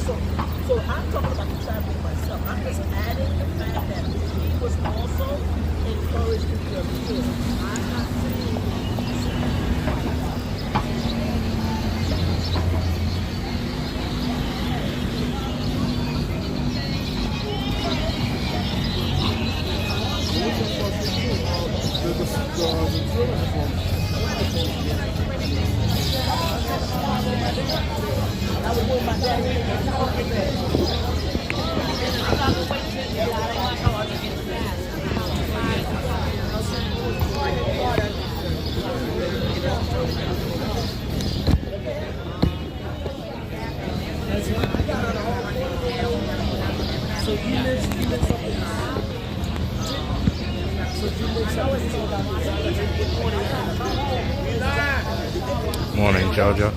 So I'm talking about the trafficking myself. I'm just adding the fact that he was also encouraged to be a kid. I'm not saying Morning, Jojo.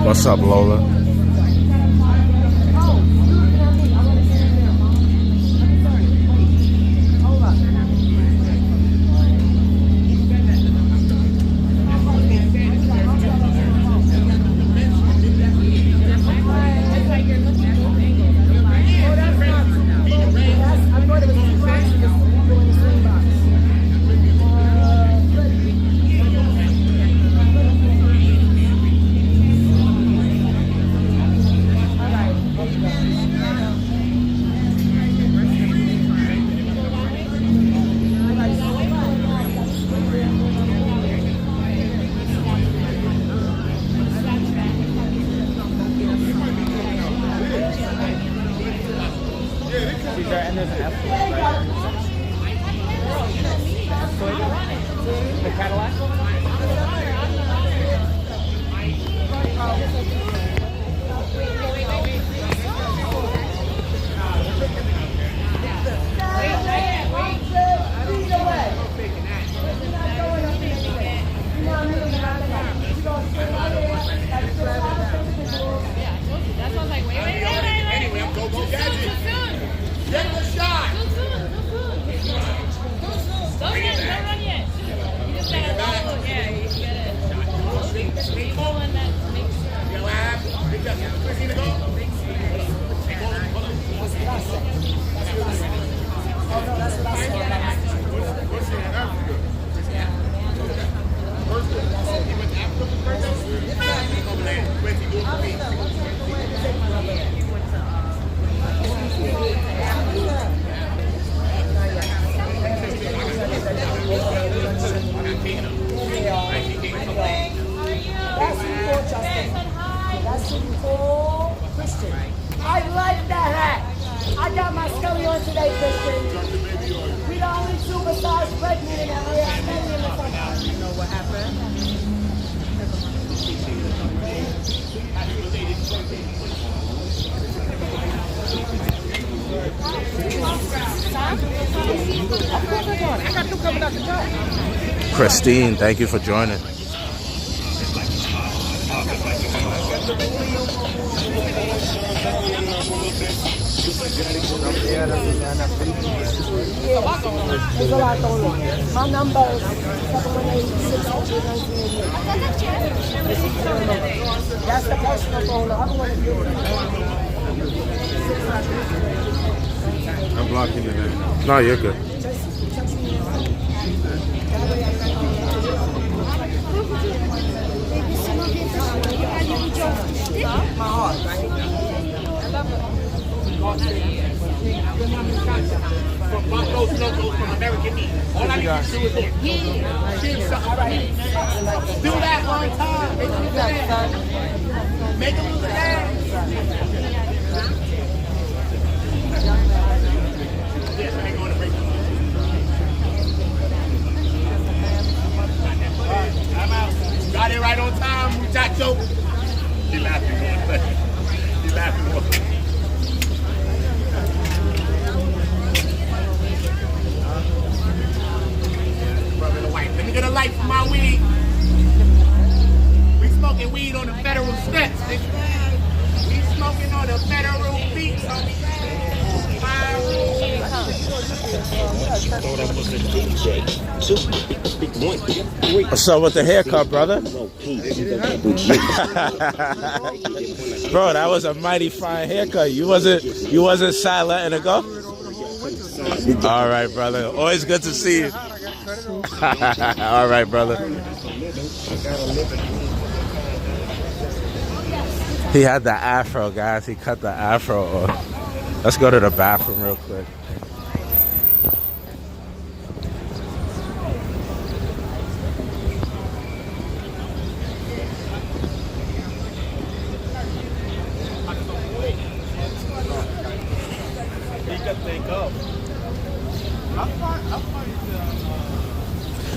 What's up, Lola? Christine, thank you for joining. There's a lot going on. My number is 718-600-1988. That's the personal phone. The other one is I'm blocking you now. No, you're good. my heart, right? From Buffalo's logos from American Meat. All I need to do is look. Do that one time. Make them lose their head. Nigga, the light for my weed. We smoking weed on the federal steps, nigga. We smoking on the federal beats, homie. What's up with the haircut, brother? Bro, that was a mighty fine haircut. You wasn't shy letting it go? All right, brother. Always good to see you. All right, brother. He had the afro, guys. He cut the afro off. Let's go to the bathroom real quick.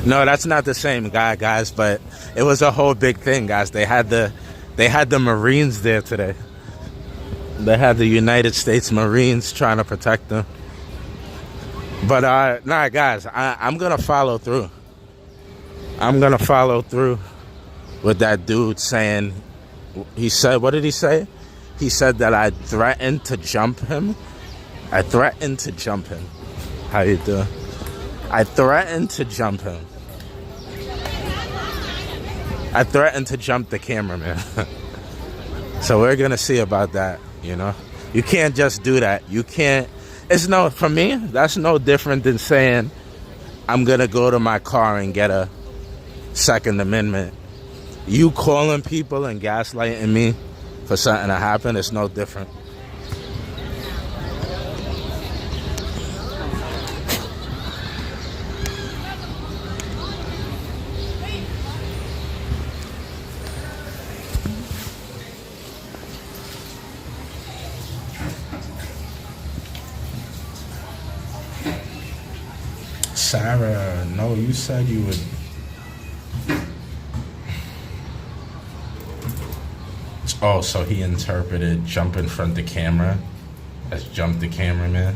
No, that's not the same guy, guys, but it was a whole big thing, guys. They had the Marines there today. They had the United States Marines trying to protect them. But nah, guys, I'm gonna follow through. I'm gonna follow through with that dude saying, he said, what did he say? He said that I threatened to jump him. I threatened to jump him. How you doing? I threatened to jump him. I threatened to jump the cameraman. So we're gonna see about that, you know? You can't just do that. You can't, for me, that's no different than saying, I'm gonna go to my car and get a Second Amendment. You calling people and gaslighting me for something to happen, it's no different. Sarah, no, you said you would. Oh, so he interpreted jump in front of the camera as jump the cameraman?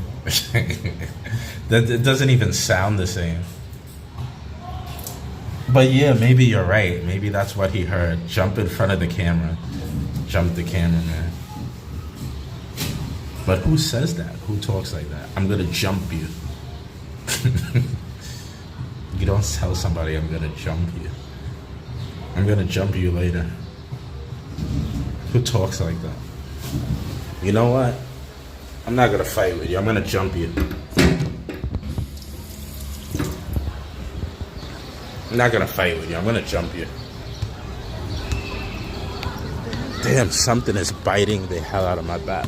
That it doesn't even sound the same. But yeah, maybe you're right. Maybe that's what he heard. Jump in front of the camera. Jump the cameraman. But who says that? Who talks like that? I'm gonna jump you. You don't tell somebody I'm gonna jump you. I'm gonna jump you later. Who talks like that? You know what? I'm not gonna fight with you. I'm gonna jump you. I'm not gonna fight with you. I'm gonna jump you. Damn, something is biting the hell out of my back.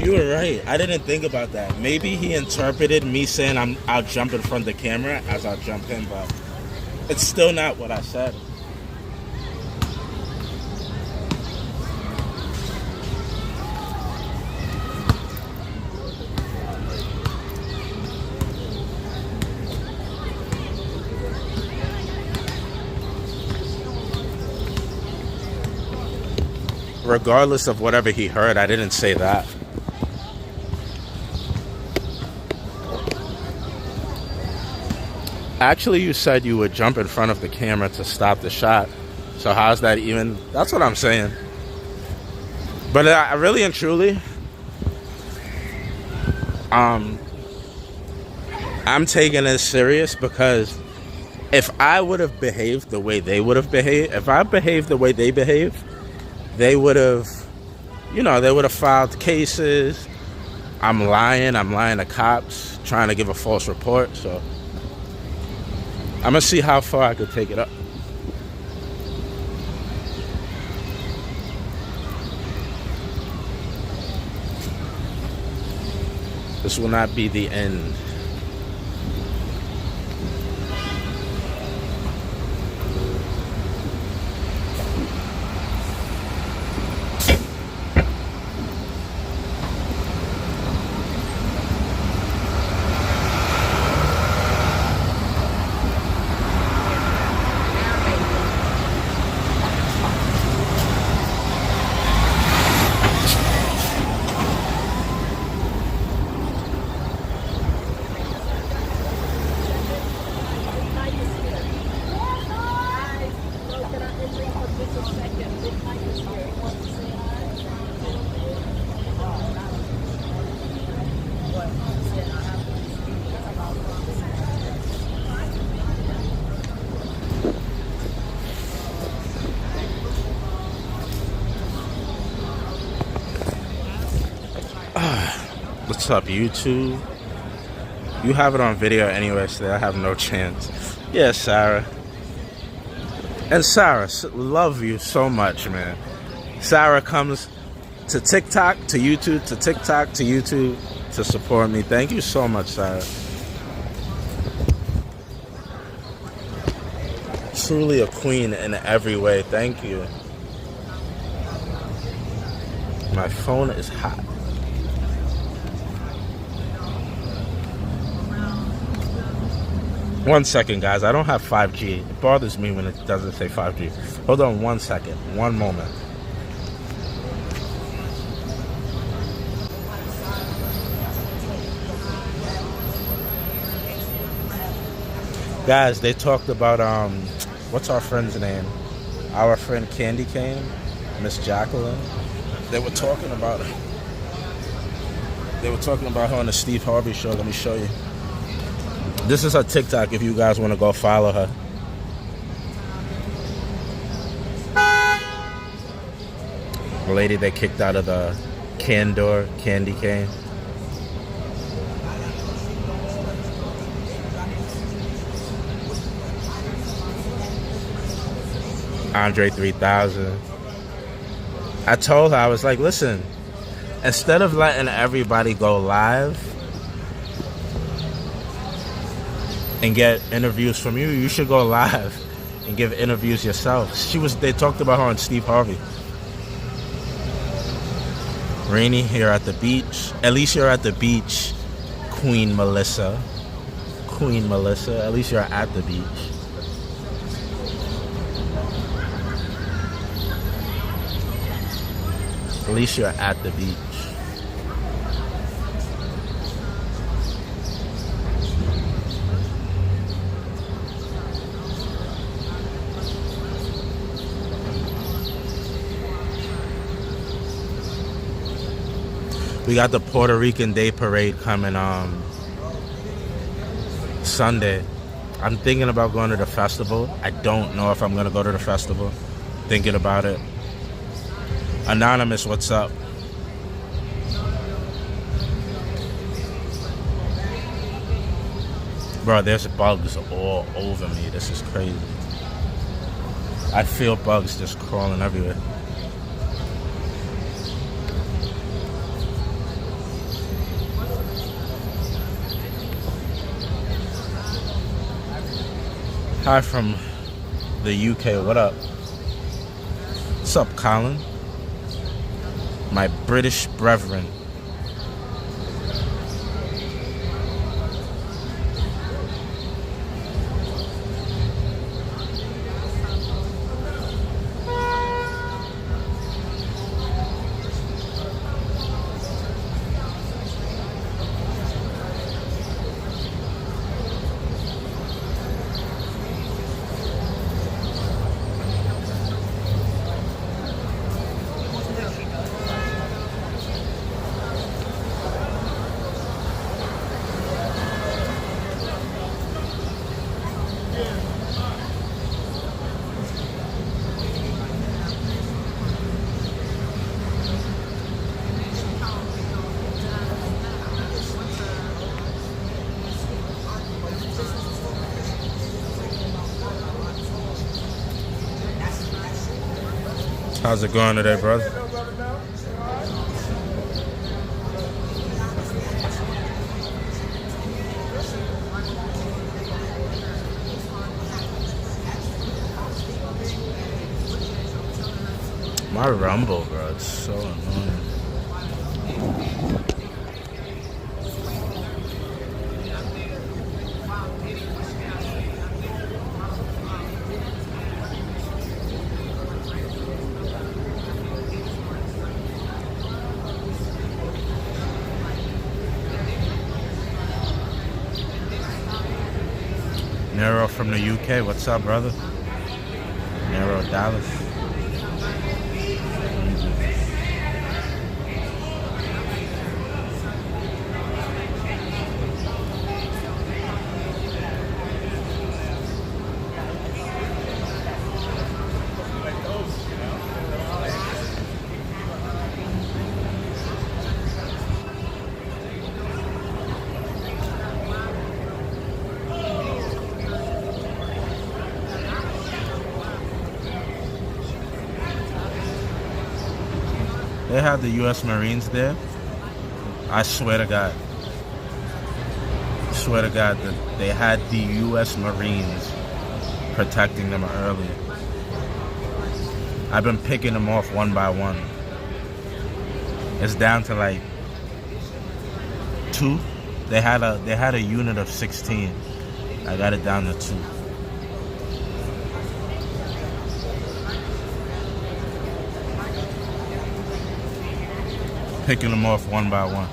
You were right. I didn't think about that. Maybe he interpreted me saying I'll jump in front of the camera as I'll jump him, but it's still not what I said. Regardless of whatever he heard, I didn't say that. Actually, you said you would jump in front of the camera to stop the shot. So how's that even? That's what I'm saying. But I really and truly, I'm taking this serious because if I would have behaved the way they would have behaved, if I behaved the way they behaved, they would have, they would have filed cases. I'm lying to cops, trying to give a false report, so I'm gonna see how far I could take it up. This will not be the end. What's up, YouTube? You have it on video anyway, so I have no chance. Yeah, Sarah. And Sarah, love you so much, man. Sarah comes to TikTok, to YouTube, to TikTok, to YouTube to support me. Thank you so much, Sarah. Truly a queen in every way. Thank you. My phone is hot. One second, guys. I don't have 5G. It bothers me when it doesn't say 5G. Hold on 1 second. One moment. Guys, they talked about, what's our friend's name? Our friend Candy Cane, Miss Jacqueline. They were talking about her. They were talking about her on the Steve Harvey show. Let me show you. This is her TikTok if you guys want to go follow her. The lady they kicked out of the Candor Candy Cane. Andre 3000. I told her, I was like, listen, instead of letting everybody go live and get interviews from you, you should go live and give interviews yourself. They talked about her on Steve Harvey. Rainy here at the beach. At least you're at the beach, Queen Melissa. Queen Melissa, at least you're at the beach. At least you're at the beach. We got the Puerto Rican Day Parade coming Sunday. I'm thinking about going to the festival. I don't know if I'm going to go to the festival. Thinking about it. Anonymous, what's up? Bro, there's bugs all over me. This is crazy. I feel bugs just crawling everywhere. Hi from the UK, what up? What's up, Colin? My British brethren. How's it going today, brother? My Rumble, bro, it's so annoying. Nero from the UK, what's up, brother? Nero Dallas. They had the U.S. Marines there. I swear to God. That they had the U.S. Marines protecting them earlier. I've been picking them off one by one. It's down to like 2. They had a unit of 16. I got it down to 2. Picking them off one by one.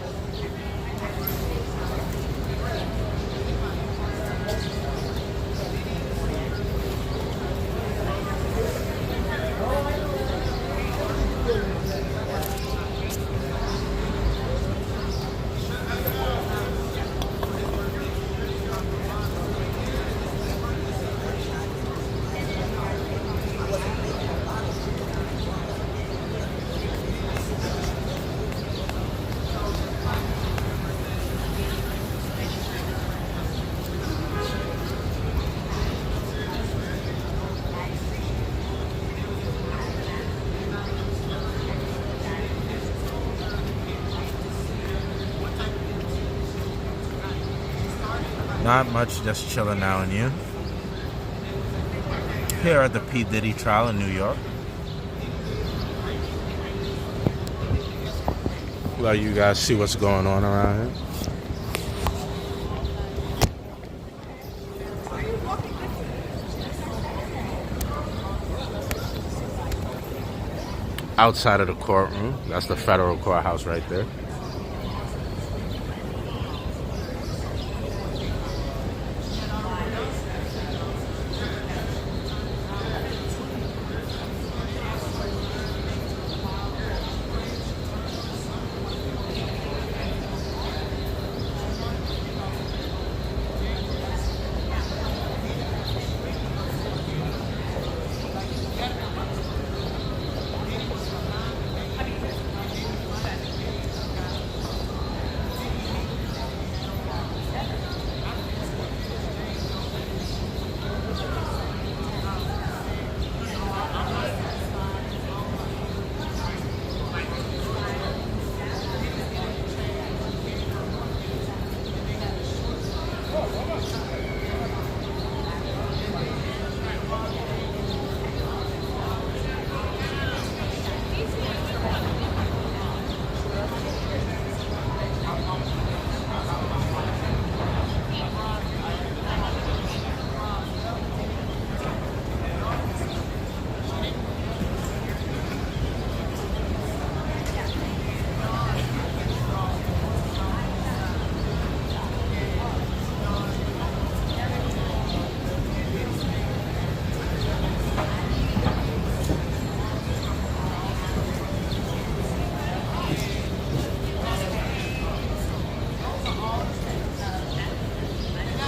Not much, just chilling now and you. Here at the P. Diddy trial in New York. Let you guys see what's going on around here. Outside of the courtroom, that's the federal courthouse right there.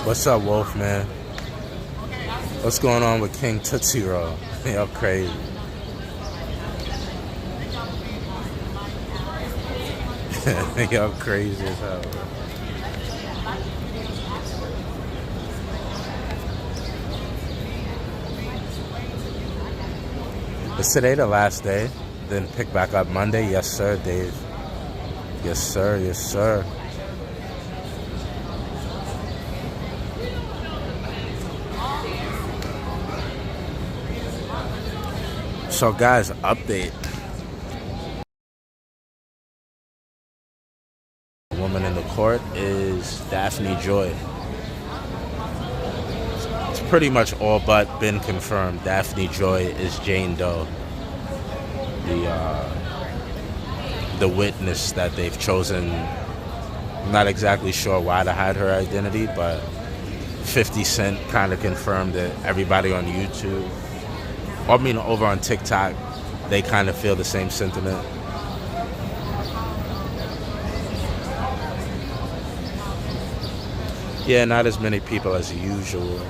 What's up, Wolf, man? What's going on with King Tootsie Roll? Y'all crazy. Y'all crazy as hell, bro. Is today the last day? Then pick back up Monday? Yes, sir, Dave. Yes, sir. Yes, sir. So, guys, update. The woman in the court is Daphne Joy. It's pretty much all but been confirmed. Daphne Joy is Jane Doe, the witness that they've chosen. I'm not exactly sure why to hide her identity, but 50 Cent kind of confirmed it. Everybody on YouTube, I mean, over on TikTok, they kind of feel the same sentiment. Yeah, not as many people as usual.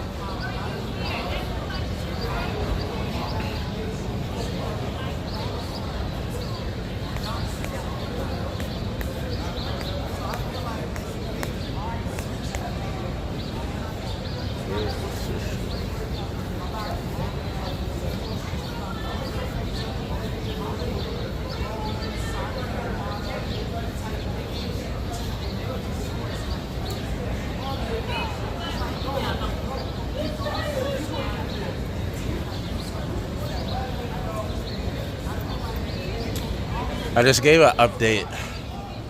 I just gave an update.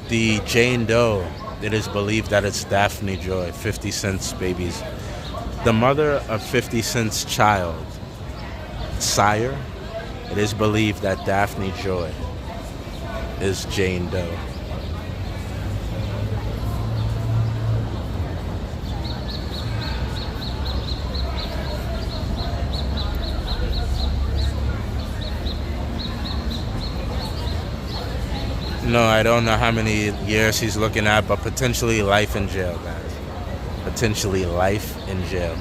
The Jane Doe, it is believed that it's Daphne Joy, 50 Cent's babies. The mother of 50 Cent's child, sire, it is believed that Daphne Joy is Jane Doe. No, I don't know how many years he's looking at, but potentially life in jail, guys. Potentially life in jail.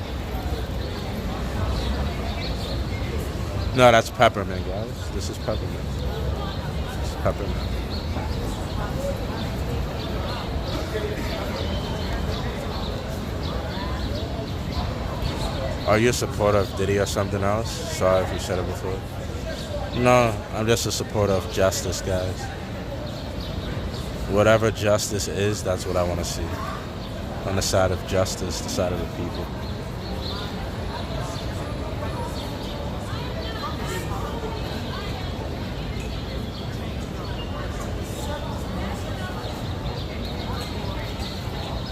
No, that's peppermint, guys. This is peppermint. This is peppermint. Are you a supporter of Diddy or something else? Sorry if you said it before. No, I'm just a supporter of justice, guys. Whatever justice is, that's what I want to see. On the side of justice, the side of the people.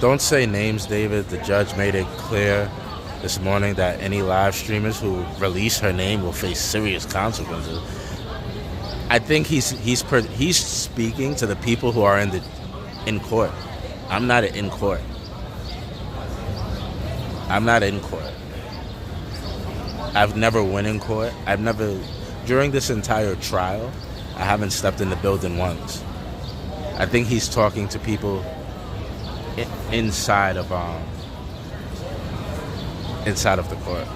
Don't say names, David. The judge made it clear this morning that any live streamers who release her name will face serious consequences. I think he's speaking to the people who are in court. I'm not in court. I'm not in court. I've never went in court. During this entire trial, I haven't stepped in the building once. I think he's talking to people inside of the court.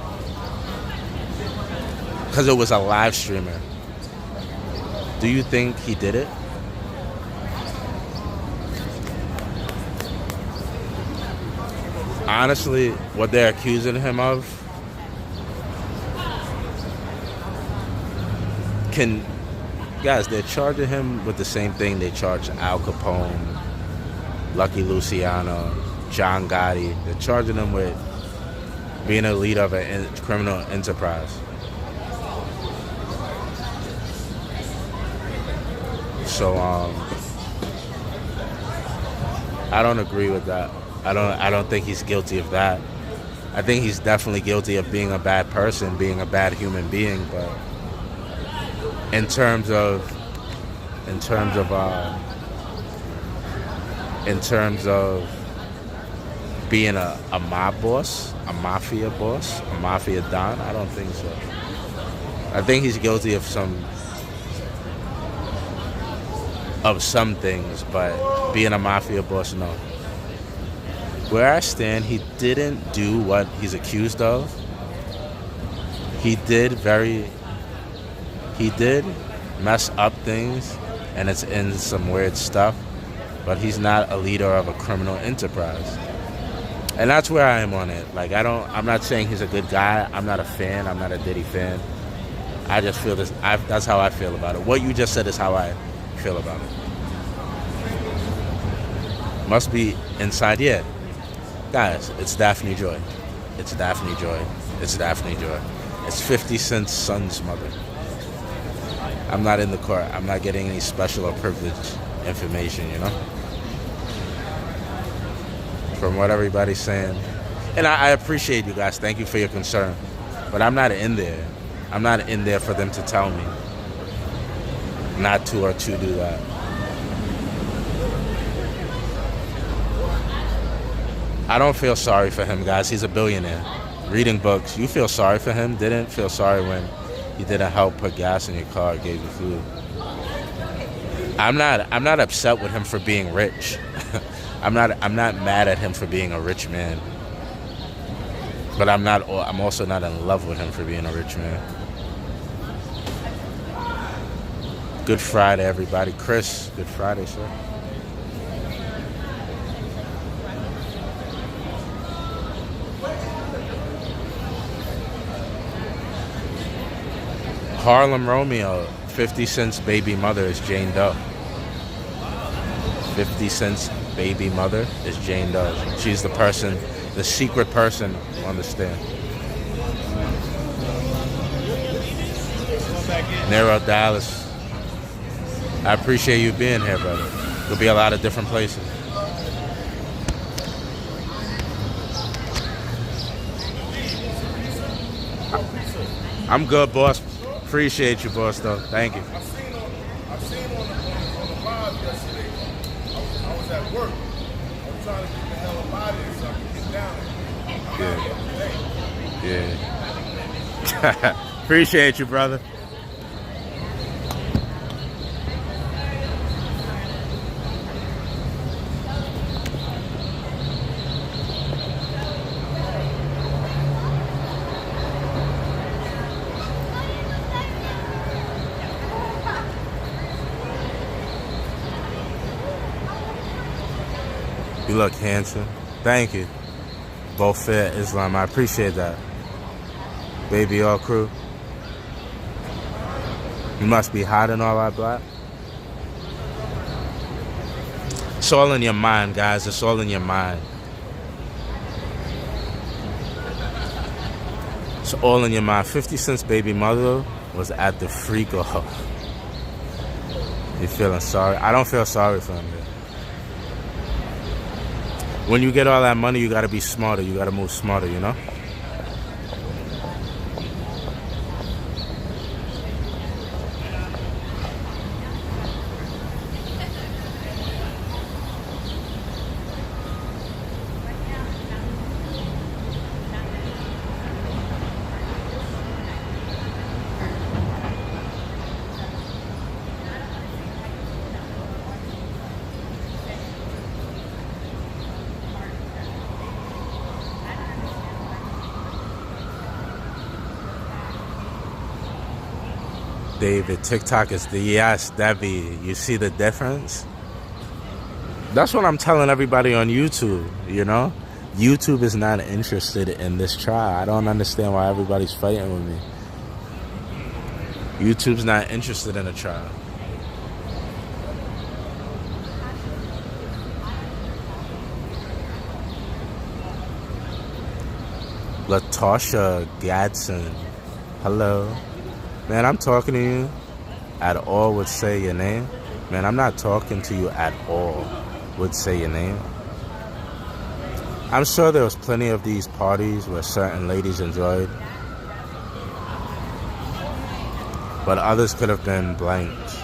Because it was a live streamer. Do you think he did it? Honestly, what they're accusing him of guys, they're charging him with the same thing they charged Al Capone, Lucky Luciano, John Gotti. They're charging him with being a leader of a criminal enterprise. So I don't agree with that. I don't think he's guilty of that. I think he's definitely guilty of being a bad person, being a bad human being. But in terms of being a mob boss, a mafia boss, a mafia don, I don't think so. I think he's guilty of some things, but being a mafia boss, no. Where I stand, he didn't do what he's accused of. He did mess up things, and it's in some weird stuff, but he's not a leader of a criminal enterprise. And that's where I am on it. Like, I'm not saying he's a good guy. I'm not a fan. I'm not a Diddy fan. I just feel that's how I feel about it. What you just said is how I feel about it. Must be inside, yeah. Guys, it's Daphne Joy. It's Daphne Joy. It's Daphne Joy. It's 50 Cent's son's mother. I'm not in the court. I'm not getting any special or privileged information, you know? From what everybody's saying. And I appreciate you guys. Thank you for your concern. But I'm not in there. I'm not in there for them to tell me not to or to do that. I don't feel sorry for him, guys. He's a billionaire. Reading books. You feel sorry for him. Didn't feel sorry when he didn't help put gas in your car, gave you food. I'm not upset with him for being rich. I'm not mad at him for being a rich man. But I'm also not in love with him for being a rich man. Good Friday, everybody. Chris, good Friday, sir. Harlem Romeo, 50 Cent's baby mother is Jane Doe. 50 Cent's baby mother is Jane Doe. She's the secret person on the stand. Nero Dallas. I appreciate you being here, brother. There'll be a lot of different places. I'm good, boss. Appreciate you, boss, though. Thank you. I seen on the live yesterday. I was at work. I was trying to get the hell up out of here so I could get down there. Yeah. Appreciate you, brother. You look handsome. Thank you. Both fair Islam. I appreciate that. Baby all crew. You must be hot and all that black. It's all in your mind, guys. It's all in your mind. It's all in your mind. 50 Cent's baby mother was at the Rico. You feeling sorry? I don't feel sorry for him. When you get all that money, you gotta be smarter. You gotta move smarter, you know? David, TikTok is the yes, Debbie. You see the difference? That's what I'm telling everybody on YouTube, you know? YouTube is not interested in this trial. I don't understand why everybody's fighting with me. YouTube's not interested in a trial. Latasha Gadsden. Hello. Man, I'm talking to you at all would say your name. Man, I'm not talking to you at all would say your name. I'm sure there was plenty of these parties where certain ladies enjoyed, but others could have been blanked.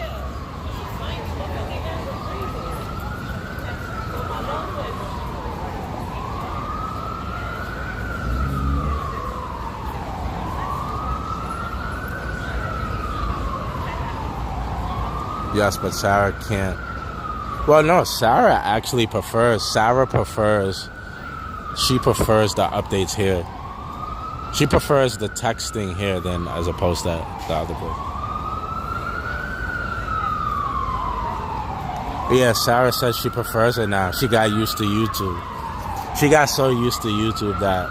Yes, but Sarah can't. Well, no, Sarah actually prefers. She prefers the updates here. She prefers the texting here than as opposed to the other place. Yeah, Sarah says she prefers it now. She got used to YouTube. She got so used to YouTube that,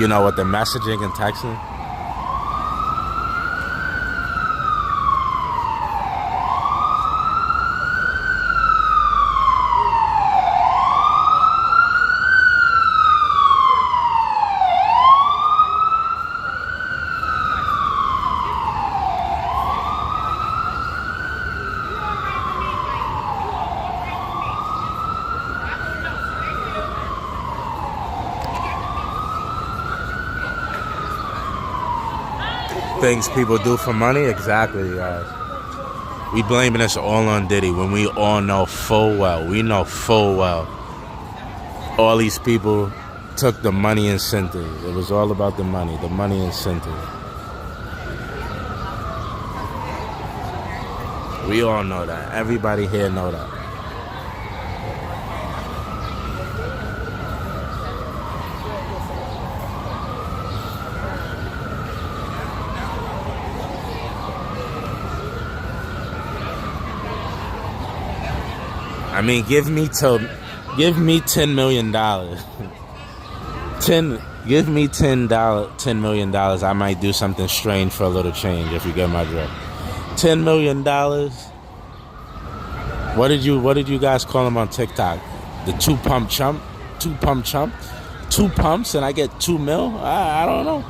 you know, with the messaging and texting. Things people do for money, exactly, guys. We blaming this all on Diddy when we all know full well. We know full well. All these people took the money incentive. It was all about the money incentive. We all know that. Everybody here know that. I mean, give me $10 million. Give me $10 million. I might do something strange for a little change, if you get my drift. $10 million. What did you guys call him on TikTok? The two pump chump. 2 pumps and I get $2 mil. I don't know.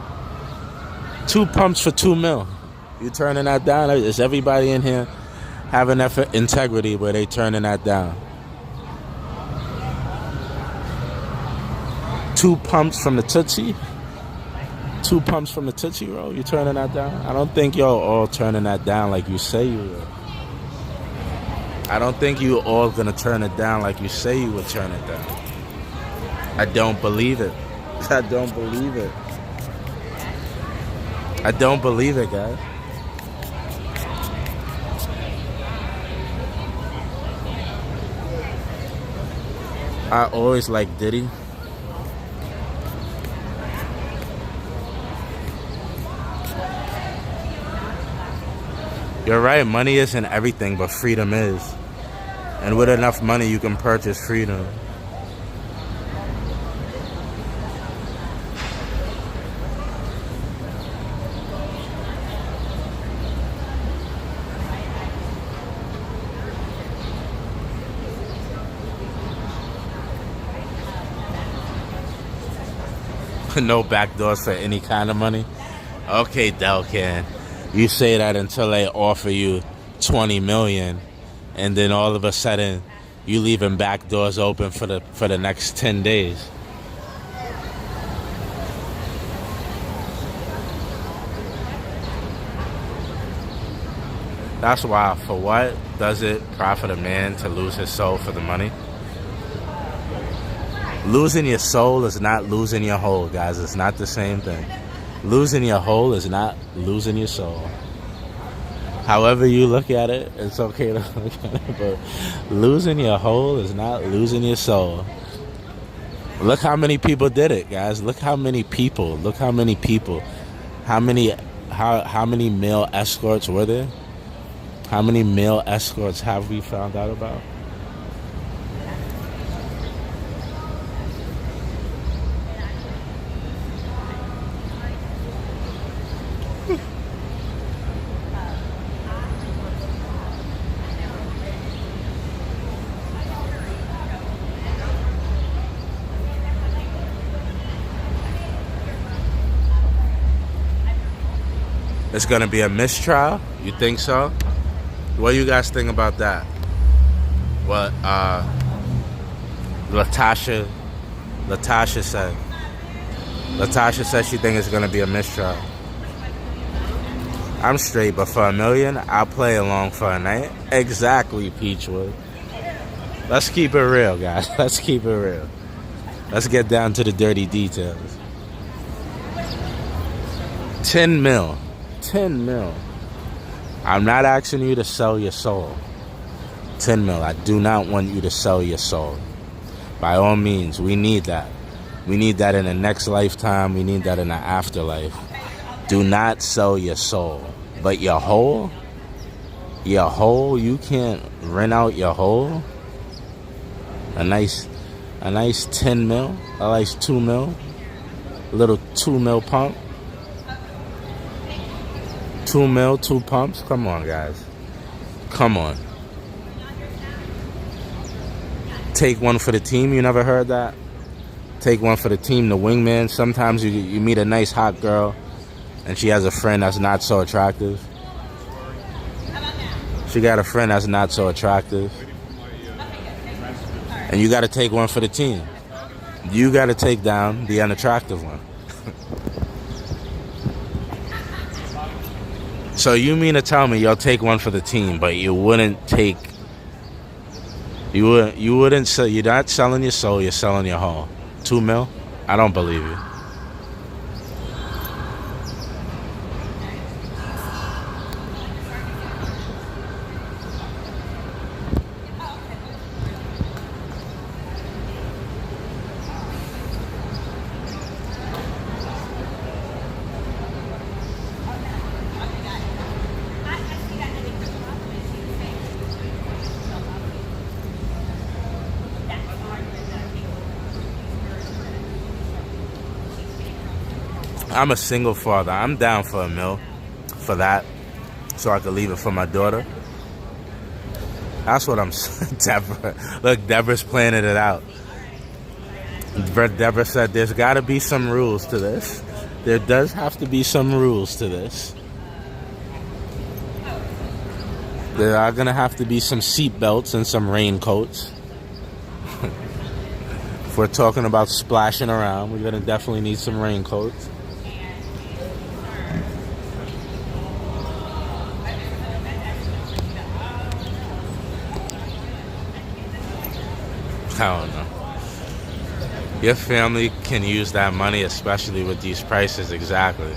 2 pumps for $2 mil. You turning that down? Is everybody in here have enough integrity where they turning that down. 2 pumps from the Tootsie? 2 pumps from the Tootsie Roll? You turning that down? I don't think y'all all turning that down like you say you will. I don't think you all gonna turn it down like you say you would turn it down. I don't believe it. I don't believe it. I don't believe it, guys. I always like Diddy. You're right, money isn't everything, but freedom is. And with enough money, you can purchase freedom. No back doors for any kind of money. Okay, Delcan. You say that until they offer you 20 million, and then all of a sudden you leaving back doors open for the next 10 days. That's why, for what does it profit a man to lose his soul for the money? Losing your soul is not losing your whole, guys. It's not the same thing. Losing your whole is not losing your soul. However you look at it, it's okay to look at it, but losing your whole is not losing your soul. Look how many people did it, guys. Look how many people. Look how many people. How many male escorts were there? How many male escorts have we found out about? It's going to be a mistrial? You think so? What do you guys think about that? What Latasha said. Latasha said she thinks it's going to be a mistrial. I'm straight, but for $1 million, I'll play along for a night. Exactly, Peachwood. Let's keep it real, guys. Let's keep it real. Let's get down to the dirty details. 10 mil. 10 mil. I'm not asking you to sell your soul. 10 mil. I do not want you to sell your soul. By all means, we need that. We need that in the next lifetime. We need that in the afterlife. Do not sell your soul. But your whole, you can't rent out your whole. A nice 10 mil, a nice 2 mil, a little 2 mil pump. 2 mil, 2 pumps. Come on, guys. Come on. Take one for the team. You never heard that? Take one for the team, the wingman. Sometimes you meet a nice hot girl and she has a friend that's not so attractive. She got a friend that's not so attractive. And you got to take one for the team. You got to take down the unattractive one. So you mean to tell me you'll take one for the team, but you wouldn't take... You wouldn't sell... You're not selling your soul, you're selling your whole. 2 mil? I don't believe you. I'm a single father. I'm down for $1 mil for that, so I could leave it for my daughter. That's what I'm saying. Deborah. Look, Deborah's planning it out. Deborah said there's got to be some rules to this. There does have to be some rules to this. There are gonna have to be some seat belts and some raincoats. If we're talking about splashing around, we're gonna definitely need some raincoats. I don't know. Your family can use that money, especially with these prices. Exactly.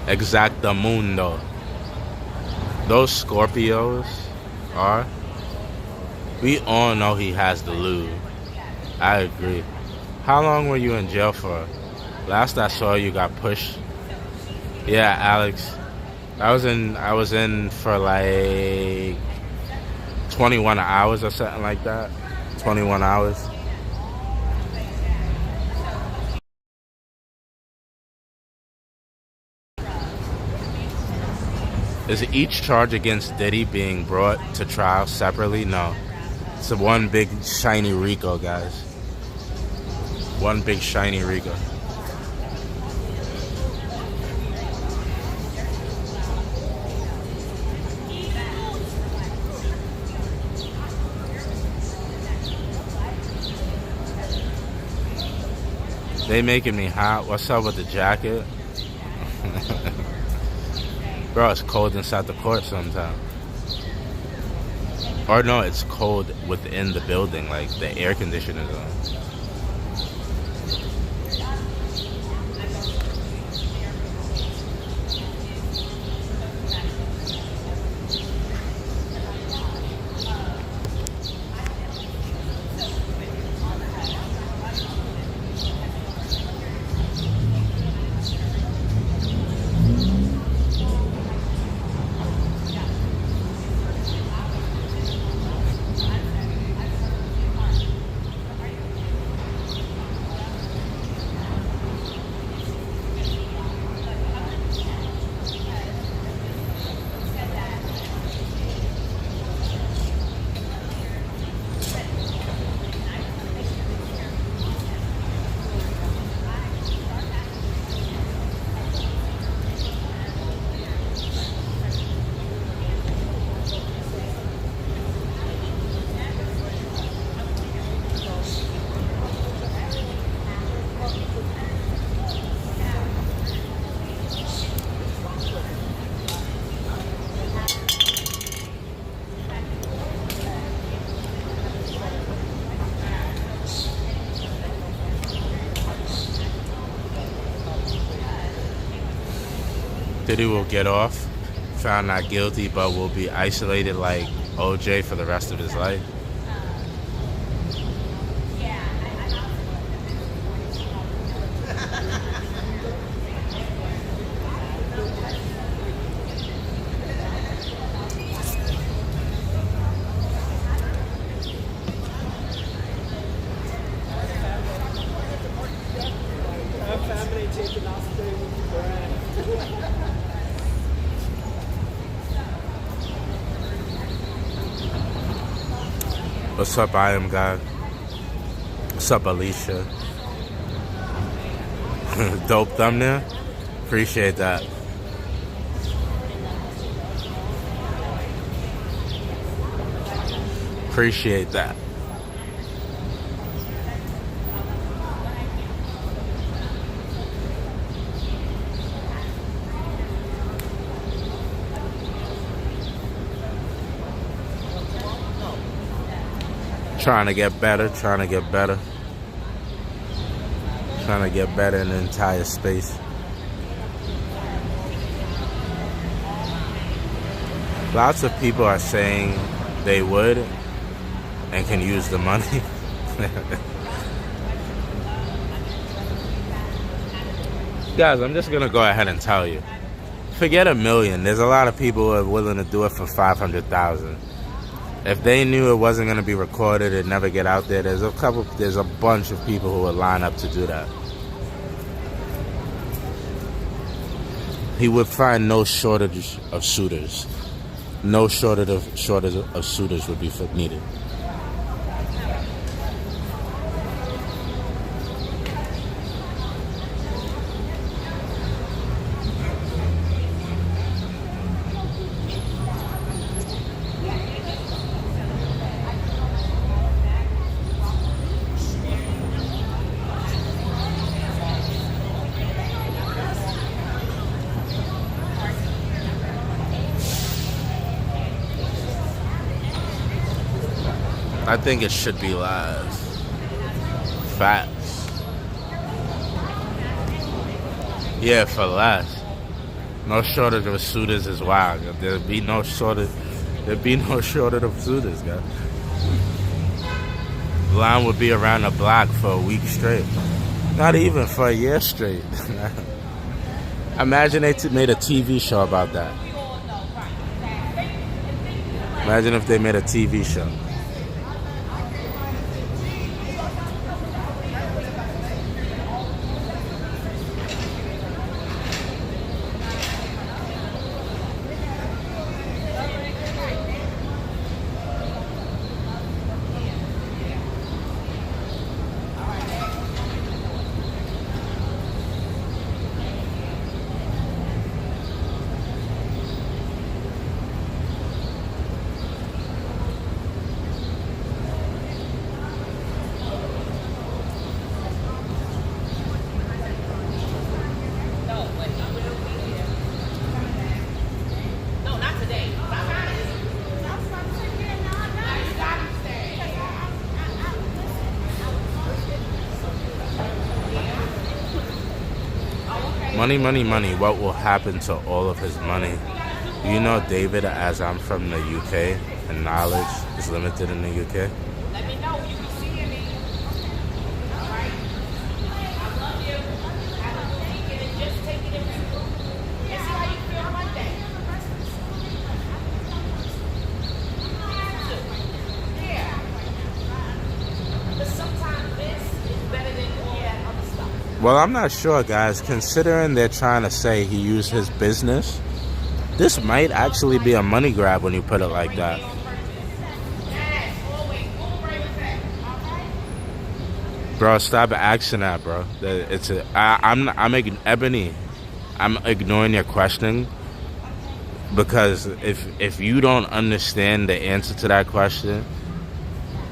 Exactamundo. Those Scorpios are. We all know he has the lube. I agree. How long were you in jail for? Last I saw you got pushed. Yeah, Alex. I was in for like 21 hours or something like that. 21 hours. Is each charge against Diddy being brought to trial separately? No. It's a one big shiny Rico, guys. One big shiny Rico. They making me hot. What's up with the jacket? Bro, it's cold inside the court sometimes. Or no, it's cold within the building, like the air conditioner is on. Diddy will get off, found not guilty, but will be isolated like OJ for the rest of his life. What's up, I am God? What's up, Alicia? Dope thumbnail? Appreciate that. Appreciate that. Trying to get better, trying to get better. Trying to get better in the entire space. Lots of people are saying they would and can use the money. Guys, I'm just gonna go ahead and tell you. Forget $1 million. There's a lot of people who are willing to do it for 500,000. If they knew it wasn't going to be recorded and never get out there, there's a bunch of people who would line up to do that. He would find no shortage of suitors. No shortage of suitors would be needed. I think it should be last. Facts. Yeah, for last. No shortage of suitors is wild. There'd be no shortage of suitors, guys. Line would be around the block for a week straight. Not even for a year straight. Imagine they made a TV show about that. Imagine if they made a TV show. Money, money, money. What will happen to all of his money? Do you know, David, as I'm from the UK and knowledge is limited in the UK? Let me know when you be seeing me. All right. I love you. Have a good weekend and just take it in people. And see how you feel Monday. Yeah. But sometimes this is better than all that other stuff. Well, I'm not sure, guys. Considering they're trying to say he used his business, this might actually be a money grab when you put it like that. Bro, stop asking that, bro. I'm ignoring your question because if you don't understand the answer to that question,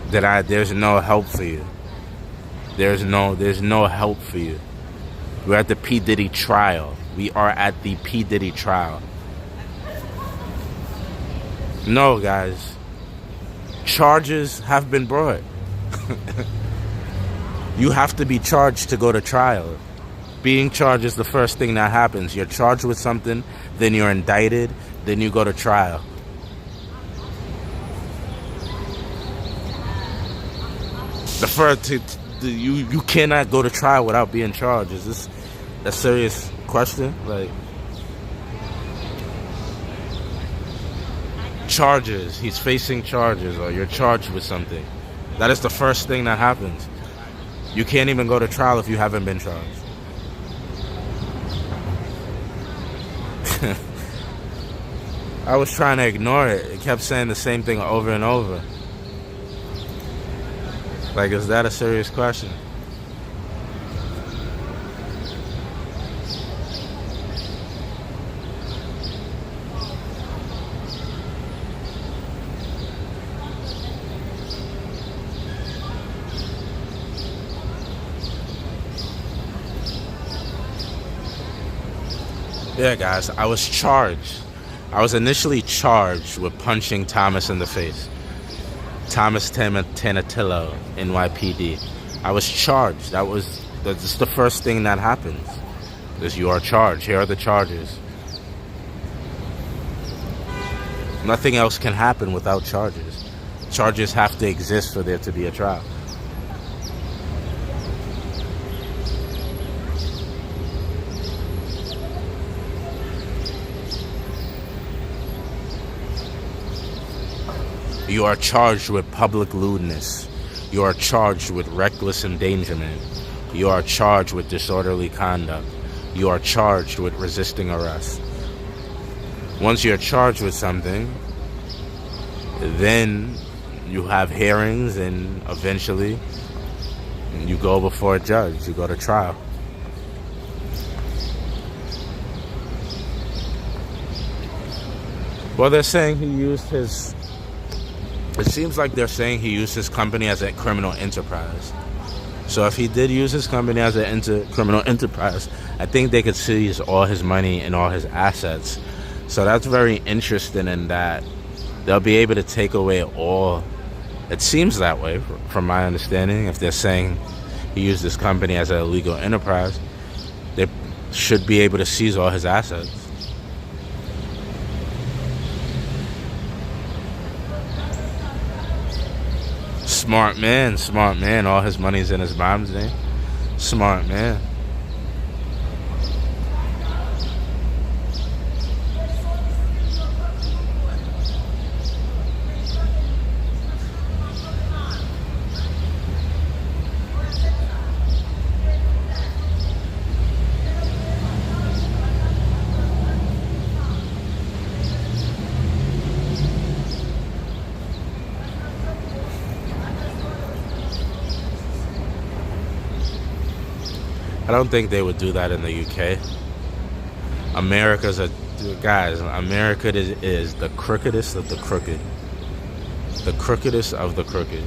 then there's no help for you. There's no help for you. We're at the P. Diddy trial. We are at the P. Diddy trial. No, guys. Charges have been brought. You have to be charged to go to trial. Being charged is the first thing that happens. You're charged with something, then you're indicted, then you go to trial. You cannot go to trial without being charged. Is this a serious question? Like, charges. He's facing charges, or you're charged with something. That is the first thing that happens. You can't even go to trial if you haven't been charged. I was trying to ignore it. It kept saying the same thing over and over. Like, is that a serious question? Yeah, guys, I was charged. I was initially charged with punching Thomas in the face. Thomas Tanatillo, NYPD. I was charged. That's the first thing that happens. Is you are charged. Here are the charges. Nothing else can happen without charges. Charges have to exist for there to be a trial. You are charged with public lewdness. You are charged with reckless endangerment. You are charged with disorderly conduct. You are charged with resisting arrest. Once you're charged with something, then you have hearings, and eventually you go before a judge. You go to trial. Well, they're saying he used his... It seems like they're saying he used his company as a criminal enterprise. So if he did use his company as a criminal enterprise, I think they could seize all his money and all his assets. So that's very interesting in that they'll be able to take away all It seems that way, from my understanding. If they're saying he used this company as an illegal enterprise, they should be able to seize all his assets. Smart man, smart man. All his money's in his mom's name. Smart man. I don't think they would do that in the UK. America is the crookedest of the crooked. The crookedest of the crooked.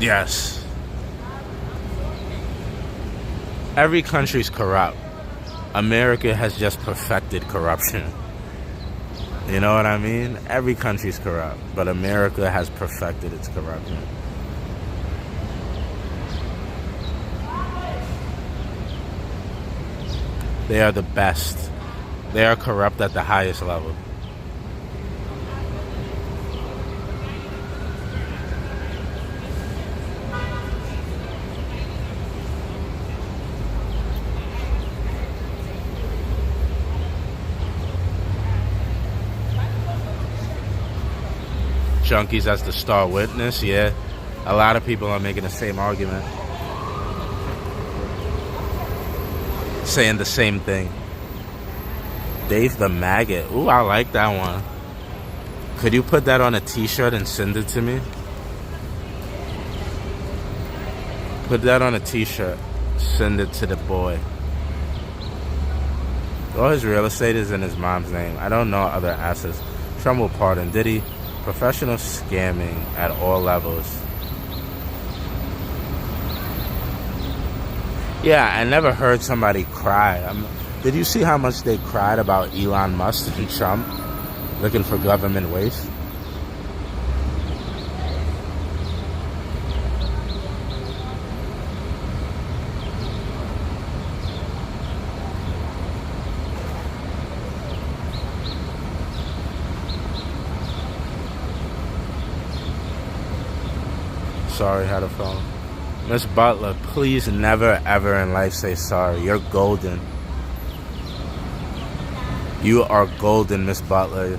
Yes. Every country's corrupt. America has just perfected corruption. You know what I mean? Every country's corrupt, but America has perfected its corruption. They are the best. They are corrupt at the highest level. Junkies as the star witness, yeah. A lot of people are making the same argument. Saying the same thing. Dave the Maggot. Ooh, I like that one. Could you put that on a t-shirt and send it to me? Put that on a t-shirt. Send it to the boy. All his real estate is in his mom's name. I don't know other assets. Trump will pardon Diddy. Professional scamming at all levels. Yeah, I never heard somebody cry. Did you see how much they cried about Elon Musk and Trump looking for government waste? Sorry, had a phone. Miss Butler, please never ever in life say sorry. You're golden. You are golden, Miss Butler.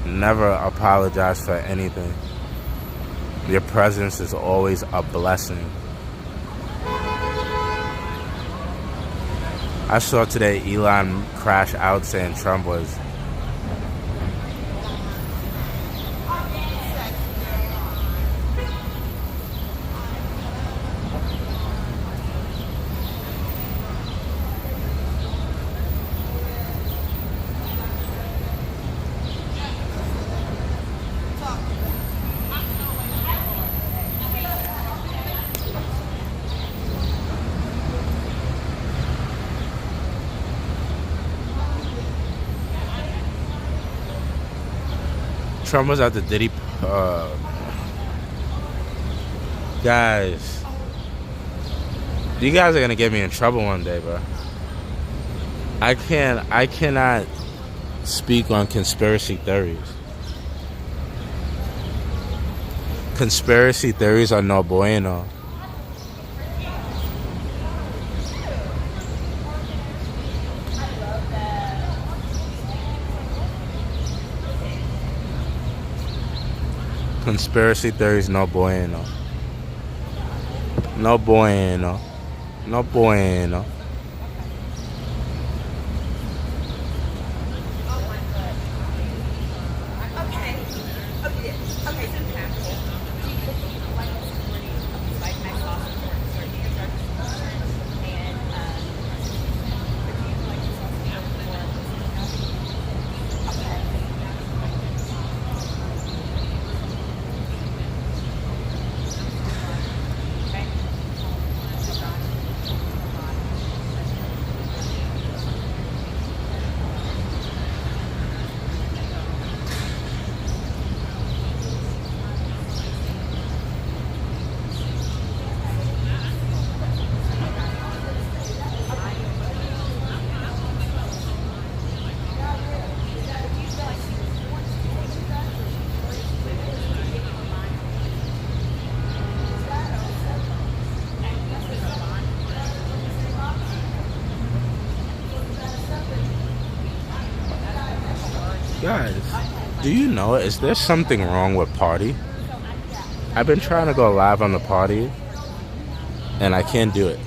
Never apologize for anything. Your presence is always a blessing. I saw today Elon crash out saying Trump was Trump was at the Diddy. Guys, you guys are gonna get me in trouble one day, bro. I cannot speak on conspiracy theories. Conspiracy theories are no bueno. Conspiracy theories, no bueno. No bueno. No bueno. Guys, do you know, is there something wrong with Party? I've been trying to go live on the Party, and I can't do it.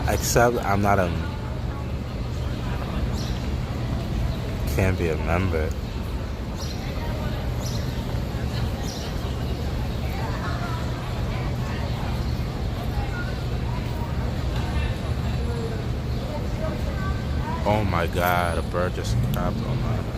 Except I'm not a... Can't be a member. Oh my god, a bird just crapped on my head.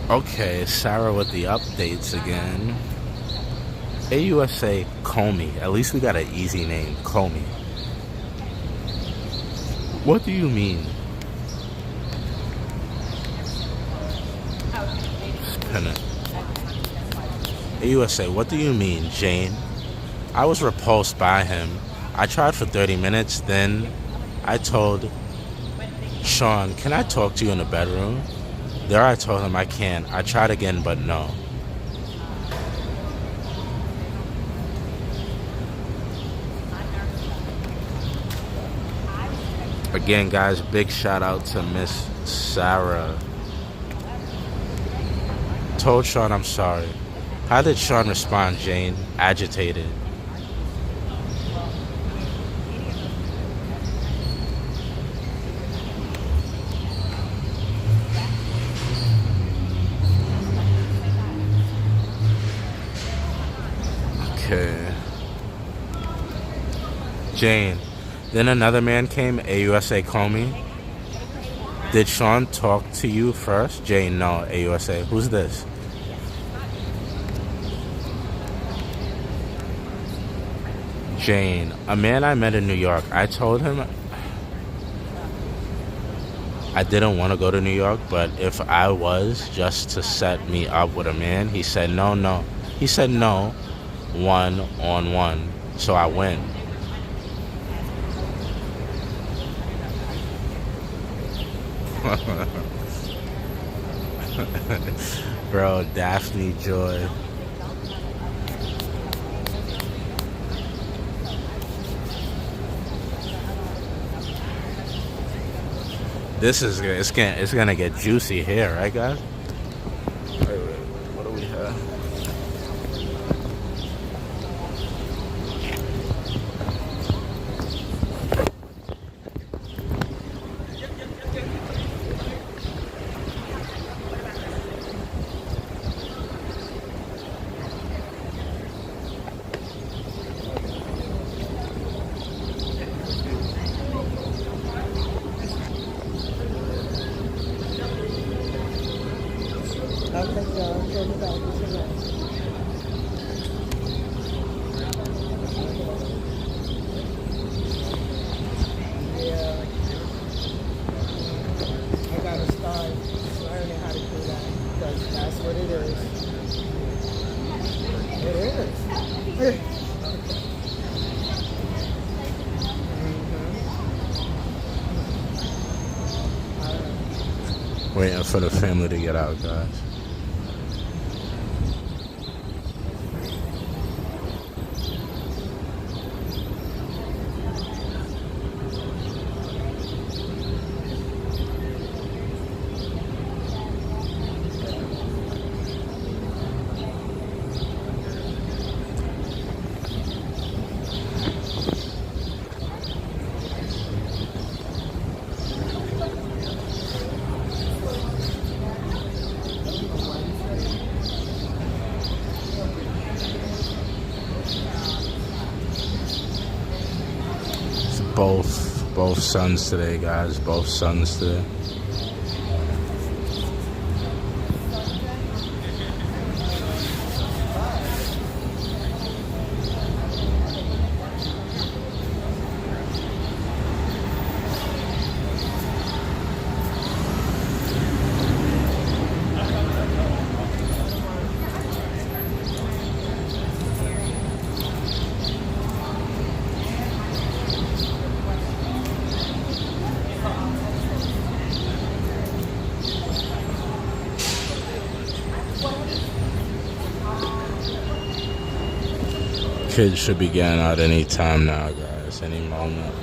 Okay, Sarah with the updates again. AUSA Comey. At least we got an easy name, Comey. What do you mean? Spin it. AUSA, what do you mean, Jane? I was repulsed by him. I tried for 30 minutes, then I told Sean, can I talk to you in the bedroom? There I told him I can't. I tried again, but no. Again, guys, big shout out to Miss Sarah. Told Sean I'm sorry. How did Sean respond, Jane? Agitated. Okay. Jane. Then another man came, AUSA Comey. Did Sean talk to you first? Jane, no, AUSA. Who's this? Jane, a man I met in New York. I told him I didn't want to go to New York, but if I was just to set me up with a man, he said no. He said no, 1-on-1. So I went. Bro, Daphne Joy. This is it's gonna get juicy here, right, guys? Wait, what do we have? Waiting for the family to get out, guys. Both sons today, guys. Both sons today. Kids should be getting out any time now, guys. Any moment.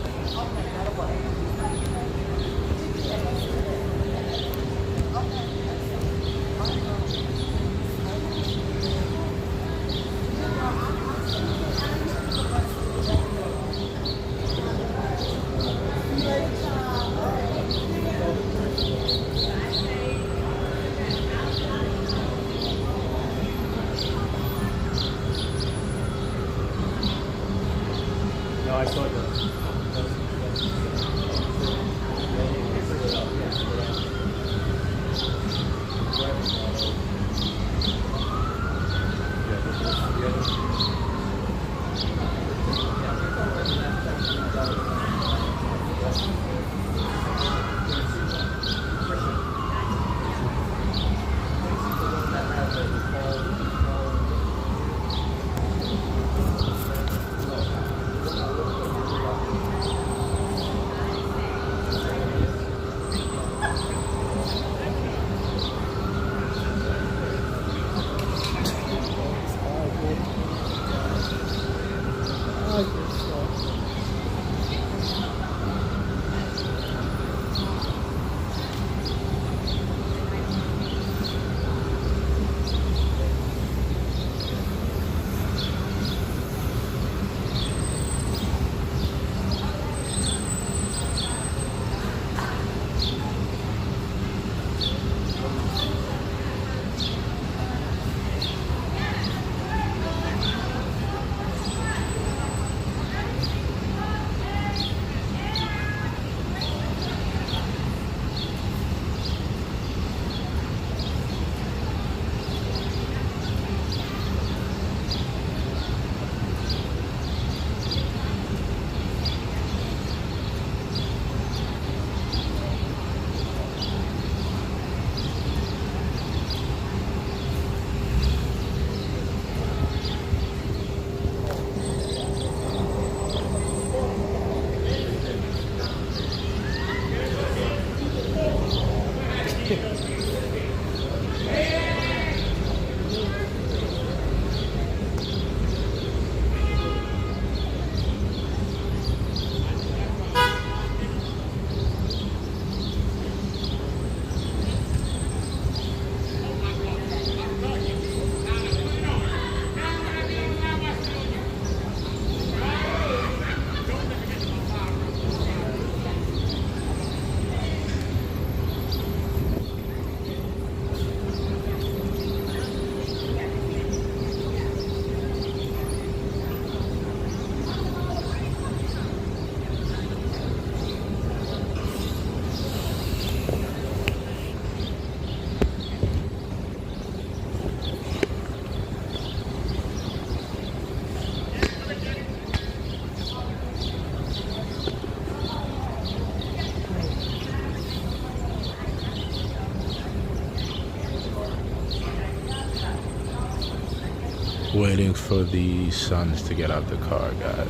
Waiting for the sons to get out the car, guys.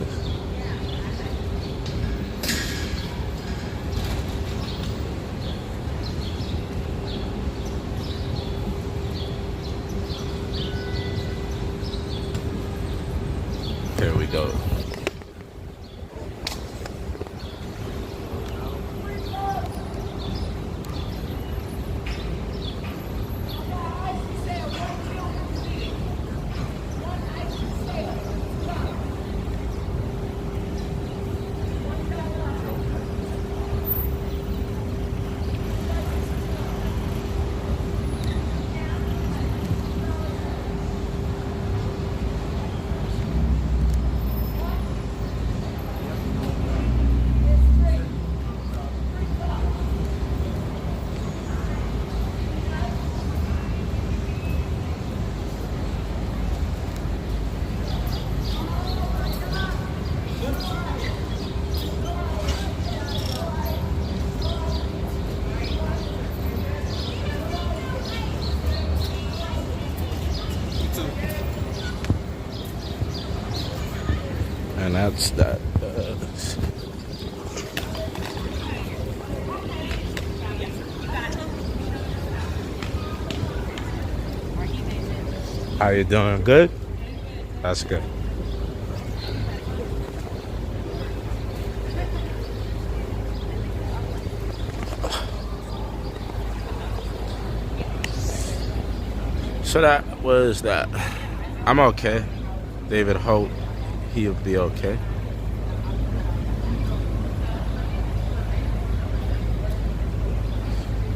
There we go. And that's that. How you doing? Good? That's good. So that was that. I'm okay. David hope he'll be okay.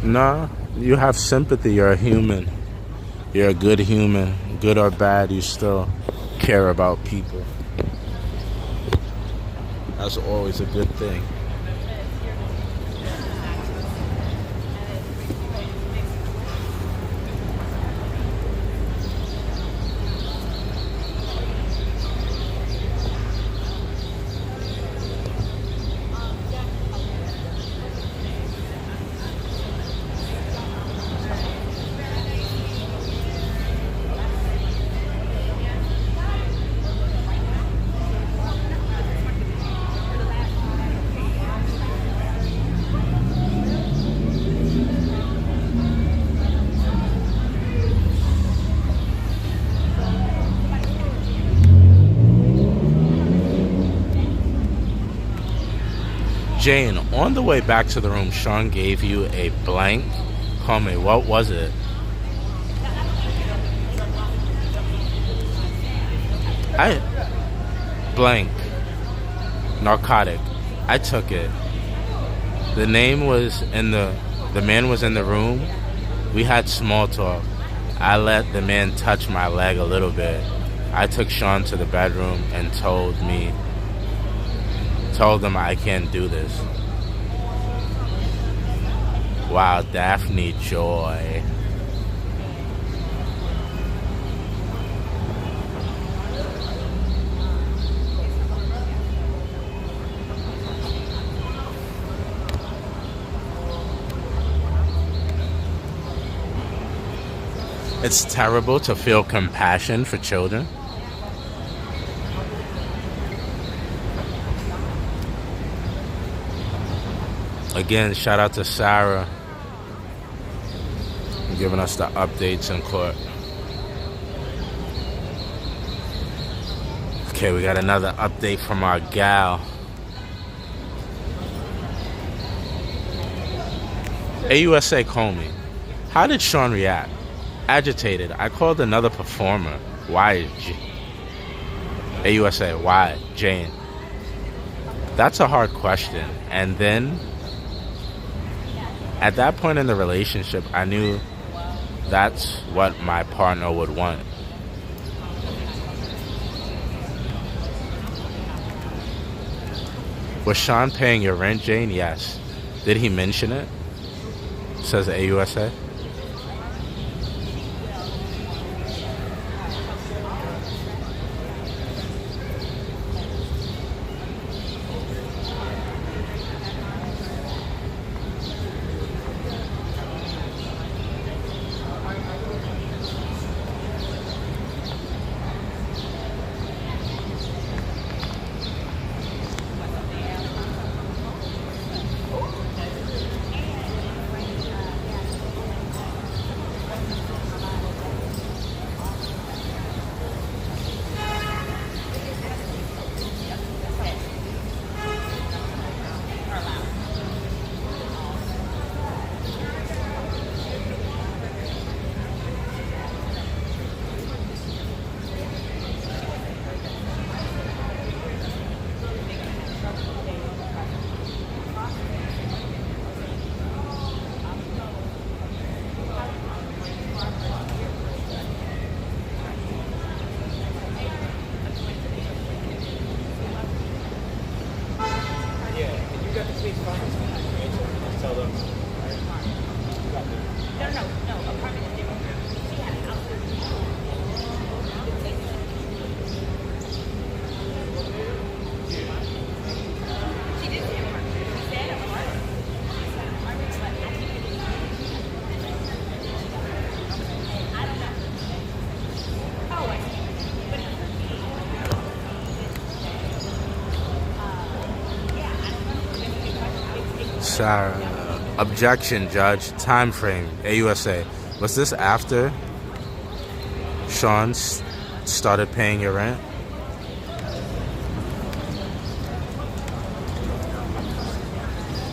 Nah, you have sympathy. You're a human. You're a good human. Good or bad, you still care about people. That's always a good thing. Jane, on the way back to the room, Sean gave you a blank. Call me, what was it? Blank. Narcotic. I took it. The name was in the man was in the room. We had small talk. I let the man touch my leg a little bit. I took Sean to the bedroom and told him I can't do this. Wow, Daphne Joy. It's terrible to feel compassion for children. Again, shout out to Sarah giving us the updates in court. Okay, we got another update from our gal. AUSA, call me. How did Sean react? Agitated. I called another performer. Why? AUSA, why? Jane. That's a hard question. And then, at that point in the relationship, I knew that's what my partner would want. Was Sean paying your rent, Jane? Yes. Did he mention it? Says AUSA. Sarah. Objection, Judge. Time frame. AUSA. Was this after Sean started paying your rent?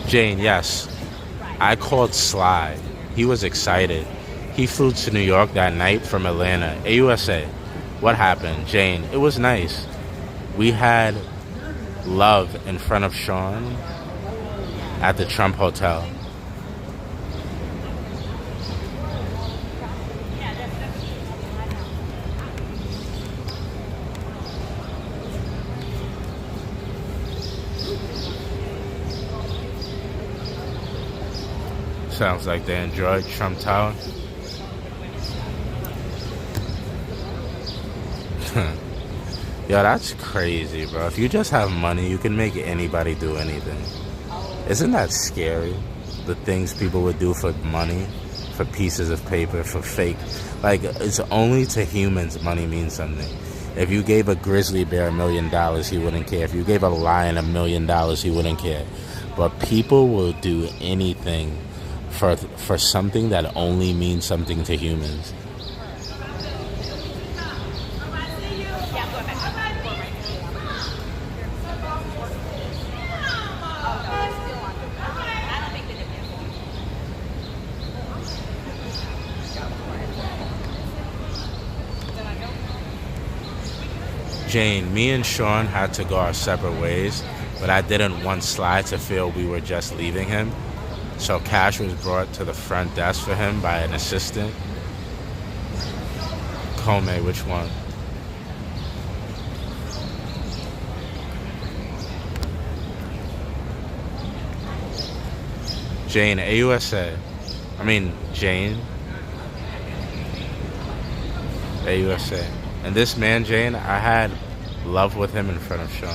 Jane, yes. I called Sly. He was excited. He flew to New York that night from Atlanta. AUSA. What happened? Jane, it was nice. We had love in front of Sean at the Trump Hotel. Sounds like they enjoyed Trump Tower. Yo, that's crazy, bro. If you just have money, you can make anybody do anything. Isn't that scary? The things people would do for money, for pieces of paper, for fake. Like, it's only to humans money means something. If you gave a grizzly bear $1 million, he wouldn't care. If you gave a lion $1 million, he wouldn't care. But people will do anything for something that only means something to humans. Jane, me and Sean had to go our separate ways, but I didn't want Sly to feel we were just leaving him. So cash was brought to the front desk for him by an assistant. Comey, which one? Jane, AUSA. I mean, Jane. AUSA. And this man, Jane, I had love with him in front of Sean.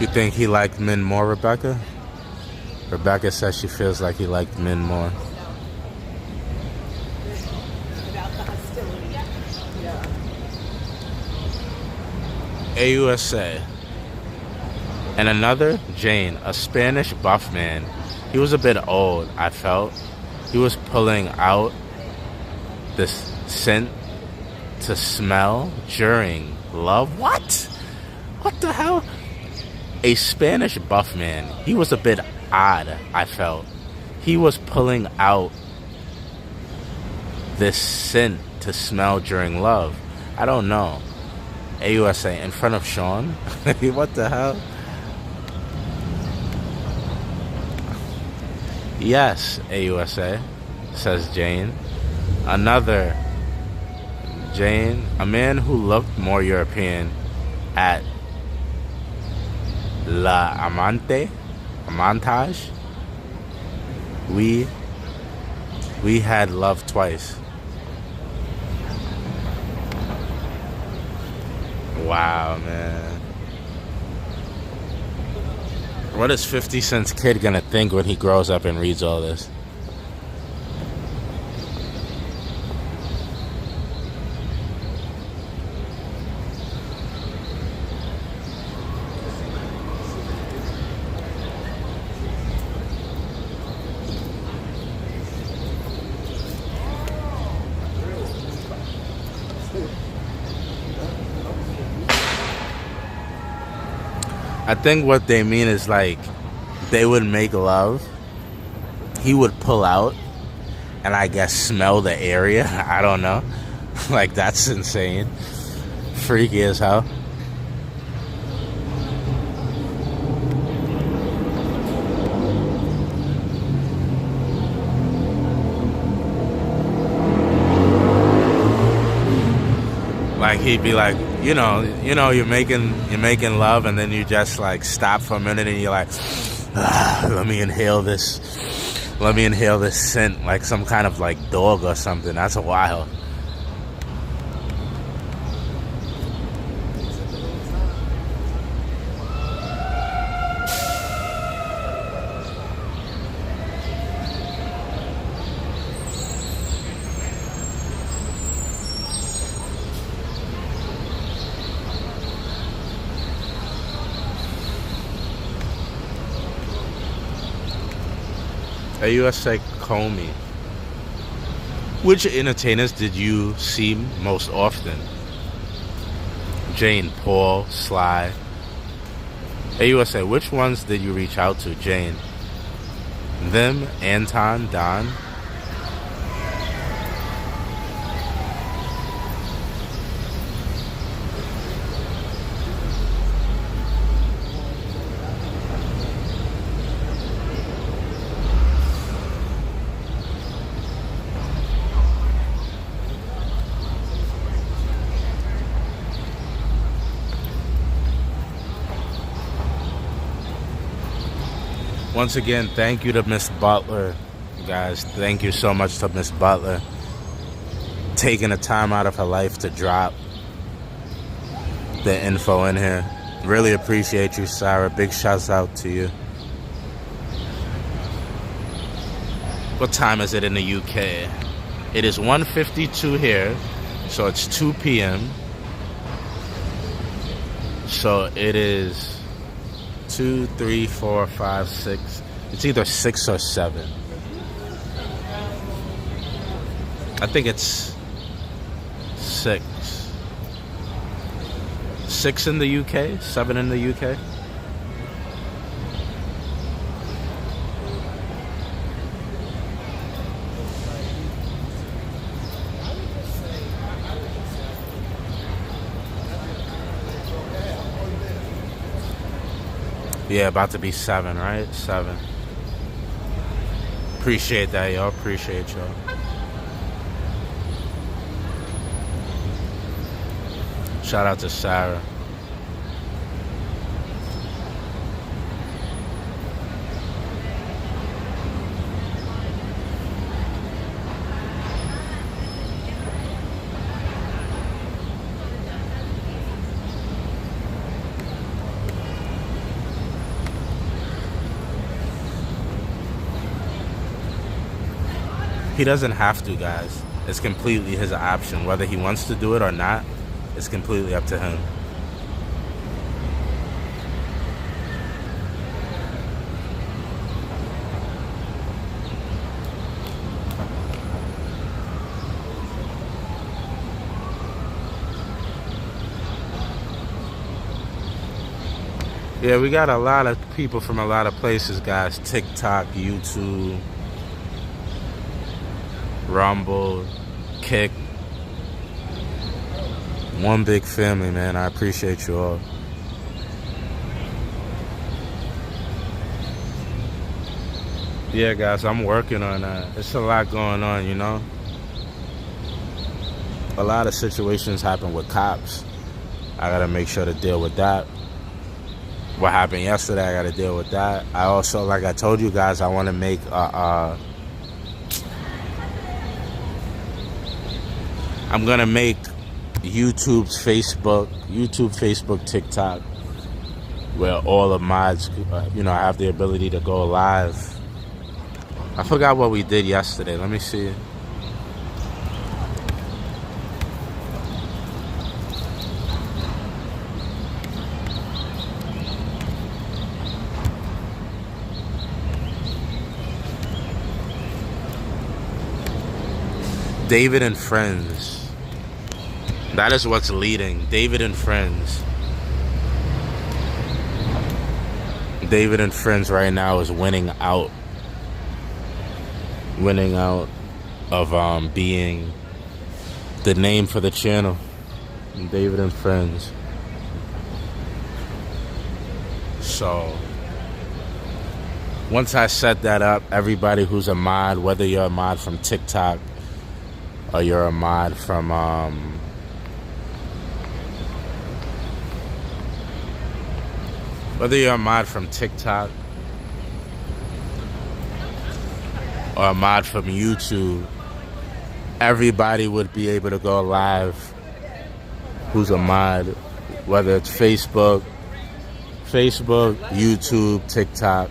You think he liked men more, Rebecca? Rebecca says she feels like he liked men more. Without the hostility. Yeah. AUSA. And another, Jane, a Spanish buff man. He was a bit old, I felt. He was pulling out this scent to smell during love. What? What the hell? A Spanish buff man. He was a bit odd, I felt. He was pulling out this scent to smell during love. I don't know. AUSA, in front of Sean? What the hell? Yes, AUSA, says Jane. Another, Jane, a man who looked more European at La Amantage. We had love twice. Wow, man. What is 50 Cent's kid gonna think when he grows up and reads all this? I think what they mean is like they would make love, he would pull out, and I guess smell the area. I don't know. Like, that's insane. Freaky as hell. Like, he'd be like, you're making love, and then you just like stop for a minute, and you're like, let me inhale this scent, like some kind of like dog or something. That's wild. AUSA Comey. Which entertainers did you see most often? Jane, Paul, Sly. AUSA, which ones did you reach out to? Jane. Them, Anton, Don. Once again, thank you to Miss Butler, guys. Thank you so much to Miss Butler. Taking the time out of her life to drop the info in here. Really appreciate you, Sarah. Big shouts out to you. What time is it in the UK? It is 1:52 here, so it's 2 p.m. So it is 2, 3, 4, 5, 6. It's either 6 or 7. I think it's 6. 6 in the UK, 7 in the UK. Yeah, about to be 7, right? 7. Appreciate that, y'all. Appreciate y'all. Shout out to Sarah. He doesn't have to, guys. It's completely his option. Whether he wants to do it or not, it's completely up to him. Yeah, we got a lot of people from a lot of places, guys. TikTok, YouTube, Rumble, Kick. One big family, man. I appreciate you all. Yeah, guys, I'm working on that. It's a lot going on, you know? A lot of situations happen with cops. I gotta make sure to deal with that. What happened yesterday, I gotta deal with that. I also, like I told you guys, I want to make I'm gonna make YouTube, Facebook, TikTok, where all the mods, have the ability to go live. I forgot what we did yesterday. Let me see. David and Friends. That is what's leading. David and Friends. David and Friends right now is winning out. Winning out of being the name for the channel. David and Friends. So once I set that up, everybody who's a mod, whether you're a mod from TikTok or you're a mod from Whether you're a mod from TikTok or a mod from YouTube, everybody would be able to go live who's a mod, whether it's Facebook, YouTube, TikTok.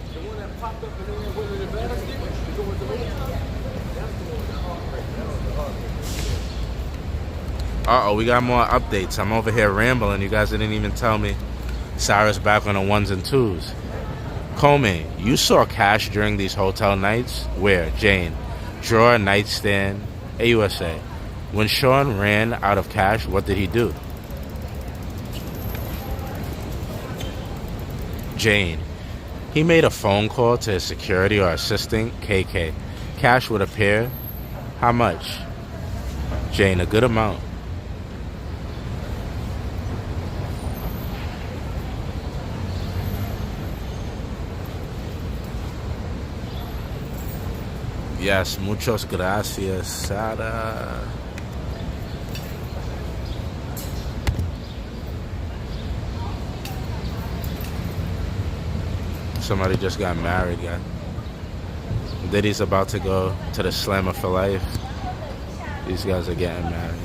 Uh-oh, we got more updates. I'm over here rambling. You guys didn't even tell me. Sarah's back on the 1s and 2s. Comey, you saw Cash during these hotel nights? Where? Jane. Drawer, nightstand, AUSA. When Sean ran out of cash, what did he do? Jane. He made a phone call to his security or assistant, KK. Cash would appear. How much? Jane, a good amount. Yes, muchas gracias, Sarah. Somebody just got married, guy. Diddy's about to go to the Slammer for Life. These guys are getting married.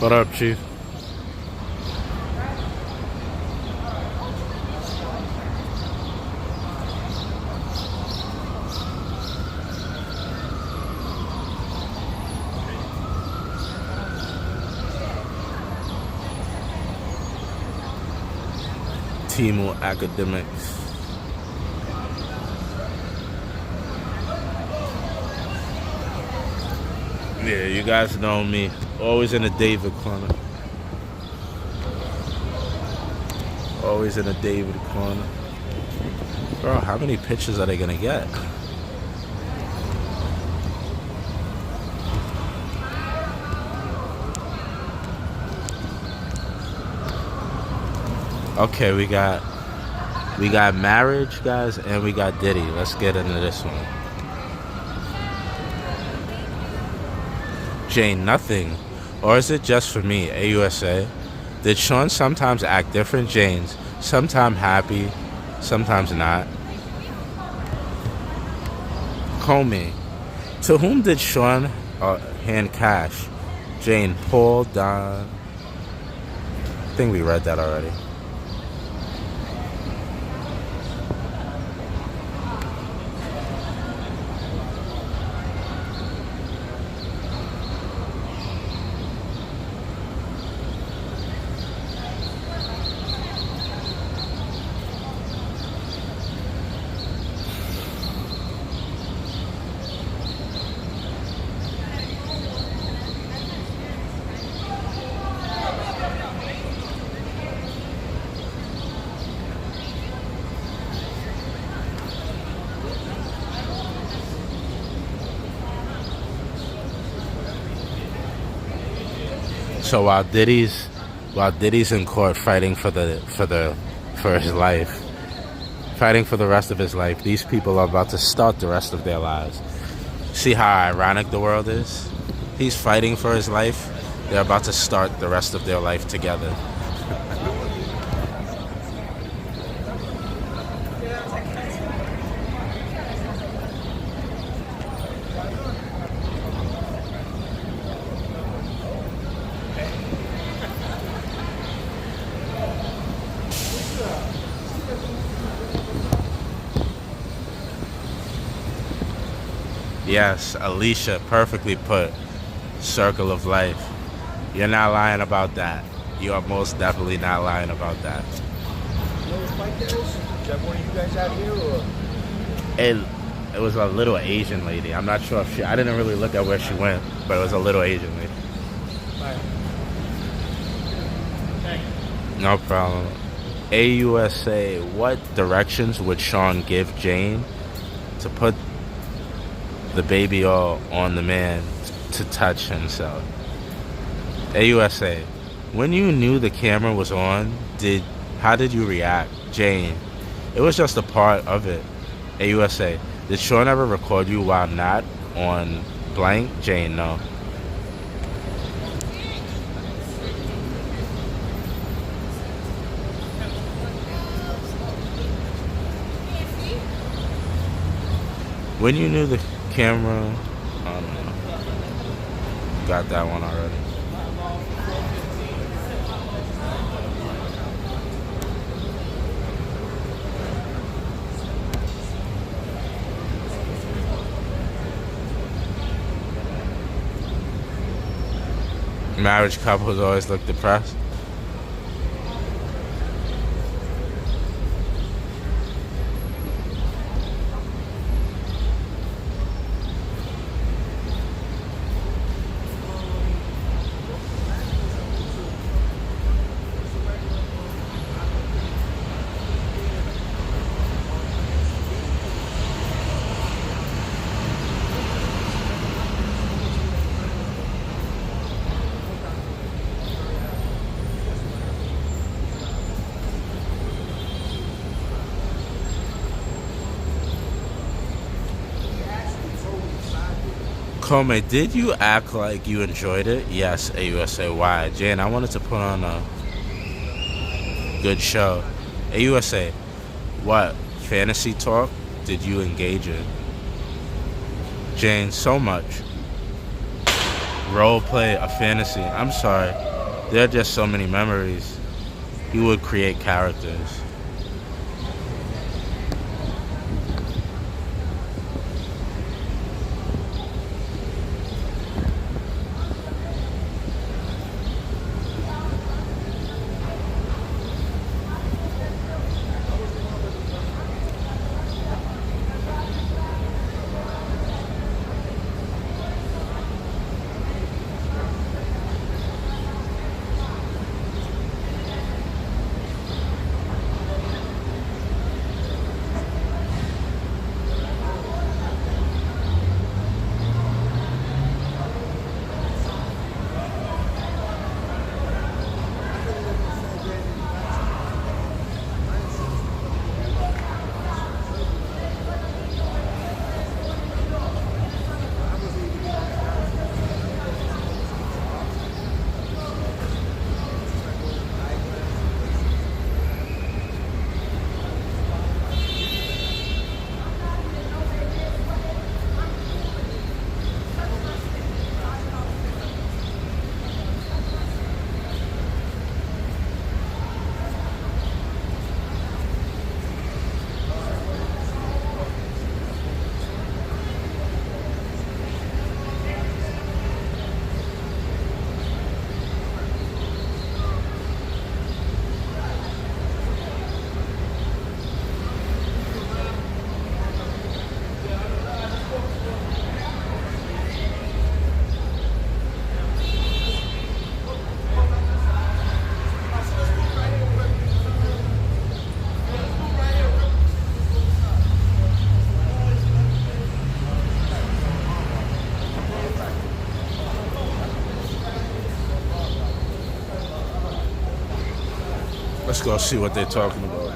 What up, Chief? Timo Academics. Yeah, you guys know me. Always in the David corner. Always in the David corner. Bro, how many pictures are they gonna get? Okay, we got marriage, guys, and we got Diddy. Let's get into this one. Jane, nothing. Or is it just for me, AUSA? Did Sean sometimes act different? Jane's sometimes happy, sometimes not. Comey, to whom did Sean hand cash? Jane, Paul, Don. I think we read that already. So while Diddy's in court fighting for his life, fighting for the rest of his life, these people are about to start the rest of their lives. See how ironic the world is? He's fighting for his life. They're about to start the rest of their life together. Yes, Alicia, perfectly put. Circle of life. You're not lying about that. You are most definitely not lying about that. You know whose bike that is? Is that one of you guys out here, or? It was a little Asian lady. I'm not sure if I didn't really look at where she went, but it was a little Asian lady. No problem. AUSA, what directions would Sean give Jane to put the baby all on the man to touch himself? AUSA, when you knew the camera was on, how did you react? Jane, it was just a part of it. AUSA, did Sean ever record you while not on blank? Jane, no. When you knew the camera, I don't know. Got that one already. Marriage couples always look depressed. Comey, did you act like you enjoyed it? Yes, AUSA. Why? Jane, I wanted to put on a good show. AUSA, what fantasy talk did you engage in? Jane, so much. Role play, a fantasy. I'm sorry. There are just so many memories. You would create characters. Let's go see what they're talking about.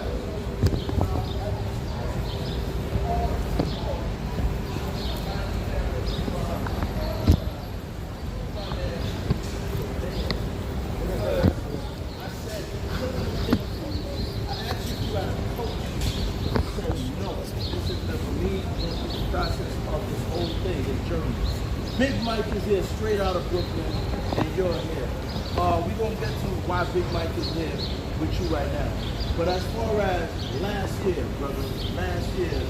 Big Mike is here straight out of Brooklyn, and you're here. We're going to get to why Big Mike is here with you right now. But as far as last year, brother, last year,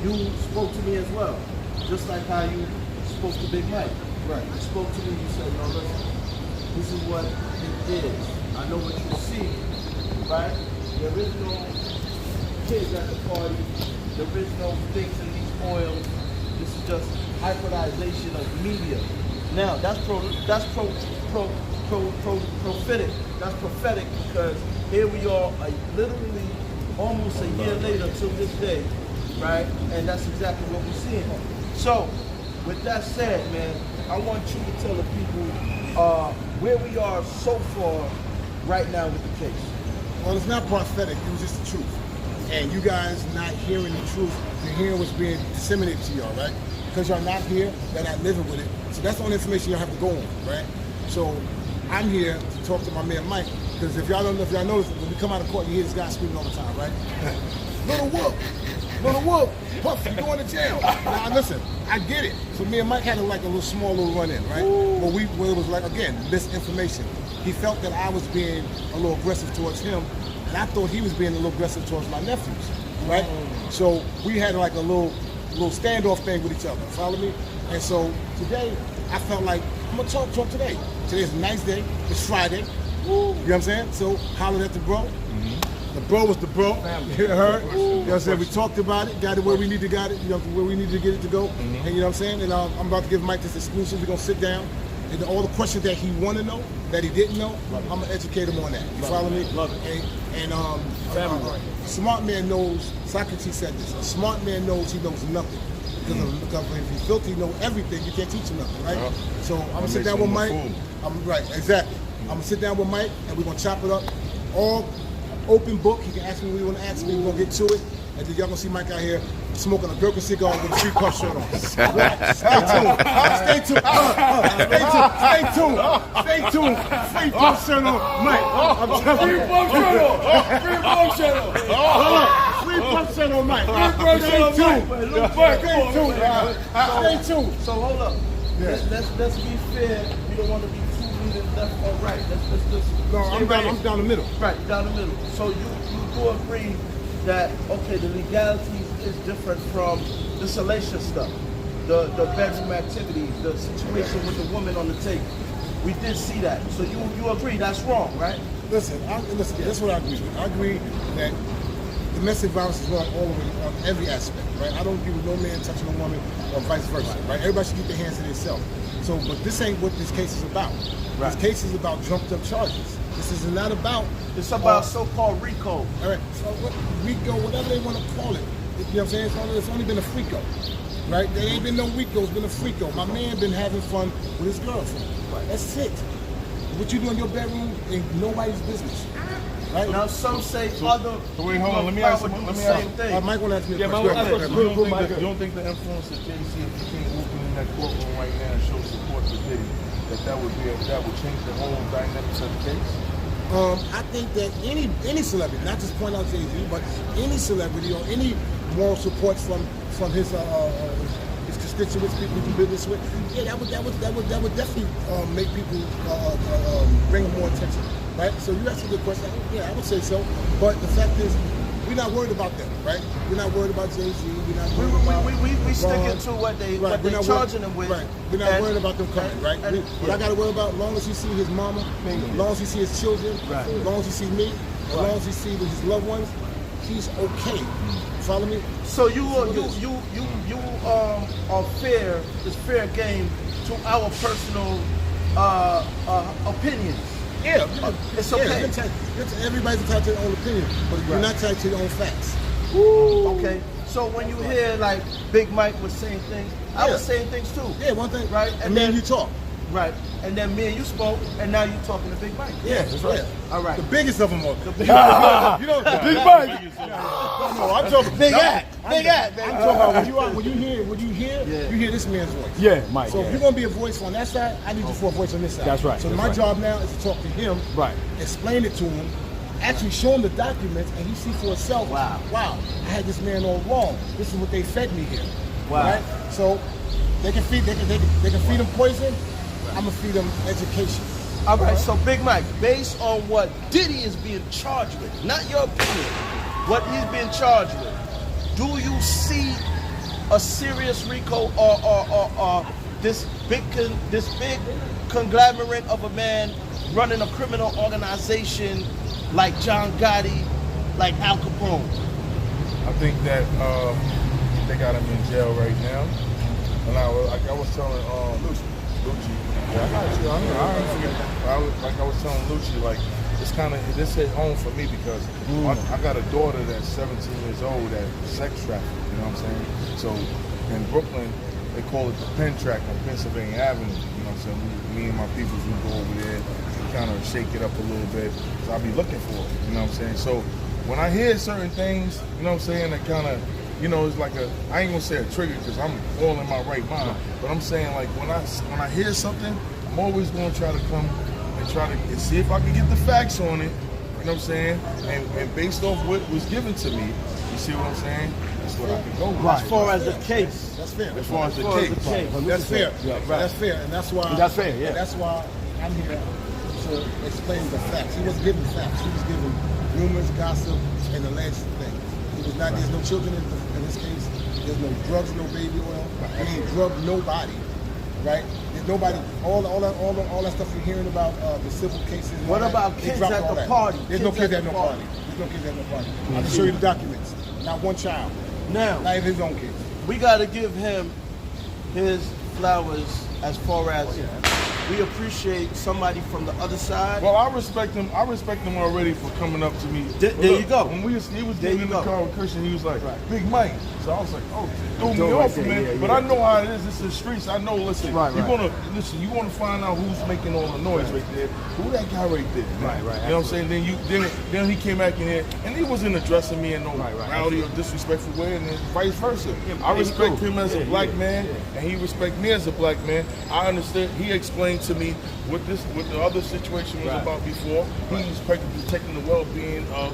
you spoke to me as well. Just like how you spoke to Big Mike. Right. You spoke to me, you said, no, listen, this is what it is. I know what you see, right? There is no kids at the party. There is no things in these oils. This is just hybridization of media. Now that's prophetic. That's prophetic because here we are, literally almost a year later to this day, right? And that's exactly what we're seeing. So, with that said, man, I want you to tell the people where we are so far right now with the case. Well, it's not prophetic. It was just the truth. And you guys not hearing the truth, you're hearing what's being disseminated to y'all, right? Because y'all not here, you're not living with it. So that's the only information y'all have to go on, right? So I'm here to talk to my man Mike, because if y'all don't know, if y'all notice, when we come out of court, you hear this guy screaming all the time, right? Little whoop, Puff, you going to jail. Now listen, I get it. So me and Mike had a little small run-in, right? But it was like, again, misinformation. He felt that I was being a little aggressive towards him, and I thought he was being a little aggressive towards my nephews, right? So we had like a little standoff thing with each other, follow me? And so today, I felt like, I'm gonna talk today. Today's a nice day, it's Friday, you know what I'm saying? So hollered at the bro. The bro was the bro, you heard? You know what I'm saying? We talked about it, got it where we need to get it, where we need to get it to go. And you know what I'm saying? And I'm about to give Mike this exclusive. We're gonna sit down, and all the questions that he wanna know, that he didn't know, I'm gonna educate him on that. You follow me? Love it. And smart man knows, Socrates said this, a smart man knows he knows nothing. Because if he's filthy, he knows everything, you can't teach him nothing, right? So I'm gonna sit down with Mike. Right, exactly. I'm gonna sit down with Mike, and we're gonna chop it up. All open book, he can ask me what he wanna ask me, we're gonna get to it. And then y'all gonna see Mike out here smoking a Gurkha cigar with a 3-puff shirt on. Stay tuned. Stay tuned. 3-puff shirt on, Mike. I'm telling you. 3-puff shirt on. 3-puff shirt on, Mike. Stay tuned. So hold up. Yeah. Let's be fair. We don't want to be too leaning left or right. Let's No, I'm down the middle. Right, down the middle. So you do agree that, okay, the legalities is different from the salacious stuff, the bedroom activities, the situation with the woman on the table. We did see that. So you agree that's wrong, right? Listen, this is what I agree with. I agree that domestic violence is wrong all over on every aspect, right? I don't agree with no man touching a woman or vice versa, right? Everybody should keep their hands to themselves. So, but this ain't what this case is about. Right. This case is about trumped up charges. This is not about. It's about so-called Rico. All right, so Rico, whatever they want to call it. You know what I'm saying? It's only been a freako, right? There ain't been no Rico, it's been a freako. My man been having fun with his girlfriend. Right. That's it. What you do in your bedroom ain't nobody's business. Right? Now some say other. So wait, hold on. Let me ask you. Same thing. Mike want to ask me a You question. don't think the influence of Jay-Z, if he came walking in that courtroom right now and show support for Diddy, that would change the whole dynamics of the case? I think that any celebrity, not just point out Jay-Z, but any celebrity or any moral support from his constituents, people he do business with, yeah, that would definitely make people bring more attention, right? So you asked a good question. Yeah, I would say so. But the fact is, we're not worried about them, right? We're not worried about Jay-Z. We're not worried about we sticking to what they charging them with. Right. We're not worried about them coming, right? What I got to worry about, as long as you see his mama, as long as you see his children, as long as you see me, as long as you see his loved ones, he's okay. Follow me? So you are fair. It's fair game to our personal opinions. Yeah, it's okay. Everybody's entitled to their own opinion, but you're not entitled to your own facts. Okay. So when you hear like Big Mike was saying things, I was saying things too. Yeah, one thing. Right. And then you talk. Right. And then me and you spoke, and now you're talking to Big Mike. Yeah, that's right. All right. The biggest of them all. Big You know, Big Mike. No, I'm talking Big Act. Big Act, I'm baby. talking about when you hear this man's voice. Yeah, Mike. So if you're gonna be a voice on that side, I need you for a voice on this side. That's right, So that's my right. job now is to talk to him, Right. explain it to him, actually show him the documents, and he see for himself. Wow. Wow, I had this man all wrong. This is what they fed me here. Wow. Right? So they can feed him poison. I'm gonna feed him education. All right, so Big Mike, based on what Diddy is being charged with, not your opinion, what he's being charged with, do you see a serious Rico or this big conglomerate of a man running a criminal organization like John Gotti, like Al Capone? I think that they got him in jail right now. And I was telling Lucci, yeah, I got you. Like I was telling Lucci, like this hit home for me because I got a daughter that's 17 years old that's sex trafficked. You know what I'm saying? So in Brooklyn, they call it the Penn Track on Pennsylvania Avenue. You know what I'm saying? Me and my people, we go over there, we kind of shake it up a little bit. So I'll be looking for it. You know what I'm saying? So when I hear certain things, you know what I'm saying, that kind of, you know, it's like I ain't gonna say a trigger because I'm all in my right mind, but I'm saying like when I hear something, I'm always gonna try to come and try to see if I can get the facts on it. You know what I'm saying? And based off what was given to me, you see what I'm saying? That's what I can go with. As far as the case. That's fair. As far as the As case. the case. That's fair. Yeah, right. That's fair, and that's why. That's fair, yeah. and that's why I'm here to explain the facts. He was given facts. He was given rumors, gossip, and alleged things. He was not. There's no children in this case. There's no drugs, no baby oil. I mean, drug nobody. Right? There's nobody. All that stuff you're hearing about the civil cases. and What all about that, they kids dropped at all the that. party? There's no kids at no party. party. There's no kids at no party. I can show you the documents. Not one child. Now, Not even his own kids. we got to give him his flowers as far as we appreciate somebody from the other side. Well, I respect him. I respect him already for coming up to me. There you go. When he was There getting you in the go. car with Christian, he was like, Big Mike. So I was like, oh, threw me Doing off, right there, man. yeah, But yeah. I know how it is. It's the streets. I know. Listen, Right, you're right. gonna listen. You want to find out who's making all the noise right there. Who that guy right there? Man? Right, right, You know what I'm saying? Then he came back in here, and he wasn't addressing me in no Right, right, rowdy or disrespectful way, and then vice versa. Yeah, I yeah, respect cool. him as a Yeah, black yeah, man, and he respect me as a black man. I understand. He explained to me what the other situation was Right. about before. He was protecting the well-being of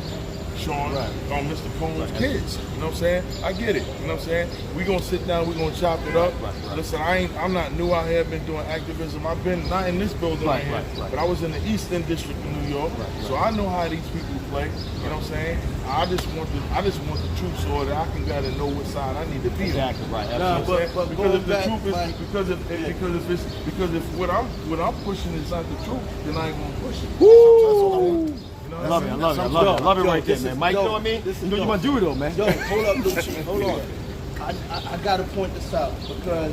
Sean, Mr. Combs' kids. You know what I'm saying? I get it. You know what I'm saying? We're going to sit down, we're going to chop it up. Listen, I'm not new out here. I've been doing activism. I've been not in this building right here, but I was in the East End District of New York. So I know how these people play. You know what I'm saying? I just want the truth so that I can gotta know what side I need to be on. Exactly, right. You know what I'm saying? but Because if the going truth is back, because if what I'm pushing is not the truth, then I ain't gonna push it. Woo! You know I love it. I love it. I Yo, love it. I love it yo, right there, this man. is Mike, you know dope. what I mean? This is You know dope. you want to do it though, man. Yo, hold up, Lucci. Hold on. I got to point this out because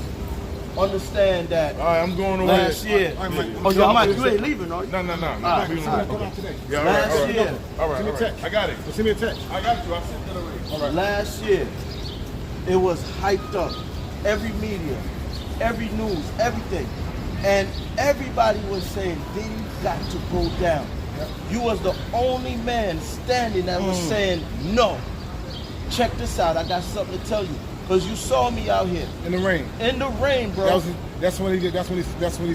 understand that All right, I'm going over last there. year. Oh, Yo, yeah, Mike, you ain't leaving, are you? No. right, Leave it all right. alone. Come out today. Yeah, all Last right, all right. year. All right, Send me a all right. text. I got it. Send me a text. I got you. I sent it already. All right. Last year, it was hyped up. Every media, every news, everything. And everybody was saying, Diddy got to go down. You was the only man standing that was saying, no. Check this out, I got something to tell you. Because you saw me out here. In the rain. In the rain, bro. That's when he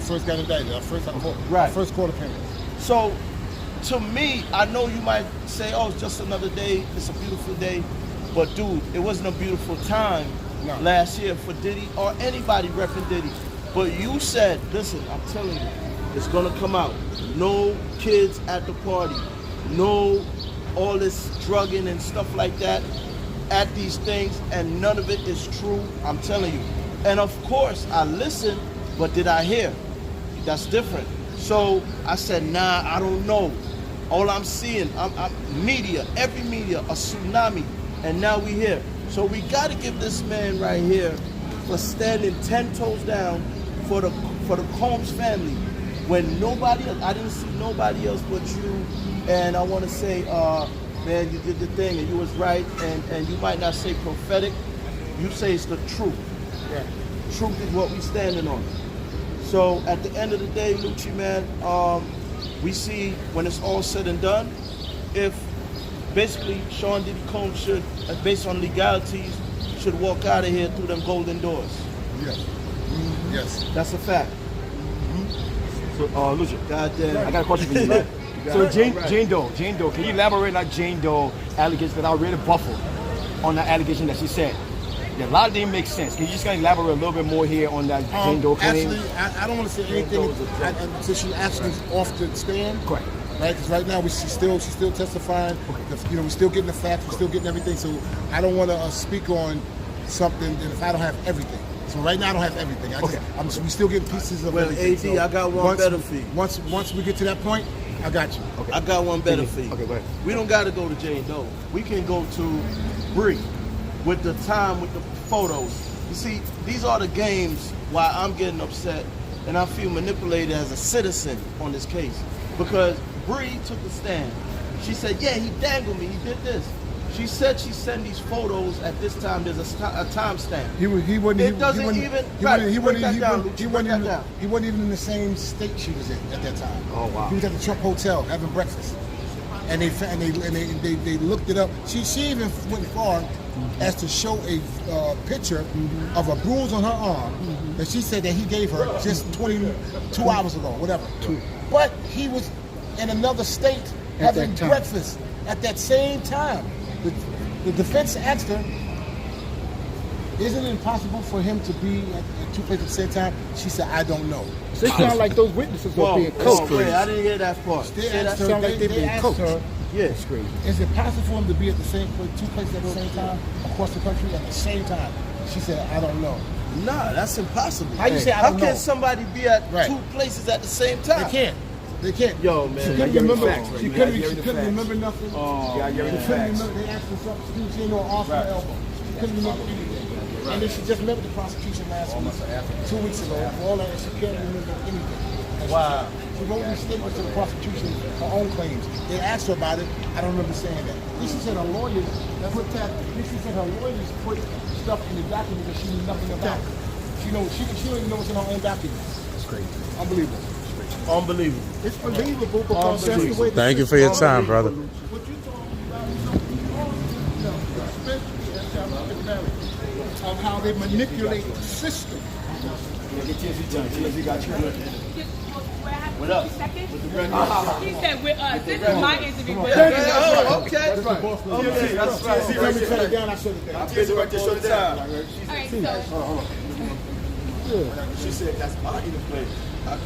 first got indicted. Our Right. first court appearance. So, to me, I know you might say, oh, it's just another day, it's a beautiful day. But dude, it wasn't a beautiful time last year for Diddy or anybody repping Diddy. But you said, listen, I'm telling you, it's gonna come out. No kids at the party. No all this drugging and stuff like that at these things, and none of it is true, I'm telling you. And of course, I listened, but did I hear? That's different. So I said, nah, I don't know. All I'm seeing, I'm media, every media, a tsunami, and now we here. So we gotta give this man right here for standing 10 toes down for the Combs family. When nobody else, I didn't see nobody else but you, and I wanna say, man, you did the thing and you was right, and you might not say prophetic, you say it's the truth. Yeah. Truth is what we standing on. So at the end of the day, Lucci, man, we see when it's all said and done, if basically Sean Diddy Combs should, based on legalities, should walk out of here through them golden doors. Yes. Yes. That's a fact. So, Lucia, Goddamn. I got a question for you. So Jane Doe, can you elaborate on Jane Doe allegations that I read a buffer on that allegation that she said? Yeah, a lot of them make sense. Can you just kind of elaborate a little bit more here on that Jane Doe claim? Actually, I don't want to say anything until she actually is off the stand. Correct. Right, because right now she's still testifying. You know, we're still getting the facts, we're still getting everything. So I don't want to speak on something if I don't have everything. So right now I don't have everything. We still getting pieces of everything. AD, I got one better for you. Once we get to that point, I got you. Okay. I got one better for you. Okay, go ahead. We don't got to go to Jane Doe. We can go to Bree with the time, with the photos. You see, these are the games why I'm getting upset and I feel manipulated as a citizen on this case. Because Bree took the stand. She said, yeah, he dangled me, he did this. She said she sent these photos at this time. There's a timestamp. He wasn't even in the same state she was in at that time. Oh wow! He was at the Trump Hotel having breakfast, and they looked it up. She even went far as to show a picture of a bruise on her arm that she said that he gave her just 22 hours ago, whatever. But he was in another state having breakfast at that same time. The defense asked her, isn't it impossible for him to be at two places at the same time? She said, I don't know. So it sounds like those witnesses are being coached. Wait, I didn't hear that part. They asked her, It's crazy. is it possible for him to be at the same place, two places at the same time, across the country at the same time? She said, I don't know. Nah, that's impossible. How you say I don't know? How can somebody be at two places at the same time? They can't. Yo, man. She couldn't remember nothing. They asked her something. She didn't know off her elbow. She couldn't remember anything. And then she just met with the prosecution last week, 2 weeks ago. All that, she can't remember anything. Wow. She wrote these statements to the prosecution, her own claims. They asked her about it. I don't remember saying that. She said her lawyers put stuff in the document that she knew nothing about. She don't even know what's in her own documents. It's crazy. Unbelievable. Unbelievable. It's believable because that's the way. Thank you for your time, brother. What you talking about of how they manipulate the system. What up? He said with us. This is my interview with Okay. us. Oh, okay. That's right. See, let me shut it down. I shut it down. All right, so She said that's my interplay. I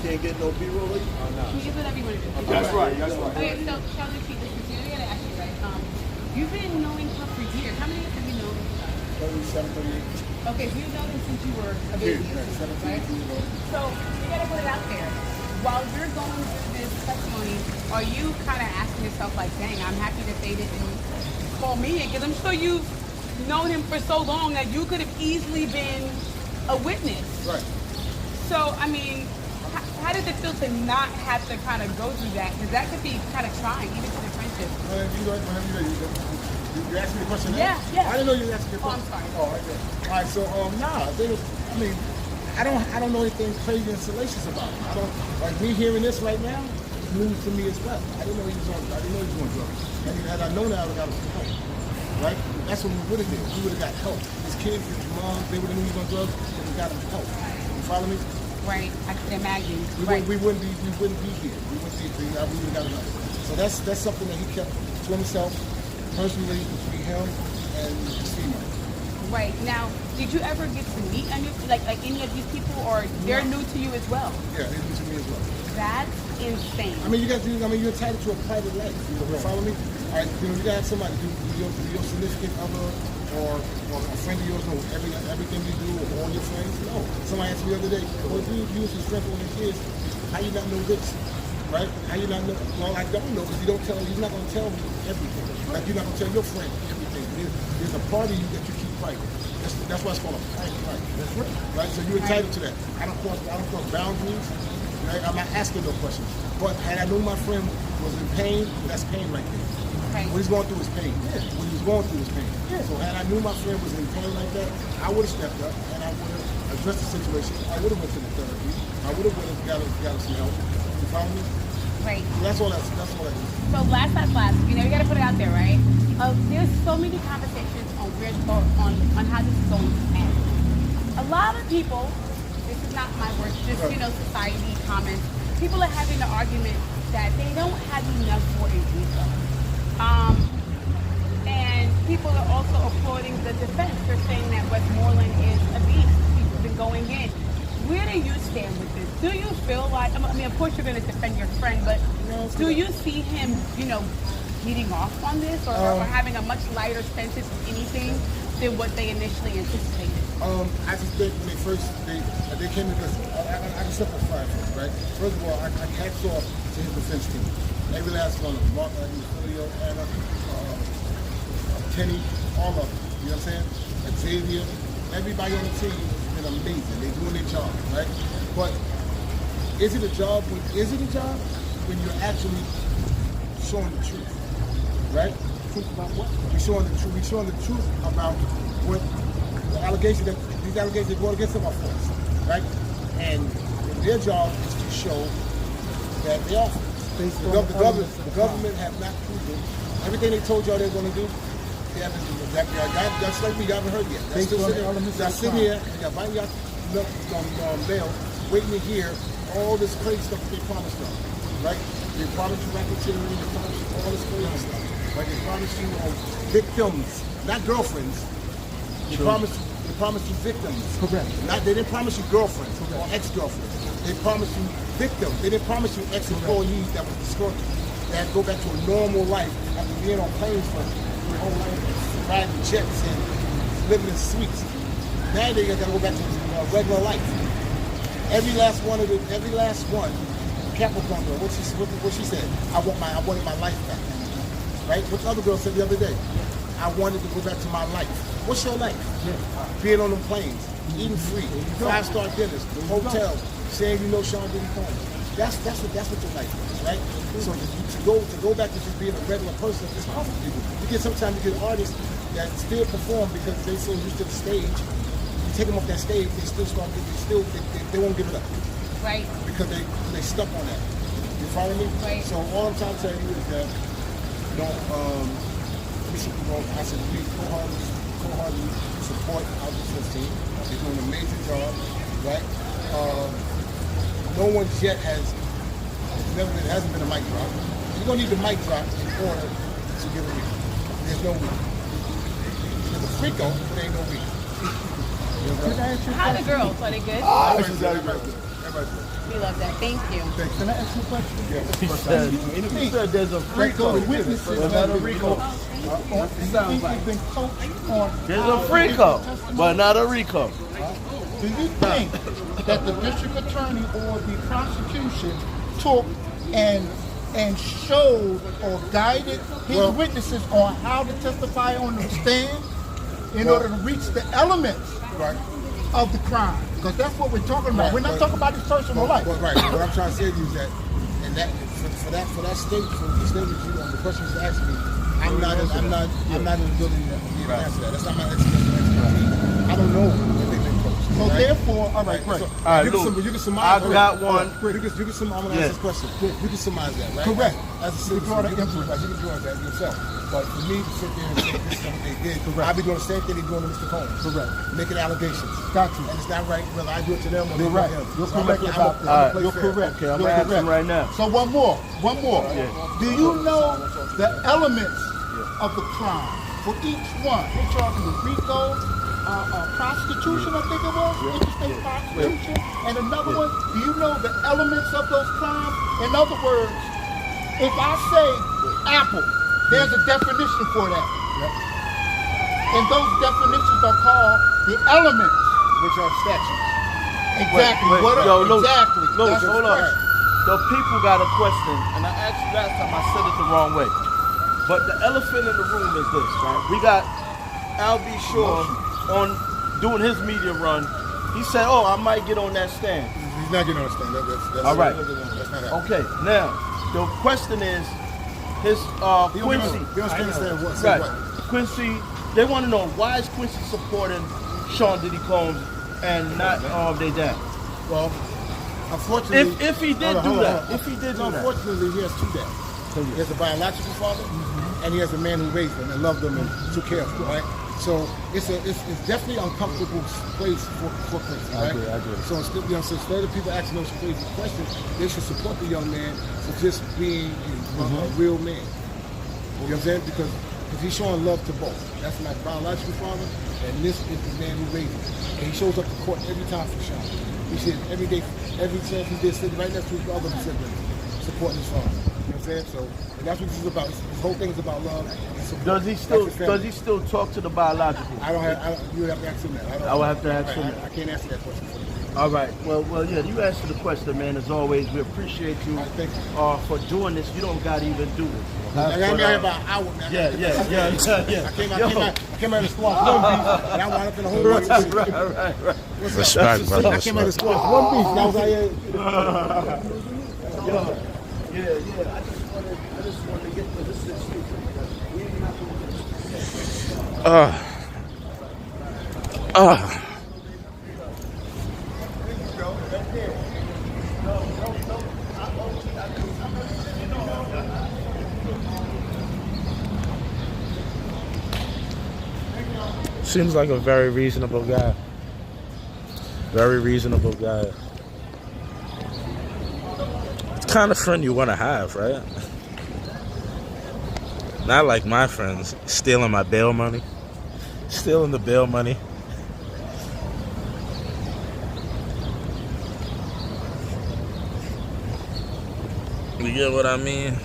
can't get no B-roll. you can put whatever you want to do. That's right. Okay, so Sheldon, this is you. I gotta ask you, right? You've been knowing Puff for years. How many years have you known? 37, 38. Okay, so you've known him since you were a baby, right? So you gotta put it out there. While you're going through this testimony, are you kind of asking yourself, like, dang, I'm happy that they didn't call me in? Because I'm sure you've known him for so long that you could have easily been a witness. Right. So, I mean, how does it feel to not have to kind of go through that? Because that could be kind of trying, even to the friendship. You asked me the question. Yeah, yeah. I didn't know you were asking the Oh, I'm question. sorry. Oh, right there. All right, so I don't know anything crazy and salacious about it. I don't like me hearing this right now. It's news to me as well. I didn't know he was on drugs. And had I known that, I would have got some help. Right? That's what we would have did. We would have got help. His kids, his mom, they would have knew he was on drugs, and we got him help. You follow me? Right, I can imagine. We wouldn't be here. We would have got him help. So that's something that he kept to himself, personally, between him and his female. Right. Now, did you ever get to meet any of these people, or they're new to you as well? Yeah, they're new to me as well. That's insane. I mean, you're entitled to a private life. You follow me? All right, you gotta have somebody. Do your significant other or a friend of yours know everything you do, or all your friends? No. Somebody asked me the other day, well, if you use his strength on his kids, how you not know this? Right? How you not know? Well, I don't know because he's not gonna tell me everything. Like you're not gonna tell your friend everything. There's a part of you that you keep private. That's why it's called a private life. That's right. Right? So you're entitled to that. I don't cross boundaries. Right? I'm not asking no questions. But had I known my friend was in pain, that's pain right there. Right. What he's going through is pain. What he's going through is pain. So had I knew my friend was in pain like that, I would have stepped up and I would have addressed the situation. I would have went to the therapy. I would have got some help. You follow me? Right. That's all that is. So last, you know, you gotta put it out there, right? There's so many conversations on on how this is going to end. A lot of people, this is not my words, just society comments. People are having the argument that they don't have enough for a Rico. And people are also applauding the defense. They're saying that Westmoreland is a beast. People have been going in. Where do you stand with this? Do you feel like, I mean, of course you're going to defend your friend, but do you see him, getting off on this or having a much lighter sentence, if anything, than what they initially anticipated? I just think when they came to this, I can simplify it, right? First of all, I hats off to his defense team. Every last one of them. Mark, Julio, Anna, Kenny, all of them. You know what I'm saying? Xavier, everybody on the team has been amazing. They're doing their job, right? But is it a job when you're actually showing the truth, right? Truth about what? We're showing the truth. We're showing the truth about what these allegations they brought against them are false, right? And their job is to show that they are false. The government have not proven everything they told y'all they're going to do. They haven't. That's like me. You haven't heard yet. That's still sitting here. Y'all biting y'all mail, waiting to hear all this crazy stuff that they promised them, right? They promised you racketeering. They promised you all this crazy stuff, right? They promised you victims, not girlfriends. They promised you victims. Correct. They didn't promise you girlfriends or ex-girlfriends. They promised you victims. They didn't promise you ex-employees that were disgruntled, that go back to a normal life after being on planes for their whole life, riding jets and living in suites. Now they got to go back to regular life. Every last one, Capricorn girl, what she said? I wanted my life back. Right? What the other girl said the other day? I wanted to go back to my life. What's your life? Being on them planes, eating free, 5-star dinners, hotels, saying you know Sean Diddy Combs. That's what your life is, right? So to go back to just being a regular person, it's hard for people. Sometimes you get artists that still perform because they so used to the stage. You take them off that stage, they won't give it up. Right. Because they stuck on that. You follow me? Right. So all I'm trying to tell you is that I said we wholeheartedly support our defense team. They're doing an amazing job, right? No one yet hasn't been a mic drop. You're gonna need the mic drop in order to get a week. There's no week. There's a Rico, but there ain't no week. How are the girls? Are they good? Everybody's good. We love that. Thank you. Can I ask you a question? Yes. He said there's a Rico witnesses. Not a Rico. Sounds like been coached on. There's a Rico, but not a Rico. Do you think that the district attorney or the prosecution took and showed or guided his witnesses on how to testify on the stand in order to reach the elements of the crime? Because that's what we're talking about. We're not talking about his personal life. Right. What I'm trying to say to you is that, and that for the statement you on the questions you asked me, I'm not in the ability to answer that. That's not my expertise. I don't know if they've been coached. So therefore, all right, great. All right, You can surmise. I got one. You can surmise. I'm gonna ask this question. You can surmise that, right? Correct. As a citizen, you can draw that yourself. But for me to sit there and say this is what they did, I'll be doing the same thing they're doing to Mr. Combs. Correct. Making allegations. Got you. And it's not right whether I do it to them or they You're do right. to him. You're So correct about that. You're correct. Okay, I'm You're asking correct. right now. So one more. Do you know the elements of the crime for each one? They're charging with Rico, prostitution, I think it was, interstate prostitution, and another one. Do you know the elements of those crimes? In other words, if I say apple, there's a definition for that. And those definitions are called the elements. Which are statutes. Exactly. Wait, Luke, That's hold on. correct. The people got a question, and I asked you last time I said it the wrong way. But the elephant in the room is this, right? We got Al B. Shaw on doing his media run. He said, "Oh, I might get on that stand." He's not getting on the stand. That's all right. That's not happening. Okay. Now the question is, his He don't Quincy. understand what. Right. What. Quincy, they want to know why is Quincy supporting Sean Diddy Combs and not their dad? Well, unfortunately, If he did do that, if he did do that. Unfortunately, he has two dads. He has a biological father, and he has a man who raised him and loved him and took care of him, right? So it's definitely an uncomfortable place for Quincy, right? I agree. So instead of people asking those crazy questions, they should support the young man for just being a real man. You know what I'm saying? Because he's showing love to both. That's my biological father, and this is the man who raised him. And he shows up to court every time for Sean. He said every day, every chance he did, sitting right next to his other siblings, supporting his father. You know what I'm saying? So and that's what this is about. This whole thing is about love and support. Does he still talk to the biological? You would have to ask him that. I would have to ask him. I can't answer that question for you. All right. Well, yeah. You answered the question, man. As always, we appreciate you Thank you. for doing this. You don't got to even do this. I got me out here about an hour, man. Yeah. I came out of the squad one beat, and I wound up in a whole bunch of shit. Right. Respect, brother. I came out of the squad one beat, and I was out here. Yeah. I just wanted to get to this. We ain't have to. Seems like a very reasonable guy. Very reasonable guy. It's the kind of friend you want to have, right? Not like my friends stealing my bail money. Stealing the bail money. You get what I mean?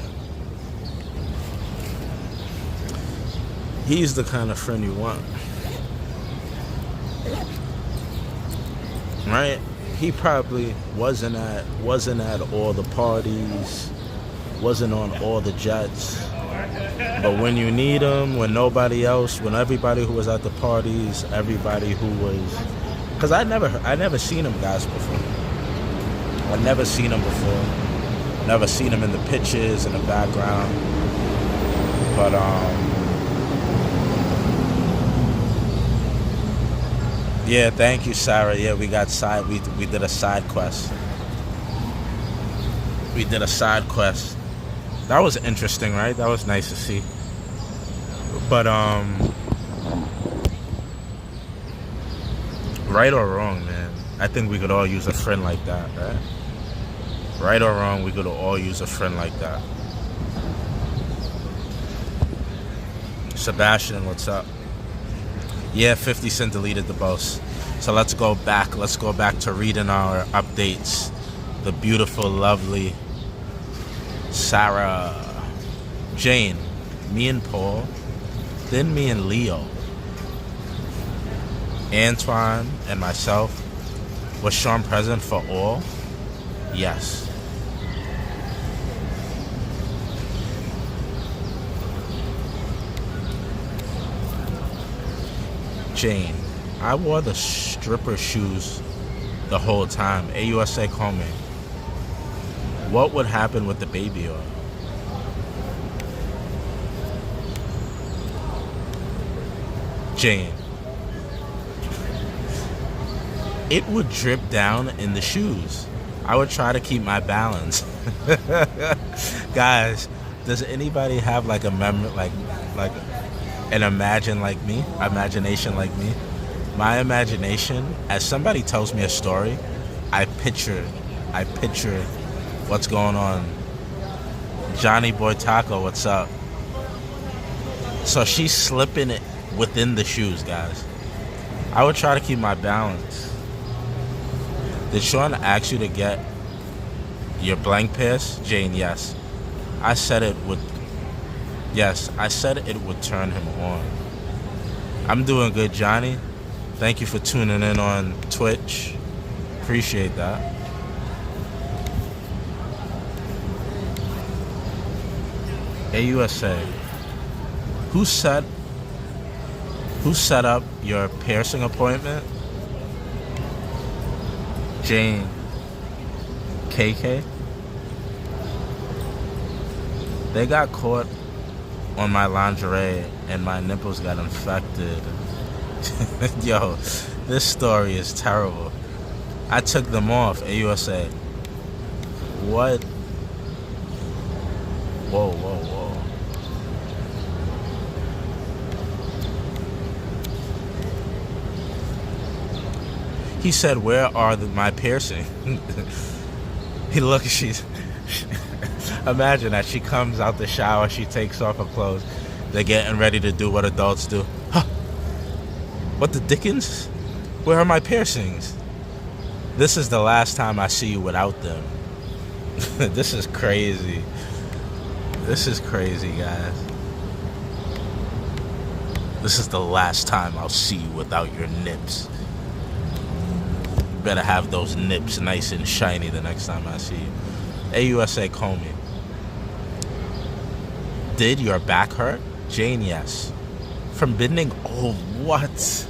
He's the kind of friend you want. Right? He probably wasn't at all the parties, wasn't on all the jets. But when you need him, when nobody else, when everybody who was at the parties, everybody who was, because I never seen him guys before. I never seen him before. Never seen him in the pictures in the background. But yeah, thank you, Sarah. Yeah, we did a side quest. We did a side quest. That was interesting, right? That was nice to see. But right or wrong, man, I think we could all use a friend like that, right? Right or wrong, we could all use a friend like that. Sebastian, what's up? Yeah, 50 Cent deleted the post. So let's go back. Let's go back to reading our updates. The beautiful, lovely Sarah, Jane, me and Paul, then me and Leo, Antoine and myself. Was Sean present for all? Yes. Jane, I wore the stripper shoes the whole time. AUSA, call me. What would happen with the baby oil? Jane, it would drip down in the shoes. I would try to keep my balance. Guys, does anybody have like a memory, like an imagination like me? My imagination, as somebody tells me a story, I picture what's going on. Johnny Boy Taco, what's up? So she's slipping it within the shoes, guys. I would try to keep my balance. Did Sean ask you to get your blank pierced? Jane, yes. I said it would turn him on. I'm doing good, Johnny. Thank you for tuning in on Twitch. Appreciate that. AUSA. Who set up your piercing appointment? Jane. KK. They got caught on my lingerie and my nipples got infected. Yo, this story is terrible. I took them off. AUSA. What? Whoa, whoa, whoa. He said, where are my piercing? He look, she's... Imagine that she comes out the shower, she takes off her clothes. They're getting ready to do what adults do. Huh. What the dickens? Where are my piercings? This is the last time I see you without them. This is crazy. This is crazy, guys. This is the last time I'll see you without your nips. You better have those nips nice and shiny the next time I see you. AUSA, call me. Did your back hurt? Jane, yes. From bending? Oh, what?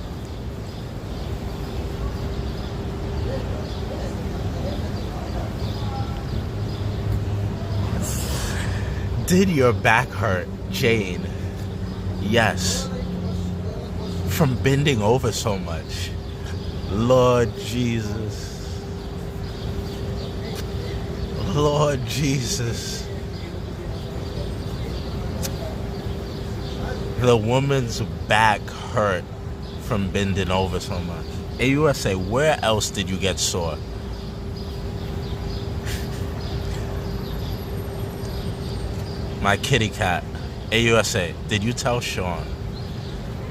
Did your back hurt? Jane, yes. From bending over so much. Lord Jesus. Lord Jesus. The woman's back hurt from bending over so much. AUSA, where else did you get sore? My kitty cat. AUSA, did you tell Sean?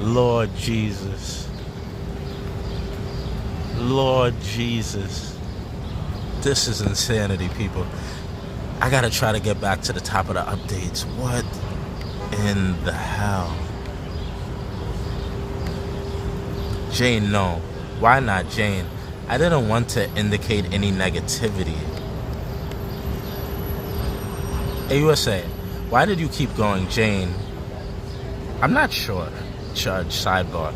Lord Jesus. Lord Jesus. This is insanity, people. I gotta try to get back to the top of the updates. What in the hell? Jane, no. Why not, Jane? I didn't want to indicate any negativity. AUSA, why did you keep going, Jane? I'm not sure. Judge, sidebar.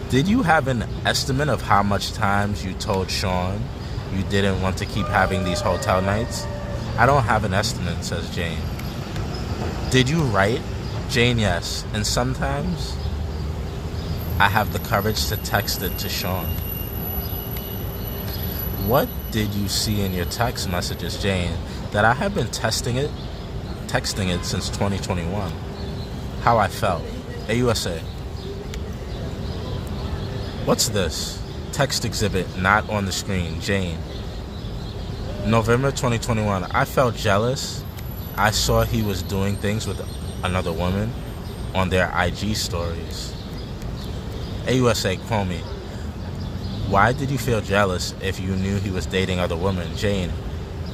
Did you have an estimate of how much times you told Sean you didn't want to keep having these hotel nights? I don't have an estimate, says Jane. Did you write? Jane, yes. And sometimes I have the courage to text it to Sean. What did you see in your text messages, Jane? That I have been texting it since 2021. How I felt. AUSA. What's this? Text exhibit not on the screen. Jane. November 2021. I felt jealous. I saw he was doing things with another woman on their IG stories. AUSA, call me. Why did you feel jealous if you knew he was dating other women? Jane.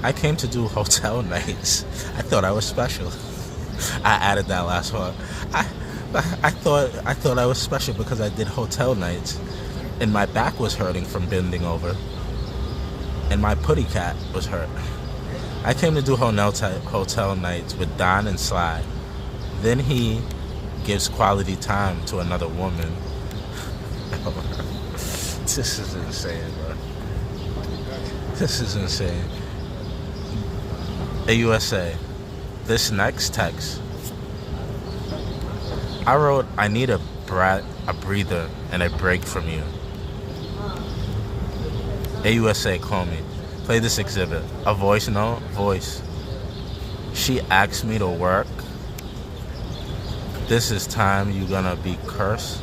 I came to do hotel nights. I thought I was special. I added that last part. I thought I was special because I did hotel nights, and my back was hurting from bending over, and my putty cat was hurt. I came to do hotel nights with Don and Sly. Then he gives quality time to another woman. This is insane, bro. This is insane. AUSA, this next text. I wrote, I need a breather and a break from you. AUSA, call me. Play this exhibit. A voice note? Voice. She asked me to work. This is time you gonna be cursed.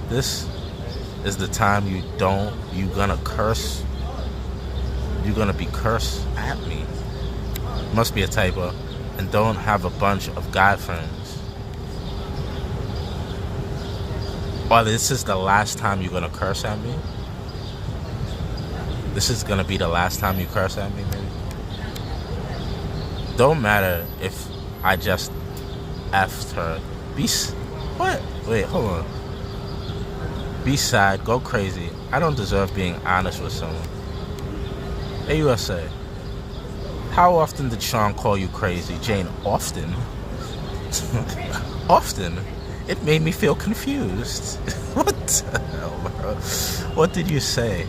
This is the time you gonna curse. You gonna be cursed at me. Must be a typo. And don't have a bunch of guy friends. Or this is the last time you're gonna curse at me? This is gonna be the last time you curse at me, maybe? Don't matter if I just effed her. What? Wait, hold on. Be sad, go crazy. I don't deserve being honest with someone. AUSA. How often did Sean call you crazy? Jane, often? Often? It made me feel confused. What the hell, bro? What did you say?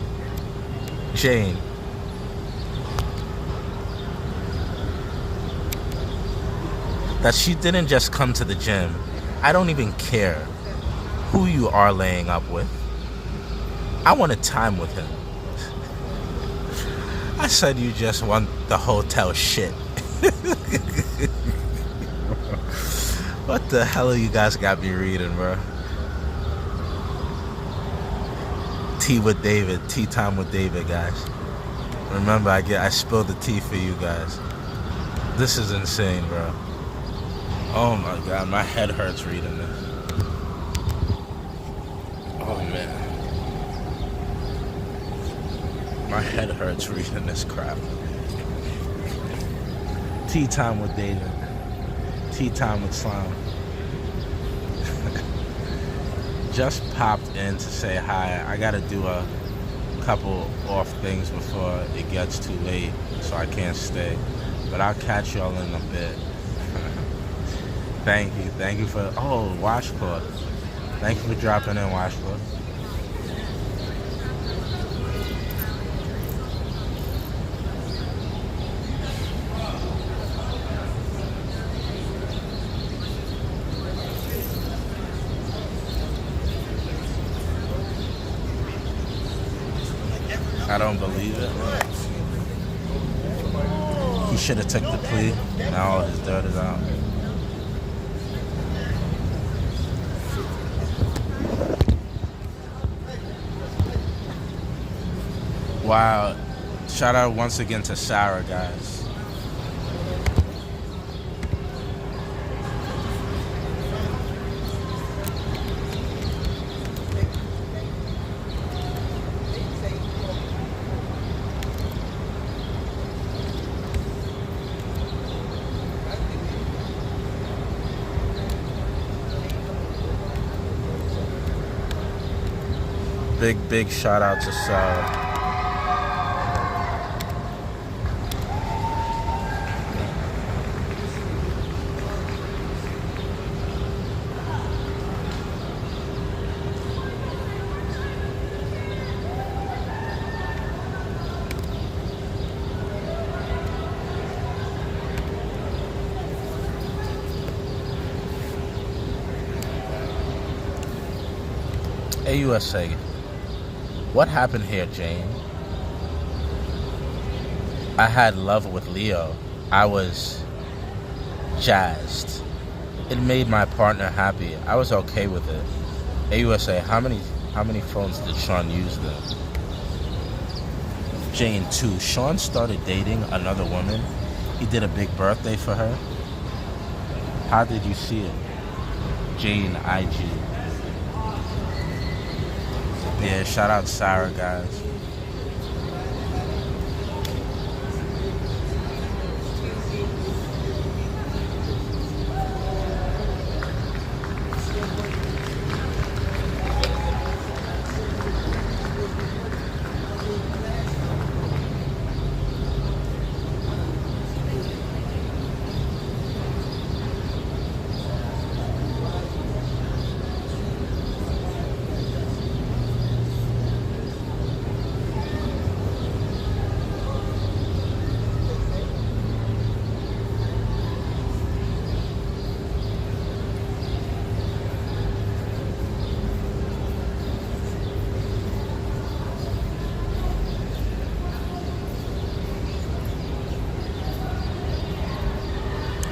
Jane. that she didn't just come to the gym. I don't even care who you are laying up with. I wanted time with him. I said you just want the hotel shit. What the hell you guys got me reading, bro? Tea with David. Tea time with David, guys. Remember, I spilled the tea for you guys. This is insane, bro. Oh my god, my head hurts reading this. Oh man. My head hurts reading this crap. Tea time with David. Tea time with Slime. Just popped in to say hi. I gotta do a couple off things before it gets too late, so I can't stay. But I'll catch y'all in a bit. Thank you for, Washcloth. Thank you for dropping in, Washcloth. I don't believe it. He should have took the plea. Now all his dirt is out. Wow. Shout out once again to Sarah, guys. Big shout out to Sarah. AUSA. What happened here, Jane? I had love with Leo. I was jazzed. It made my partner happy. I was okay with it. AUSA, how many phones did Sean use then? Jane 2. Sean started dating another woman. He did a big birthday for her. How did you see it? Jane IG. Yeah, shout out Sarah, guys.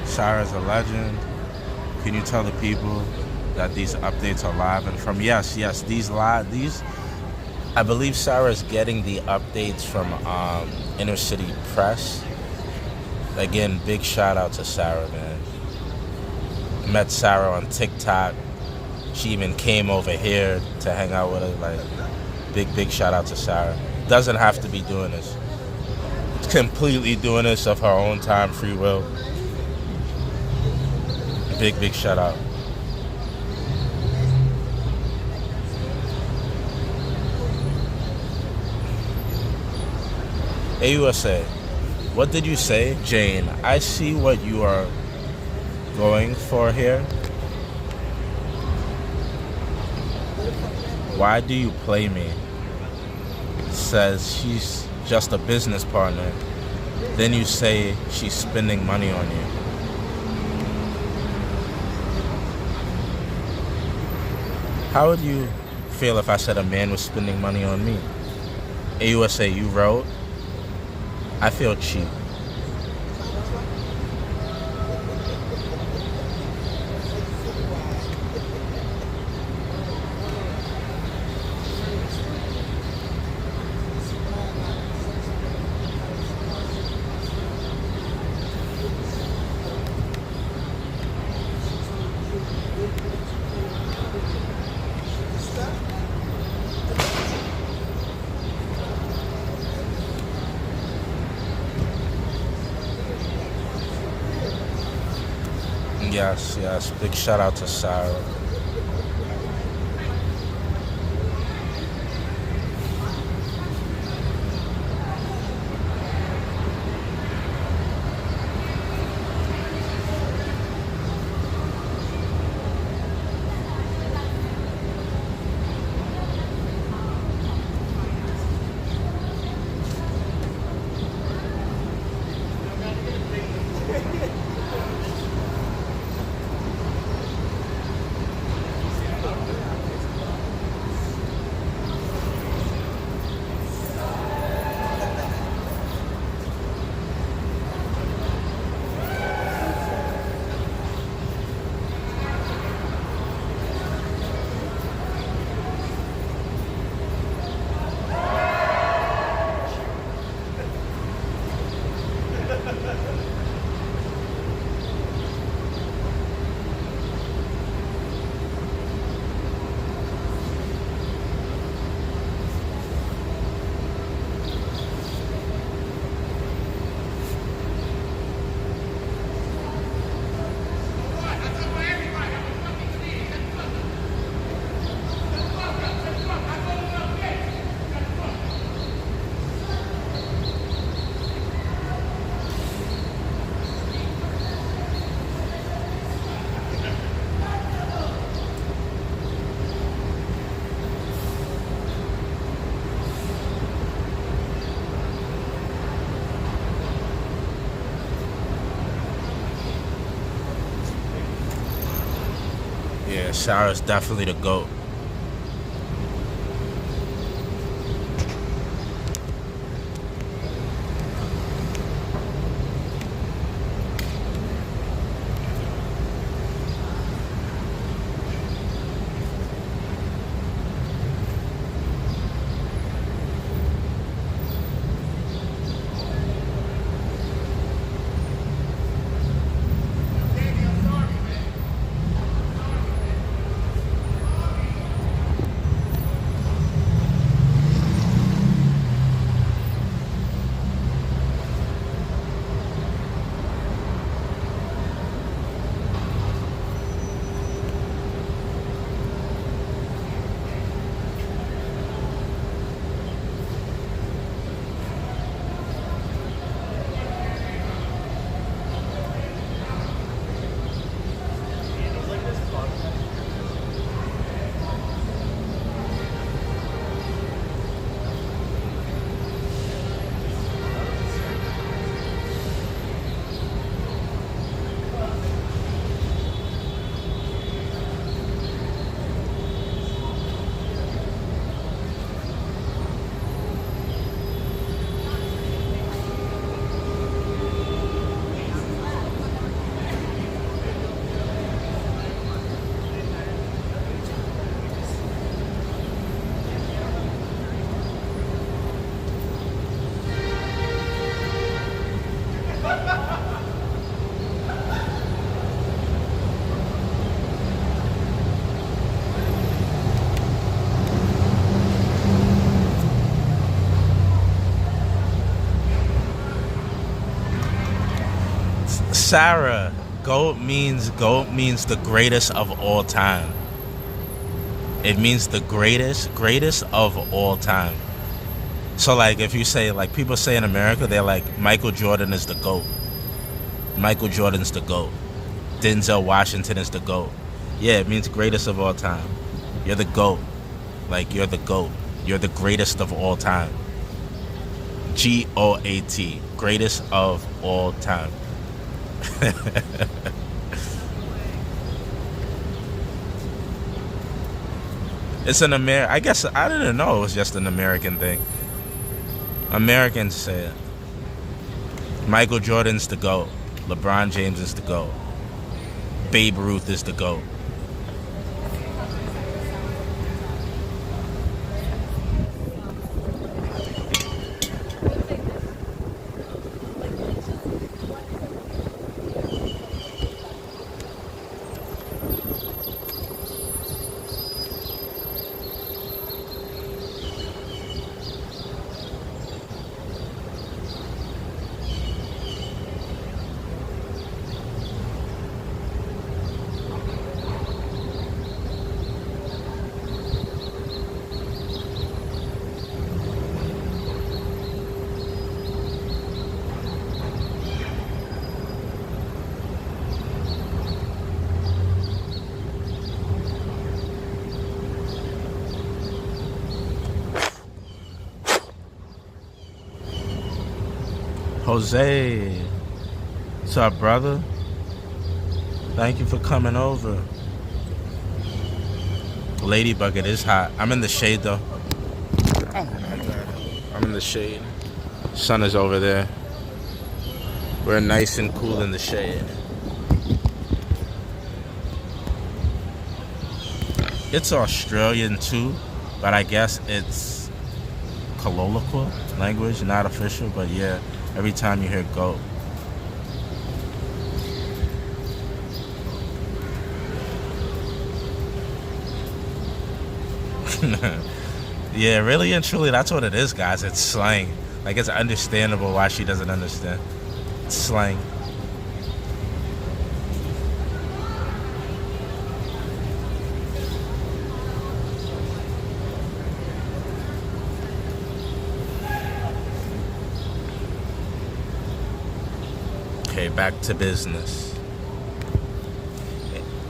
Sarah's a legend. Can you tell the people that these updates are live and from? Yes, these I believe Sarah's getting the updates from Inner City Press. Again, big shout out to Sarah, man. Met Sarah on TikTok. She even came over here to hang out with us. Like, big shout out to Sarah. Doesn't have to be doing this. Completely doing this of her own time, free will. Big shout out. AUSA, what did you say? Jane, I see what you are going for here. Why do you play me? Says she's just a business partner. Then you say she's spending money on you. How would you feel if I said a man was spending money on me? AUSA, you wrote, I feel cheap. Yes, yes. Big shout out to Sarah. Yeah, Sarah's definitely the GOAT. Sarah, GOAT means the greatest of all time. It means the greatest of all time. So like if you say, like people say in America, they're like, Michael Jordan is the GOAT. Michael Jordan's the GOAT. Denzel Washington is the GOAT. Yeah, it means greatest of all time. You're the GOAT. Like you're the GOAT. You're the greatest of all time. GOAT. Greatest of all time. It's an I guess I didn't know it was just an American thing. Americans say it. Michael Jordan's the GOAT. LeBron James is the GOAT. Babe Ruth is the GOAT. Jose, what's up, brother? Thank you for coming over. Ladybug, it is hot. I'm in the shade, though. Oh my God. I'm in the shade. Sun is over there. We're nice and cool in the shade. It's Australian, too, but I guess it's colloquial language, not official, but yeah. Every time you hear GOAT. Yeah, really and truly, that's what it is, guys. It's slang. Like, it's understandable why she doesn't understand. It's slang. Okay, back to business.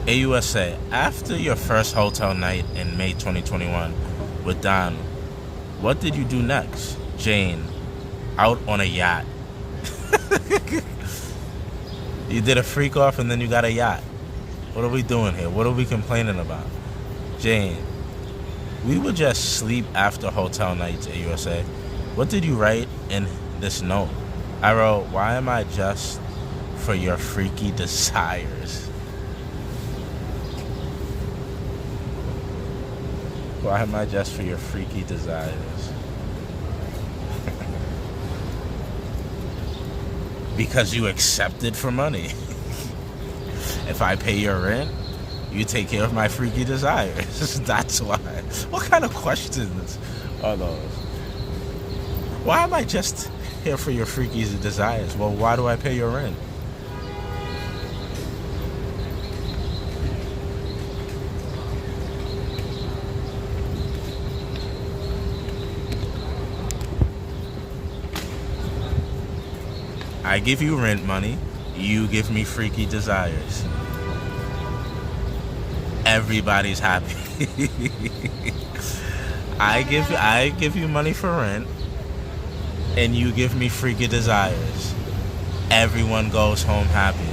AUSA, after your first hotel night in May 2021 with Don, what did you do next? Jane, out on a yacht. You did a freak off and then you got a yacht. What are we doing here? What are we complaining about? Jane, we would just sleep after hotel nights, AUSA. What did you write in this note? I wrote, why am I just for your freaky desires? Why am I just for your freaky desires? Because you accepted for money. If I pay your rent, you take care of my freaky desires. That's why. What kind of questions are those? Why am I just here for your freaky desires? Well, why do I pay your rent? I give you rent money, you give me freaky desires. Everybody's happy. I give you money for rent, and you give me freaky desires. Everyone goes home happy.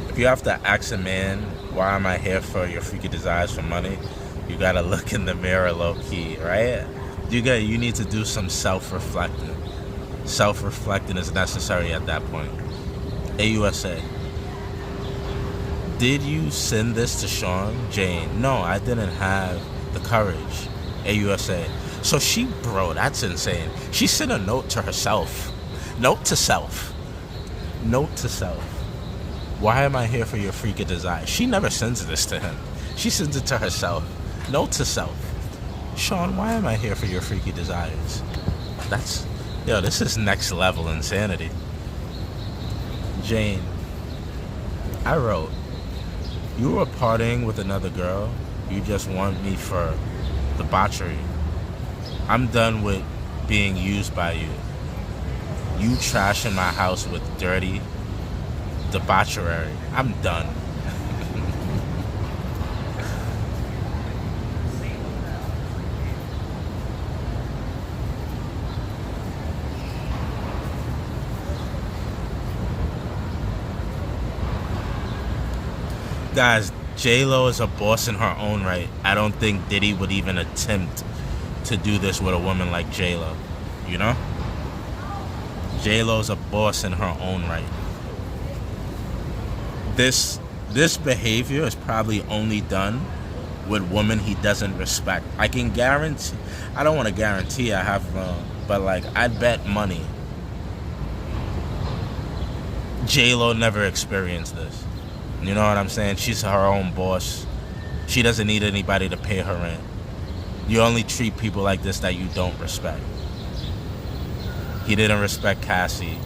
If you have to ask a man, why am I here for your freaky desires for money? You gotta look in the mirror low key, right? You need to do some self-reflecting. Self-reflecting is necessary at that point. AUSA. Did you send this to Sean? Jane. No, I didn't have the courage. AUSA. So bro, that's insane. She sent a note to herself. Note to self. Note to self. Why am I here for your freaky desire? She never sends this to him. She sends it to herself. Note to self. Sean, why am I here for your freaky desires? This is next level insanity. Jane, I wrote, you were partying with another girl. You just want me for debauchery. I'm done with being used by you. You trashing my house with dirty debauchery. I'm done. Guys, J-Lo is a boss in her own right. I don't think Diddy would even attempt to do this with a woman like J-Lo. You know? J-Lo's a boss in her own right. This behavior is probably only done with women he doesn't respect. I can guarantee, I don't want to guarantee I have, but like, I'd bet money J-Lo never experienced this. You know what I'm saying? She's her own boss. She doesn't need anybody to pay her rent. You only treat people like this that you don't respect. He didn't respect Cassie.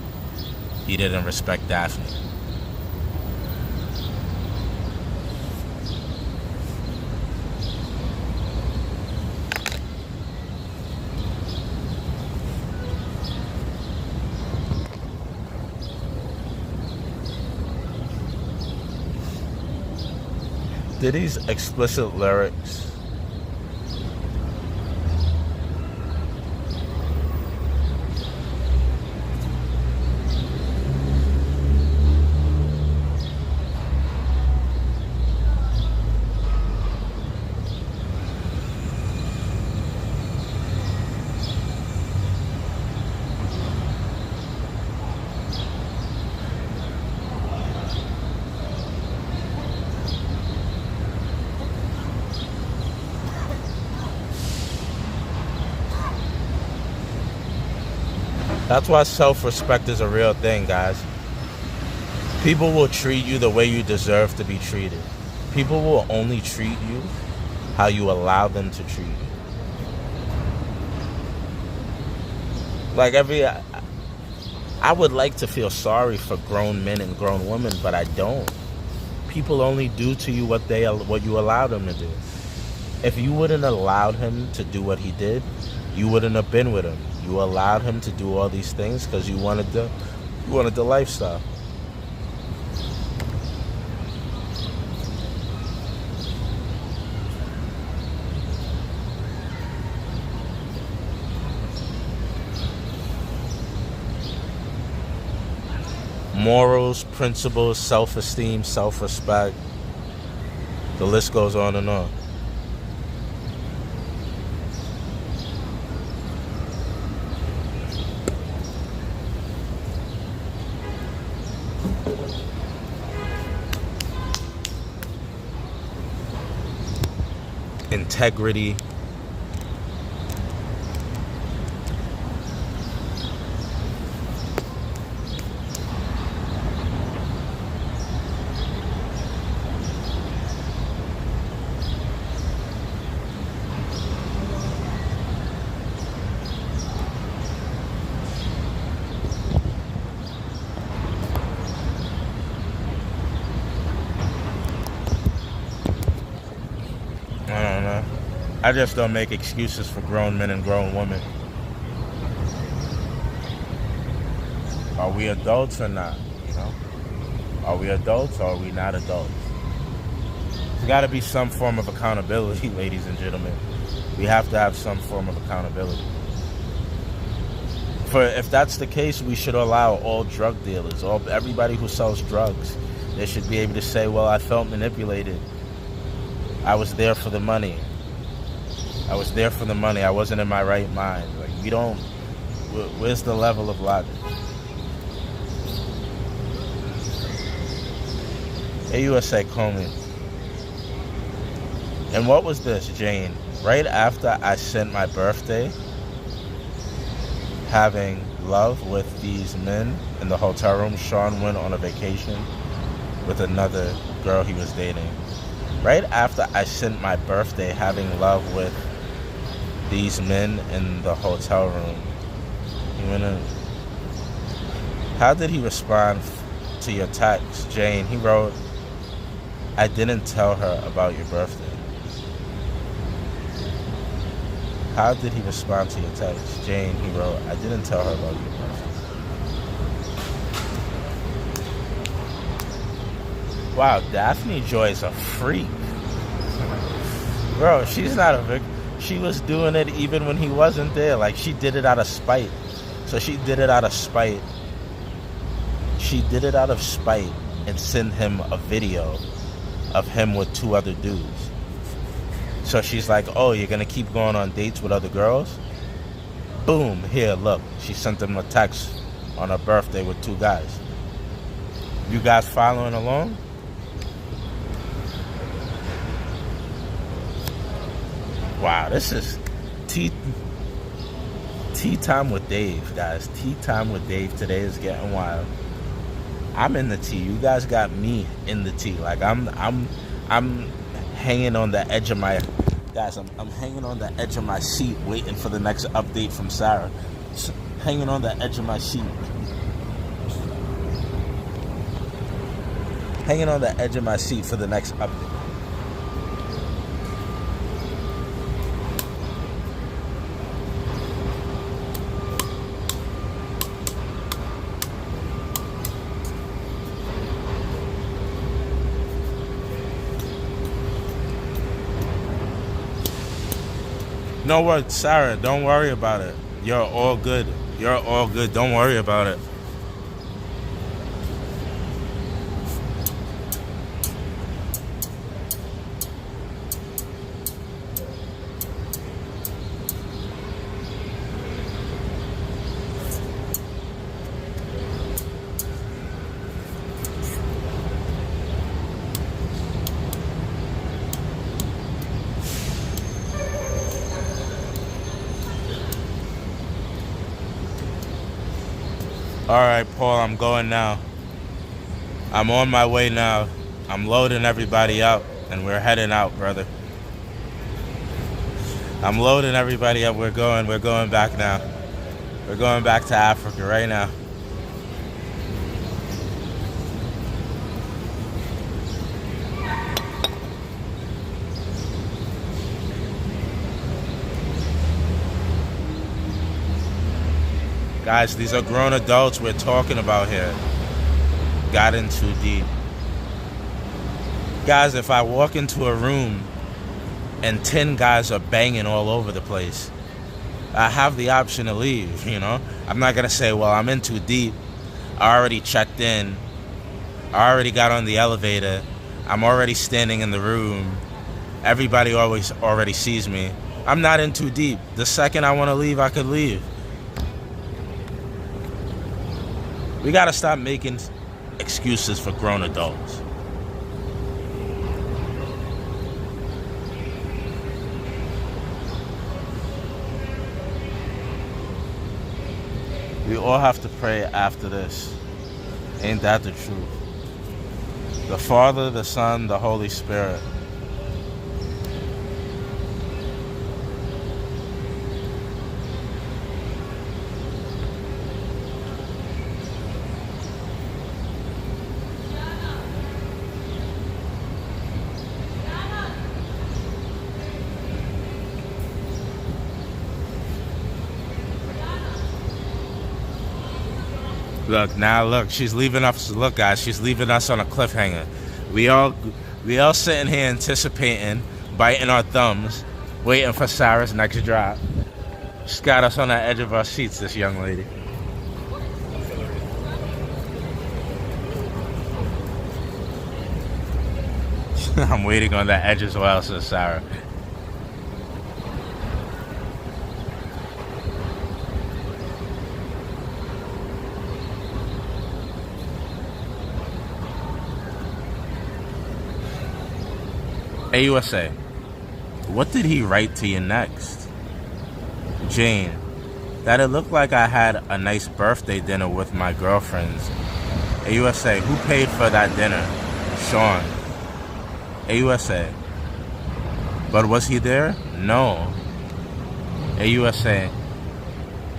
He didn't respect Daphne. Diddy's explicit lyrics That's why self-respect is a real thing, guys. People will treat you the way you deserve to be treated. People will only treat you how you allow them to treat you. Like I would like to feel sorry for grown men and grown women, but I don't. People only do to you what you allow them to do. If you wouldn't allowed him to do what he did, you wouldn't have been with him. You allowed him to do all these things because you wanted the lifestyle. Morals, principles, self-esteem, self-respect. The list goes on and on. Integrity. I don't know. I just don't make excuses for grown men and grown women. Are we adults or not? You know? Are we adults or are we not adults? There's got to be some form of accountability, ladies and gentlemen. We have to have some form of accountability. If that's the case, we should allow all drug dealers, everybody who sells drugs, they should be able to say, well, I felt manipulated. I was there for the money. I was there for the money. I wasn't in my right mind. Like, we don't... Where's the level of logic? Hey, USA, call me. And what was this, Jane? Right after I sent my birthday, having love with these men in the hotel room, Sean went on a vacation with another girl he was dating. Right after I sent my birthday having love with these men in the hotel room, he went in. How did he respond to your text, Jane? He wrote, I didn't tell her about your birthday. How did he respond to your text, Jane? He wrote, I didn't tell her about your birthday. Wow, Daphne Joy's a freak. Bro, she's not a victim. She was doing it even when he wasn't there. Like, she did it out of spite. So she did it out of spite. She did it out of spite and sent him a video of him with 2 other dudes. So she's like, oh, you're gonna keep going on dates with other girls? Boom, here, look. She sent him a text on her birthday with 2 guys. You guys following along? Wow, this is tea time with Dave, guys. Tea time with Dave today is getting wild. I'm in the tea. You guys got me in the tea. Like I'm hanging on the edge of my I'm hanging on the edge of my seat waiting for the next update from Sarah. Hanging on the edge of my seat. Hanging on the edge of my seat for the next update. No worries, Sarah, don't worry about it. You're all good. You're all good. Don't worry about it. All right, Paul, I'm going now. I'm on my way now. I'm loading everybody out, and we're heading out, brother. I'm loading everybody up. We're going back now. We're going back to Africa right now. Guys, these are grown adults we're talking about here. Got in too deep. Guys, if I walk into a room and 10 guys are banging all over the place, I have the option to leave, you know? I'm not going to say, well, I'm in too deep. I already checked in. I already got on the elevator. I'm already standing in the room. Everybody already sees me. I'm not in too deep. The second I want to leave, I could leave. We gotta stop making excuses for grown adults. We all have to pray after this. Ain't that the truth? The Father, the Son, the Holy Spirit. Look, she's leaving us. Look, guys, she's leaving us on a cliffhanger. We all sitting here anticipating, biting our thumbs, waiting for Sarah's next drop. She's got us on the edge of our seats, this young lady. I'm waiting on the edge as well, says Sarah. Hey, USA, what did he write to you next? Jane, that it looked like I had a nice birthday dinner with my girlfriends. Hey, USA, who paid for that dinner? Sean. Hey, USA, but was he there? No. Hey, USA,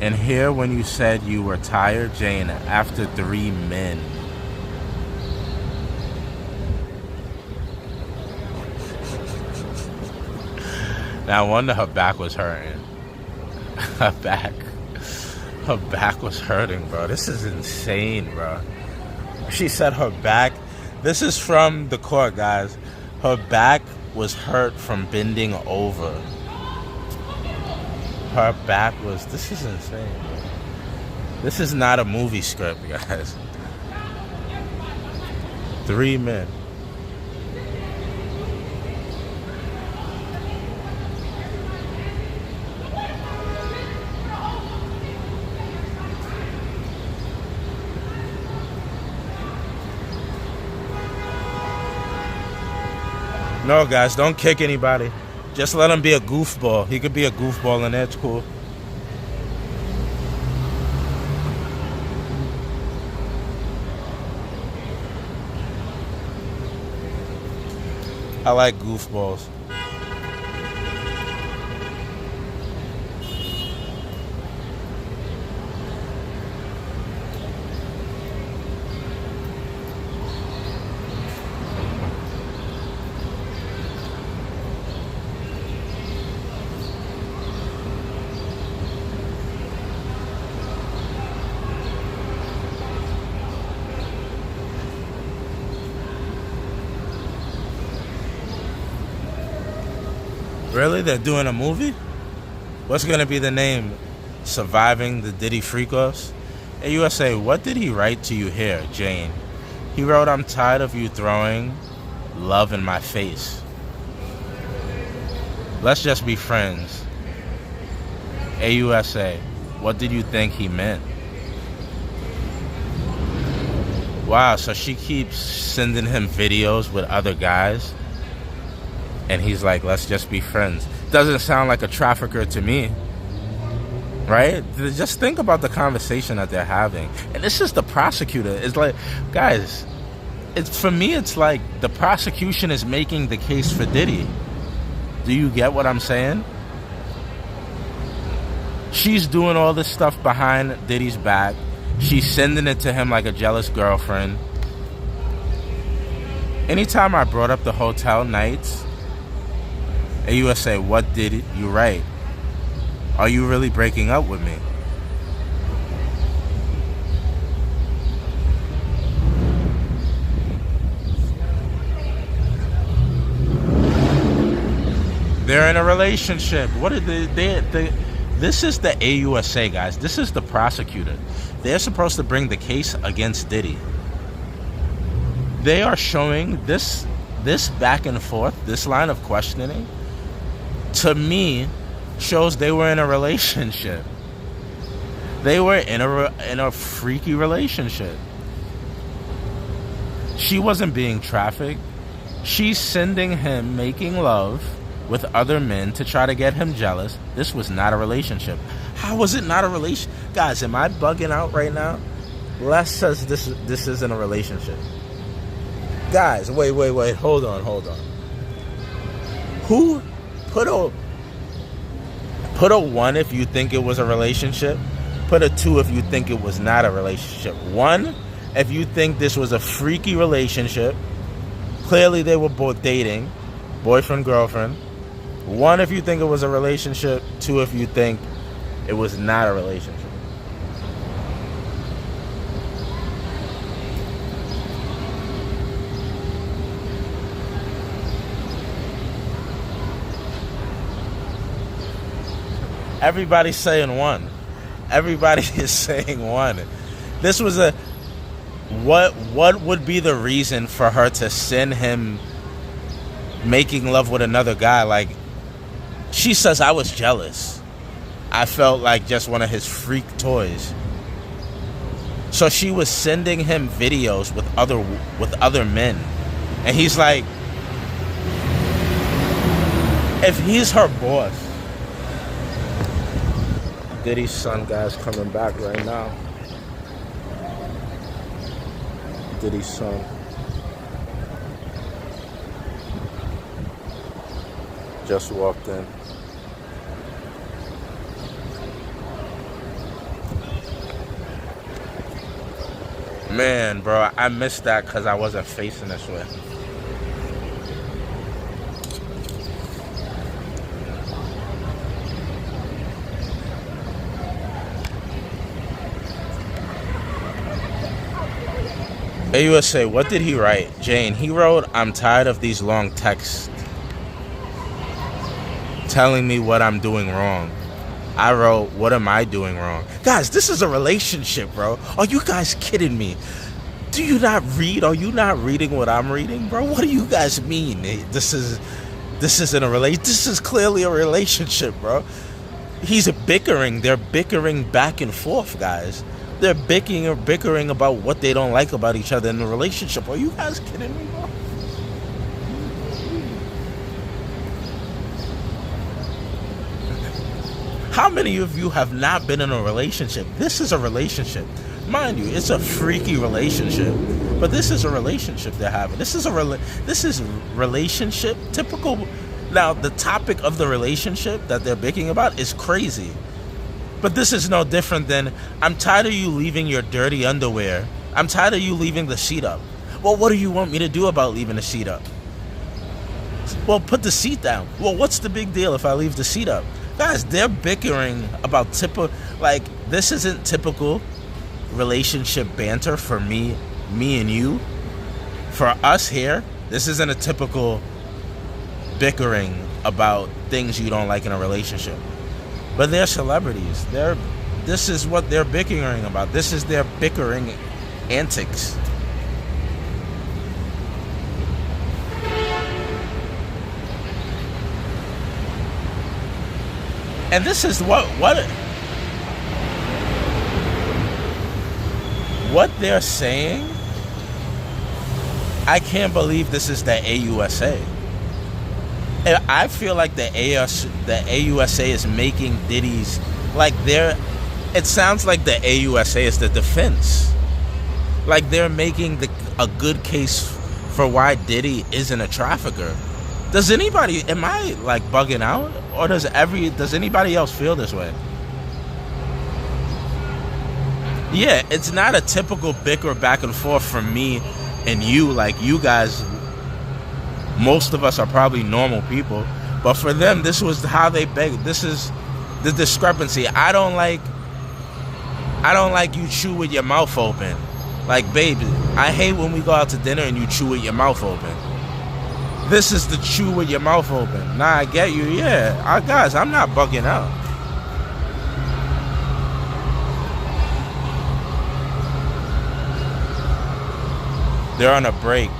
and here when you said you were tired, Jane, after 3 men. Now, I wonder her back was hurting. Her back was hurting, bro. This is insane, bro. She said her back. This is from the court, guys. Her back was hurt from bending over. Her back was. This is insane, bro. This is not a movie script, guys. 3 men. No, guys, don't kick anybody. Just let him be a goofball. He could be a goofball and that's cool. I like goofballs. Really? They're doing a movie? What's going to be the name? Surviving the Diddy Freak-Offs? Hey, USA, what did he write to you here, Jane? He wrote, I'm tired of you throwing love in my face. Let's just be friends. Hey, USA, what did you think he meant? Wow, so she keeps sending him videos with other guys? And he's like, let's just be friends. Doesn't sound like a trafficker to me. Right? Just think about the conversation that they're having. And this is the prosecutor. It's like, guys, for me, it's like the prosecution is making the case for Diddy. Do you get what I'm saying? She's doing all this stuff behind Diddy's back. She's sending it to him like a jealous girlfriend. Anytime I brought up the hotel nights, and you would say, what did you write? Are you really breaking up with me? They're in a relationship. What are they this is the AUSA, guys. This is the prosecutor. They're supposed to bring the case against Diddy. They are showing this back and forth, this line of questioning, to me, shows they were in a relationship. They were in a freaky relationship. She wasn't being trafficked. She's sending him making love with other men to try to get him jealous. This was not a relationship. How was it not a relation? Guys, am I bugging out right now? Les says this isn't a relationship. Guys, wait. Hold on. Who put a 1 if you think it was a relationship? Put a 2 if you think it was not a relationship. 1 if you think this was a freaky relationship. Clearly they were both dating, boyfriend, girlfriend. 1 if you think it was a relationship. 2 if you think it was not a relationship. Everybody's saying 1. Everybody is saying 1. This was what would be the reason for her to send him making love with another guy? Like, she says, I was jealous. I felt like just one of his freak toys. So she was sending him videos with other men. And he's like, if he's her boss. Diddy's son, guys, coming back right now. Diddy's son. Just walked in. Man, bro, I missed that because I wasn't facing this way. AUSA, what did he write? Jane, he wrote, I'm tired of these long texts telling me what I'm doing wrong. I wrote, what am I doing wrong? Guys, this is a relationship, bro. Are you guys kidding me? Do you not read? Are you not reading what I'm reading, bro? What do you guys mean? This isn't a relationship. This is clearly a relationship, bro. He's bickering. They're bickering back and forth, guys. They're bickering about what they don't like about each other in the relationship. Are you guys kidding me, bro? How many of you have not been in a relationship? This is a relationship. Mind you, it's a freaky relationship, but this is a relationship they're having. This is relationship typical. Now, the topic of the relationship that they're bickering about is crazy. But this is no different than, I'm tired of you leaving your dirty underwear. I'm tired of you leaving the sheet up. Well, what do you want me to do about leaving the sheet up? Well, put the seat down. Well, what's the big deal if I leave the seat up? Guys, they're bickering about this isn't typical relationship banter for me and you. For us here, this isn't a typical bickering about things you don't like in a relationship. But they're celebrities. This is what they're bickering about. This is their bickering antics. And this is what they're saying. I can't believe this is the AUSA. And I feel like the AUSA is making Diddy's, it sounds like the AUSA is the defense. Like they're making a good case for why Diddy isn't a trafficker. Am I bugging out? Or does anybody else feel this way? Yeah, it's not a typical bicker back and forth from me and you. Like you guys, most of us are probably normal people, but for them, this was how they begged. This is the discrepancy. I don't like you chew with your mouth open. Like, baby, I hate when we go out to dinner and you chew with your mouth open. This is the chew with your mouth open. Nah, I get you. Yeah, guys, I'm not bugging out. They're on a break.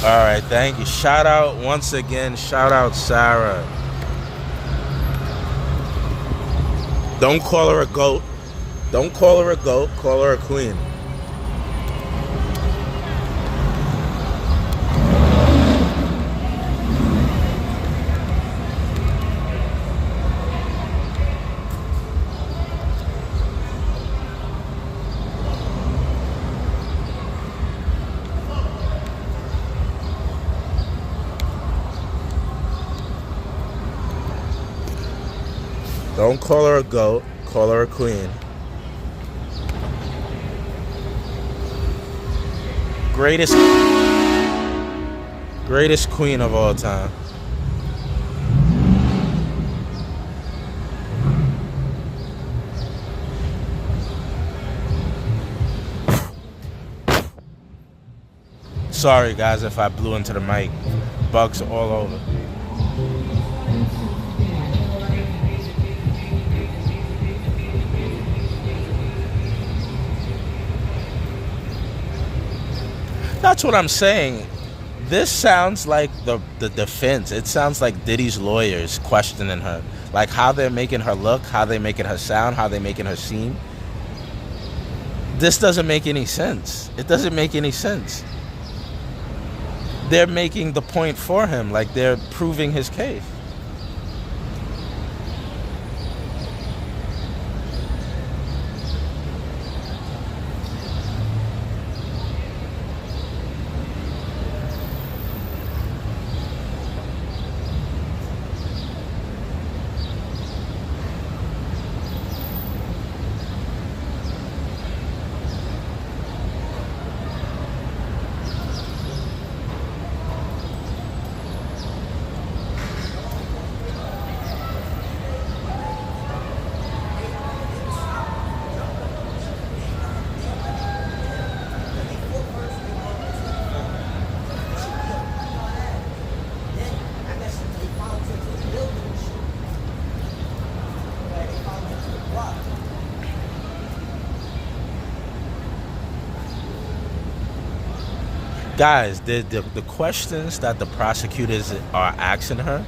All right, thank you. Shout out once again. Shout out Sarah. Don't call her a goat. Don't call her a goat. Call her a queen. Don't call her a goat, call her a queen. Greatest queen of all time. Sorry guys if I blew into the mic. Bugs all over. That's what I'm saying. This sounds like the defense. It sounds like Diddy's lawyers questioning her. Like how they're making her look, how they're making her sound, how they're making her seem. This doesn't make any sense. It doesn't make any sense. They're making the point for him. Like they're proving his case. Guys, the questions that the prosecutors are asking her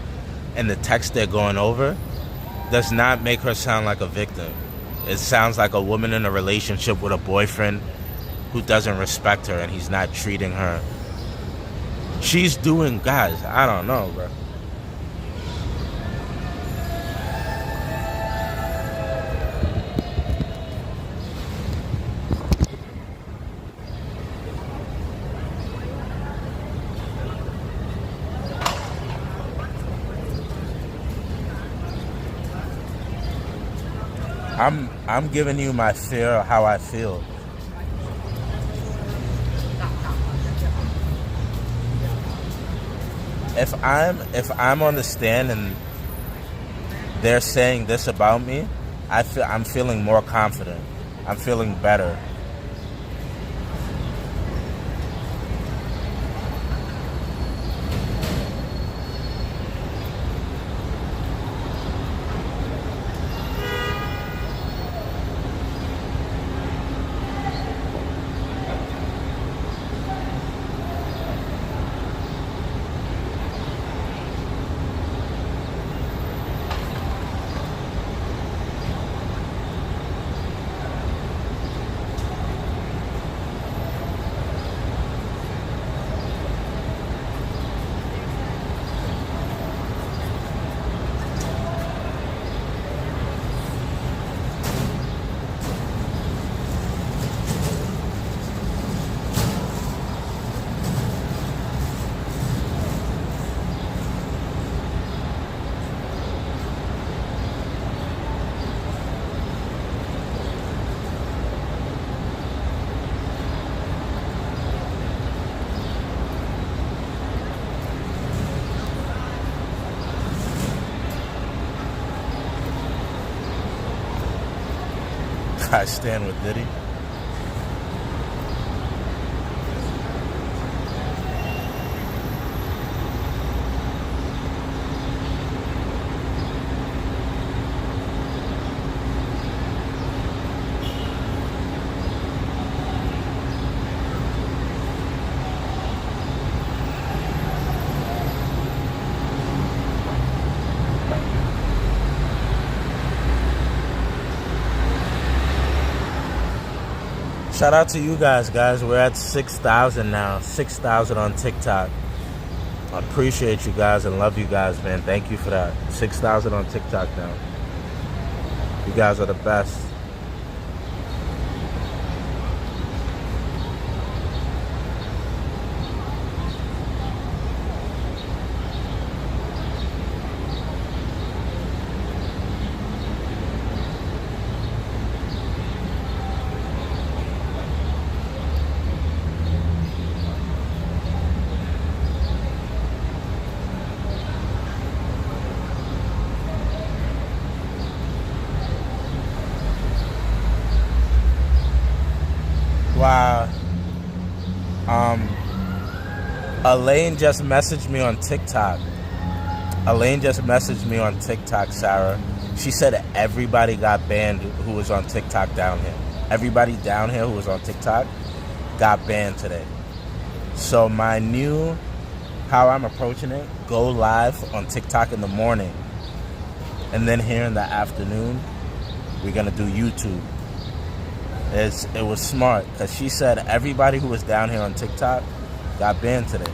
and the text they're going over does not make her sound like a victim. It sounds like a woman in a relationship with a boyfriend who doesn't respect her and he's not treating her. She's doing, guys, I don't know, bro. I'm giving you my fear of how I feel. If I'm on the stand and they're saying this about me, I'm feeling more confident. I'm feeling better. I stand with Diddy. Shout out to you guys. We're at 6,000 now. 6,000 on TikTok. I appreciate you guys and love you guys, man. Thank you for that. 6,000 on TikTok now. You guys are the best. Wow. Elaine just messaged me on TikTok. Sarah. She said everybody got banned who was on TikTok down here. Everybody down here who was on TikTok got banned today. So my new, how I'm approaching it, go live on TikTok in the morning. And then here in the afternoon, we're going to do YouTube. It was smart because she said everybody who was down here on TikTok got banned today.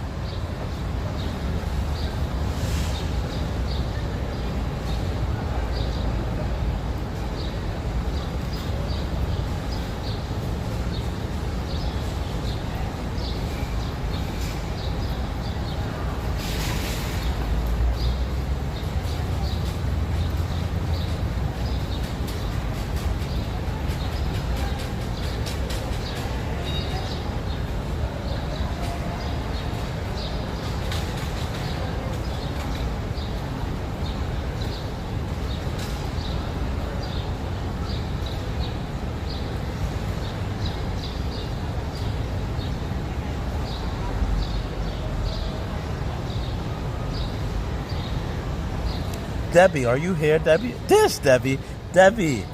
Debbie, are you here, Debbie? Debbie,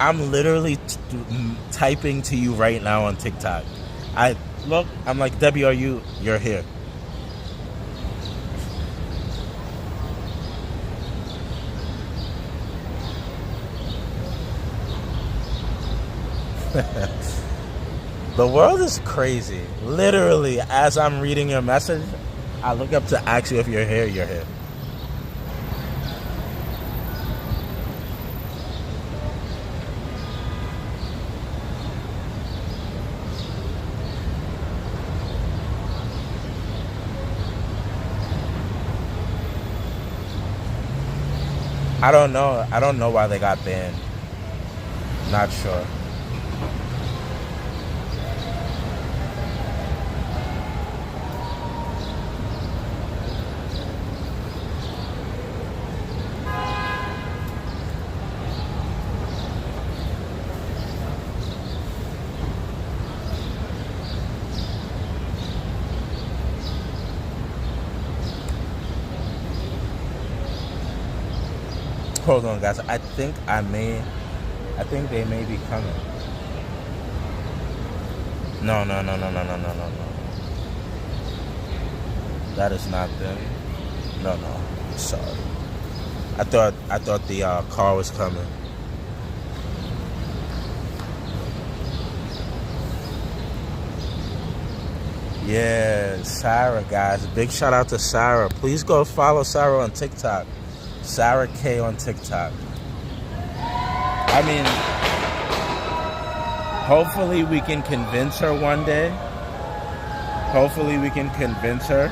I'm literally typing to you right now on TikTok. I'm like, Debbie, you're here. The world is crazy. Literally, as I'm reading your message, I look up to ask you if you're here, you're here. I don't know why they got banned. Not sure. Hold on, guys. I think they may be coming. No. That is not them. No. Sorry. I thought the car was coming. Yeah, Sarah, guys. Big shout out to Sarah. Please go follow Sarah on TikTok. Sarah K on TikTok. I mean, hopefully we can convince her one day. Hopefully we can convince her.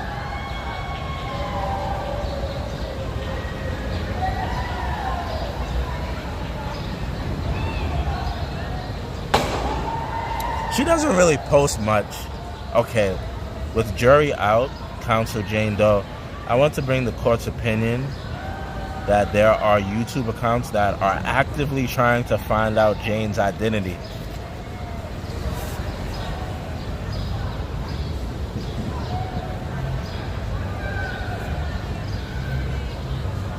She doesn't really post much. Okay, with jury out, counsel Jane Doe, I want to bring the court's opinion that there are YouTube accounts that are actively trying to find out Jane's identity.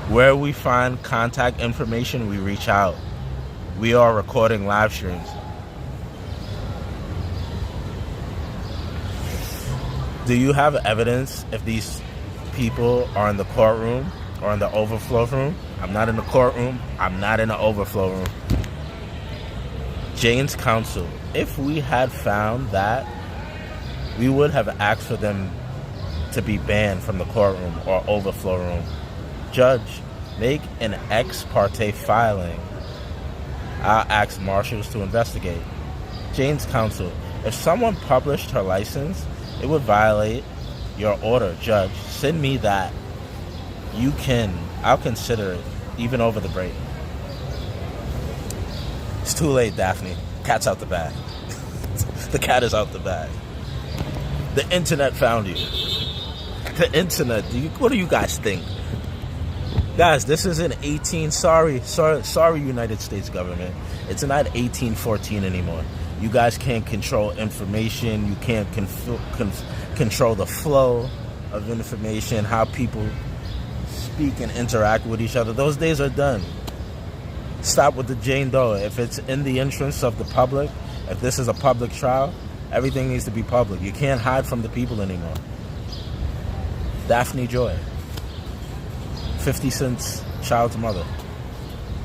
Where we find contact information, we reach out. We are recording live streams. Do you have evidence if these people are in the courtroom or in the overflow room? I'm not in the courtroom. I'm not in the overflow room. Jane's counsel, if we had found that, we would have asked for them to be banned from the courtroom or overflow room. Judge, make an ex parte filing. I'll ask marshals to investigate. Jane's counsel, if someone published her license, it would violate your order. Judge, send me that. I'll consider it, even over the break. It's too late, Daphne. Cat's out the bag. The cat is out the bag. The internet found you. The internet. What do you guys think? Guys, this is an 18. Sorry, United States government. It's not 1814 anymore. You guys can't control information. You can't control the flow of information, how people speak and interact with each other. Those days are done. Stop with the Jane Doe. If it's in the interest of the public, if this is a public trial, everything needs to be public. You can't hide from the people anymore. Daphne Joy, 50 Cent's child's mother,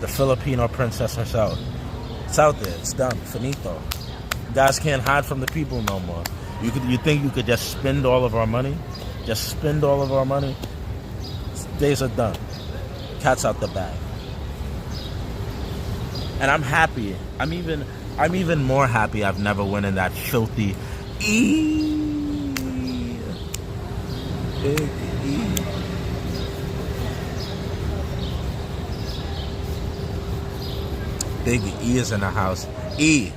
the Filipino princess herself. It's out there. It's done. Finito. You guys can't hide from the people no more. You think you could just spend all of our money? Just spend all of our money? Days are done. Cat's out the bag. And I'm happy. I'm even more happy I've never went in that filthy Big E. Big E is in the house. E.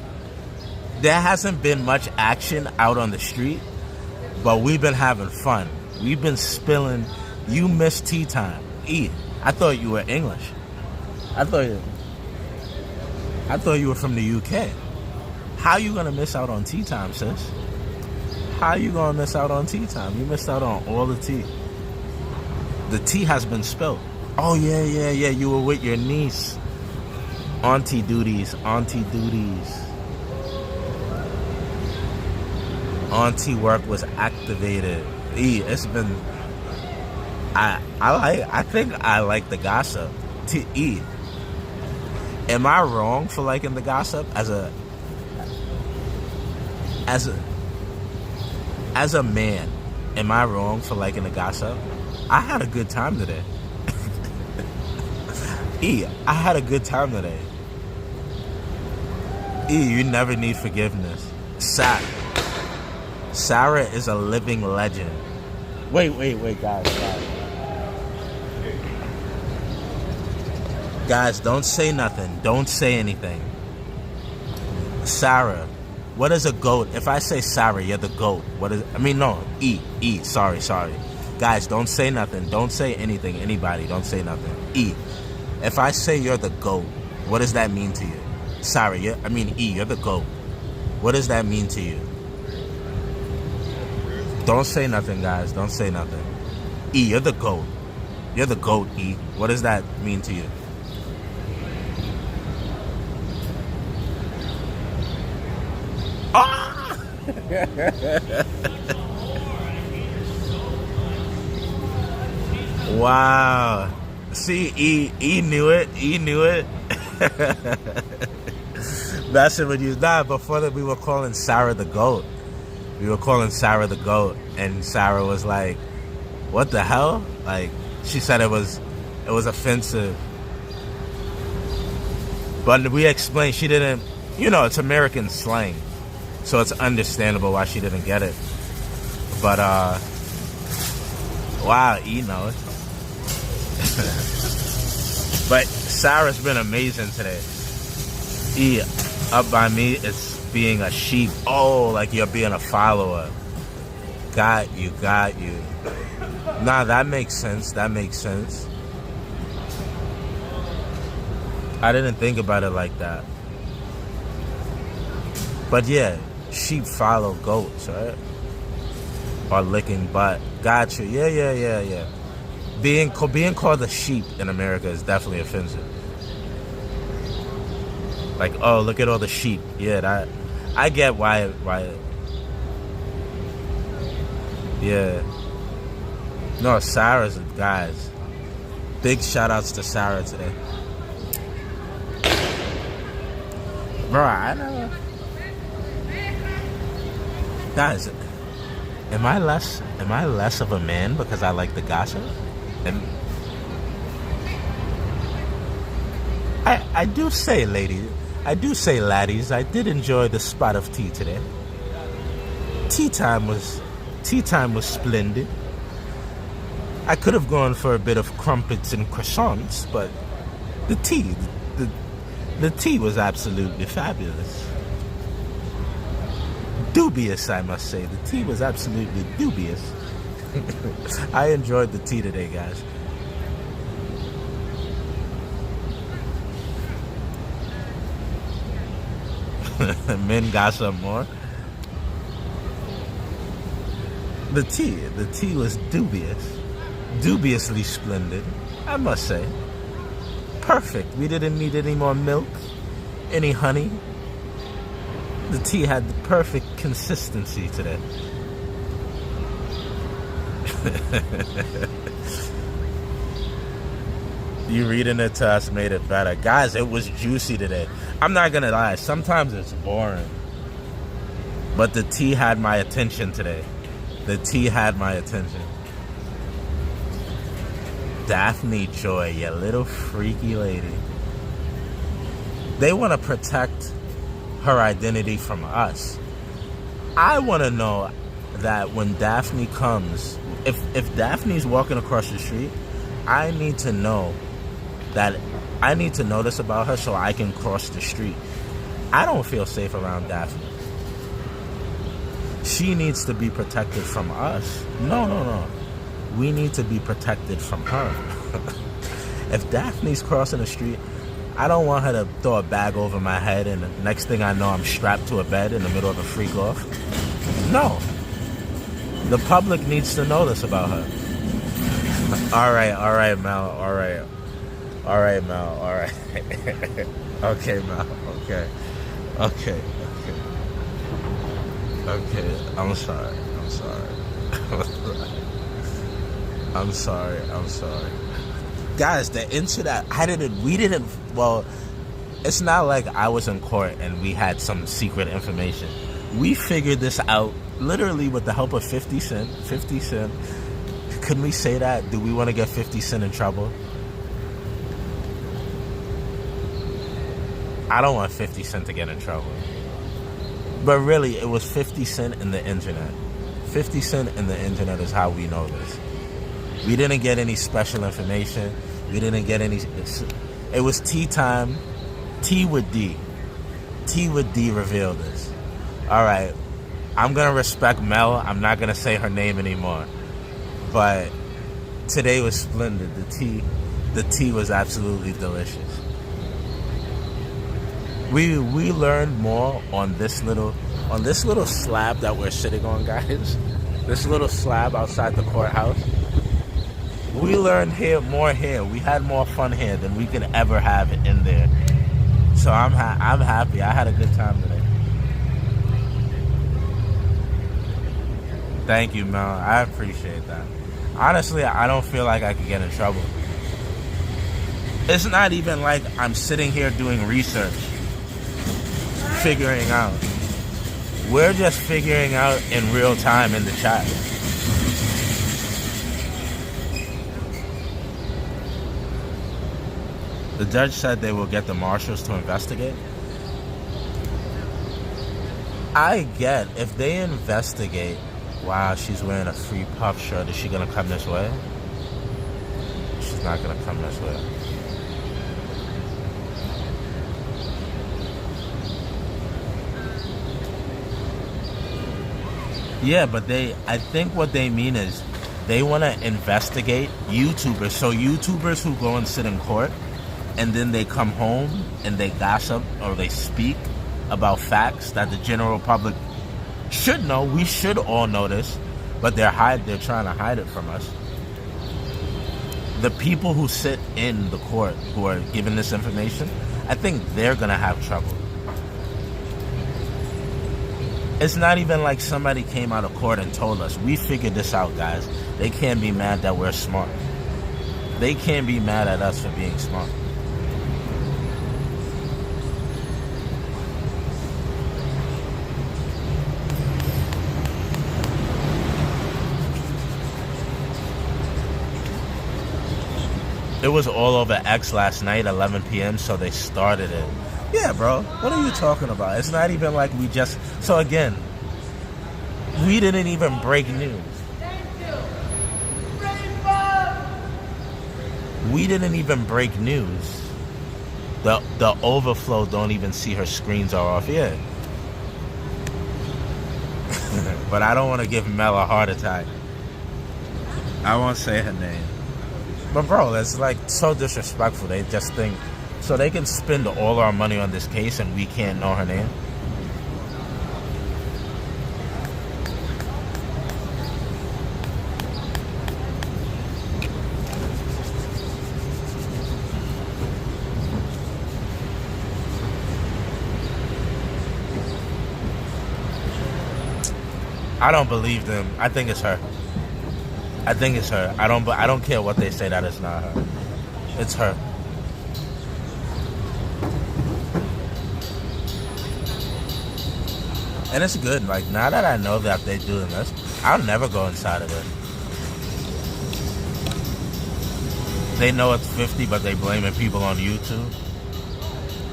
There hasn't been much action out on the street, but we've been having fun. We've been spilling. You missed tea time. E. I thought you were English. I thought you were from the UK. How you gonna miss out on tea time, sis? How you gonna miss out on tea time? You missed out on all the tea. The tea has been spilled. Oh yeah. You were with your niece. Auntie duties. Auntie work was activated. It's been. I think I like the gossip. Am I wrong for liking the gossip as a man? Am I wrong for liking the gossip? I had a good time today. I had a good time today. You never need forgiveness. Sarah is a living legend. Wait, guys. Guys, don't say nothing. Don't say anything. Sarah, what is a goat? If I say Sarah, you're the goat. What is? I mean, no. E. Sorry. Guys, don't say nothing. Don't say anything. Anybody, don't say nothing. E. If I say you're the GOAT, what does that mean to you? Sorry, E, you're the GOAT. What does that mean to you? Don't say nothing, guys. Don't say nothing. E, you're the GOAT. You're the GOAT, E. What does that mean to you? Ah! Wow. See, E knew it. E knew it. That's it when you before that we were calling Sarah the GOAT. We were calling Sarah the GOAT, and Sarah was like, what the hell? Like, she said it was offensive. But we explained she didn't, it's American slang. So it's understandable why she didn't get it. But wow, E knows. But Sarah's been amazing today. E, up by me, it's being a sheep. Oh, like you're being a follower. Got you. Nah, that makes sense. I didn't think about it like that. But yeah, sheep follow goats, right? Or licking butt. Got you. Yeah. Being called a sheep in America is definitely offensive. Like, oh, look at all the sheep. Yeah, I get why. Yeah. No, Sarah's, guys. Big shout outs to Sarah today. Bro, I know. Guys, am I less of a man because I like the gossip? And I do say, laddies, I did enjoy the spot of tea today. Tea time was splendid. I could have gone for a bit of crumpets and croissants, but the tea was absolutely fabulous. Dubious, I must say. The tea was absolutely dubious. I enjoyed the tea today, guys. Men gossip more. The tea was dubiously splendid, I must say. Perfect. We didn't need any more milk, any honey. The tea had the perfect consistency today. You reading it to us made it better. Guys, it was juicy today. I'm not gonna lie, sometimes it's boring. But the tea had my attention today. The tea had my attention. Daphne Joy, you little freaky lady. They want to protect her identity from us. I want to know that when Daphne comes, if Daphne's walking across the street, I need to know this about her so I can cross the street. I don't feel safe around Daphne. She needs to be protected from us. No. We need to be protected from her. If Daphne's crossing the street, I don't want her to throw a bag over my head and the next thing I know I'm strapped to a bed in the middle of a freak off. No. The public needs to know this about her. All right, Mel. All right, Mel. All right. Okay, Mel. Okay. I'm sorry. I'm sorry. Guys, the internet, well, it's not like I was in court and we had some secret information. We figured this out literally with the help of 50 Cent. 50 Cent. Can we say that? Do we want to get 50 Cent in trouble? I don't want 50 Cent to get in trouble. But really, it was 50 Cent and the internet. 50 Cent and the internet is how we know this. We didn't get any special information. We didn't get any... It was tea time. Tea with D. T with D reveal this. All right, I'm gonna respect Mel. I'm not gonna say her name anymore. But today was splendid. The tea was absolutely delicious. We learned more on this little slab that we're sitting on, guys. This little slab outside the courthouse. We learned more here. We had more fun here than we could ever have in there. So I'm happy. I had a good time today. Thank you, Mel. I appreciate that. Honestly, I don't feel like I could get in trouble. It's not even like I'm sitting here doing research, figuring out. We're just figuring out in real time in the chat. The judge said they will get the marshals to investigate. I get if they investigate. Wow, she's wearing a free puff shirt. Is she gonna come this way? She's not gonna come this way. Yeah, but I think what they mean is they want to investigate YouTubers. So YouTubers who go and sit in court and then they come home and they gossip or they speak about facts that the general public should know. We should all know this, but they're trying to hide it from us. The people who sit in the court who are given this information, I think they're gonna have trouble. It's not even like somebody came out of court and told us. We figured this out, guys. They can't be mad that we're smart. They can't be mad at us for being smart. It was all over X last night, 11 p.m., so they started it. Yeah, bro. What are you talking about? It's not even like we just... So again, we didn't even break news. We didn't even break news. The overflow don't even see her screens are off yet. But I don't want to give Mel a heart attack. I won't say her name. But bro, that's like so disrespectful. They just think... So they can spend all our money on this case and we can't know her name? I don't believe them. I think it's her. I think it's her. I don't care what they say that it's not her. It's her. And it's good. Like, now that I know that they're doing this, I'll never go inside of it. They know it's 50, but they blaming people on YouTube.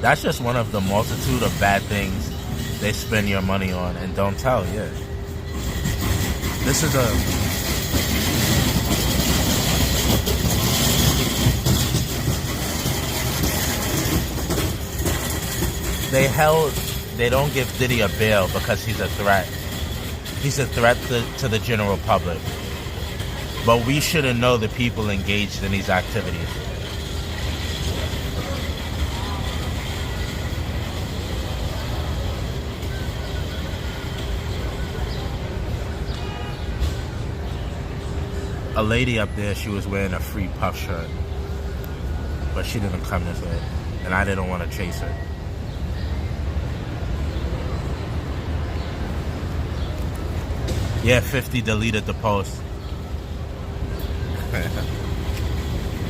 That's just one of the multitude of bad things they spend your money on and don't tell, yeah. This is They don't give Diddy a bail because he's a threat. He's a threat to the general public. But we shouldn't know the people engaged in these activities. A lady up there, she was wearing a free puff shirt. But she didn't come this way. And I didn't want to chase her. Yeah, 50 deleted the post.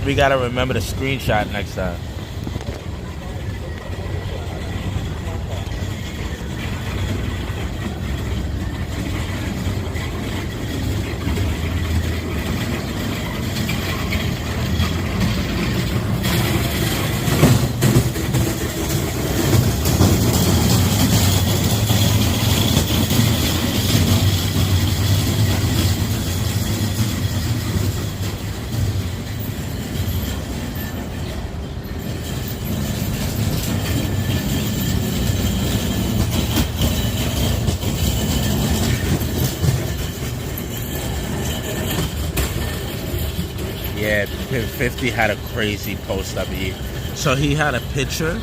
We gotta remember to screenshot next time. Yeah, 50 had a crazy post up. So he had a picture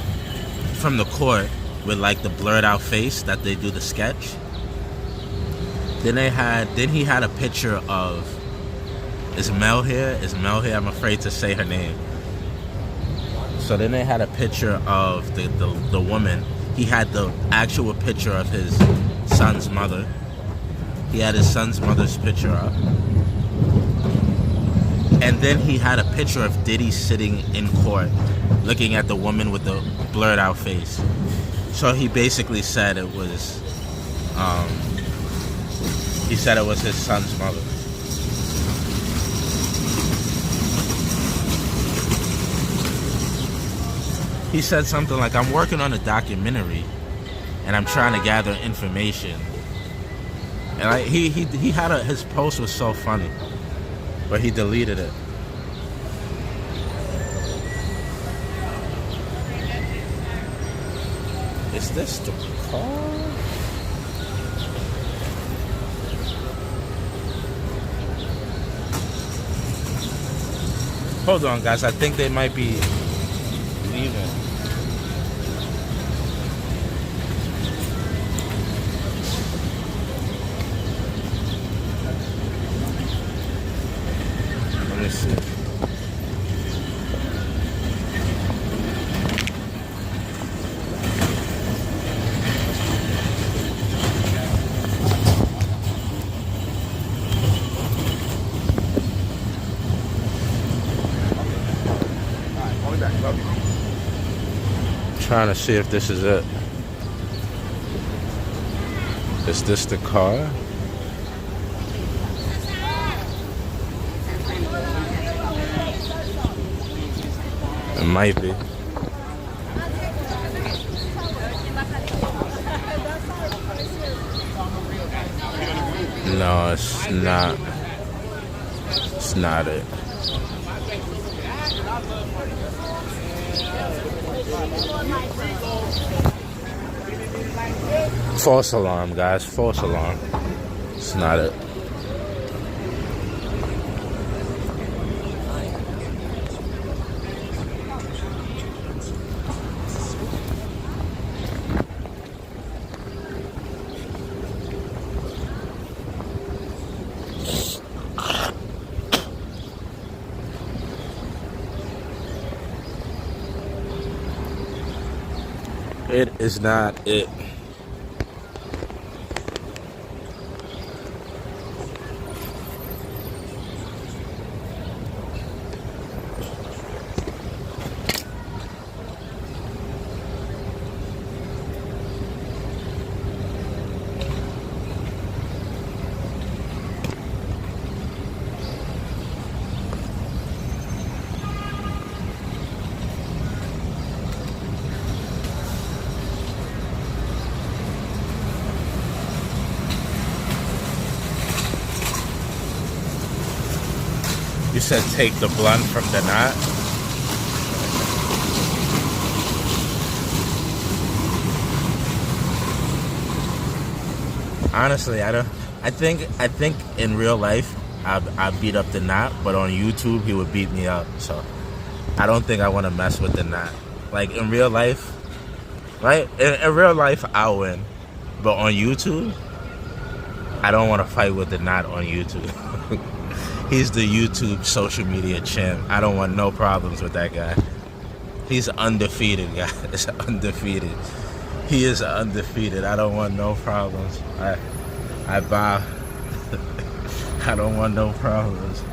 from the court with like the blurred out face that they do the sketch. Then he had a picture of, is Mel here? I'm afraid to say her name. So then they had a picture of the woman. He had the actual picture of his son's mother. He had his son's mother's picture up. And then he had a picture of Diddy sitting in court, looking at the woman with the blurred out face. So he basically said it was, his son's mother. He said something like, I'm working on a documentary and I'm trying to gather information. And he had his post was so funny, but he deleted it. Is this the car? Hold on, guys. I think they might be leaving. Let me see. Trying to see if this is it. Is this the car? It might be. No, it's not. It's not it. False alarm, guys. False alarm. It's not it. It is not it. You said take the blunt from the knot? Honestly, I think in real life I beat up the knot, but on YouTube he would beat me up. So I don't think I want to mess with the knot. Like in real life, right? In real life I'll win, but on YouTube I don't want to fight with the knot on YouTube. He's the YouTube social media champ. I don't want no problems with that guy. He's undefeated, guys. Undefeated. He is undefeated. I don't want no problems. I bow. I don't want no problems.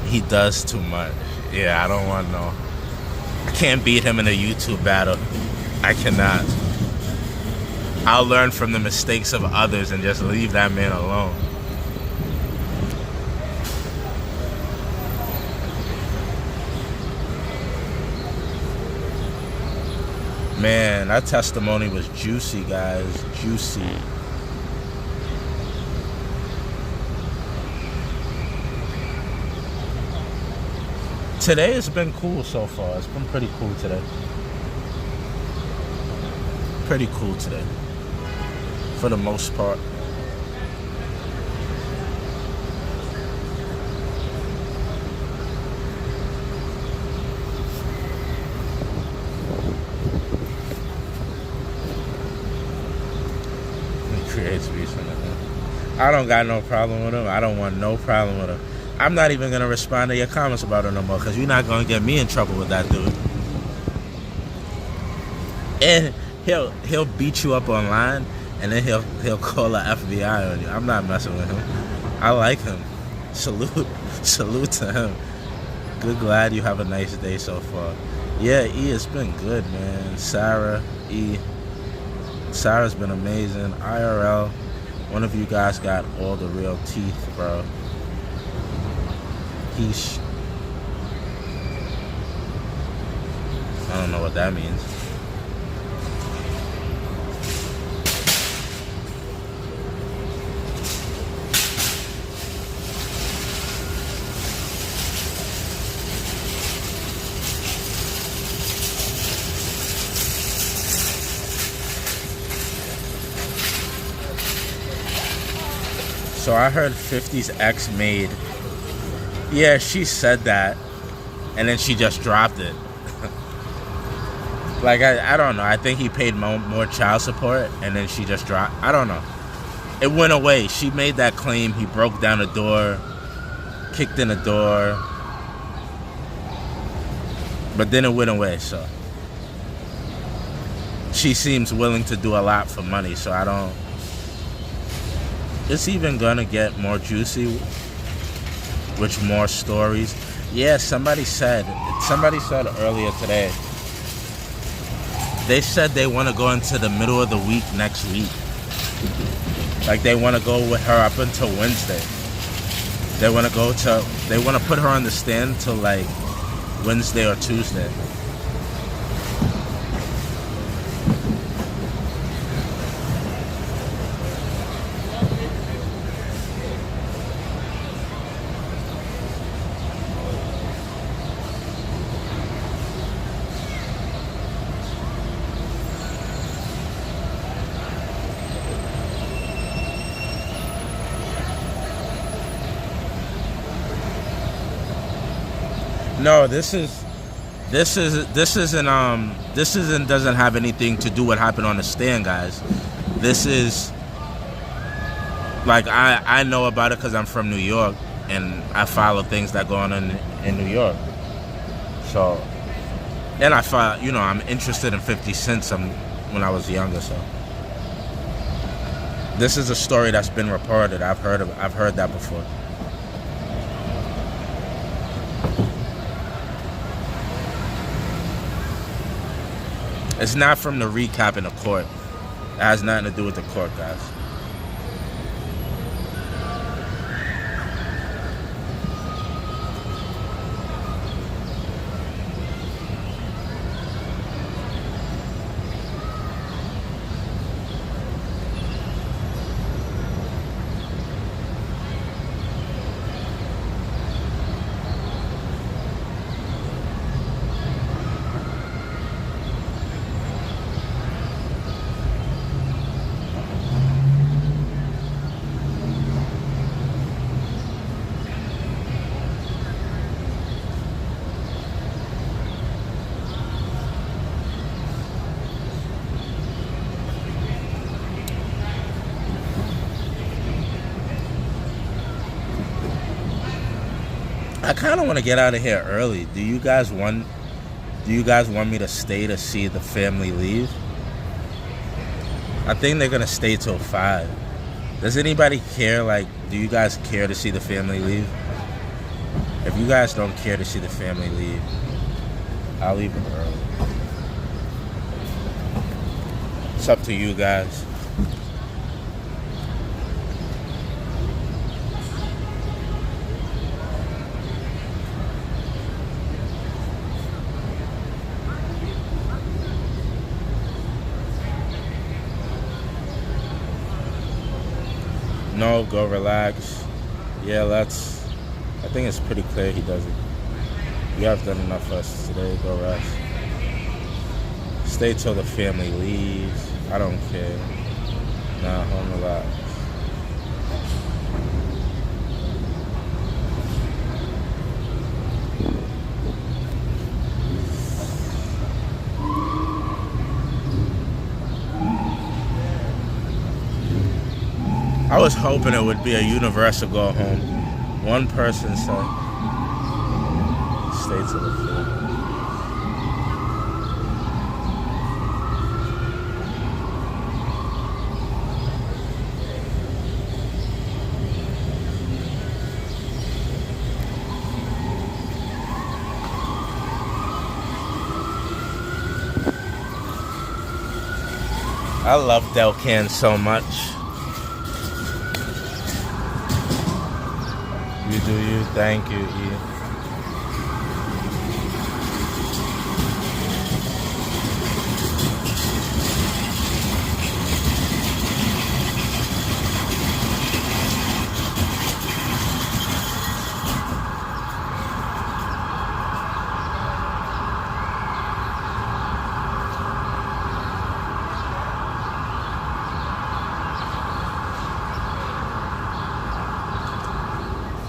He does too much. Yeah, I don't want no. I can't beat him in a YouTube battle. I cannot. I'll learn from the mistakes of others and just leave that man alone. Man, that testimony was juicy, guys. Juicy. Today has been cool so far. It's been pretty cool today. Pretty cool today. For the most part. creates peace in it. I don't got no problem with him. I don't want no problem with him. I'm not even gonna respond to your comments about it no more because you're not gonna get me in trouble with that dude. And he'll beat you up online, and then he'll call the FBI on you. I'm not messing with him. I like him. Salute to him. Good, glad you have a nice day so far. Yeah, E, it's been good, man. Sarah's been amazing. IRL, one of you guys got all the real teeth, bro. I don't know what that means. So I heard 50's ex made. Yeah, she said that, and then she just dropped it. Like, I don't know. I think he paid more child support, and then she just dropped. I don't know. It went away. She made that claim. He broke down the door, kicked in the door, but then it went away, so. She seems willing to do a lot for money, so I don't. It's even gonna get more juicy with more stories. Yeah, somebody said earlier today, they said they want to go into the middle of the week next week. Like, they want to go with her up until Wednesday. They want to put her on the stand till like Wednesday or Tuesday. No, this doesn't have anything to do with what happened on the stand, guys. This is like I know about it because I'm from New York and I follow things that go on in New York. So, and I'm interested in 50 Cent when I was younger. So, this is a story that's been reported. I've heard that before. It's not from the recap in the court. It has nothing to do with the court, guys. I kind of want to get out of here early. Do you guys want me to stay to see the family leave? I think they're gonna stay till 5. Does anybody care? Like, do you guys care to see the family leave? If you guys don't care to see the family leave, I'll leave it early. It's up to you guys. No, go relax. Yeah, I think it's pretty clear he doesn't. You have done enough for us today. Go rest. Stay till the family leaves. I don't care. Nah, home relax. I was hoping it would be a universal go home. One person said, stay to the floor. I love Delcan so much. You do you. Thank you, E.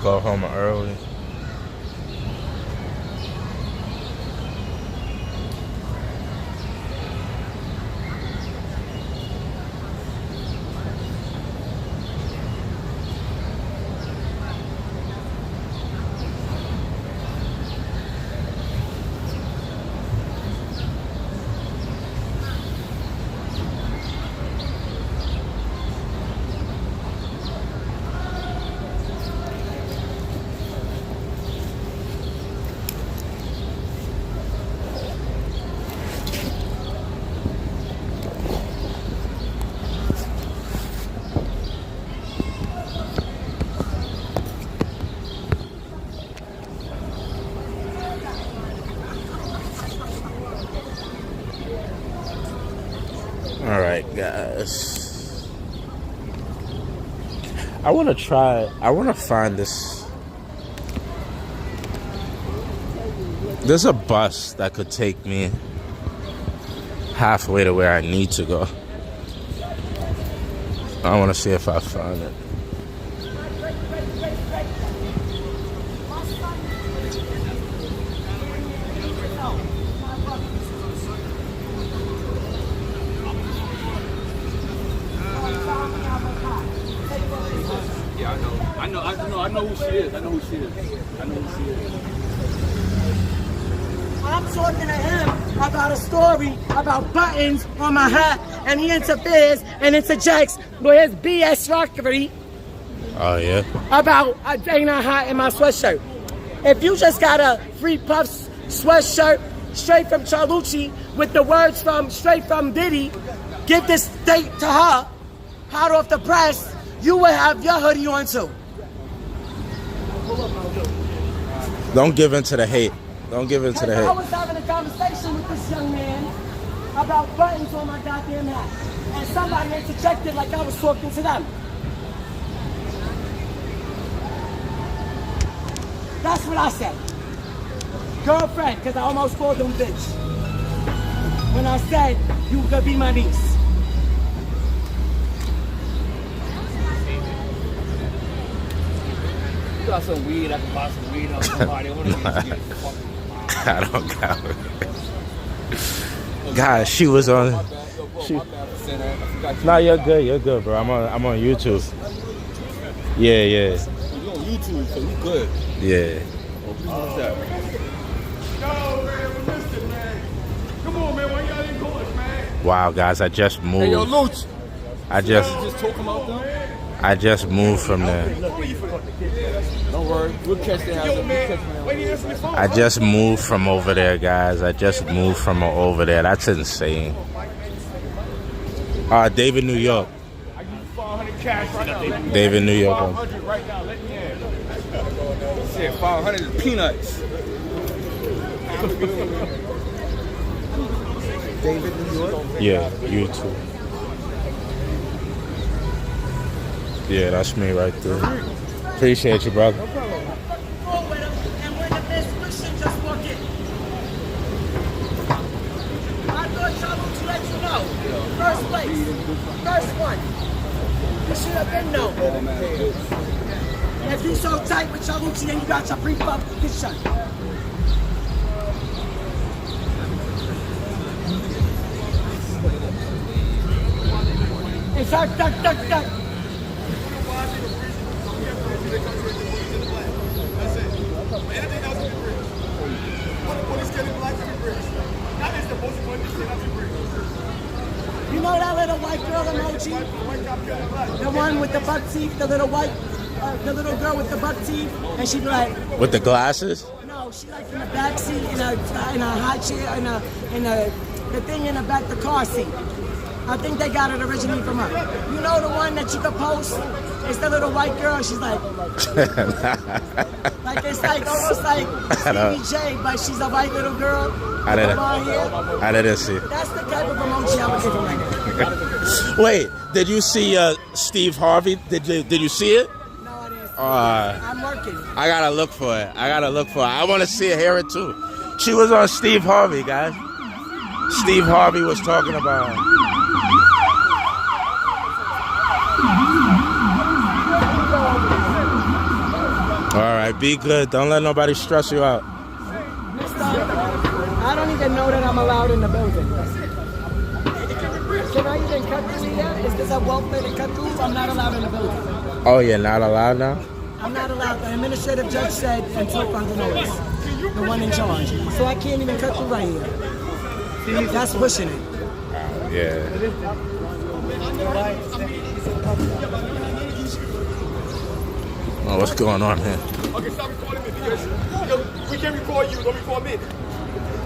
Go home early. All right, guys. I want to find this. There's a bus that could take me halfway to where I need to go. I want to see if I find it. I know who she is. I'm talking to him about a story about buttons on my hat, and he interferes and interjects with his BS rockery. Oh, yeah? About a Dana hat in my sweatshirt. If you just got a free puffs sweatshirt straight from Charlucci with the words straight from Diddy, give this date to her, hot off the press, you will have your hoodie on too. Don't give in to the hate. Don't give in to the I hate. was having a conversation with this young man about buttons on my goddamn hat, and somebody interjected like I was talking to them. That's what I said. Girlfriend, because I almost called them bitch. When I said, you could be my niece. You got some weed, I can buy some weed on somebody. I want to get I don't count. Guys, she was on. Nah, you're good, bro. I'm on YouTube. Yeah. You on YouTube, so you good. Yeah. Yo, man, we missed it, man. Come on, man. Why y'all ain't going, man? Wow, guys, I just moved. Hey, yo, Luch. I just talk him out though. I just moved from there. Don't worry, we'll catch the house. I just moved from over there, guys. I just moved from over there. That's insane. David, New York. I give you 500 cash right now. David, New York. 500 right now. Let me in. Shit, 500 is peanuts. David, New York. Yeah, YouTube. Yeah, that's me right there. Appreciate you, brother. And when the best Christian just walk in. I thought y'all would let you know. First place. First one. You should have been known. If you so tight with Charlucci and you got your pre-puff condition. It's duck. You know that little white girl emoji? The one with the buck teeth, the little girl with the buck teeth, and she be like, With the glasses? no, she like in the back seat in a high chair in the thing in the back, the car seat. I think they got it originally from her. You know the one that you could post? It's the little white girl. She's like it's like almost like CBJ, but she's a white little girl. I didn't see. That's the type of emoji I would give him. Wait, did you see Steve Harvey? Did you see it? No, I didn't see it. I'm working. I gotta look for it. I want to see it, hear it too. She was on Steve Harvey, guys. Steve Harvey was talking about her. All right, be good. Don't let nobody stress you out. I don't even know that I'm allowed in the building. Can I even cut through here? Is this a welfare to cut through? I'm not allowed in the building. Oh, you're not allowed now? I'm not allowed. The administrative judge said until further notice. The one in charge. So I can't even cut through right here. That's pushing it. Yeah. Oh, what's going on here? Okay, stop recording me because we can't record you, don't record me.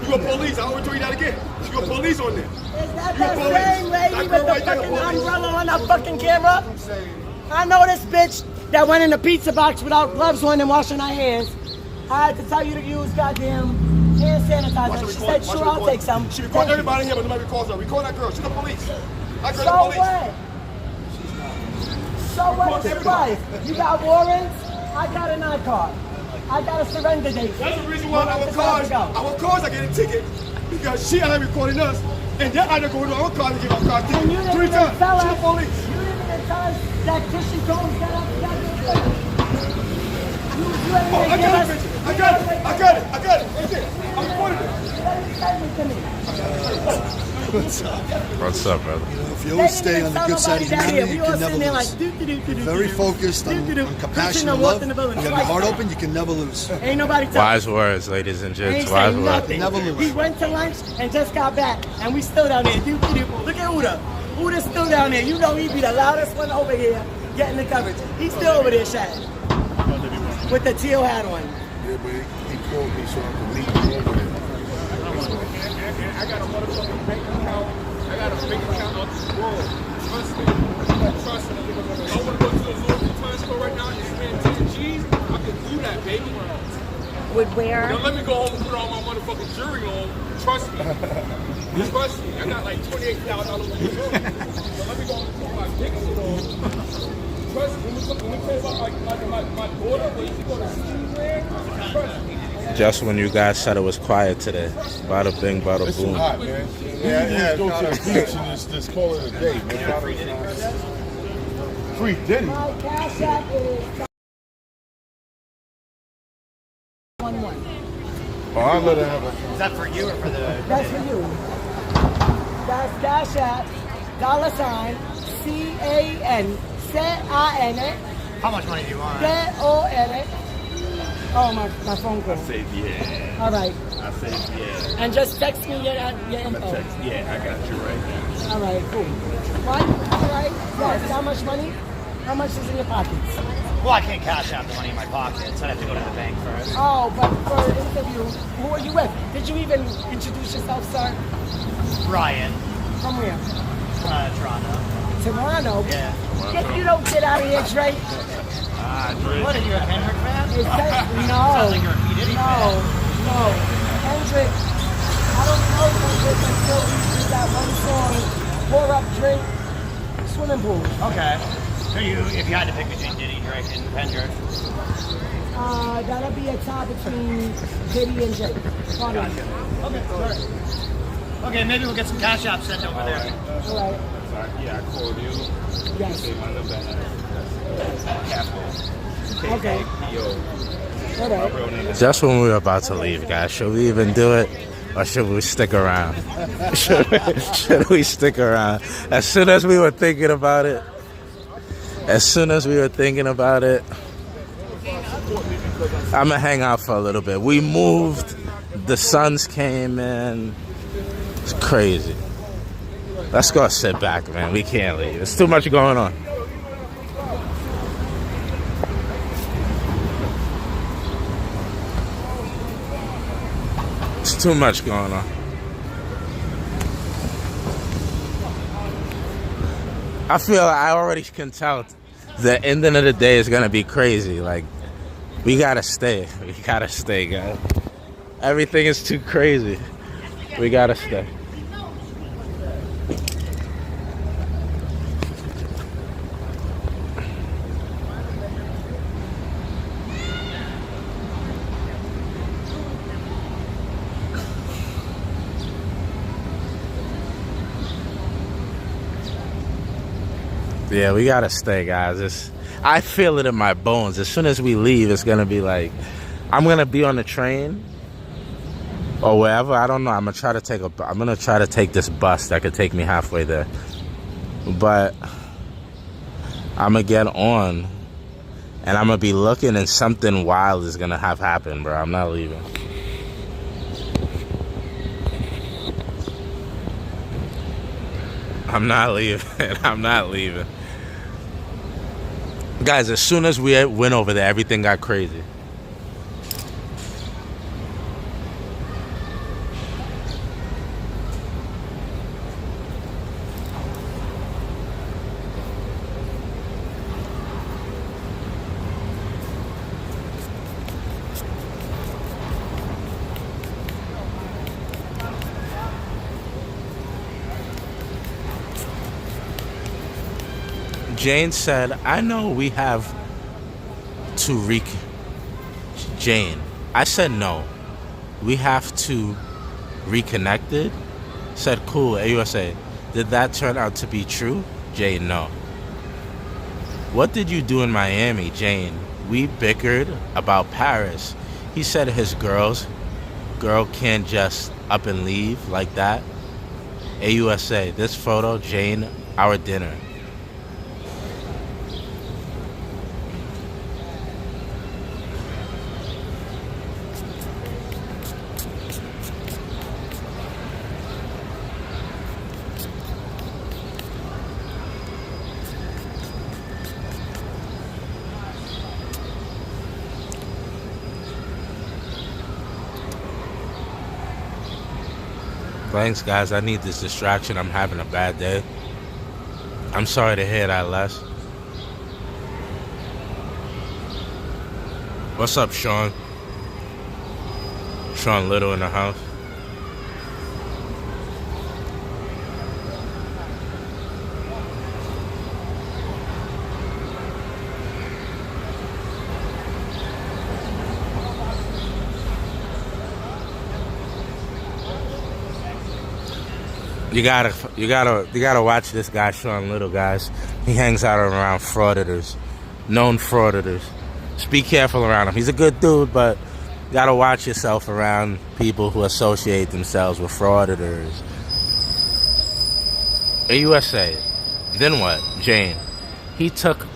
You a police, I always tell you that again. You a police on there. Is that the same lady with the fucking umbrella on the fucking camera? I know this bitch that went in the pizza box without gloves on and washing her hands. I had to tell you to use goddamn hand sanitizer. She said, sure, I'll take some. She records everybody here, but nobody records her. Record that girl, she's the police. That girl's So the police. what? So what is life? You got warrants? I got an I-card. I got a surrender date. That's the reason why our cars are getting ticket because she ain't recording us, and they're either going to our car to give our car ticket 3 times. She's the police. You didn't even tell us that Christian Combs got up. Oh, I got it. Right there. I'm recording it. What's up, brother? If you always stay on the good side of humanity, you can never lose. Very focused on compassion and love. You have your heart open, you can never lose. Ain't nobody telling. Wise words, ladies and gents. Ain't Wise saying words. nothing. Never lose. He went to lunch and just got back, and we still down there. Look at Uda. Uda's still down there. You know he be the loudest one over here getting the coverage. He's still over there, Shaq. With the teal hat on. Yeah, but he called me so I could meet him over there. I got a motherfucking bank account. I got a bank account on this world. Trust me. Trust me. If I want to go to a Louis Vuitton store right now and spend 10 G's, I can do that, baby. Would wear. Now let me go home and put all my motherfucking jewelry on. Trust me. Trust me. I got like $28,000 on the So let me go home and put my big shit on. Trust me. When we talk about my daughter, when she go to Disneyland, trust me. Just when you guys said it was quiet today. Bada bing, bada It's boom. hot, man. Yeah, go to the beach and just call it a day, man. Free Diddy. My cash app is 11. Oh, I'll let her have it. Is that for you or for the... That's for you. That's cash app, $, CAN, C-A-N, How much money do you want? C-O-N. Oh, my phone call. I said, yeah. All right. I said, yeah. And just text me your info. I'm gonna text. Yeah, I got you right now. All right, cool. What? All right. Yes. How much money? How much is in your pockets? Well, I can't cash out the money in my pocket, so I have to go to the bank first. Oh, but for an interview, who are you with? Did you even introduce yourself, sir? Ryan, From where? Toronto. Toronto? Yeah. If you don't get out of here, Drake. What, are you a Kendrick fan? No. Sounds like you're a P. Diddy No. fan. No. Kendrick. I don't know Kendrick until he did that one song, Pour Up Drink, Swimming Pool. Okay. So if you had to pick between Diddy, Drake, and Kendrick. That'll be a tie between Diddy and Drake. Gotcha. Okay, sorry. Okay, maybe we'll get some cash apps sent over there. All right. Yeah, I called you. Yes. Say my number. Capital. Okay. Yo. All right. Just when we were about to leave, guys, should we even do it? Or should we stick around? should we stick around? As soon as we were thinking about it, As soon as we were thinking about it, I'm gonna hang out for a little bit. We moved, the Suns came in. It's crazy. Let's go sit back, man. We can't leave. There's too much going on. There's too much going on. I feel like I already can tell the ending of the day is gonna be crazy. Like, we gotta stay. We gotta stay, guys. Everything is too crazy. We gotta stay. Yeah, we gotta stay, guys. I feel it in my bones. As soon as we leave, it's gonna be like, I'm gonna be on the train or wherever. I don't know. I'm gonna try to take this bus that could take me halfway there. But I'm gonna get on, and I'm gonna be looking, and something wild is gonna have happened, bro. I'm not leaving. I'm not leaving. I'm not leaving. Guys, as soon as we went over there, everything got crazy. Jane said, I know we have to Jane. I said no. We have to reconnected. Said cool, AUSA. Did that turn out to be true? Jane, no. What did you do in Miami, Jane? We bickered about Paris. He said his girl can't just up and leave like that. AUSA, this photo, Jane, our dinner. Thanks, guys. I need this distraction. I'm having a bad day. I'm sorry to hear that, Les. What's up, Sean? Sean Little in the house. You gotta watch this guy, Sean Little, guys. He hangs out around frauditors, known frauditors. Just be careful around him. He's a good dude, but you gotta watch yourself around people who associate themselves with frauditors. AUSA. Then what? Jane. He took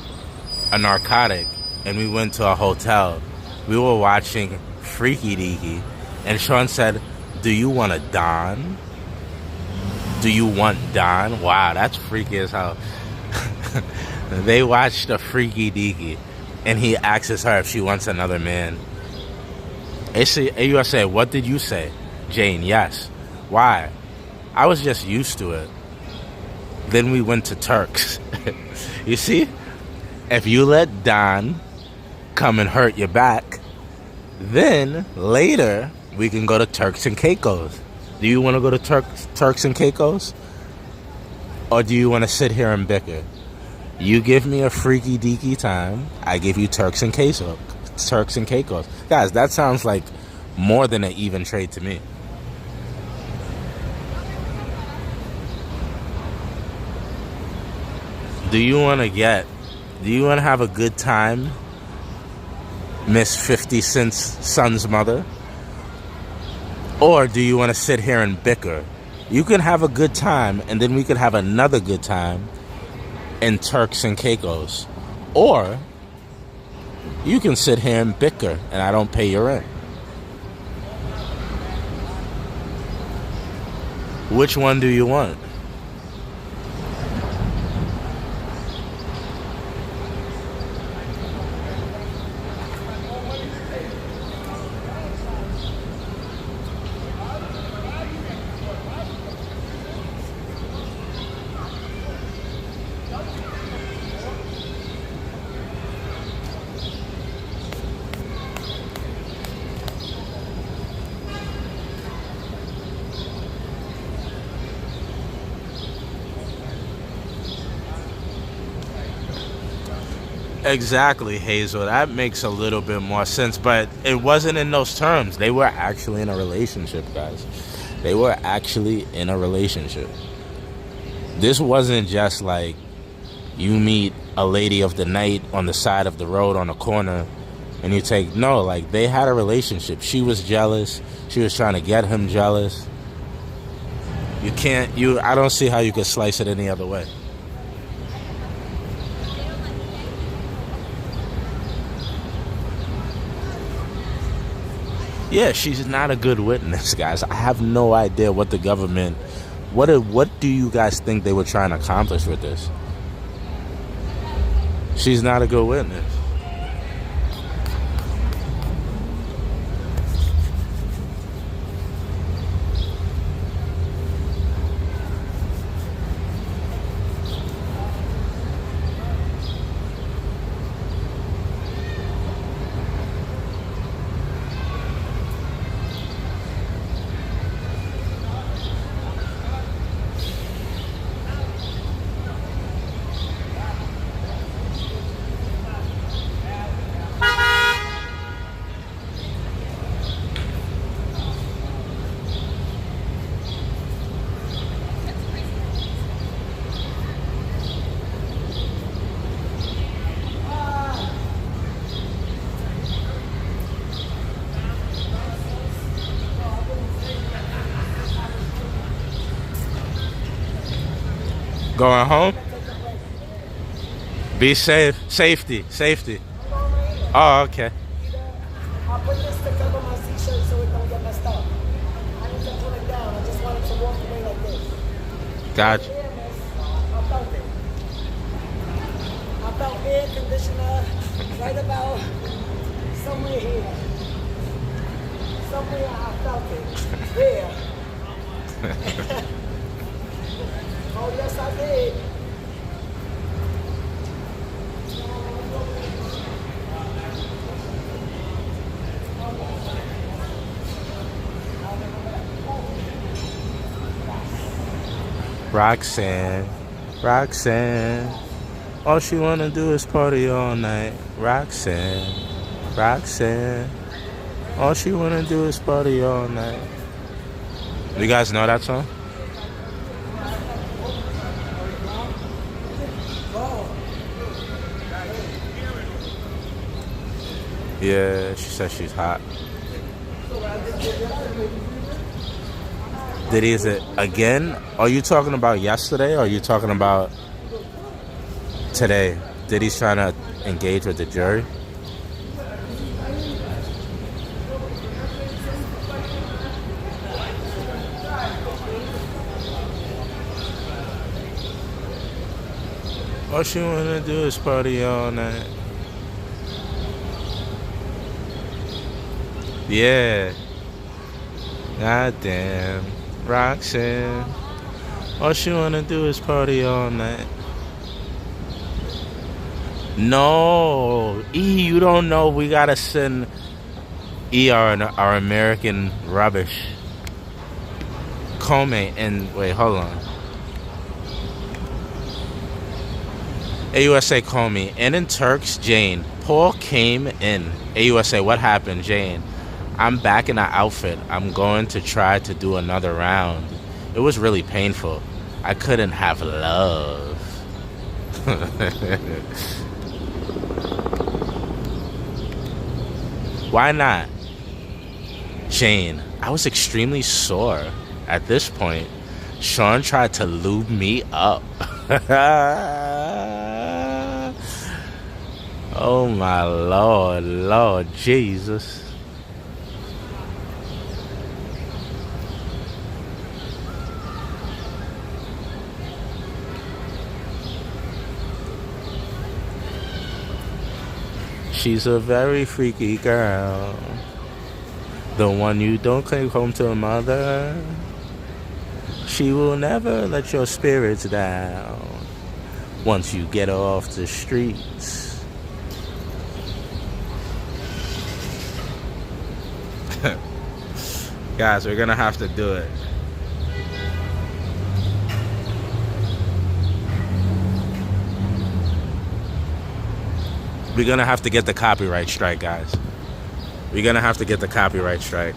a narcotic and we went to a hotel. We were watching Freaky Deaky, and Sean said, "Do you want a Don? Do you want Don?" Wow, that's freaky as hell. They watched a Freaky Deaky, and he asks her if she wants another man. AUSA, what did you say? Jane, yes. Why? I was just used to it. Then we went to Turks. You see? If you let Don come and hurt your back, then later we can go to Turks and Caicos. Do you want to go to Turks and Caicos? Or do you want to sit here and bicker? You give me a Freaky Deaky time, I give you Turks and Caicos. Guys, that sounds like more than an even trade to me. Do you want to have a good time, Miss 50 Cent's son's mother? Or do you want to sit here and bicker? You can have a good time, and then we could have another good time, in Turks and Caicos. Or you can sit here and bicker and I don't pay your rent. Which one do you want? Exactly, Hazel. That makes a little bit more sense, but it wasn't in those terms. They were actually in a relationship, guys. They were actually in a relationship. This wasn't just like you meet a lady of the night on the side of the road on a corner and you take, no, like they had a relationship. She was jealous. She was trying to get him jealous. I don't see how you could slice it any other way. Yeah, she's not a good witness, guys. I have no idea what the government... What do you guys think they were trying to accomplish with this? She's not a good witness. Going home? Be safe. Safety. Oh, okay. I'll put this to cover my t-shirt so it don't get messed up. I need to pull it down. I just wanted to walk away like this. Gotcha. I felt it. I felt air conditioner right about somewhere here. Somewhere I felt it. There. Oh, yes, I did. Roxanne. All she wanna do is party all night. Roxanne. All she wanna do is party all night. You guys know that song? Yeah, she says she's hot. Diddy, is it again? Are you talking about yesterday or are you talking about today? Diddy's trying to engage with the jury? All she wanna do is party all night. Yeah. Goddamn. Roxanne. All she wanna do is party all night. No. You don't know. We gotta send our American rubbish. Comey and wait, hold on. AUSA Comey. And in Turks, Jane. Paul came in. AUSA, what happened, Jane? I'm back in the outfit. I'm going to try to do another round. It was really painful. I couldn't have love. Why not? Jane, I was extremely sore. At this point, Sean tried to lube me up. Oh my Lord Jesus. She's a very freaky girl. The one you don't take home to mother. She will never let your spirits down once you get her off the streets. Guys, we're gonna have to do it. We're gonna have to get the copyright strike, guys. We're gonna have to get the copyright strike.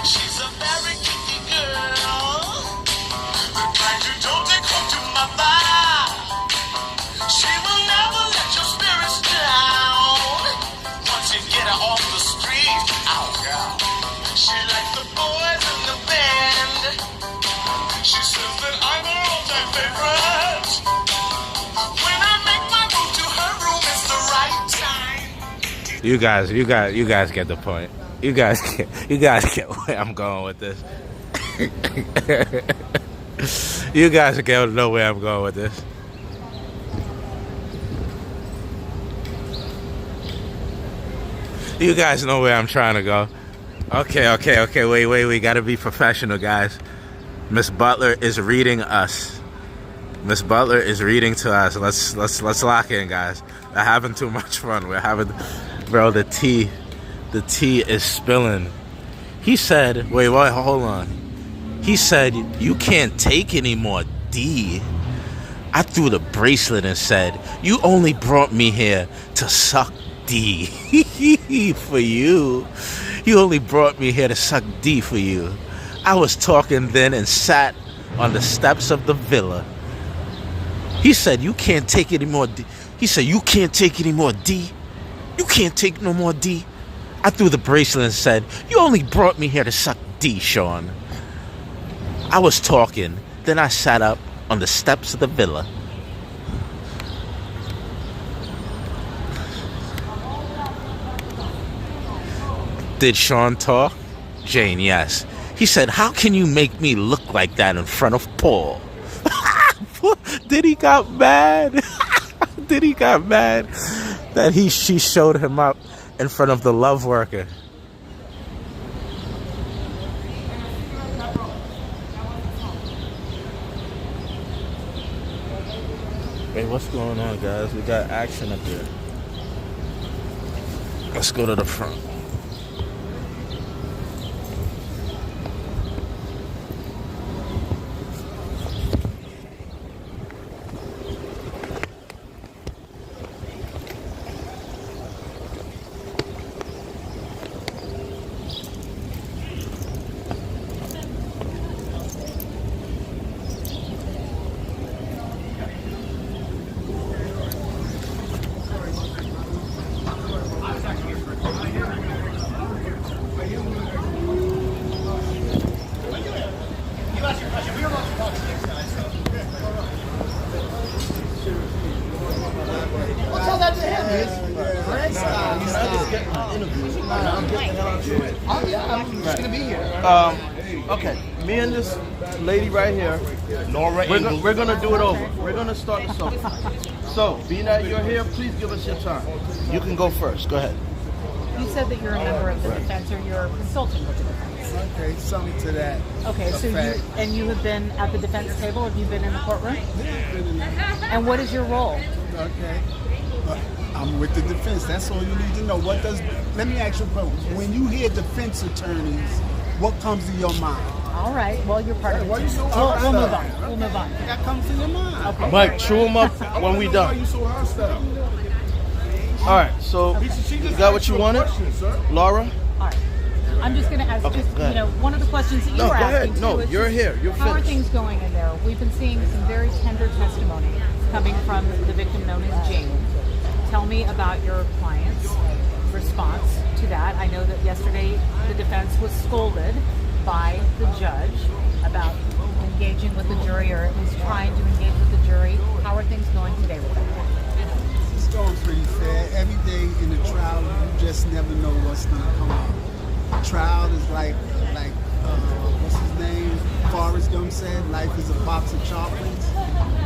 She's a very kinky girl. The kind you don't take home to mother. She will never let your spirits down once you get her off the street. Oh, girl. She likes the boys in the band. She says that I'm her all-time favorite. When I make my move to her room, it's the right time. You guys get the point. You guys get where I'm going with this. You guys know where I'm going with this. You guys know where I'm trying to go. Okay, wait, we gotta be professional, guys. Miss Butler is reading us. Miss Butler is reading to us. Let's lock in, guys. We're having too much fun. We're having, bro, the tea is spilling. He said, wait, hold on. He said, you can't take any more D. I threw the bracelet and said, you only brought me here to suck D. For you. You only brought me here to suck D for you. I was talking then and sat on the steps of the villa. He said, you can't take any more D. He said, you can't take any more D. You can't take no more D. I threw the bracelet and said, you only brought me here to suck D, Sean. I was talking, then I sat up on the steps of the villa. Did Sean talk? Jane, yes. He said, how can you make me look like that in front of Paul? Diddy got mad. Diddy got mad that she showed him up in front of the love worker. Hey, what's going on, guys? We got action up here. Let's go to the front. Okay, me and this lady right here, we're gonna do it over. We're gonna start this off. So, being that you're here, please give us your time. You can go first. Go ahead. You said that you're a member of the defense, or you're consulting with the defense. Okay, something to that. Okay, so you have been at the defense table. Have you been in the courtroom? And what is your role? Okay. I'm with the defense. That's all you need to know. Let me ask you a question. When you hear defense attorneys, what comes to your mind? All right. Well, you're part of it. Why you so we'll move on. We'll move on. That comes to your mind. Okay. Mike, chew him up when we done. Why you so hostile? All right. So you got what you wanted, Laura? All right. I'm just going to ask, Okay, go ahead. one of the questions that you No, were go asking. ahead. No, too, is you're just, here. You're how are finished. things going in there? We've been seeing some very tender testimony coming from the victim known as Jane. Tell me about your client's response to that. I know that yesterday the defense was scolded by the judge about engaging with the jury, or at least trying to engage with the jury. How are things going today with that? It's going pretty fair. Every day in the trial, you just never know what's going to come out. Trial is like what's his name? Forrest Gump said, life is a box of chocolates.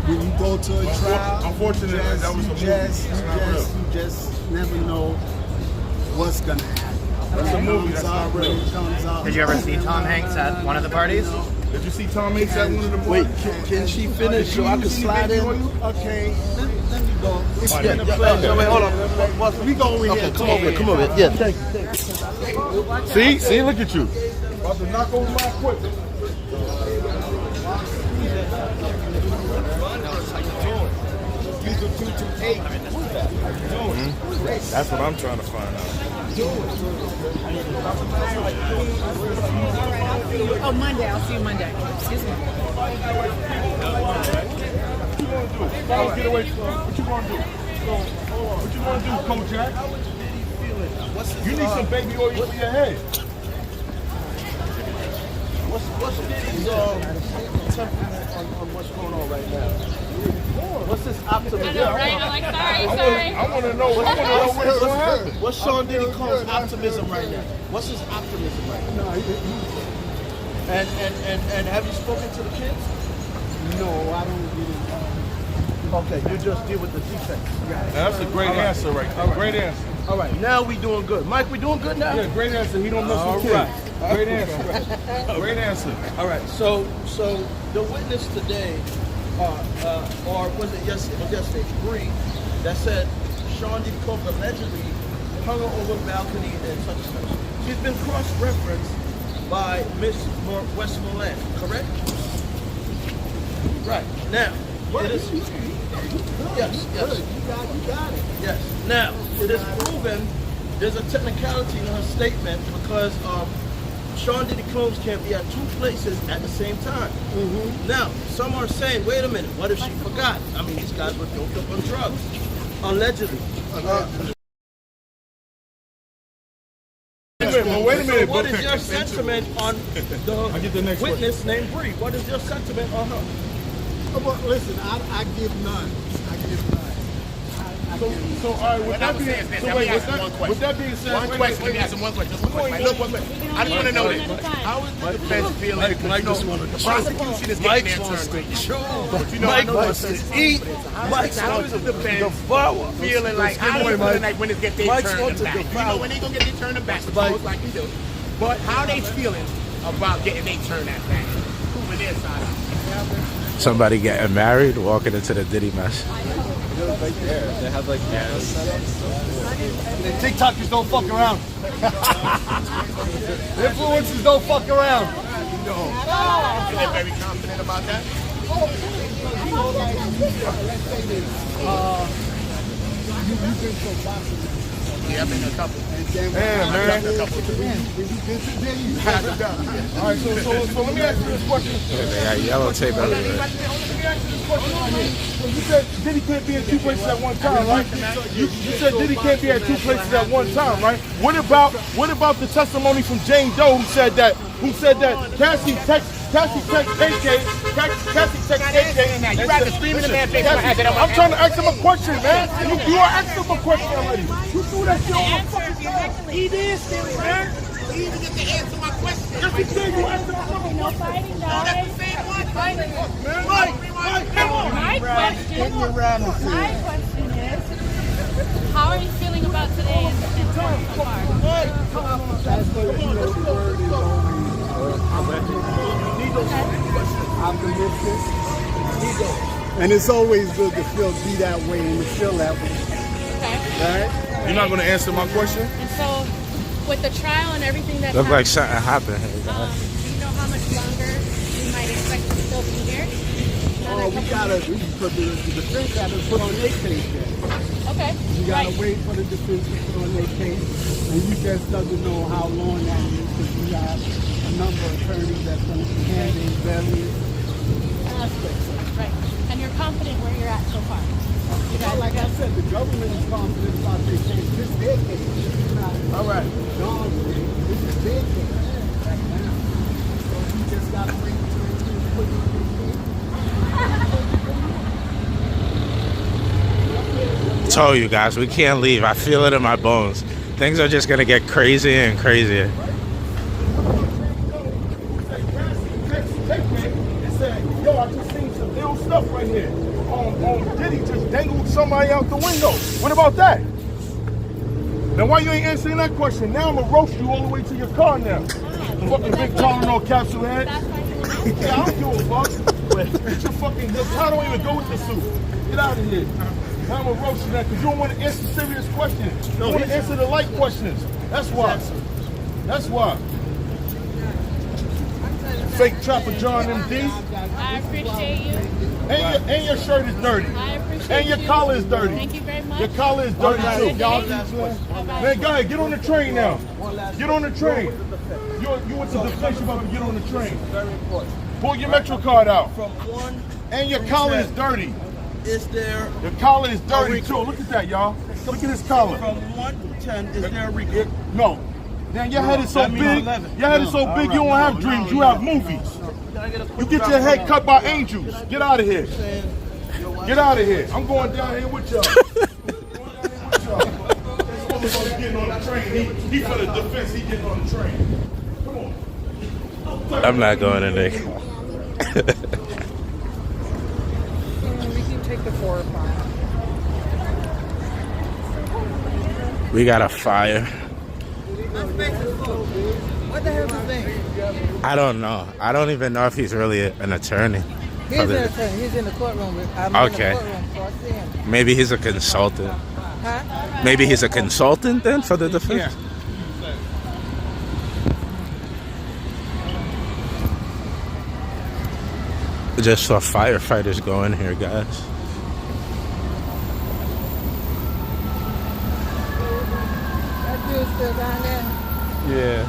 When you go to a trial, Unfortunately, that was a movie. you just never know what's going to happen. That's a movie. That's not real. Did you ever see Tom Hanks at one of the parties? Did you see Tom Hanks at one of the Wait, parties? can she finish so I can slide in? Okay, let me go. It's Yeah, been a wait, pleasure. hold on. We go over Okay, here. come over here. Come over here. Yeah, thank you. See, look at you. About to knock over my equipment. That's what I'm trying to find out. Oh, Monday. I'll see you Monday. Excuse me. Follow, get away from what you want to do. What you want to do, Coach Jack? You need some baby oil for your head. What's Diddy's temperament on what's going on right now? What's his optimism? I know, right? I'm like, sorry. I want to know what's going to happen. What's Sean Diddy Combs' optimism right now? What's his optimism right now? And have you spoken to the kids? No, I don't get it. Okay, you just deal with the defense. That's a great answer right there. Great answer. All right, now we doing good. Mike, we doing good now? Yeah, great answer. He don't mess with kids. Great answer. Great answer. All right, so the witness today, or was it yesterday, Bree, that said Sean Diddy Combs allegedly hung her over the balcony and such and such. She's been cross-referenced by Miss Westmoreland, correct? Right. Now, it is... Yes. You got it. Yes. Now, it is proven there's a technicality in her statement because Sean Diddy Combs can't be at two places at the same time. Now, some are saying, wait a minute, what if she forgot? I mean, these guys were doped up on drugs. Allegedly. Wait a minute. What is your sentiment on the witness named Bree? What is your sentiment on her? Well, listen, I give none. So, all right, with that being said, Let me ask him one question. Just one question. Look, I just want to know this. How is the defense feeling? The prosecution is getting their turn. But you know, I know wants to eat. Mike's how going is to the defense devour. feeling like? How are they feeling like when they get their Mike's turn going them to back? You devour. know when they gonna get their turn them back? Suppose like you do. But how are they feeling about getting their turn at back? Who their side out? Somebody getting married, walking into the Diddy mess. They have like The TikTokers don't fuck around. The influencers don't fuck around. Are they very confident about that? Yeah, I've been a couple. Damn, man. All right, so let me ask you this question. They got yellow tape everywhere. Let me ask you this question right here. So you said Diddy can't be in two places at one time, right? You said Diddy can't be at two places at one time, right? What about the testimony from Jane Doe who said that Cassie texted KK. You rather scream in the man's face when I had that on my I'm trying to ask him a question, man. You are asking him a question already. You threw that shit on my fucking side. He did still, man. He didn't get to answer my question. Yes, he did. You asked him a fucking No question. fighting, No, guys. that's the same one. Mike, come on. My question is, how are you feeling about today in court so far? That's what you know, the word is always optimistic. And it's always good to be that way and to feel that way. Okay. Right? You're not going to answer my question? And so, with the trial and everything that's Look like happened, something happened. do you know how much longer we might expect to still be here? Oh, we gotta, because the defense haven't put on their case yet. Okay. You gotta wait for the defense to put on their case, and you just doesn't know how long that is because you have a number of attorneys that's going to be handling various aspects of it. Right. And you're confident where you're at so far. You guys, Like I said, the government is confident about their case. This is their case. This is not All right. John's case. This is their case right now. So you just gotta wait until they put it on their case. Told you guys, we can't leave. I feel it in my bones. Things are just gonna get crazier and crazier. It said, yo, I just seen some ill stuff right here. Diddy just dangled somebody out the window. What about that? Now why you ain't answering that question? Now I'm gonna roast you all the way to your car now. Fucking big Tylenol capsule head. Yeah, I don't give a fuck. Get your fucking, your car don't even go with the suit. Get out of here. Now I'm gonna roast you now because you don't want to answer serious questions. You want to answer the light questions. That's why. That's why. Fake Trapper John MD. I appreciate you. And your shirt is dirty. I appreciate And your you. collar is dirty. Thank you very much. Your collar is dirty Have a too. good day. Man, go ahead, get on the train now. Get on the train. You with the defense, you about to get on the train. Very important. Pull your Metro card out. From 1 And your collar is dirty. is there Your collar is dirty too. Look at that, y'all. Look at his collar. from 1 to 10 is there a Rico? No. Now your head is so that mean big. 11. Your head is so big. You don't have dreams. You have movies. You get your head cut by angels. Get out of here. Get out of here. I'm going down here with y'all. He's getting on the train. He for the defense. He getting on the train. Come on. I'm not going in there. We can take the 4 or 5. We got a fire. What the hell is his name? I don't know. I don't even know if he's really an attorney. He's an attorney. He's in the courtroom. I'm Okay. in the courtroom, so I see him. Maybe he's a consultant. Huh? Maybe he's a consultant then for the defense. Just saw firefighters go in here, guys. That dude's still down there. Yeah.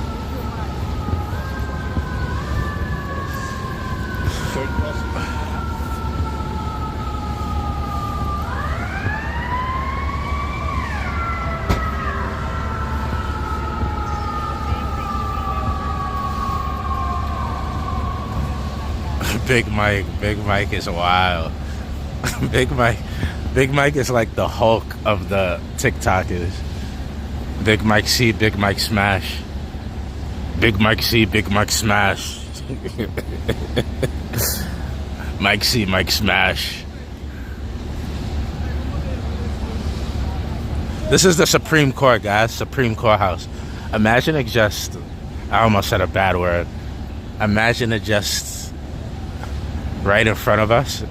Big Mike is wild. Big Mike is like the Hulk of the TikTokers. Big Mike C, Big Mike smash. Big Mike C, Big Mike smash. Mike C, Mike smash. This is the Supreme Court, guys. Supreme Court House. Imagine it just, I almost said a bad word. Imagine it just right in front of us.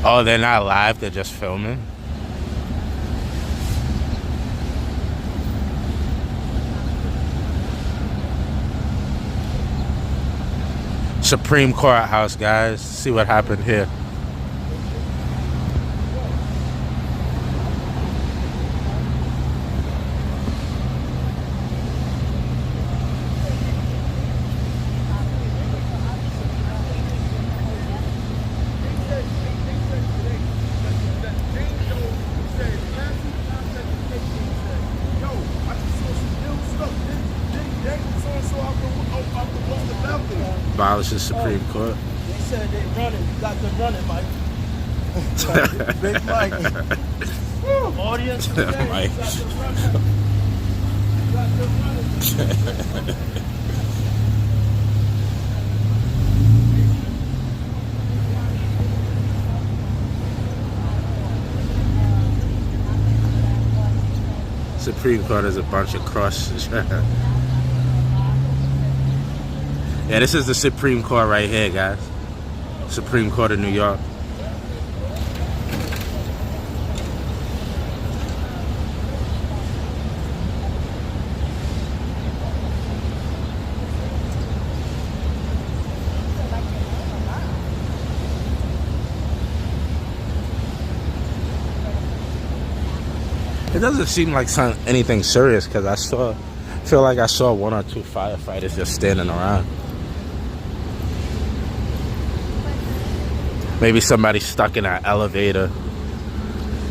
Oh, they're not live, they're just filming. Supreme Court House, guys. See what happened here. Abolish the Supreme Court. They said they running, got them running, Mike. Big Mike. Audience today, Mike. got them running. Got them running. Supreme Court is a bunch of crosses. Yeah, this is the Supreme Court right here, guys. Supreme Court of New York. It doesn't seem like anything serious because feel like I saw 1 or 2 firefighters just standing around. Maybe somebody stuck in an elevator,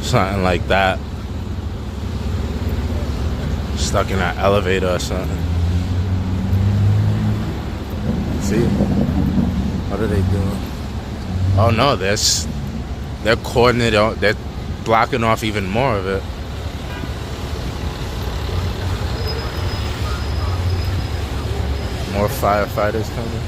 something like that. Stuck in an elevator or something. See? What are they doing? Oh no, they're cording it out. They're blocking off even more of it. More firefighters coming.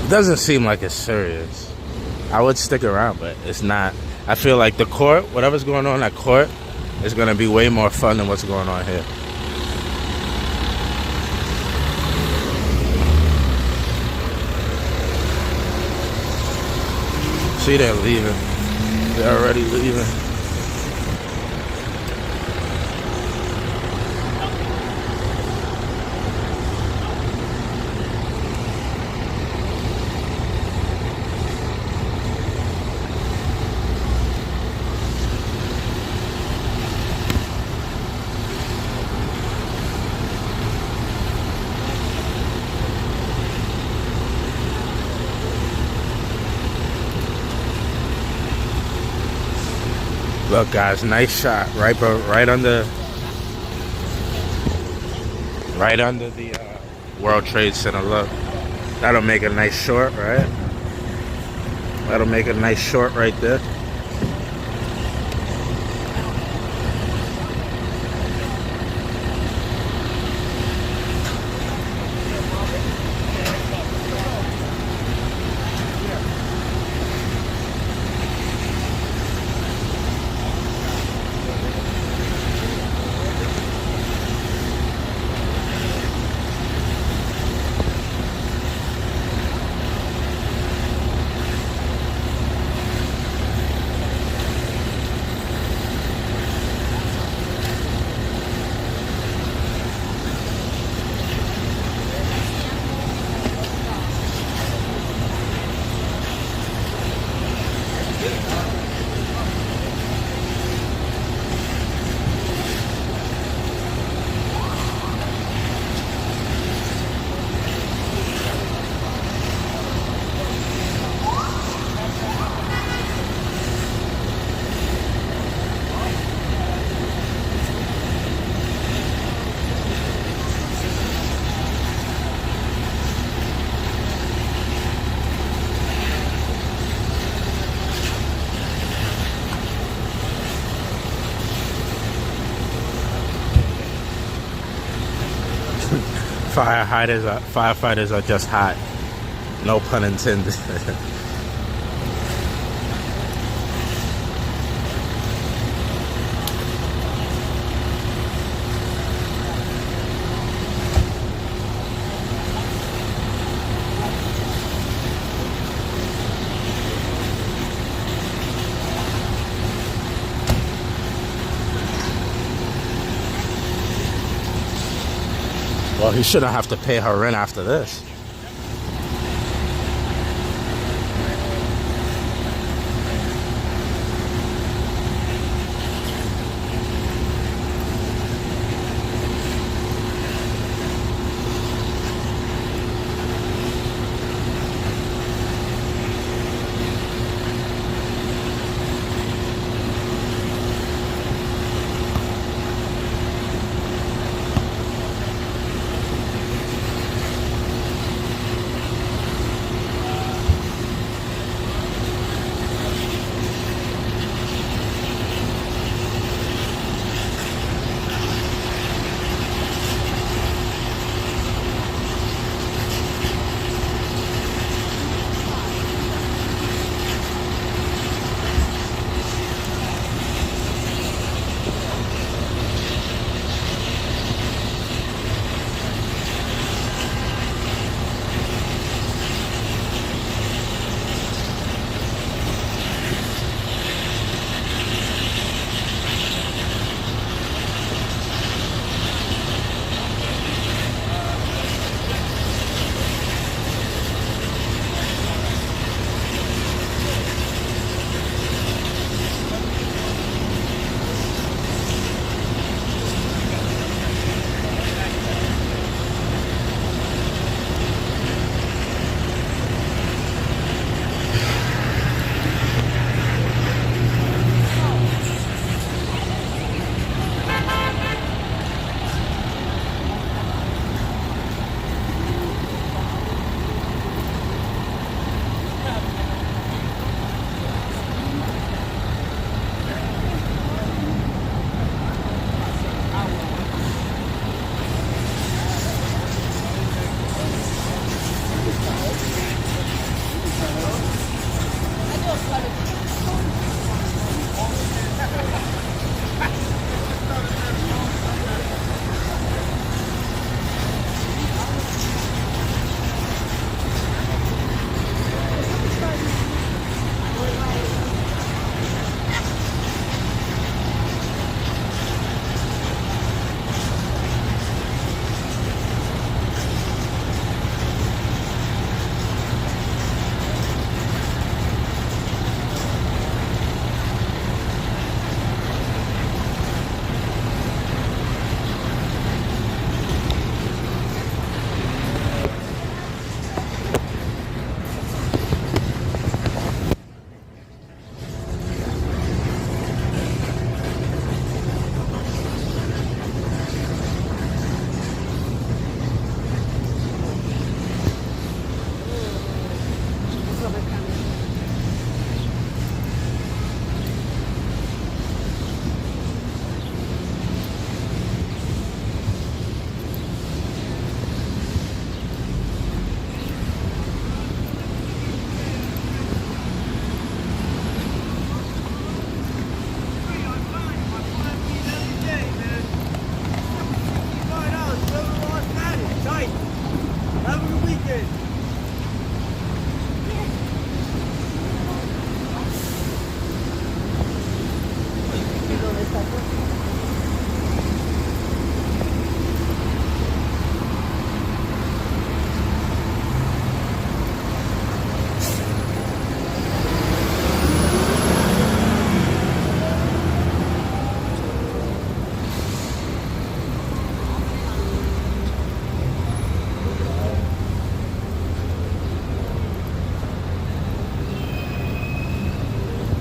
Doesn't seem like it's serious. I would stick around, but it's not. I feel like the court, whatever's going on at court, is going to be way more fun than what's going on here. See, they're leaving. They're already leaving. Look, guys, nice shot, right under the World Trade Center. Look, that'll make a nice short, right? That'll make a nice short right there. Firefighters are just hot. No pun intended. Well, he shouldn't have to pay her rent after this.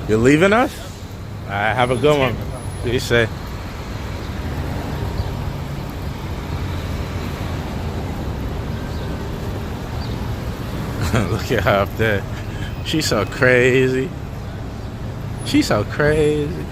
You're leaving us? All right, have a good one. Be safe. Look at her up there. She's so crazy. She's so crazy.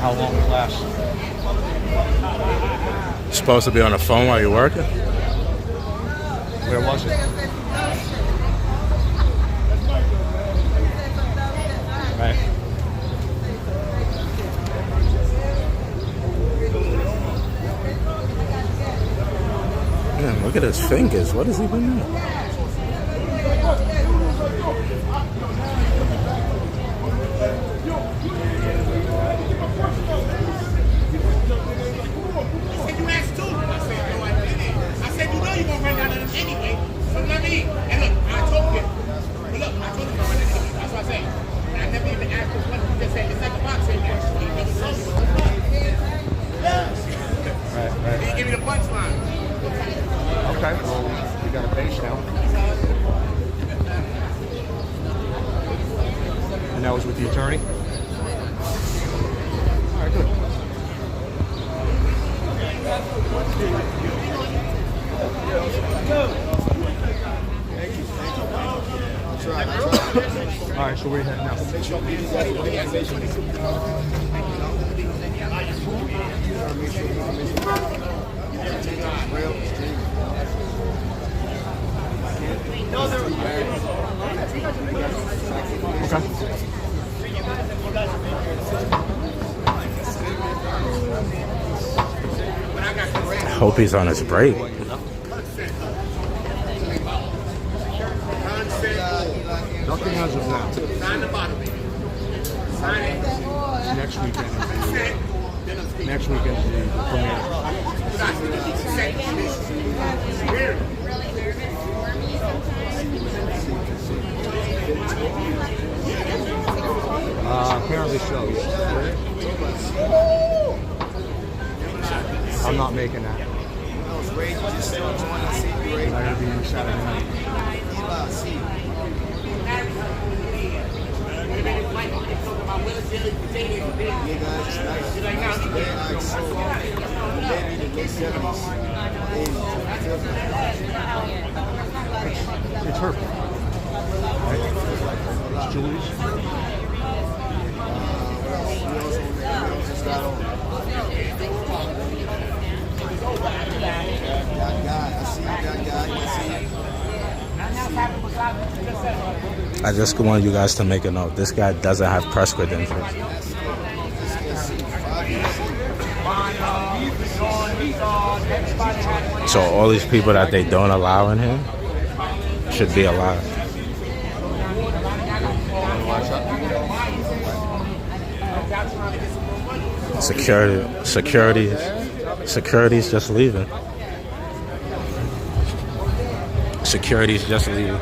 How long it lasts? Supposed to be on the phone while you're working? Where was it? Right. Man, look at his fingers. What is he doing? Anyway, so let me, and look, I told him, but look, I told him, that's what I say. I never even asked this question, he just said, it's like a boxing match. He never told me. Right. He didn't give me the punchline. Okay, well, we got a base now. And that was with the attorney? All right, good. All right, so where you heading now? I hope he's on his break. Nothing as of now. Sign the bottom, baby. Sign it. Next weekend. Next weekend is the premiere. Apparently so, yes. I'm not making that. I'm going to be Saturday night. It's her. Right? It's Julie's. I just want you guys to make a note. This guy doesn't have press credentials. So all these people that they don't allow in here should be allowed. Security's just leaving. Security's just leaving.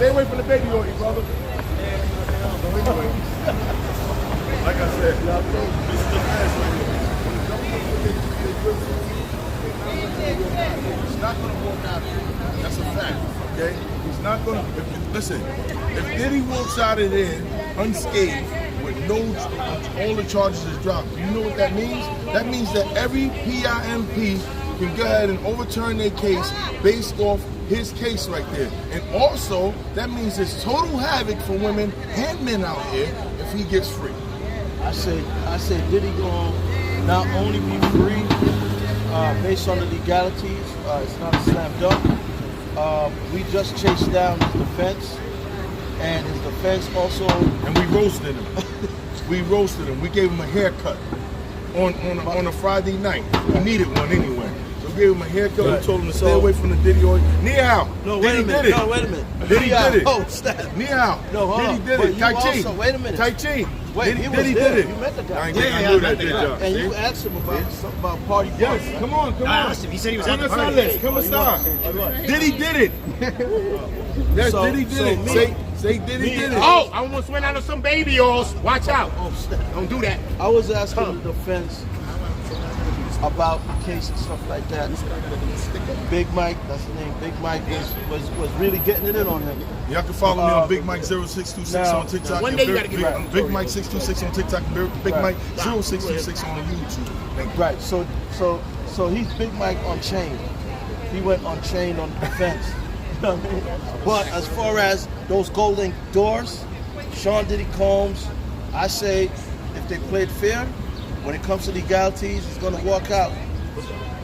Stay away from the baby oil, brother. So anyway, like I said, this is the last right here. He's not going to walk out of here. That's a fact, okay? He's not going to. Listen, if Diddy walks out of there unscathed with all the charges is dropped, you know what that means? That means that every PIMP can go ahead and overturn their case based off his case right there. And also, that means there's total havoc for women and men out here if he gets free. I say Diddy gonna not only be free based on the legalities, it's not a slam dunk. We just chased down his defense, and his defense also. And we roasted him. We gave him a haircut on a Friday night. We needed one anyway. So we gave him a haircut. Right. We told him to stay away from the Diddy oil. Ni-hao. No, wait a minute. No, wait a minute. Diddy did it. Oh, stop. Ni-hao. No, hold on. Diddy did it. Tai Chi. Wait a minute. Tai Chi. Wait, Diddy did it. You met the guy. I knew that did job. And you asked him about party. Yes, come on. I asked him. He said he was at the party. Come aside. Diddy did it. Yes, Diddy did it. Say Diddy did it. Oh, I almost went out of some baby oils. Watch out. Don't do that. I was asking the defense about the case and stuff like that. Big Mike, that's the name. Big Mike was really getting it in on him. Y'all can follow me on Big Mike 0626 on TikTok. One day you gotta get right. Big Mike 626 on TikTok. Big Mike 0626 on YouTube. Right. So he's Big Mike on chain. He went on chain on defense. But as far as those golden doors, Sean Diddy Combs, I say if they played fair, when it comes to legalities, he's going to walk out.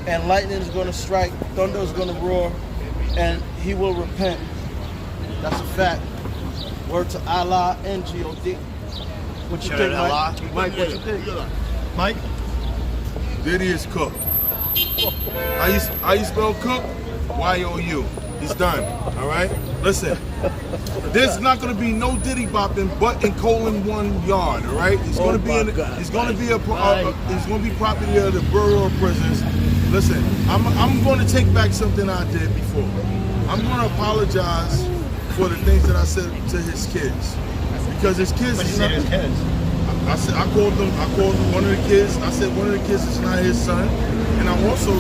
And lightning is going to strike, thunder is going to roar, and he will repent. That's a fact. Word to Allah and G.O.D. What you think, Mike? Mike, what you think? Mike? Diddy is cooked. How you spell cook? Y-O-U. He's done. All right? Listen. There's not going to be no Diddy bopping but in Colon 1 yard, all right? He's going to be he's going to be property of the Bureau of Prisons. Listen, I'm going to take back something I did before. I'm going to apologize for the things that I said to his kids. Because his kids I called one of the kids. I said one of the kids is not his son. And I also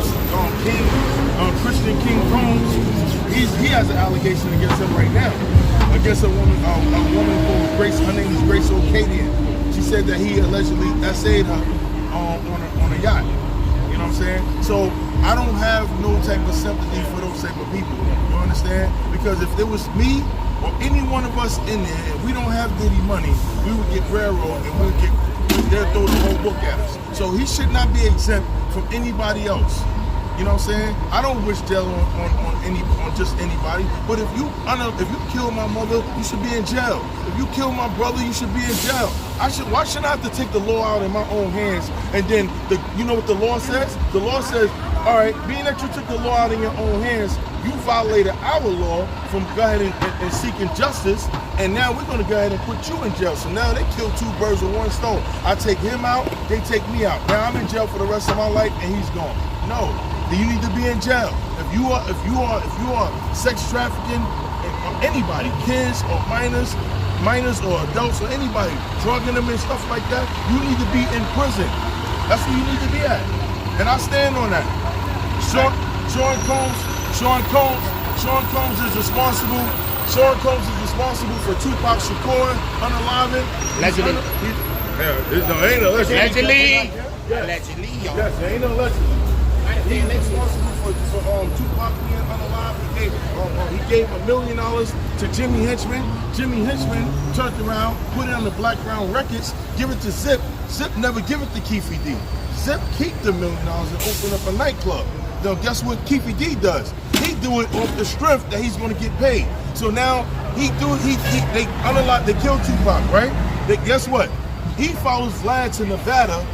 Christian King Combs. He has an allegation against him right now, against a woman called Grace. Her name is Grace O'Cadian. She said that he allegedly essayed her on a yacht. You know what I'm saying? So I don't have no type of sympathy for those type of people. You understand? Because if it was me or any one of us in there, and we don't have Diddy money, we would get railroaded and they'll throw the whole book at us. So he should not be exempt from anybody else. You know what I'm saying? I don't wish jail on just anybody. But if you kill my mother, you should be in jail. If you kill my brother, you should be in jail. Why should I have to take the law out in my own hands? And then you know what the law says? The law says, all right, being that you took the law out in your own hands, you violated our law from go ahead and seeking justice, and now we're gonna go ahead and put you in jail. So now they kill two birds with one stone. I take him out, they take me out. Now I'm in jail for the rest of my life, and he's gone. No. You need to be in jail. If you are sex trafficking anybody, kids or minors or adults or anybody, drugging them and stuff like that, you need to be in prison. That's where you need to be at. And I stand on that. Sean Combs is responsible. Sean Combs is responsible for Tupac Shakur unaliving. Allegedly. Ain't allegedly. Allegedly. Yes, there ain't no allegedly. He's responsible for Tupac being unalive. He gave $1 million to Jimmy Henchman. Jimmy Henchman turned around, put it on the Black Ground Records, give it to Zip. Zip never give it to Keefy D. Zip keep the $1 million and open up a nightclub. Now guess what Keefy D does? He do it off the strength that he's going to get paid. So now they killed Tupac, right? Guess what? He follows Vlad to Nevada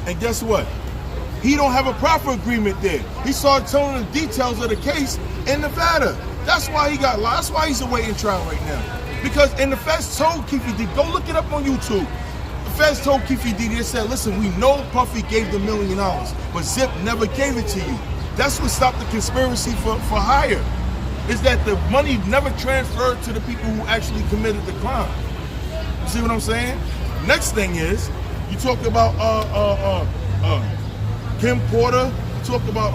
and guess what? He don't have a proper agreement there. He started telling the details of the case in Nevada. That's why he got lost. That's why he's awaiting trial right now. Because the feds told Keefy D, go look it up on YouTube. The feds told Keefy D, they said, listen, we know Puffy gave the $1 million, but Zip never gave it to you. That's what stopped the conspiracy for hire. Is that the money never transferred to the people who actually committed the crime. You see what I'm saying? Next thing is, you talk about Kim Porter, you talk about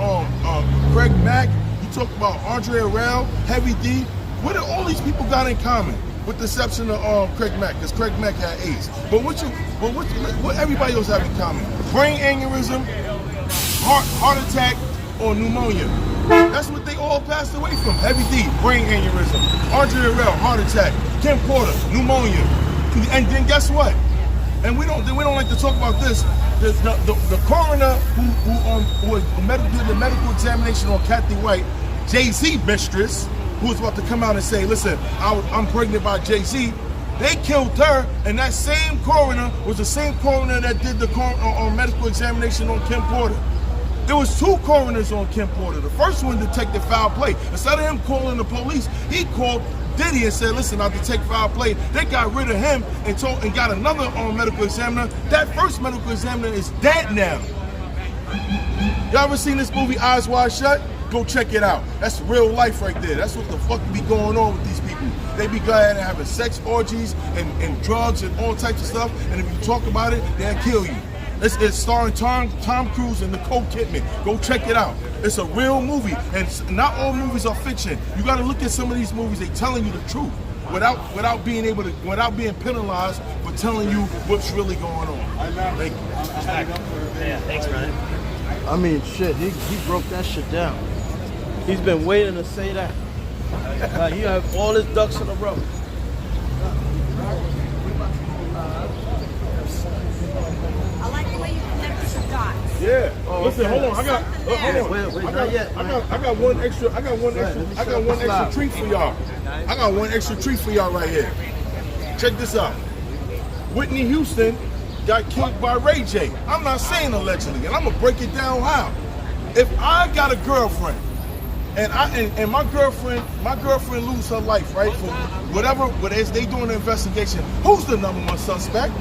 Craig Mack, you talk about Andre Harrell, Heavy D. What do all these people got in common? With the exception of Craig Mack, because Craig Mack had AIDS. But what everybody else have in common? Brain aneurysm, heart attack, or pneumonia. That's what they all passed away from. Heavy D, brain aneurysm. Andre Harrell, heart attack. Kim Porter, pneumonia. And then guess what? And we don't like to talk about this. The coroner who did the medical examination on Kathy White, Jay-Z mistress, who was about to come out and say, listen, I'm pregnant by Jay-Z. They killed her, and that same coroner was the same coroner that did the medical examination on Kim Porter. There was two coroners on Kim Porter. The first one detected foul play. Instead of him calling the police, he called Diddy and said, listen, I'll detect foul play. They got rid of him and got another medical examiner. That first medical examiner is dead now. Y'all ever seen this movie, Eyes Wide Shut? Go check it out. That's real life right there. That's what the fuck be going on with these people. They be glad and having sex orgies and drugs and all types of stuff. And if you talk about it, they'll kill you. It's starring Tom Cruise and Nicole Kidman. Go check it out. It's a real movie, and not all movies are fiction. You got to look at some of these movies. They telling you the truth without being penalized for telling you what's really going on. Thank you. Yeah, thanks, brother. I mean, shit. He broke that shit down. He's been waiting to say that. Like, you have all his ducks in a row. I like the way you connect the dots. Yeah. Oh, listen, okay. hold on. I got one extra treat for y'all. I got one extra treat for y'all right here. Check this out. Whitney Houston got killed by Ray J. I'm not saying allegedly, and I'm gonna break it down how. If I got a girlfriend and my girlfriend lose her life, right, for whatever, but as they doing the investigation, who's the number one suspect?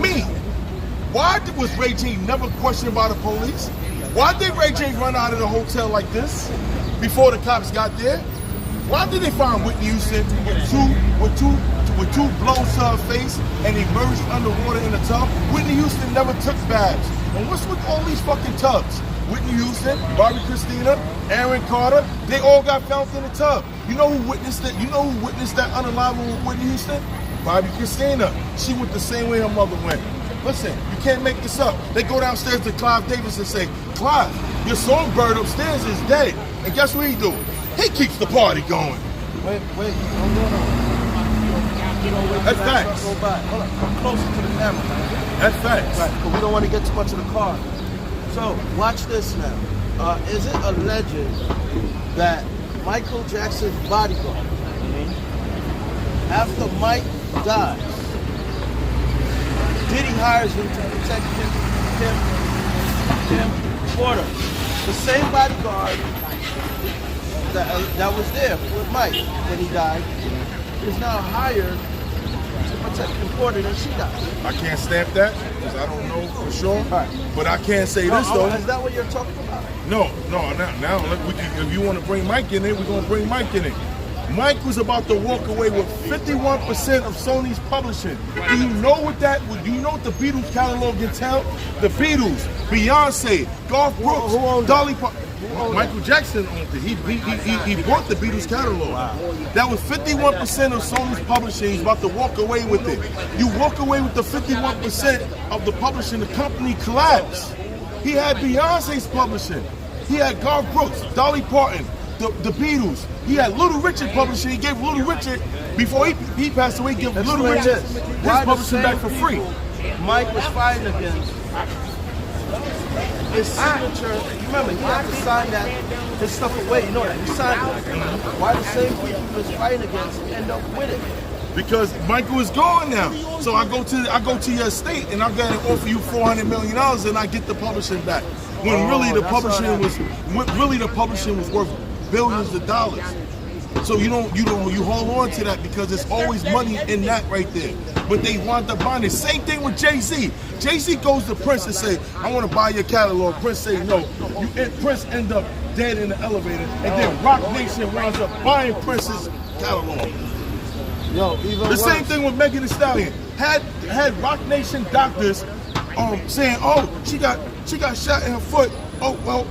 Me. Why was Ray J never questioned by the police? Why did Ray J run out of the hotel like this before the cops got there? Why did they find Whitney Houston with two blows to her face and emerged underwater in a tub? Whitney Houston never took baths. And what's with all these fucking tubs? Whitney Houston, Barbie Christina, Aaron Carter, they all got found in the tub. You know who witnessed it? You know who witnessed that unalive with Whitney Houston? Barbie Christina. She went the same way her mother went. Listen, you can't make this up. They go downstairs to Clive Davis and say, Clive, your songbird upstairs is dead. And guess what he doing? He keeps the party going. Wait, don't go on. That's facts. Hold on, come closer to the camera. That's facts. Right, because we don't want to get too much of the car. So, watch this now. Is it alleged that Michael Jackson's bodyguard, after Mike dies, Diddy hires him to protect Kim Porter, the same bodyguard that was there with Mike when he died, is now hired to protect Kim Porter and she died. I can't stamp that because I don't know for sure. Right. But I can say this though. Is that what you're talking about? No. Now if you want to bring Mike in it, we're gonna bring Mike in it. Mike was about to walk away with 51% of Sony's publishing. Do you know what the Beatles catalog entailed? The Beatles, Beyonce, Garth Brooks, Dolly Parton. Michael Jackson owned it. He bought the Beatles catalog. Wow. That was 51% of Sony's publishing. He's about to walk away with it. You walk away with the 51% of the publishing, the company collapsed. He had Beyonce's publishing. He had Garth Brooks, Dolly Parton, the Beatles. He had Little Richard publishing. He gave Little Richard, before he passed away, give Little Richard his publishing back for free. Mike was fighting against his signature. You remember, he had to sign his stuff away. You know that. He signed it. Why the same people he was fighting against end up with it? Because Michael is gone now. So I go to your estate and I gotta offer you $400 million and I get the publishing back. When really the publishing was worth billions of dollars. So you hold on to that because there's always money in that right there. But they want the bonding. Same thing with Jay-Z. Jay-Z goes to Prince and say, I want to buy your catalog. Prince say no. Prince end up dead in the elevator, and then Rock Nation winds up buying Prince's catalog. Yo, even the same thing with Megan Thee Stallion. Had Rock Nation doctors saying, oh, she got shot in her foot. Oh well,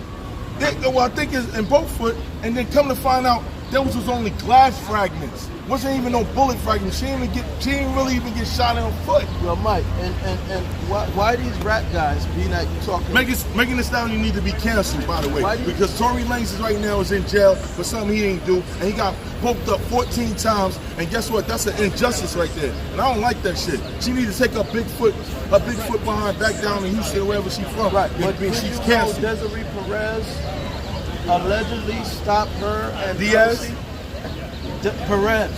I think it's in both foot, and then come to find out those was only glass fragments. Wasn't even no bullet fragments. She didn't really even get shot in her foot. Well, Mike, and why these rap guys being that you talking? Megan Thee Stallion need to be canceled, by the way, because Tory Lanez right now is in jail for something he didn't do, and he got poked up 14 times. And guess what? That's an injustice right there, and I don't like that shit. She need to take her big foot behind back down in Houston, wherever she's from. Right, but she's canceled. Desiree Perez allegedly stopped her and Diaz. Perez.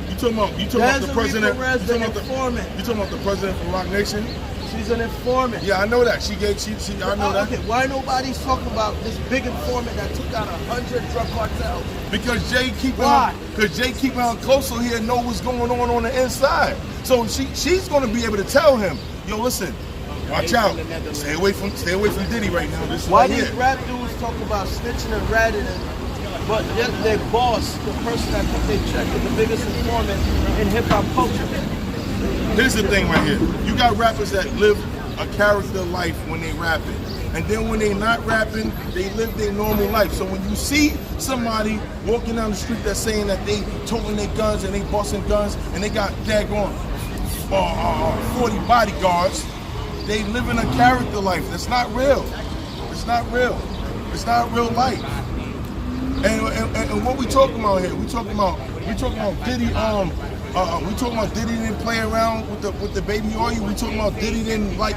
You talking about the president? Perez, you talking about the president from Rock Nation? She's an informant. Yeah, I know that. I know that. Okay, why nobody's talking about this big informant that took out 100 drug cartels? Because Jay keeping her close so he'll know what's going on the inside. So she's going to be able to tell him, yo, listen, watch out. Stay away from Diddy right now. This why right these here. rap dudes talk about snitching and ratting, but yet their boss, the person that took their check, is the biggest informant in hip hop culture? Here's the thing right here. You got rappers that live a character life when they rapping. And then when they not rapping, they live their normal life. So when you see somebody walking down the street that's saying that they toting their guns and they busting guns and they got daggone 40 bodyguards, they live in a character life. That's not real. It's not real. It's not real life. And what we talking about here? We talking about Diddy. We talking about Diddy didn't play around with the baby oil. We talking about Diddy didn't like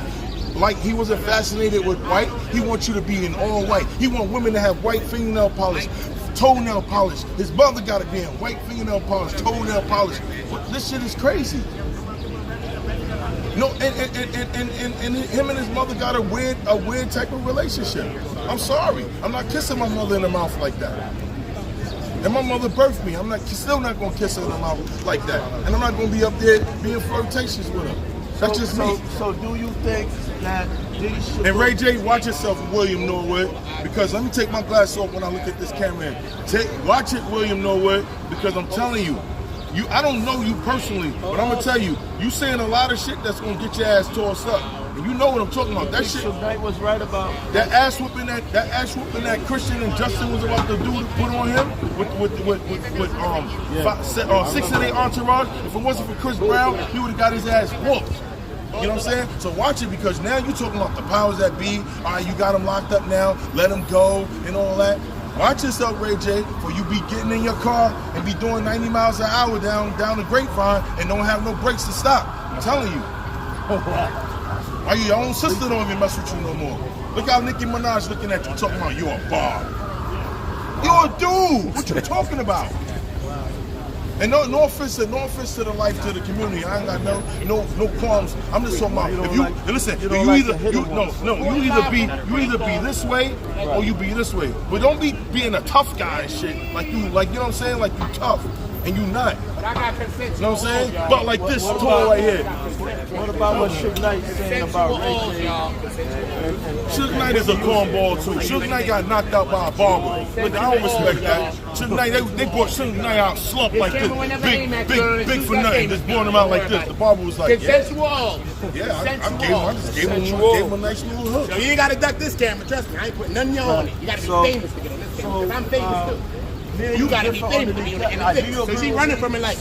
he wasn't fascinated with white. He wants you to be in all white. He want women to have white fingernail polish, toenail polish. His mother got to be in white fingernail polish, toenail polish. This shit is crazy. No, and him and his mother got a weird type of relationship. I'm sorry, I'm not kissing my mother in the mouth like that. And my mother birthed me. I'm still not gonna kiss her in the mouth like that. And I'm not gonna be up there being flirtatious with her. That's just me. So do you think that Diddy should? And Ray J, watch yourself, William Norwood, because let me take my glass off when I look at this camera. Watch it, William Norwood, because I'm telling you. I don't know you personally, but I'm gonna tell you, you saying a lot of shit that's gonna get your ass tossed up. And you know what I'm talking about. That shit. Knight was right about that ass whooping that Christian and Justin was about to put on him with 6 of their entourage. If it wasn't for Chris Brown, he would have got his ass whooped. You know what I'm saying? So watch it, because now you're talking about the powers that be. All right, you got him locked up now. Let him go and all that. Watch yourself, Ray J, for you be getting in your car and be doing 90 miles an hour down the Grapevine and don't have no brakes to stop. I'm telling you. Why your own sister don't even mess with you no more. Look how Nicki Minaj looking at you, talking about you a Bob. You're a dude. What you talking about? And no offense to the life, to the community. I ain't got no qualms. I'm just talking about if you listen. You either be this way or you be this way. But don't be being a tough guy and shit like you know what I'm saying, like you tough and you not. But I got consent. You know what I'm saying? But like this tour right here. What about what Suge Knight saying about Ray J? Suge Knight is a cornball too. Suge Knight got knocked out by a barber. Look, I don't respect that. Suge Knight, they brought Suge Knight out slumped like this, big for nothing. Just brought him out like this. The barber was like, consensual. Yeah, I just gave him a nice little hook. So you ain't gotta duck this camera. Trust me, I ain't putting nothing on it. You gotta be famous to get on this camera. Because I'm famous too. You gotta be famous to be on the end. So she running from it like,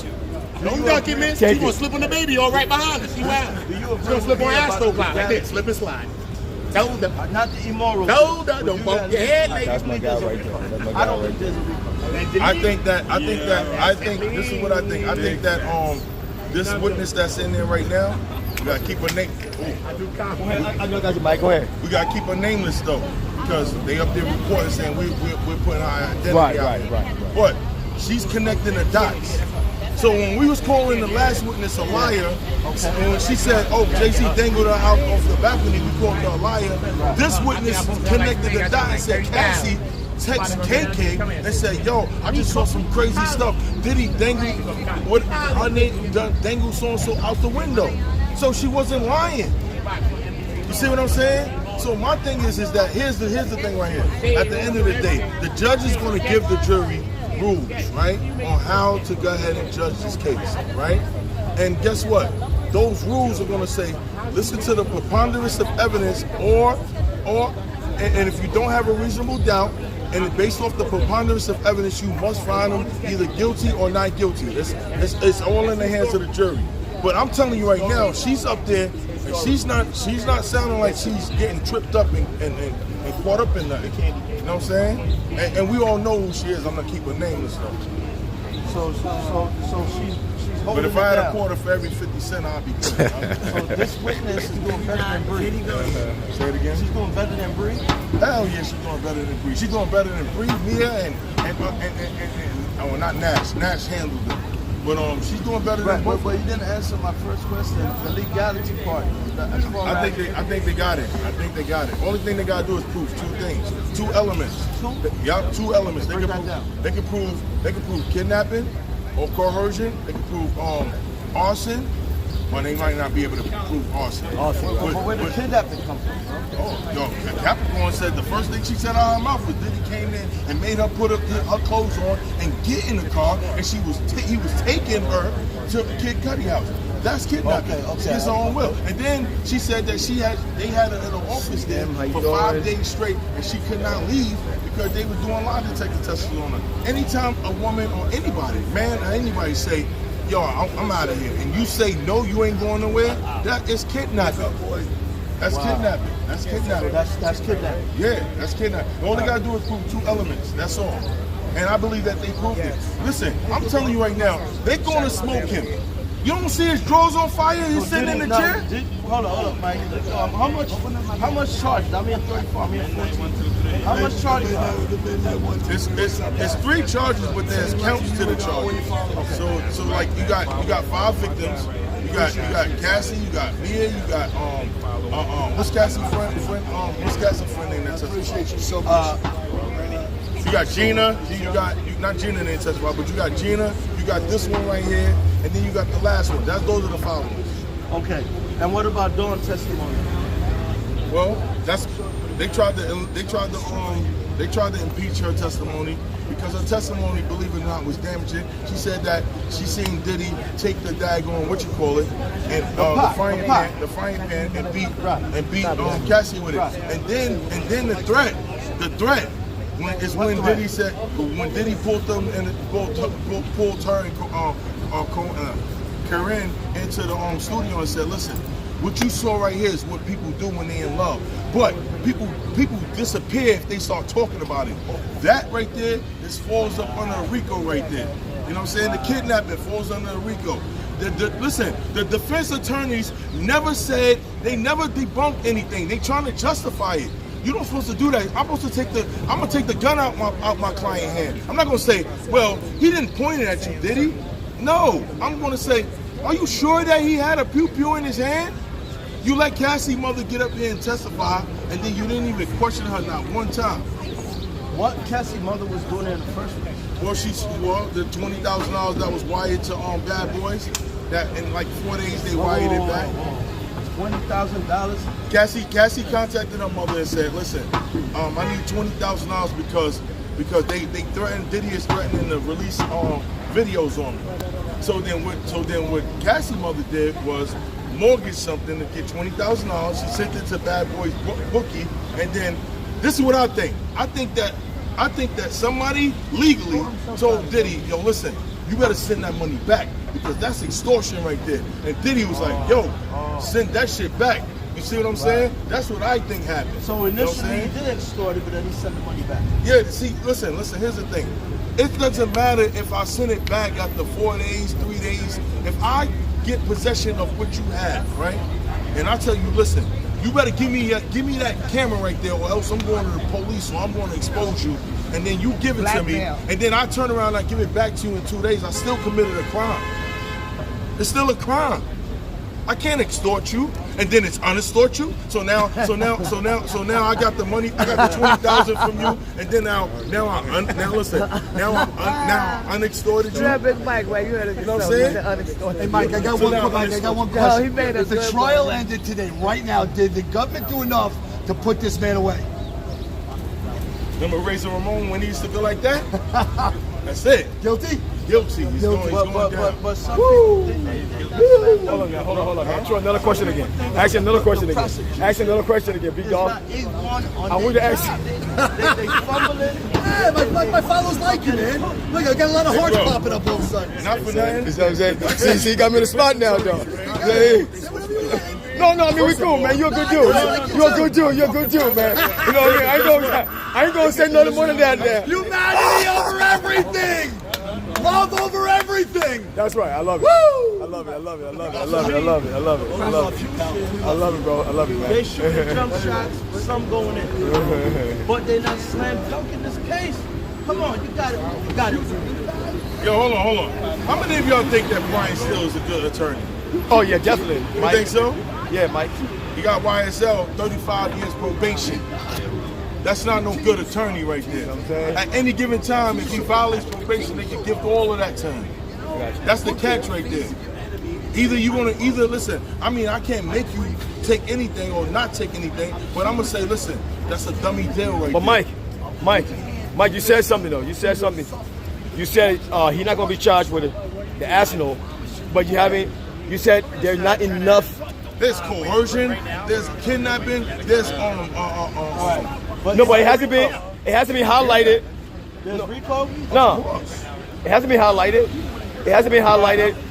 don't duck it, miss. She gonna slip on the baby all right behind her. She wild. She gonna slip on Astro Cloud like this. Slip and slide. Told them. Not the immoral. Told her. Don't bump your head, lady. That's my guy right there. I don't think there's a reason. I think this is what I think. I think that this witness that's in there right now, we gotta keep her name. I know that's your mic. Go ahead. We gotta keep her nameless though, because they up there reporting saying we're putting our identity out. Right. But she's connecting the dots So when we was calling the last witness a liar, and when she said, "Oh, JC dangled her out off the balcony," we called her a liar. This witness connected the dot and said, "Cassie text KK and said, yo, I just saw some crazy stuff. Diddy dangle what her name dangle so and so out the window." So she wasn't lying. You see what I'm saying? So my thing is that here's the thing right here. At the end of the day, the judge is going to give the jury rules, right, on how to go ahead and judge this case, right? And guess what? Those rules are going to say, listen to the preponderance of evidence, and if you don't have a reasonable doubt, and based off the preponderance of evidence, you must find them either guilty or not guilty. It's all in the hands of the jury. But I'm telling you right now, she's up there, and she's not sounding like she's getting tripped up and caught up in nothing. You know what I'm saying? And we all know who she is. I'm gonna keep her nameless though. So she's holding. But if I had a quarter for every 50 cents, I'd be good. So this witness is doing better than Bree. Say it again. She's doing better than Bree. Hell yeah, she's doing better than Bree. She's doing better than Bree, Mia, and oh, not Nash. Nash handled it. But she's doing better than both. But you didn't answer my first question, the legality part. I think they got it. I think they got it. Only thing they gotta do is prove two things, two elements. Yup, two elements. They can prove kidnapping or coercion. They can prove arson. Well, they might not be able to prove arson. But where did kidnapping come from? Oh, yo, Capricorn said the first thing she said out of her mouth was Diddy came in and made her put her clothes on and get in the car, and he was taking her to Kid Cudi house. That's kidnapping. She gets her own will. And then she said that they had her in an office there for 5 days straight, and she could not leave because they were doing lie detector tests on her. Anytime a woman or anybody, man or anybody say, yo, I'm out of here, and you say no, you ain't going nowhere, that is kidnapping. That's kidnapping. That's kidnapping. That's kidnapping. Yeah, that's kidnapping. All they gotta do is prove two elements. That's all. And I believe that they proved it. Listen, I'm telling you right now, they're gonna smoke him. You don't see his drawers on fire? He's sitting in the chair. Hold on, Mike. How much charges? I mean 34. I mean 14. How much charges? It's 3 charges, but there's counts to the charges. So like you got 5 victims. You got Cassie, you got Mia, you got what's Cassie's friend? What's Cassie's friend name? That's appreciate you so much. You got Gina. Not Gina didn't testify, but you got Gina. You got this one right here, and then you got the last one. Those are the followers. Okay. And what about Dawn's testimony? Well, they tried to impeach her testimony because her testimony, believe it or not, was damaging. She said that she seen Diddy take the daggone and the frying pan and beat Cassie with it. And then the threat when Diddy said when Diddy pulled her and Corinne into the studio and said, listen, what you saw right here is what people do when they're in love. But people disappear if they start talking about it. That right there, this falls up under Rico right there. You know what I'm saying? The kidnapping falls under Rico. Listen, the defense attorneys never debunked anything. They trying to justify it. You're not supposed to do that. I'm gonna take the gun out my client's hand. I'm not gonna say, well, he didn't point it at you, did he? No, I'm gonna say, are you sure that he had a pew-pew in his hand? You let Cassie's mother get up here and testify, and then you didn't even question her not one time. What Cassie's mother was doing in the first place? Well, the $20,000 that was wired to Bad Boys, that in like 4 days they wired it back. $20,000. Cassie contacted her mother and said, listen, I need $20,000 because they threatened, Diddy is threatening to release videos on me. So then what Cassie's mother did was mortgage something to get $20,000. She sent it to Bad Boys bookie, and then this is what I think. I think that somebody legally told Diddy, yo, listen, you better send that money back because that's extortion right there. And Diddy was like, yo, send that shit back. You see what I'm saying? That's what I think happened. So initially he did extort it, but then he sent the money back. Yeah, see, listen, here's the thing. It doesn't matter if I send it back after 4 days, 3 days. If I get possession of what you have, right? And I tell you, listen, you better give me that camera right there, or else I'm going to the police, or I'm going to expose you. And then you give it to me, and then I turn around and I give it back to you in 2 days. I still committed a crime. It's still a crime. I can't extort you, and then it's unextort you. So now I got the money. I got the 20,000 from you, and then now I'm unextorted you. Yeah, Big Mike, right? You heard it. You know what I'm saying? Hey, Mike, I got one question. No, he made if the trial ended today, right now, did the government do enough to put this man away? Remember Razor Ramon when he used to go like that? That's it. Guilty? Guilty. He's going down. But some people Hold on. Ask another question again. Ask another question again. Big dog. I want to ask you. They fumbling. Yeah, my followers like you, man. Look, I got a lot of hearts popping up all of a sudden. Not for nothing. You know what I'm saying? See, he got me in the spot now, though. No, I mean, we cool, man. You're a good dude, man. You know what I mean? I ain't gonna say nothing more than that now. Humanity over everything! Love over everything! That's right. I love it. Woo! I love it, bro. I love it, man. They shooting jump shots, some going in. But they're not slam dunking this case. Come on, you got it. Yo, hold on. How many of y'all think that Brian Steele is a good attorney? Oh, yeah, definitely. You Mike. think so? Yeah, Mike. He got YSL, 35 years probation. That's not no good attorney right there. You know what I'm saying? At any given time, if he violates probation, they can give all of that time. That's the catch right there. Either listen, I mean, I can't make you take anything or not take anything, but I'm going to say, listen, that's a dummy deal right there. But Mike, you said something, though. You said he's not going to be charged with the arsenal, but you said there's not enough. There's coercion, there's kidnapping, there's No, but it has to be highlighted. There's Rico? No. It has to be highlighted.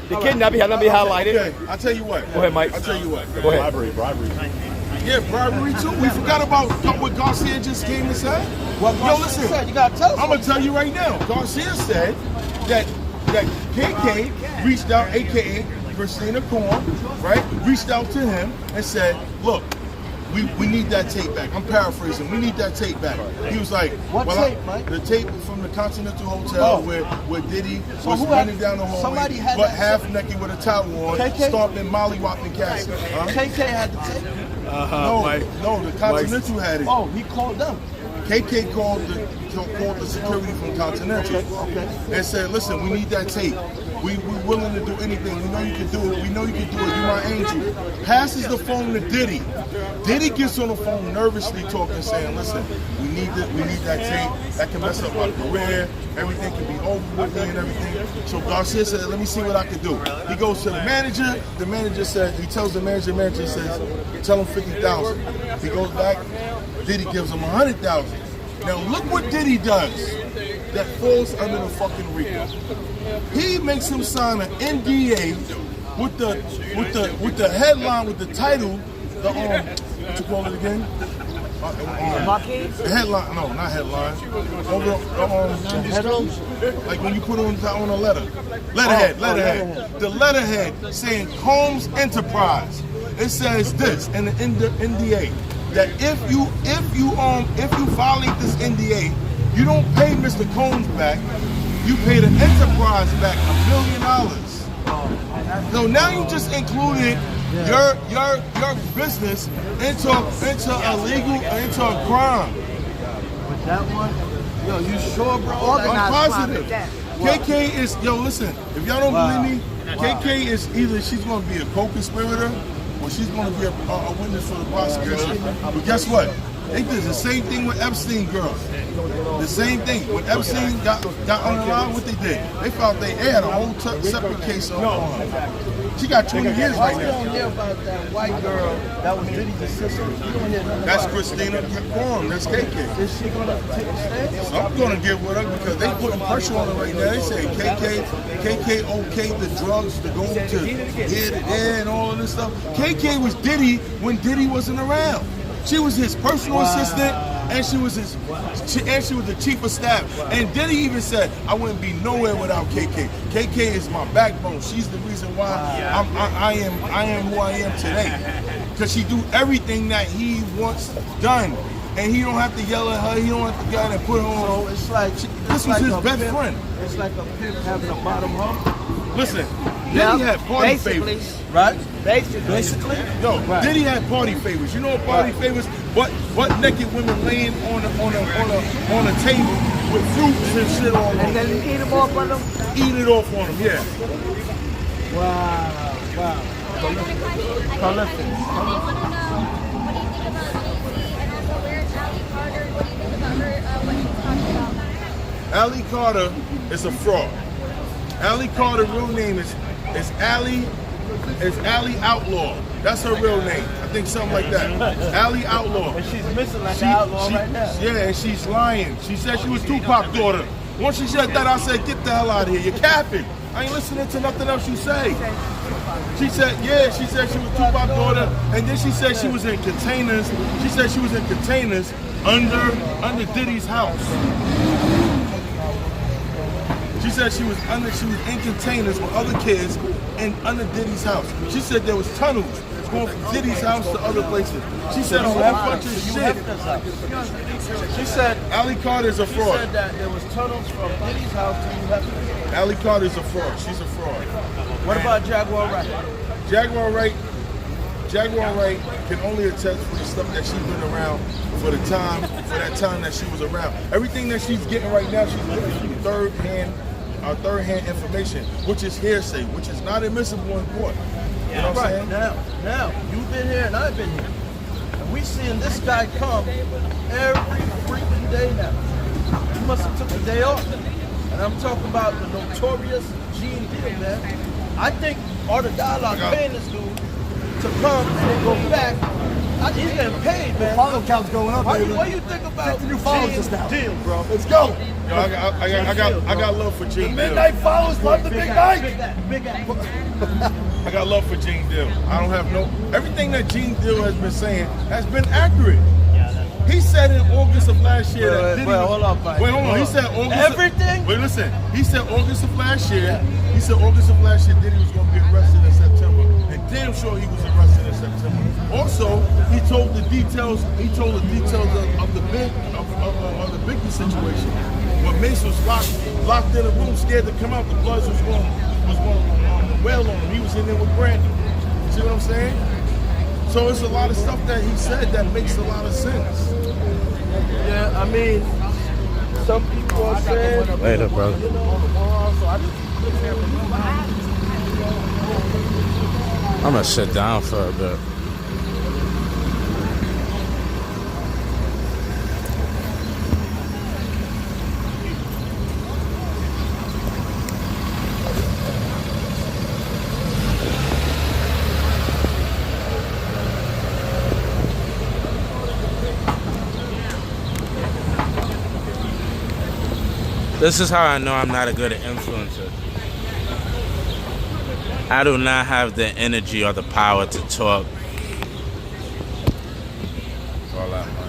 The kidnapping has to be highlighted. Okay, I'll tell you what. Go ahead, Mike. I'll tell you what. Go ahead. Bribery. Yeah, bribery too. We forgot about what Garcia just came and said. Yo, listen. You gotta tell us. I'm gonna tell you right now. Garcia said that KK reached out, aka Christina Korn, right? Reached out to him and said, look, we need that tape back. I'm paraphrasing. We need that tape back. He was like, what tape, Mike? The tape from the Continental Hotel where Diddy was running down the hallway, but half naked with a towel on, stomping, mollywopping Cassie. KK had the tape. No, the Continental had it. Oh, he called them. KK called the security from Continental and said, listen, we need that tape. We're willing to do anything. We know you can do it. You're my angel. Passes the phone to Diddy. Diddy gets on the phone nervously talking, saying, listen, we need that tape. That can mess up my career. Everything can be over with me and everything. So Garcia said, let me see what I can do. He goes to the manager. The manager says, he tells the manager says, tell him 50,000. He goes back. Diddy gives him 100,000. Now look what Diddy does that falls under the fucking Rico. He makes him sign an NDA with the headline, with the title, what you call it again? Headline, no, not headline. Like when you put on a letterhead. The letterhead saying Combs Enterprise. It says this in the NDA. That if you violate this NDA, you don't pay Mr. Combs back, you pay the enterprise back $1 million. So now you just included your business into a crime. But that one, yo, you sure, bro? I'm positive. KK is, listen, if y'all don't believe me, KK is either she's gonna be a co-conspirator or she's going to be a witness for the prosecution. But guess what? They did the same thing with Epstein girls. The same thing. When Epstein got on the line, what they did? They found they had a whole separate case on her. She got 20 years right now. You don't hear about that white girl that was Diddy's assistant. You don't hear nothing. That's Christina Korn. That's KK. Is she going to take a stand? So I'm going to get with her because they putting pressure on her right now. They say KK okayed the drugs to go to here to there and all of this stuff. KK was Diddy when Diddy wasn't around. She was his personal assistant, and she was the chief of staff. And Diddy even said, "I wouldn't be nowhere without KK. KK is my backbone. She's the reason why I am who I am today." because she do everything that he wants done. And he don't have to yell at her, he don't have to go and put her on. So it's like This was his best friend. It's like a pimp having a bottom hump. Listen, Diddy had party basically, favorites. right? Basically. Yo, Right. Diddy had party favorites. You know what party favorites? Butt naked women laying on a table with fruits and shit all over. And then eat them off on them? Eat it off on them, yeah. Wow. Prolific. Allie Carter is a fraud. Allie Carter's real name is Allie Outlaw. That's her real name. I think something like that. Allie Outlaw. And she's missing like an outlaw right now. Yeah, and she's lying. She said she was Tupac's daughter. Once she said that, I said, get the hell out of here. You're capping. I ain't listening to nothing else you say. She said, yeah, she said she was Tupac's daughter, and then she said she was in containers. She said she was in containers under Diddy's house. She said she was in containers with other kids and under Diddy's house. She said there was tunnels going from Diddy's house to other places. She said a whole bunch of shit. She said Allie Carter's a fraud. She said that there was tunnels from Diddy's house to New Hefner. Allie Carter's a fraud. She's a fraud. What about Jaguar Wright? Jaguar Wright can only attest for the stuff that she's been around for that time that she was around. Everything that she's getting right now, she's getting third-hand information, which is hearsay, which is not admissible in court. You know what I'm saying? Now, you've been here and I've been here. And we seeing this guy come every freaking day now. He must have took a day off. And I'm talking about the notorious Gene Deal, man. I think Art of Dialogue paying this dude to come and then go back. He's getting paid, man. Follow count's going up, baby. What do you think about 50 new followers Gene just now. Deal, bro? Let's go. Yo, I got love for Gene Deal. Midnight followers love the big night. Big ass. I got love for Gene Deal. I don't have everything that Gene Deal has been saying has been accurate. He said in August of last year that Diddy hold on, buddy. Wait, hold on. He said August. Everything? Wait, listen. He said August of last year. He said August of last year Diddy was going to be arrested in September, and damn sure he was arrested in September. Also, he told the details. He told the details of the Biggie situation. When Mace was locked in a room, scared to come out, the Bloods was going to wail on him. He was in there with Brandon. See what I'm saying? So it's a lot of stuff that he said that makes a lot of sense. Yeah, I mean, some people are saying. Later, bro. I'm gonna sit down for a bit. This is how I know I'm not a good influencer. I do not have the energy or the power to talk all that much.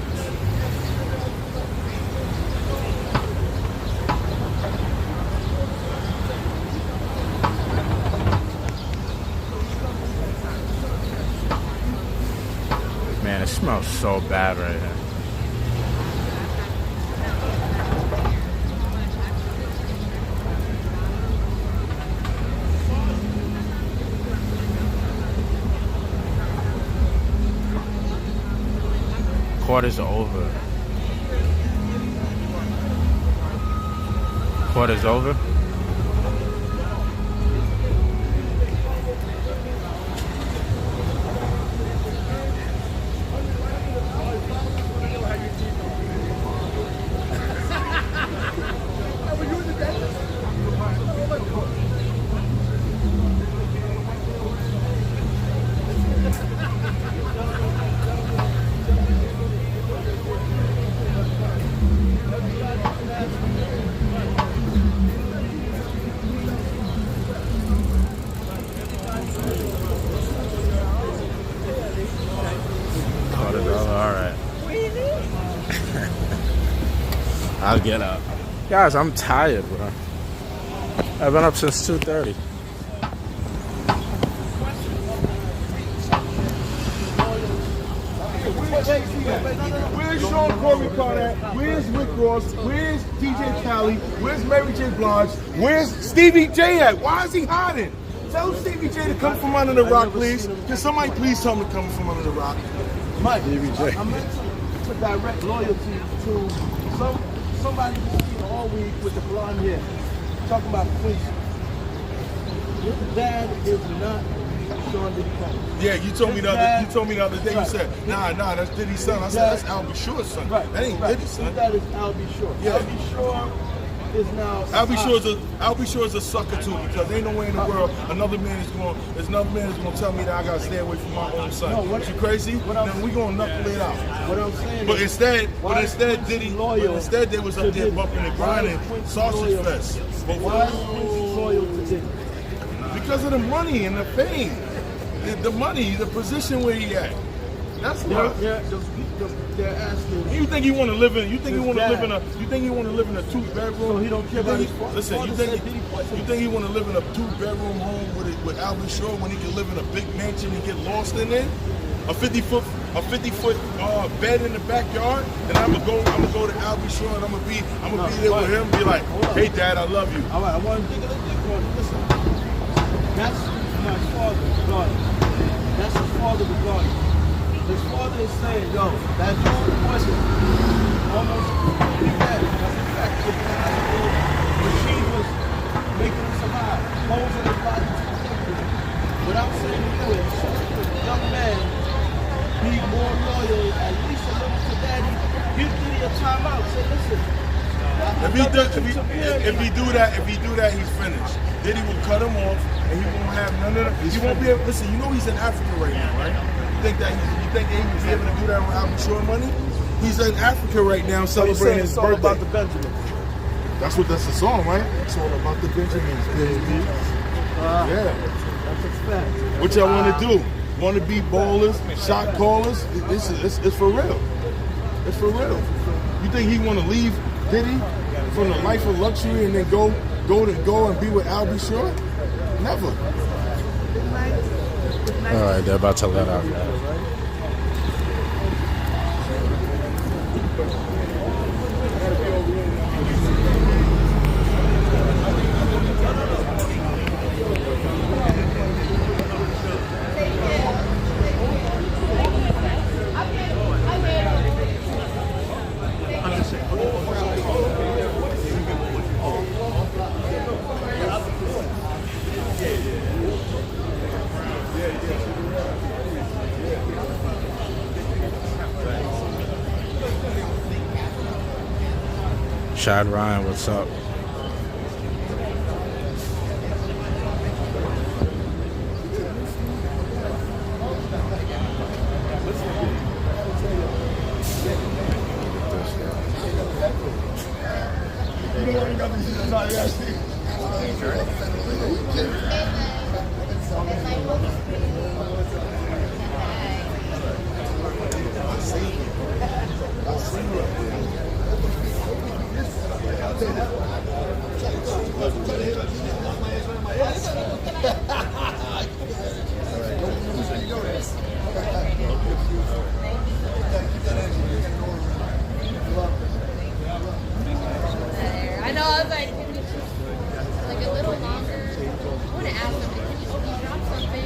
Man, it smells so bad right now. Court is over. Court is over. I'll get up. Guys, I'm tired, bro. I've been up since 2:30. HBC at? Where's Sean Corey Carter at? Where's Rick Ross? Where's DJ Khaled? Where's Mary J. Blige? Where's Stevie J at? Why is he hiding? Tell Stevie J to come from under the rock, please. Can somebody please tell him to come from under the rock? Mike, I meant to direct loyalty to somebody who's here all week with the blonde hair, talking about Quincy. His dad is not Sean Diddy Combs. Yeah, you told me the other day. You said, nah, that's Diddy's son. I said that's Al B. Sure's son. Right. That ain't Diddy's son. That is Al B. Sure. Yeah. Al B. Sure is now. Al B. Sure is a sucker too, because ain't no way in the world another man is going to tell me that I gotta stay away from my own son. No, you crazy? Then we gonna knuckle it out. What I'm saying. But instead they was up there bumping and grinding sausage fest. But why is Quincy loyal to Diddy? Because of the money and the fame, the money, the position where he at. That's why. They're asking. You think you want to live in? You think you want to live in a? You think you want to live in a 2-bedroom? So he don't care about his father. Listen, you think he want to live in a 2-bedroom home with Al B. Sure when he can live in a big mansion and get lost in it? A 50-foot bed in the backyard, and I'm gonna go to Al B. Sure and I'm gonna be there with him. Be like, hey Dad, I love you. All right, I want to dig a little. Listen, that's my father's garden. That's his father's garden. His father is saying, yo, that dude wasn't almost pretty bad. Because in fact, the machine was making him survive. Holes in his body to protect him. What I'm saying to you is, young man, be more loyal, at least a little to daddy. Give Diddy a timeout. Say, listen. If he do that, he's finished. Diddy will cut him off, and he won't have none of that. He won't be able. Listen, you know he's in Africa right now, right? You think he would be able to do that with Al B. Sure money? He's in Africa right now celebrating his birthday. About the Benjamins. That's the song, right? It's all about the Benjamins, baby. Yeah. That's a fact. What y'all want to do? Want to be ballers, shot callers? It's for real. It's for real. You think he want to leave Diddy from the life of luxury and then go and be with Al B. Sure? Never. All right, they're about to let out. Chad Ryan, what's up? I know, I was like a little longer. I want to ask them, can you drop something?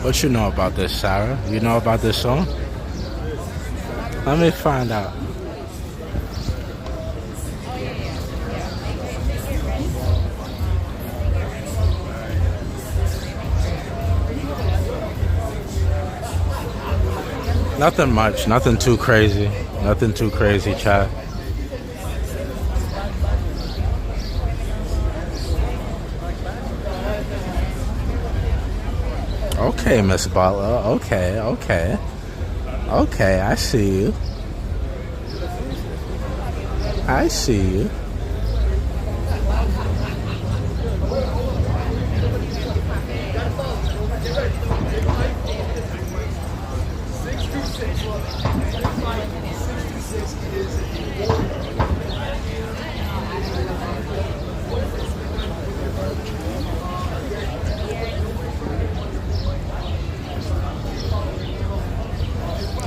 What you know about this, Sarah? You know about this song? Let me find out. Nothing much, nothing too crazy, chat. Okay, Miss Butler. Okay, I see you.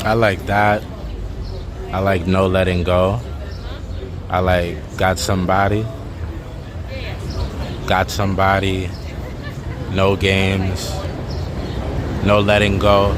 I like that. I like No Letting Go. I like Got Somebody. No Games. No Letting Go.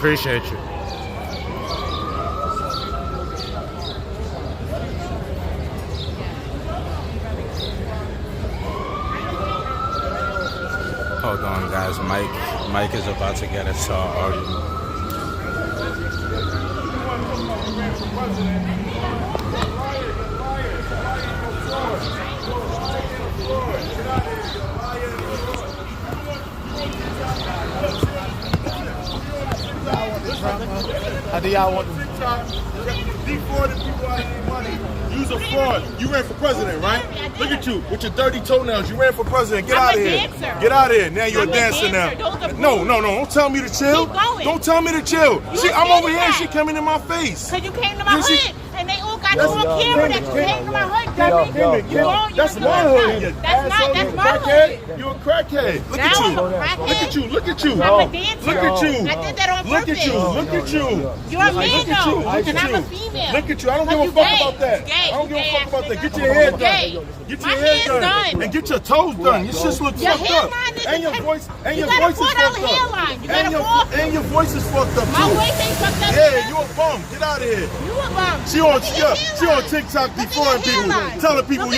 Appreciate you. Hold on, guys. Mike is about to get us to our argument. How do y'all want to defraud the people out of their money? Use a fraud. You ran for president, right? Look at you with your dirty toenails. You ran for president. Get out of here. Get out of here. Now you're a dancer now. No. Don't tell me to chill. Don't tell me to chill. See, I'm over here and she coming in my face. Because you came to my hood and they all got you on camera that you came to my hood, dummy. That's my hood. That's my hood. You're a crackhead. Look at you. Look at you. Look at you. I'm a dancer. Look at you. I did that on Look purpose. at you. Look at you. You're a man Look at you. though, Look and at I'm a you. female. Look at you. I don't give a fuck about that. I don't give a fuck about that. Get your hair done. Get your hair done. And get your toes done. Your shit looks fucked up. And your voice. And your voice is fucked up. And your voice is fucked up too. My voice ain't fucked up. Yeah, you a bum. Get out of here. You a bum. She on TikTok defrauding people, telling people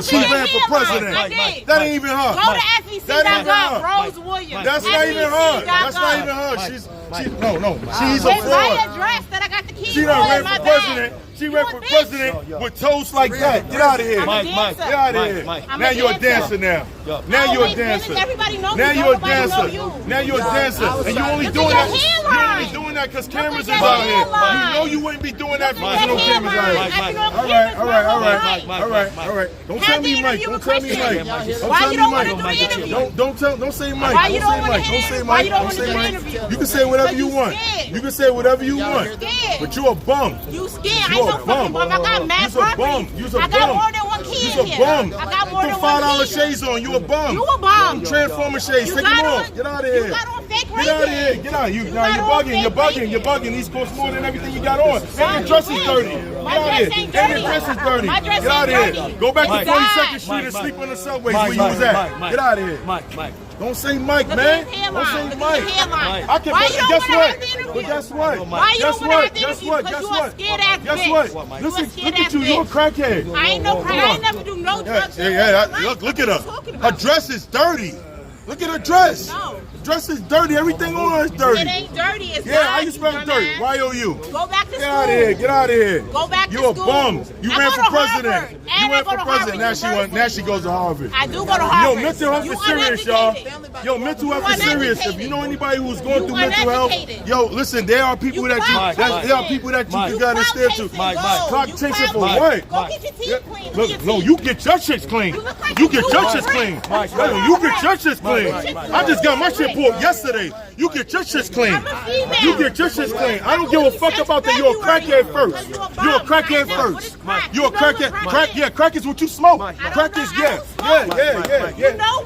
she ran for president. That ain't even her. Go to FEC.gov, Rose Williams. That's not even her. That's not even her. She's a It's my fraud. address that I got the keys She for done in ran my for bag. president. She ran for president with toes like that. Get out of here. Mike, Get out of here. Now you're a dancer now. Now you're a dancer. Everybody knows Now me. you're a Nobody know dancer. you. Now you're a dancer. And you only Look doing at that. your You hairline. only doing that because cameras is your out here. hairline. You know you wouldn't be doing that if Look there's at no your cameras out hairline. here. All right. All right. Don't tell me Mike. Don't tell me Mike. Why you don't want to do the interview? Don't say Mike. Why you don't want to Don't say Why Mike. you don't Don't want to say do the Mike. interview? You can say whatever you want. You can say whatever you want. But you a bum. You scared. I You ain't a no fucking bum. I got mad You's a bum. property. You's a I got bum. more than one key You's in a here. bum. I got more Put than one $5 key. shades on. You a bum. You a bum. Transformer shades. You Take got them on- off. Get out of here. You got on fake Get out of Ray-Bans. here. Get out. You're got on bugging. You're fake bugging. Ray-Bans. You're bugging. These cost more than everything you got on. And your dress is dirty. Get My out of dress here. ain't And your dirty. dress is dirty. My dress Get out of ain't here. dirty. Go back to Mike. 42nd Street and sleep on the subways where you was at. Get out of here. Don't say Mike, Look man. at his hairline. Don't say Look at Mike. his hairline. I can. Why you don't Guess wanna what? have the interview? But guess what? Why you Guess don't wanna what? have the Guess interview? what? Because Guess you a what? scared ass Guess bitch. what? You a Listen, scared look ass at you. You're a bitch. crackhead. I ain't no crack. I ain't never do no drugs. Look at her. Her dress is dirty. Look at her dress. No. Dress is dirty. Everything on her is dirty. It ain't dirty. It's Yeah, how not, you spell dumbass. dirty? Y-O-U. Go back to school. Get out of here. Get out of here. Go back to You a school. bum. You I ran go for to president. Harvard. You And I ran go for to president. Now Harvard she goes to Harvard. I do go to Harvard. Yo, mental health You is serious, y'all. uneducated. Yo, mental You health is serious. If uneducated. you know anybody who's going You through mental health, uneducated. yo, listen, there are people You that clout there are chasing. people that you You got to clout steer to. chasing. Go. Clock You chasing clout for chasing. what? Go get your teeth clean. Look, Your no, teeth. you get your shit clean. You look like You a get new your brick. shit clean. You Yo, look you like get a your shit clean. brick. I just got my shit pulled yesterday. You get your shit clean. I'm a female. You get your shit clean. I don't give a fuck about that. You're a crackhead first. You're a crackhead first. You're a crackhead. Crack, yeah, crack is what you smoke. Crack is, yeah.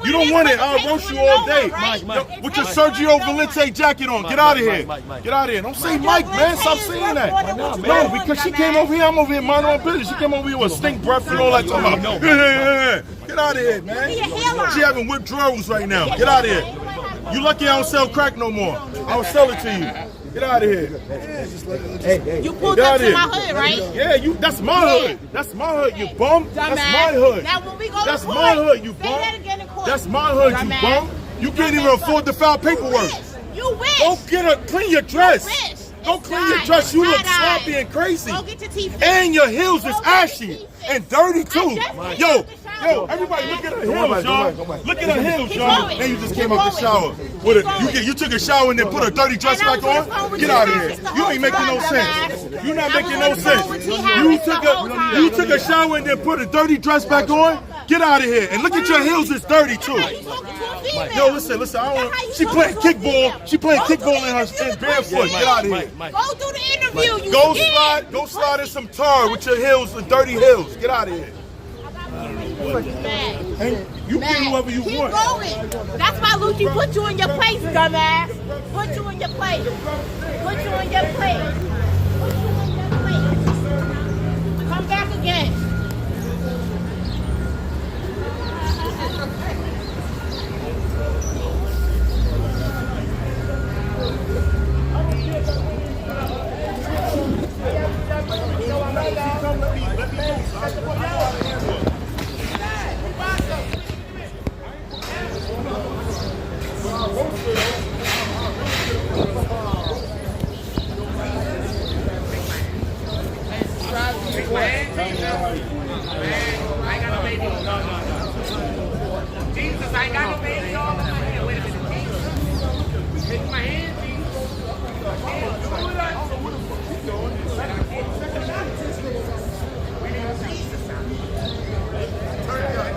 You don't want it. I'll roast you all day. Yo, with your Sergio Valente jacket on. Get out of here. Get out of here. Don't say Mike, man. Stop saying that. No, because she came over here. I'm over here minding my business. She came over here with stink breath and all that. Talking about, get out of here, man. She having withdrawals right now. Get out of here. You lucky I don't sell crack no more. I'll sell it to you. Get out of here. You pulled up to my hood, right? Yeah, that's my hood. That's my hood, you bum. That's my hood. Now when we go That's to court, my hood, you say bum. that again in court. That's my hood, you Dumbass. bum. You can't even afford to file paperwork. You wish. Go clean your dress. Go clean your dress. You look Tie-dye. sloppy and crazy. Go get your teeth And your heels is ashy and dirty too. Yo, everybody look at her heels, y'all. Look at her heels, y'all. And you just came out the shower. You took a shower and then put a dirty dress back on? Get out of here. You ain't making no sense. You're not making no sense. You took a shower and then put a dirty dress back on? Get out of here. And look at your heels, it's dirty too. Yo, listen, I don't want. She playing kickball. She playing kickball in barefoot. Get out of here. Go do the interview. You Go scared. slide in some tar with your heels, the dirty heels. Get out of here. And you can do whatever you Keep want. going. That's why Lucci put you in your place, dumbass. Put you in your place. Put you in your place. Put you in your place. Come back again. I ain't got no baby. No. Jesus, I ain't got no baby on my hand. Wait a minute, Jesus. Take my hand, Jesus. I can't do it. So what the fuck you doing? We need Jesus out. Turn it up.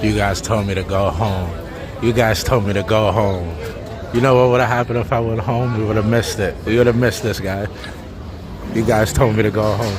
You guys told me to go home. You guys told me to go home. You know what would have happened if I went home? We would have missed it. We would have missed this guy. You guys told me to go home.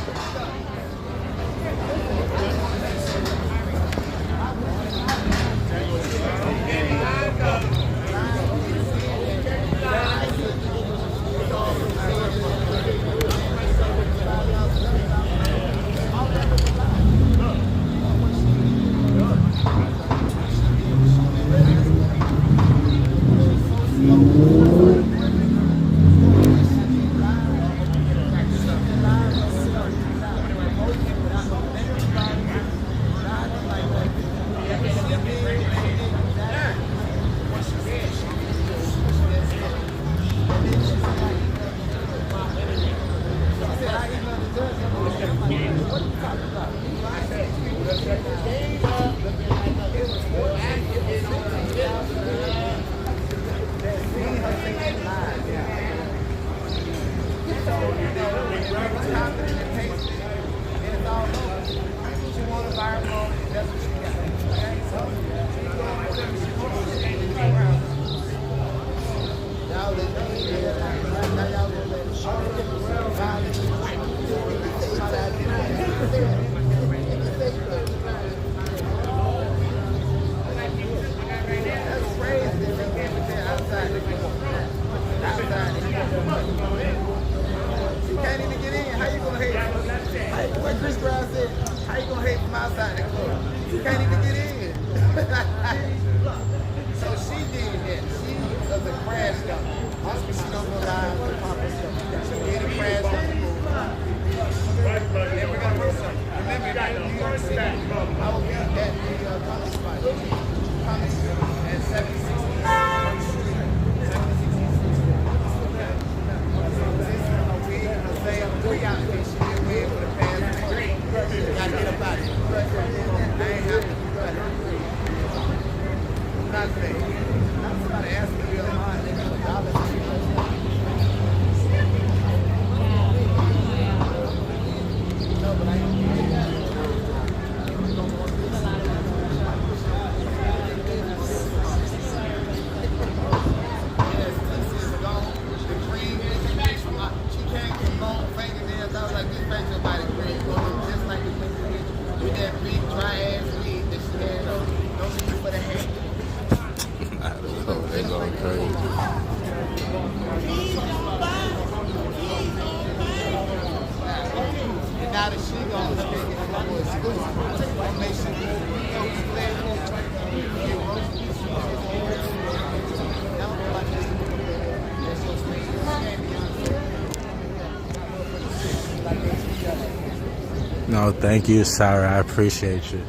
No, thank you, Sarah. I appreciate you.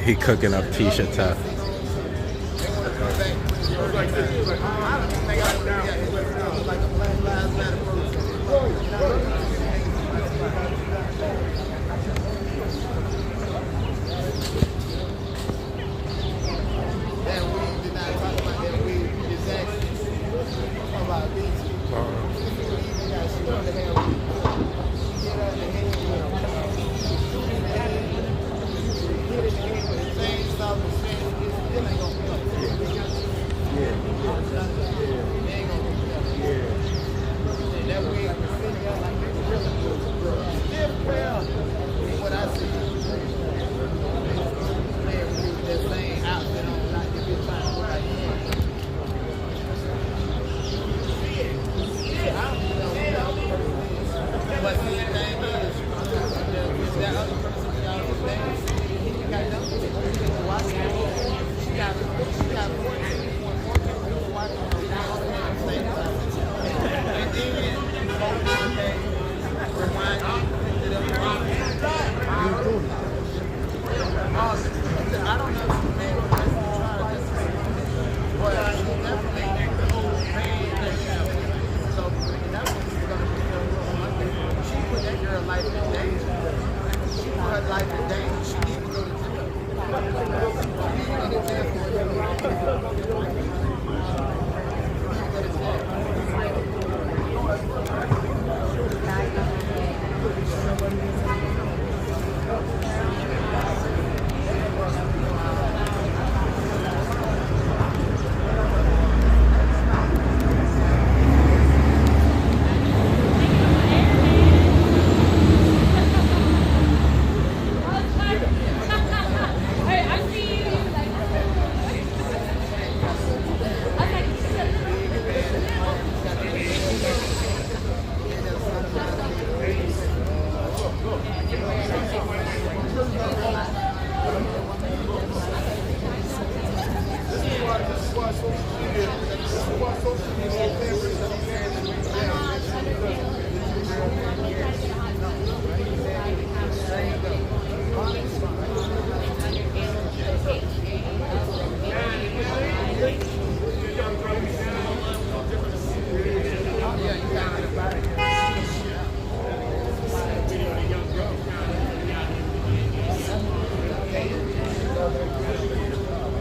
He cooking up Tisha Tuff. That way,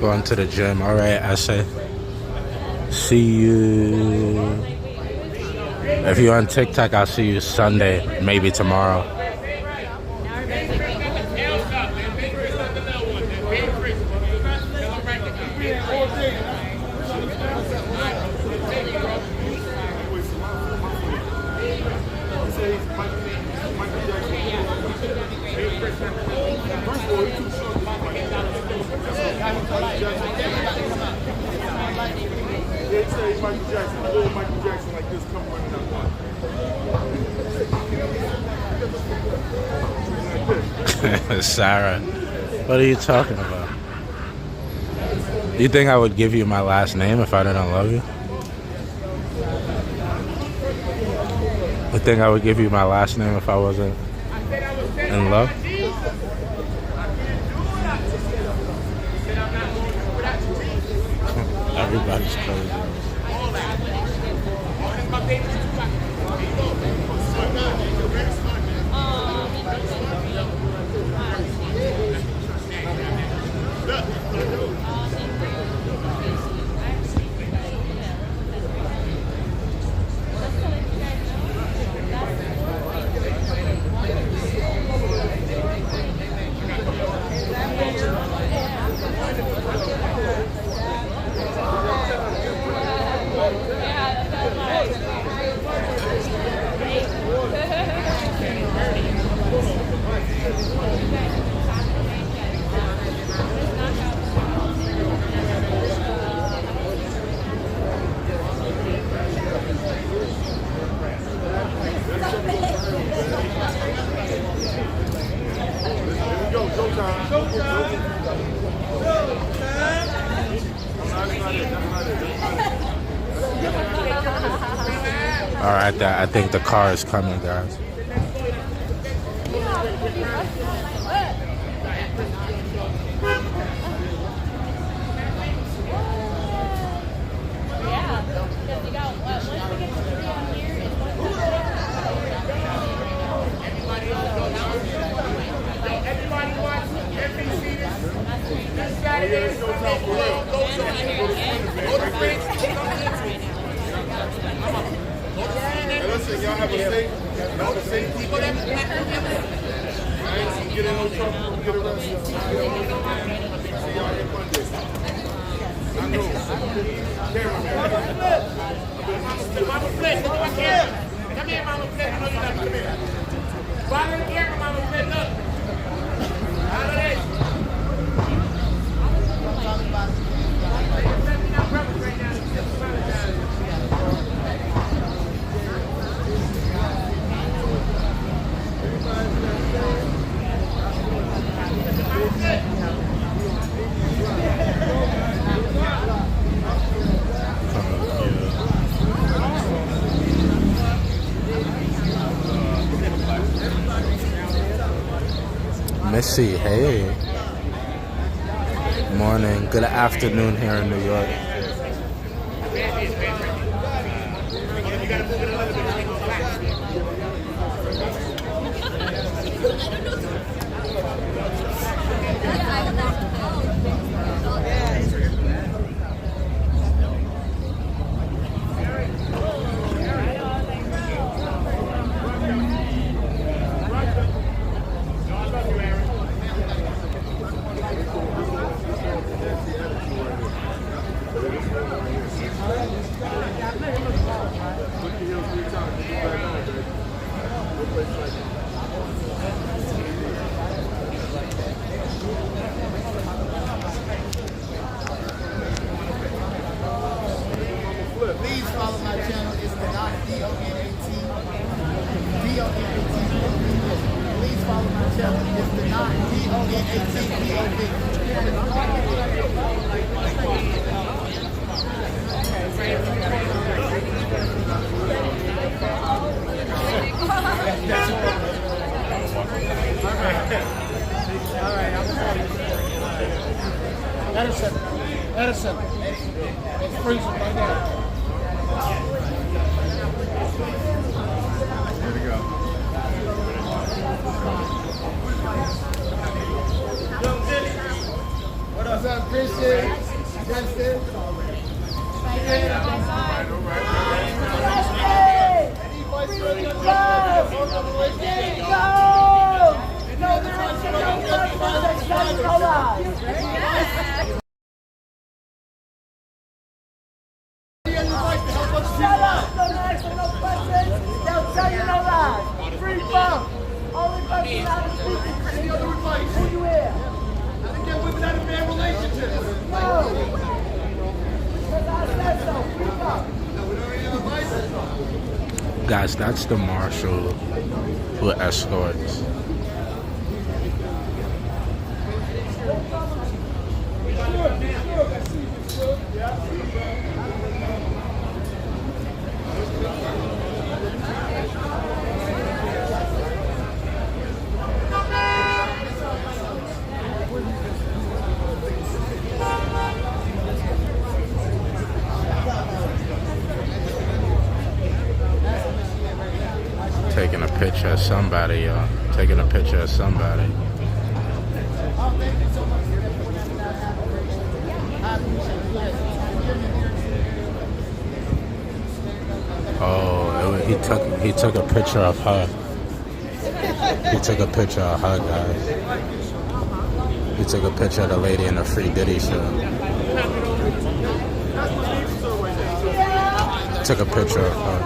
Going to the gym. All right, I say. See you. If you're on TikTok, I'll see you Sunday, maybe tomorrow. They say Michael Jackson, little Michael Jackson like this come running out. Sarah, what are you talking about? Do you think I would give you my last name if I didn't love you? You think I would give you my last name if I wasn't in love? Everybody's crazy. All right, I think the car is coming, guys. Listen, y'all have a safe people. I ain't gonna get in no trouble. Get arrested. See y'all here Monday. I know. Cameraman. Mama Flip, look at my camera. Come here, Mama Flip. I know you like to come here. Follow the camera, Mama Flip. Look. Out of this. Missy, hey. Morning, good afternoon here in New York. Please follow my channel. It's Donat, D-O-N-A-T. D-O-N-A-T. Please follow my channel. It's Donat, D-O-N-A-T. Madison. It's freezing right now. Here we go. What's up, Christian? Justin? Shut up! Don't ask them no questions. They'll tell you no lies. Free bump. Only person out of speaking. Who you here? I think that women out of bad relationships. No. Because I said so. Free bump. Guys, that's the marshal who escorts. Taking a picture of somebody, y'all. Taking a picture of somebody. Oh, he took a picture of her. He took a picture of her, guys. He took a picture of the lady in the free Diddy show. Took a picture of her.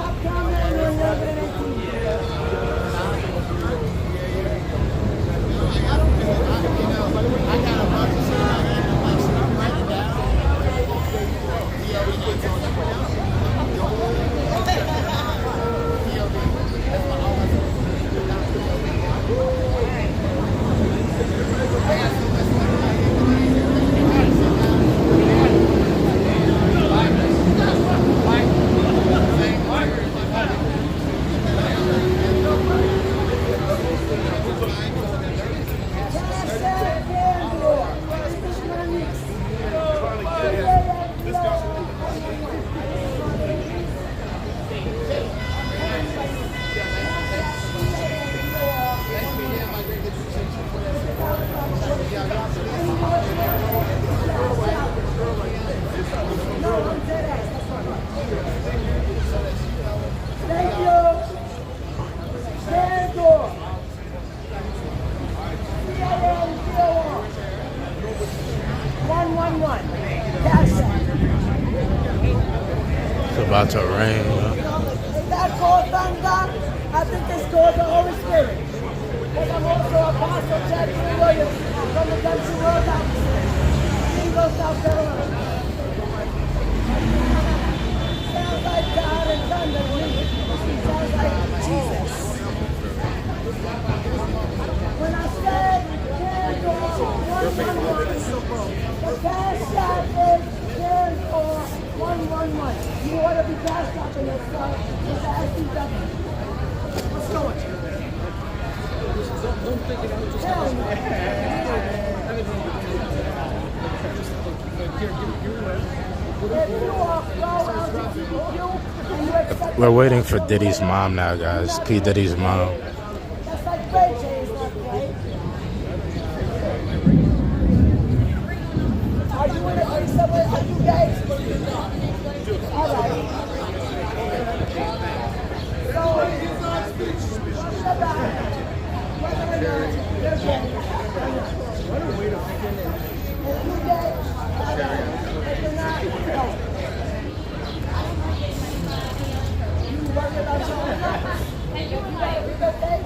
About to rain. Is that called thunder? I think it's called the Holy Spirit. Because I'm also Apostle Jackie Williams from the Country World Office. Rico, South Carolina. Sounds like God and thunder to me. Sounds like Jesus. When I said, the cash shot is 111. You want to be cash shopping this stuff? Just ask these other. What's going on? Don't think it out. Hell no. We're waiting for Diddy's mom now, guys. P. Diddy's mom. That's like bread chains, right? Are you in a threesome with are you gay? All right. So, shut up. Whether or not you're gay. What a way to begin it. If you're gay, if you're not, no. You worry about your own life. You better be okay.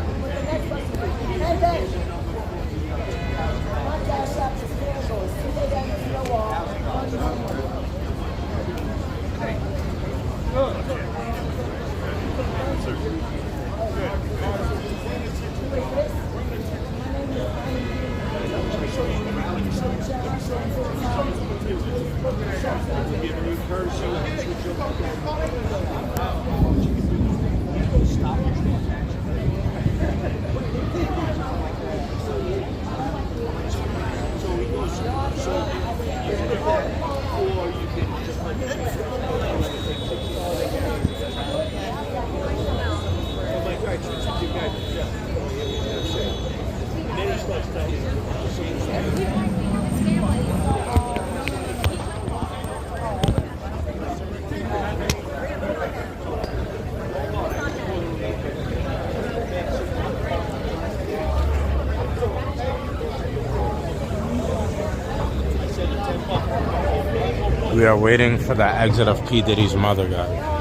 with the next person. And then, my cash app is Candles. We are waiting for the exit of P. Diddy's mother, guys.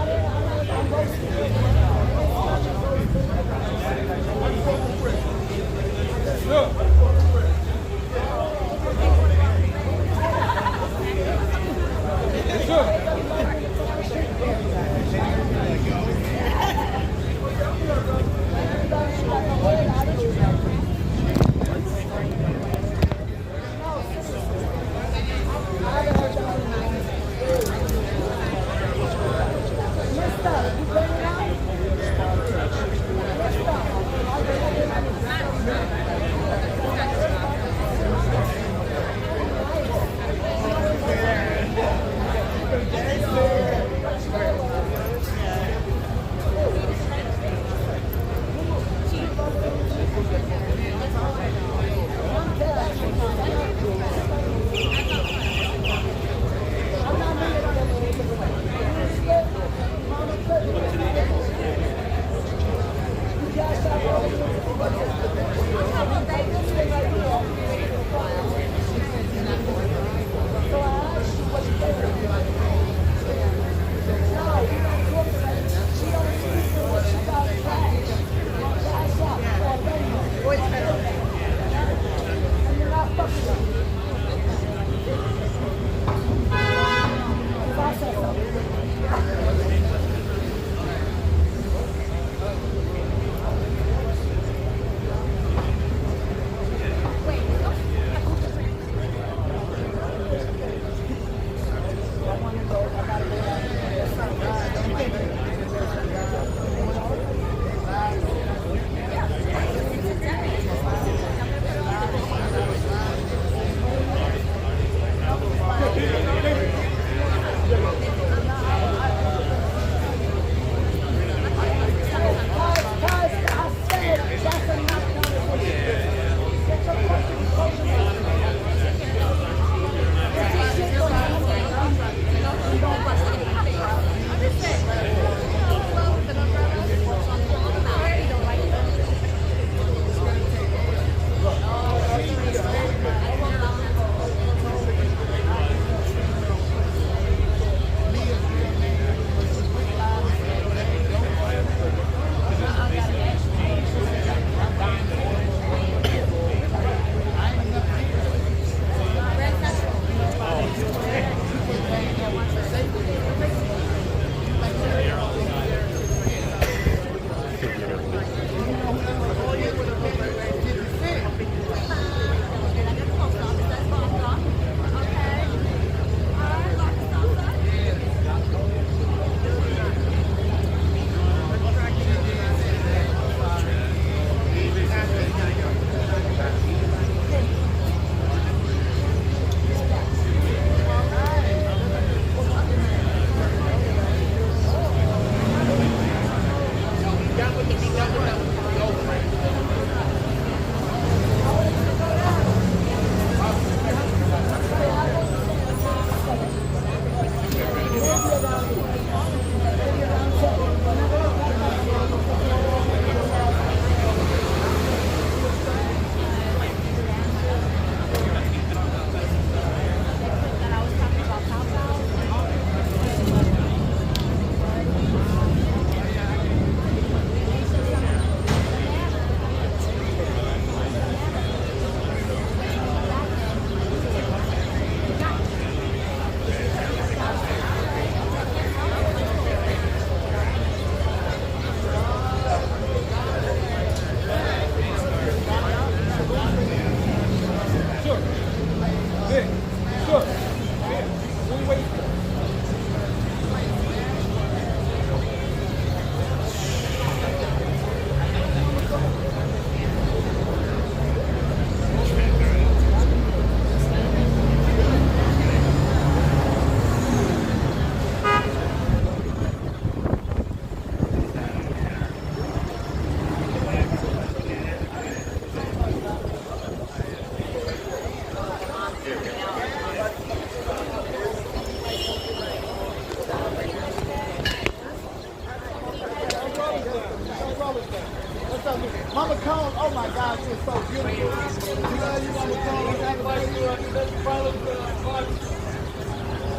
Mama Cone, oh my God, she was so beautiful. You know, you Mama Cone, everybody do it. Let's follow the body.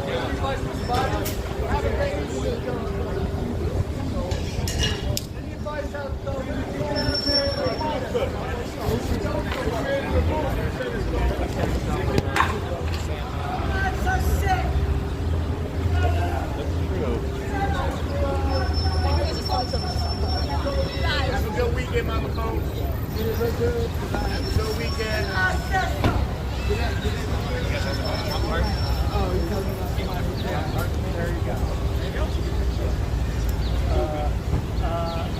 Everybody do the body. Have a great evening. Anybody have Have a good weekend, Mama Cone. Have a good weekend. There you go.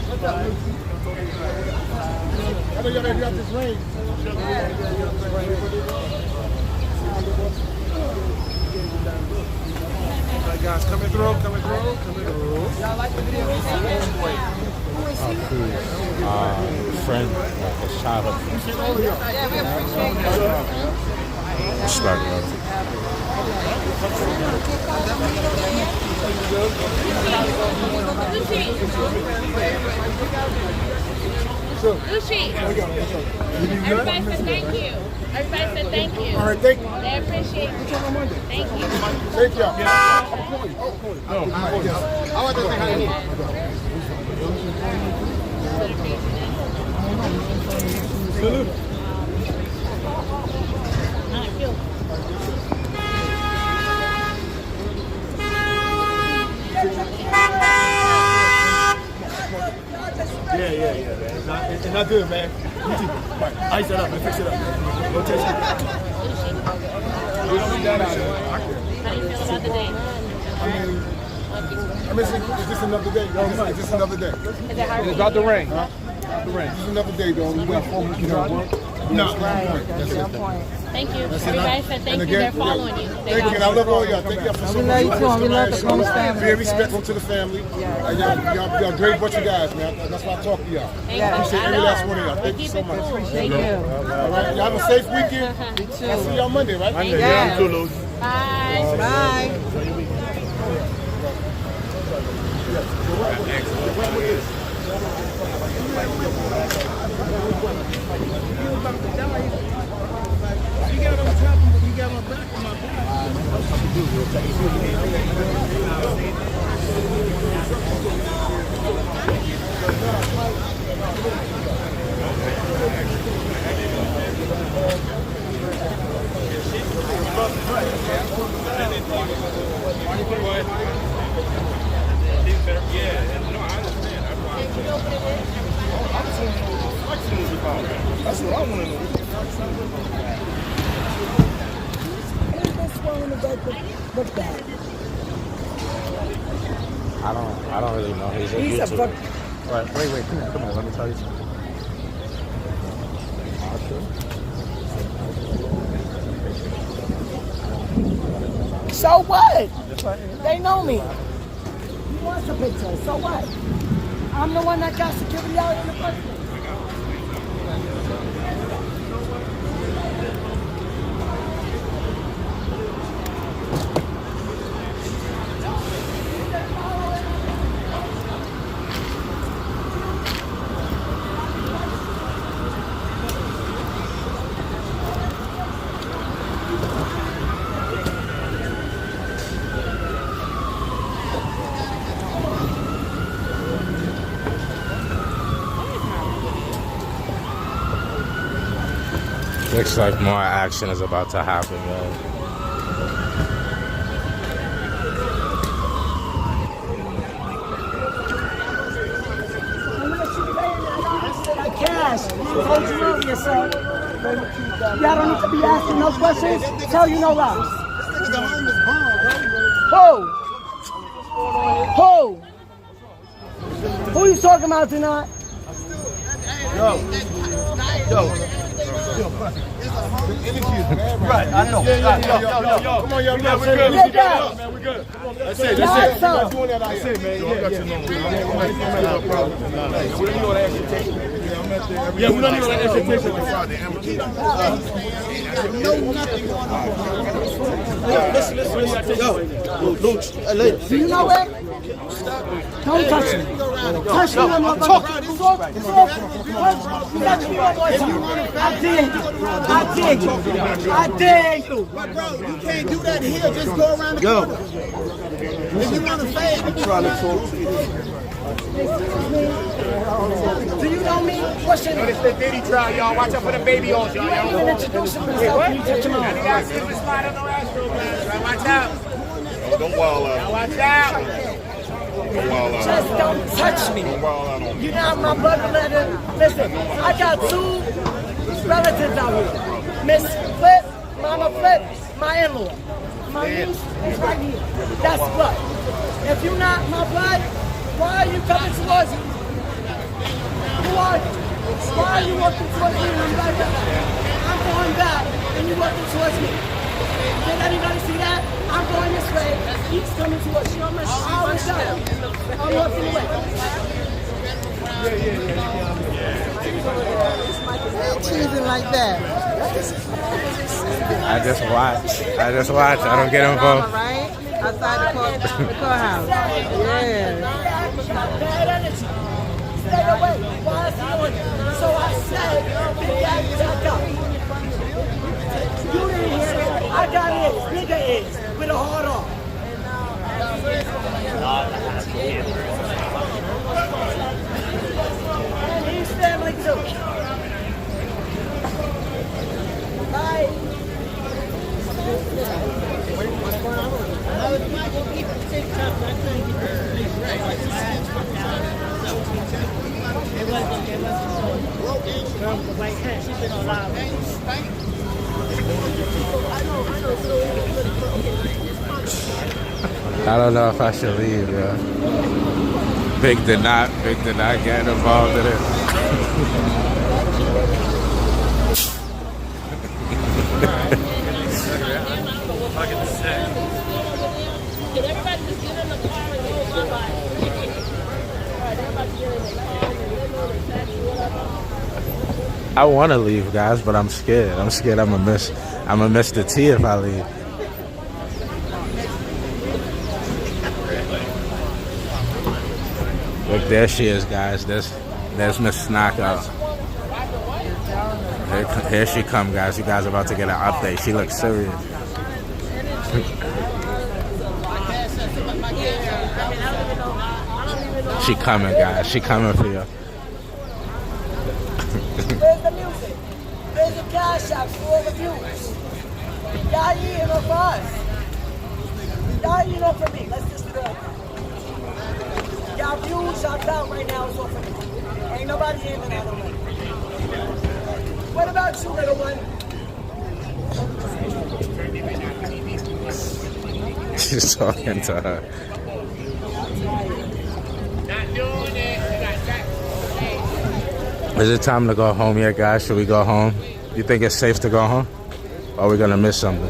what's up, Lucy? I know y'all got this ring. All right, guys, coming through. Y'all like the video? Friend, like a childhood friend. Yeah, we appreciate it. Respect, bro. Lucy, everybody said thank you. Everybody said thank you. All right, thank you. They appreciate it. Thank you. Thank y'all. I want to say hi. Salute. Yeah. It's not good, man. Ice it up and fix it up. Rotation. We don't need that out of here. How do you feel about the day? I mean, it's just another day, yo. It's just another day. Is it hard? It's about the ring. It's just another day, though. We went 4 weeks without work. No. That's it. Thank you. Everybody said thank you. They're following you. Thank you, and I love all y'all. Thank y'all for so much. We love the Combs family. Very respectful to the family. Y'all a great bunch of guys, man. That's why I talk to y'all. I appreciate every last one of y'all. Thank you so much. Thank you. All right, y'all have a safe weekend. I'll see y'all Monday, right? Monday, yeah, you too, Lou. Bye. Bye. You got on top of me, you got my back on my That's what I want to know. I don't really know. He's a YouTuber. Wait, come on, let me tell you something. So what? They know me. He wants a picture. So what? I'm the one that got security out in the first place. Looks like more action is about to happen, guys. Cash. Told you earlier, sir. Y'all don't need to be asking no questions. Tell you no lies. Who you talking about tonight? Yo. Right, I know. Yo. Come on, yo. We're good. Man, we're good. That's it. That's it, man. Yeah. We don't want to actually take it. I'm at the every Yeah, we don't need no expectation. Friday. Amateur. Do you know it? Don't touch me. Touch me, I'm talking. It's over. Touch me one more time. I dare you. I dare you. But bro, you can't do that here. Just go around the corner. If you want to fade, I'm trying to talk to you. Do you know me? What's your name? It's the Diddy trial, y'all. Watch out for the baby oils, y'all. You ain't even introducing yourself. You touch him You on. got slip and slide on the restroom, man. Watch out. Don't wild out. Watch out. Don't wild out. Just don't touch me. Don't wild out on me. You know my brother letter. Listen, I got 2 relatives out here. Miss Flip, Mama Flip, my in-law. My niece is right here. That's blood. If you're not my blood, why are you coming towards me? Who are you? Why are you walking towards me and I'm back up? I'm going back and you're walking towards me. Did anybody see that? I'm going this way. He's coming towards you. I always tell him. I'm walking away. Cheesing like that. I just watch. I don't get involved. Right? Outside the courthouse. Yeah. Bad energy. Stay away. Why is he on it? So I said, big guy, back up. You didn't hear it. I got ears, bigger ears, with a hard on. And he's family too. Bye. I don't know if I should leave, yo. Big did not get involved in it. I want to leave, guys, but I'm scared. I'm gonna miss the tea if I leave. Look, there she is, guys. There's Miss Knockout. Here she come, guys. You guys are about to get an update. She looks serious. She coming, guys. She coming for you. Where's the music? Where's the cash app for all the views? Y'all eating up for us. Y'all eating up for me. Let's just do it. Y'all views, y'all count right now is off of me. Ain't nobody aiming at them. What about you, little one? She's talking to her. Is it time to go home yet, guys? Should we go home? You think it's safe to go home? Or are we gonna miss something?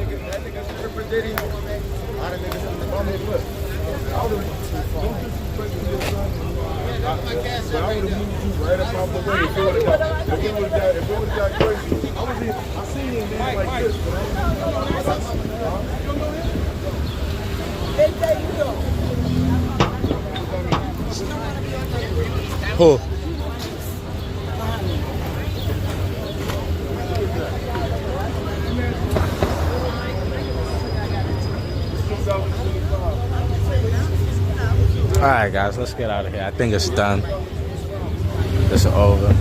Right about the way. If it would have got crazy, I seen him man like this, Who? Alright guys, let's get out of here. I think it's done. It's over.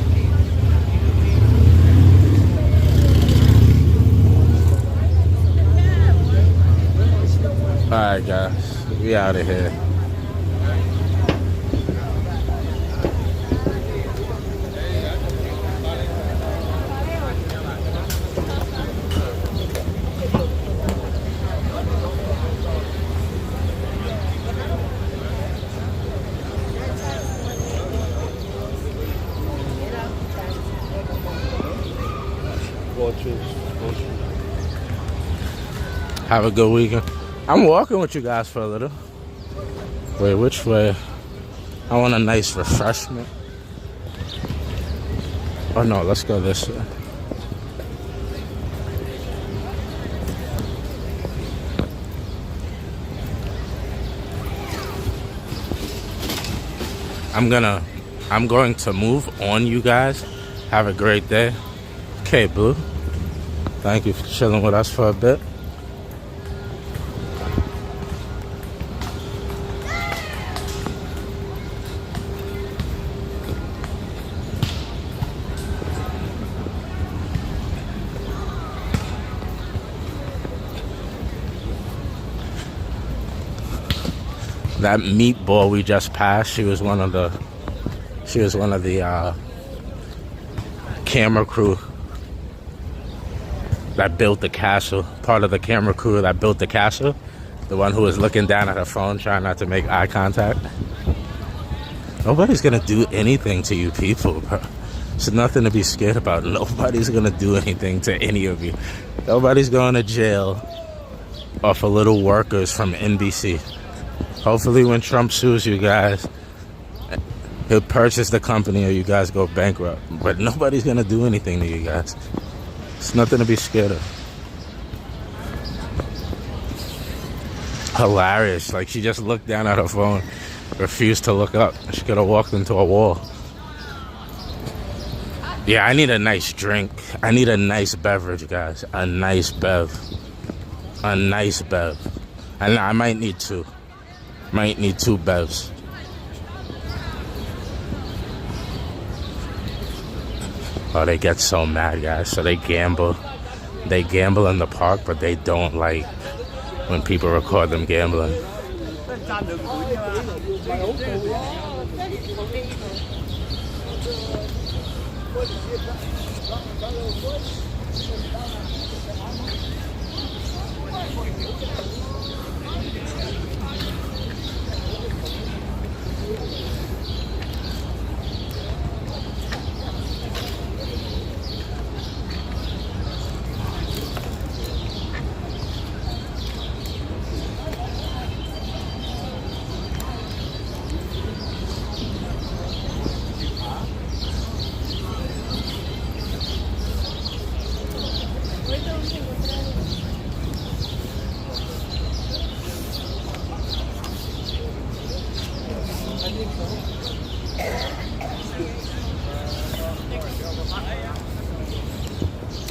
Alright guys, we out of here. Have a good weekend. I'm walking with you guys for a little. Wait, which way? I want a nice refreshment. Oh no, let's go this way. I'm going to move on, you guys. Have a great day. Okay, Blue. Thank you for chilling with us for a bit. That meatball we just passed, she was one of the camera crew that built the castle. Part of the camera crew that built the castle. The one who was looking down at her phone, trying not to make eye contact. Nobody's gonna do anything to you people, bro. There's nothing to be scared about. Nobody's gonna do anything to any of you. Nobody's going to jail off of little workers from NBC. Hopefully when Trump sues you guys, he'll purchase the company or you guys go bankrupt. But nobody's going to do anything to you guys. It's nothing to be scared of. Hilarious. Like, she just looked down at her phone, refused to look up. She could have walked into a wall. Yeah, I need a nice drink. I need a nice beverage, guys. A nice bev. A nice bev. And I might need two. Might need 2 bevs. Oh, they get so mad, guys. So they gamble. They gamble in the park, but they don't like when people record them gambling.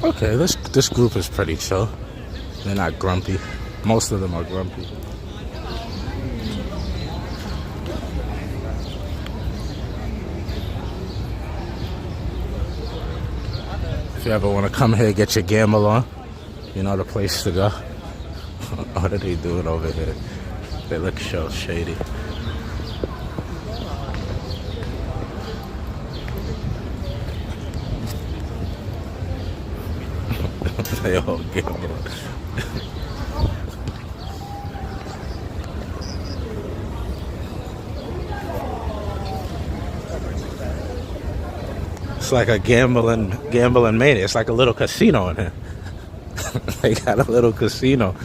Okay, this group is pretty chill. They're not grumpy. Most of them are grumpy. If you ever want to come here, get your gamble on, you know the place to go. What are they doing over here? They look so shady. They all gamble. It's like a gambling mania. It's like a little casino in here. They got a little casino.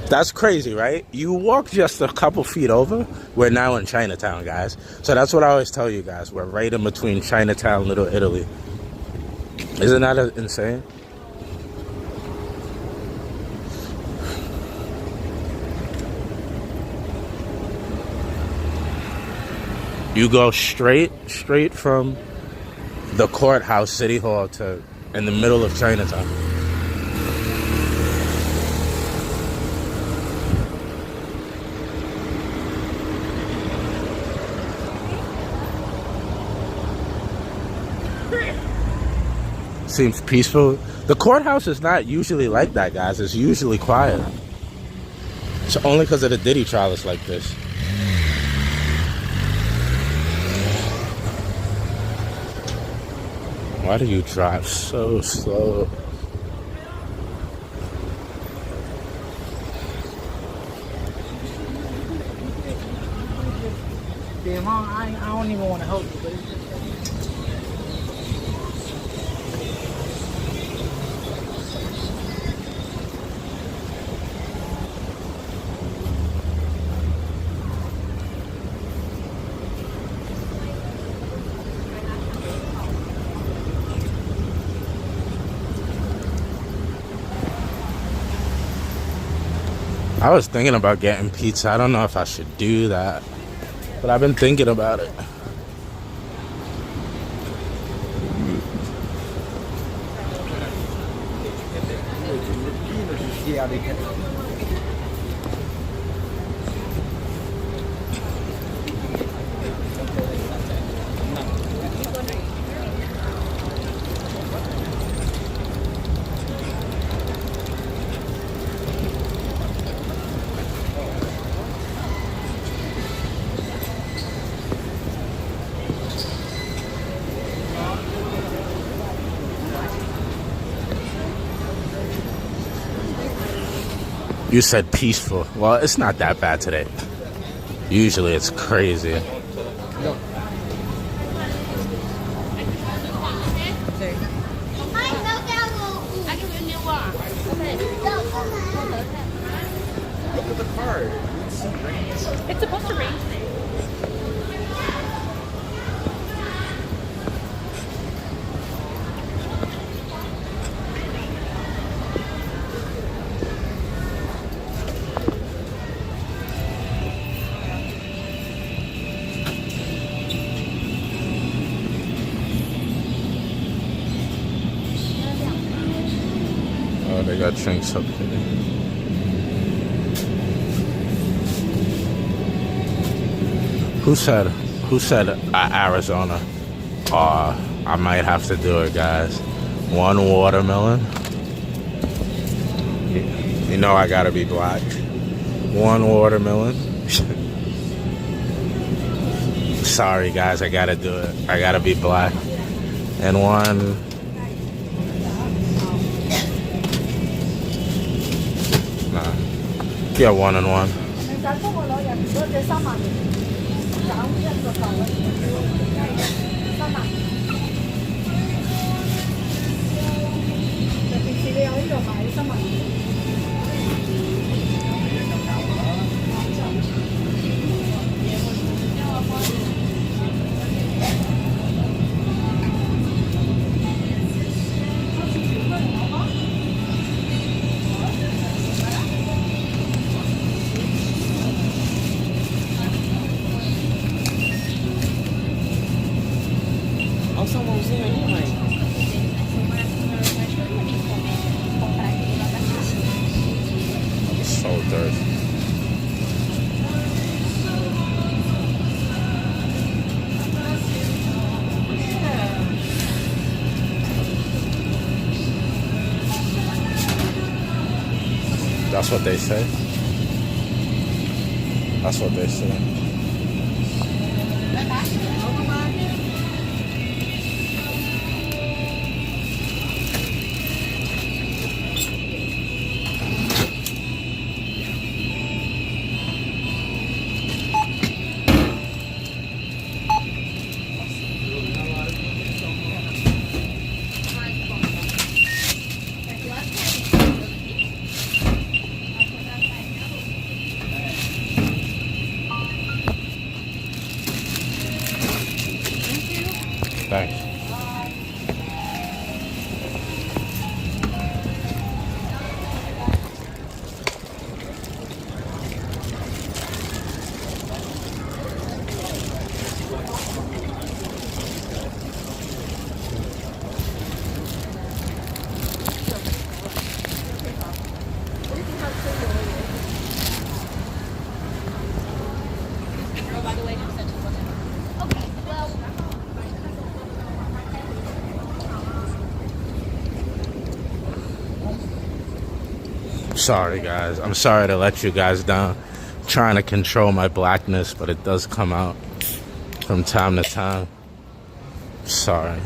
That's crazy, right? You walk just a couple feet over, we're now in Chinatown, guys. So that's what I always tell you guys. We're right in between Chinatown and Little Italy. Isn't that insane? You go straight from the courthouse, City Hall, to in the middle of Chinatown. Seems peaceful. The courthouse is not usually like that, guys. It's usually quiet. It's only because of the Diddy trial it's like this. Why do you drive so slow? Damn, I don't even want to help you, but it's just... I was thinking about getting pizza. I don't know if I should do that, but I've been thinking about it. You said peaceful. Well, it's not that bad today. Usually it's crazy. Look at the card. It's supposed to rain. Oh, they got drinks up here. Who said Arizona? I might have to do it, guys. One watermelon. You know I gotta be black. One watermelon. Sorry, guys, I gotta do it. I gotta be black. And one. Nah. Yeah, 1 and 1. So dirty. That's what they say. That's what they say. Thanks. Sorry, guys. I'm sorry to let you guys down. I'm trying to control my blackness, but it does come out from time to time. Sorry.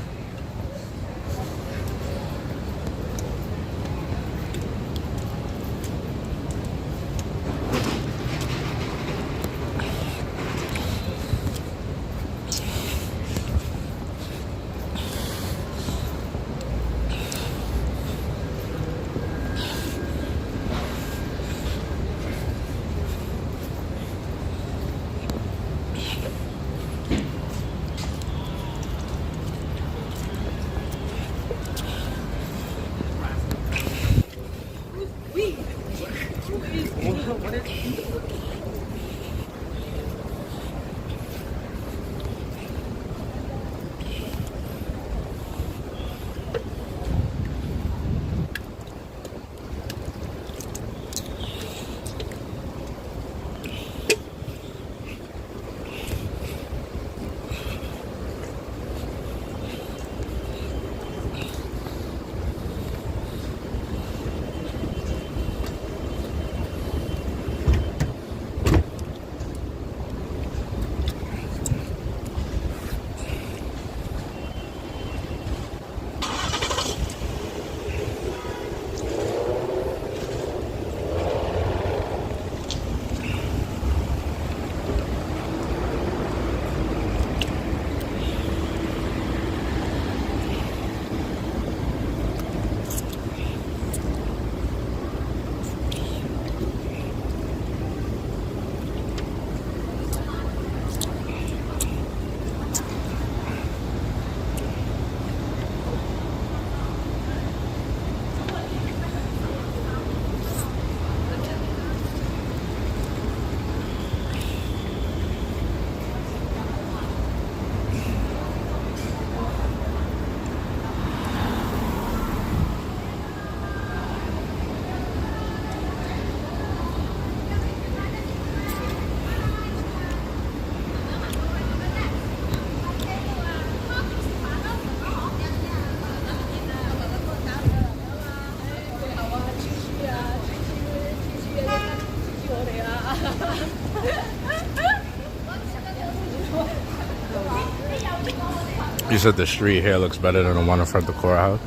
You said the street here looks better than the one in front of the courthouse?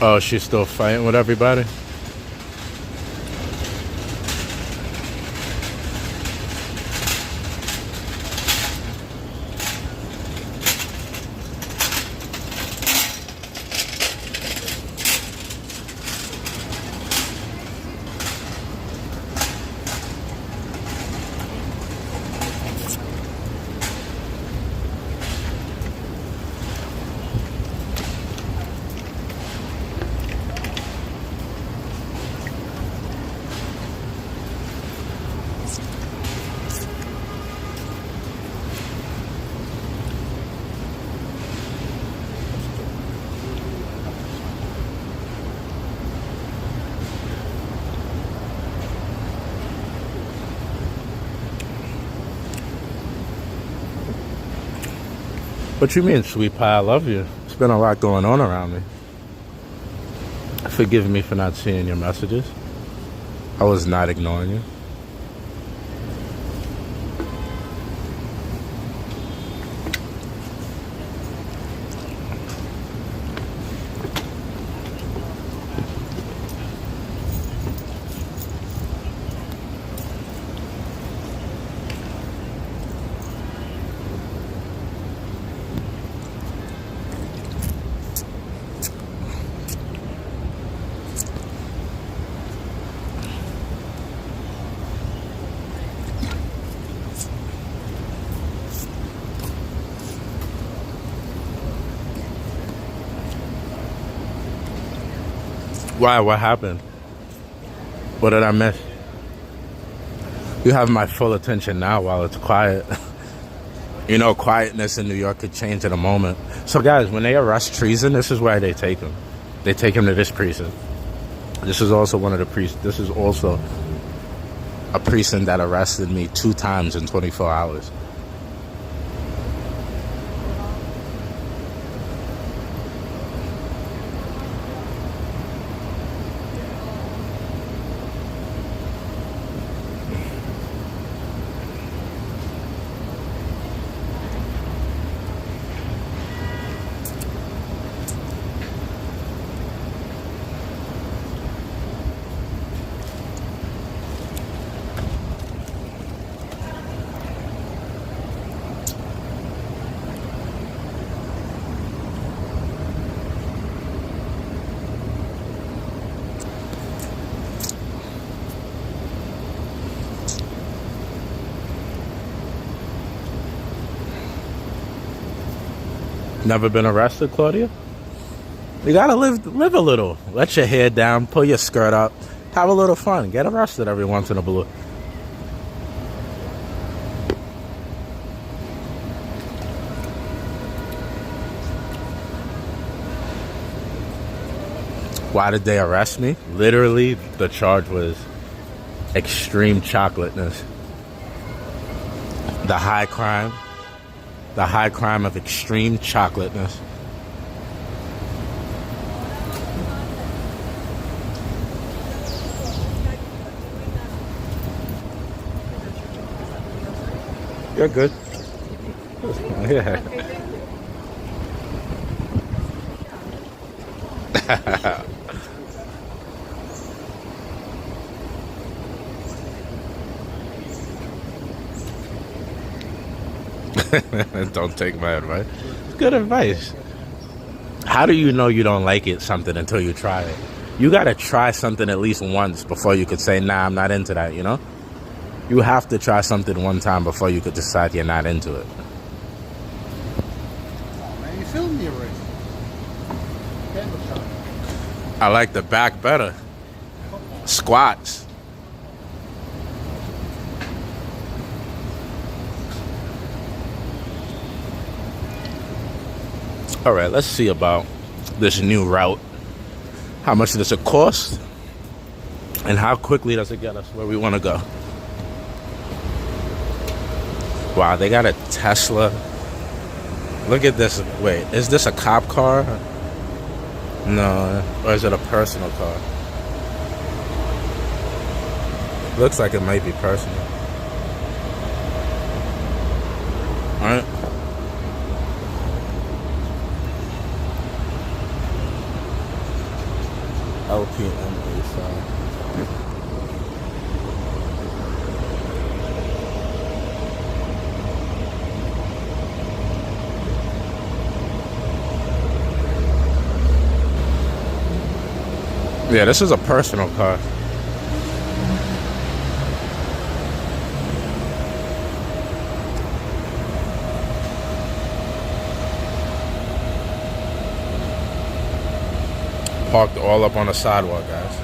Oh, she's still fighting with everybody? What you mean, sweet pie? I love you. There's been a lot going on around me. Forgive me for not seeing your messages. I was not ignoring you. Why? What happened? What did I miss? You have my full attention now while it's quiet. You know, quietness in New York could change in a moment. So guys, when they arrest treason, this is where they take him. They take him to this precinct. This is also one of the precincts. This is also a precinct that arrested me 2 times in 24 hours. Never been arrested, Claudia? You gotta live a little. Let your hair down, pull your skirt up, have a little fun. Get arrested every once in a blue. Why did they arrest me? Literally, the charge was extreme chocolateness. The high crime of extreme chocolateness. You're good. Yeah. Don't take my advice. It's good advice. How do you know you don't like something until you try it? You gotta try something at least once before you could say, nah, I'm not into that, you know? You have to try something one time before you could decide you're not into it. Oh, man, you filmed me already. I like the back better. Squats. All right, let's see about this new route. How much does it cost? And how quickly does it get us where we want to go? Wow, they got a Tesla. Look at this. Wait, is this a cop car? No, or is it a personal car? Looks like it might be personal. Alright. LPM85. Yeah, this is a personal car. Parked all up on the sidewalk, guys.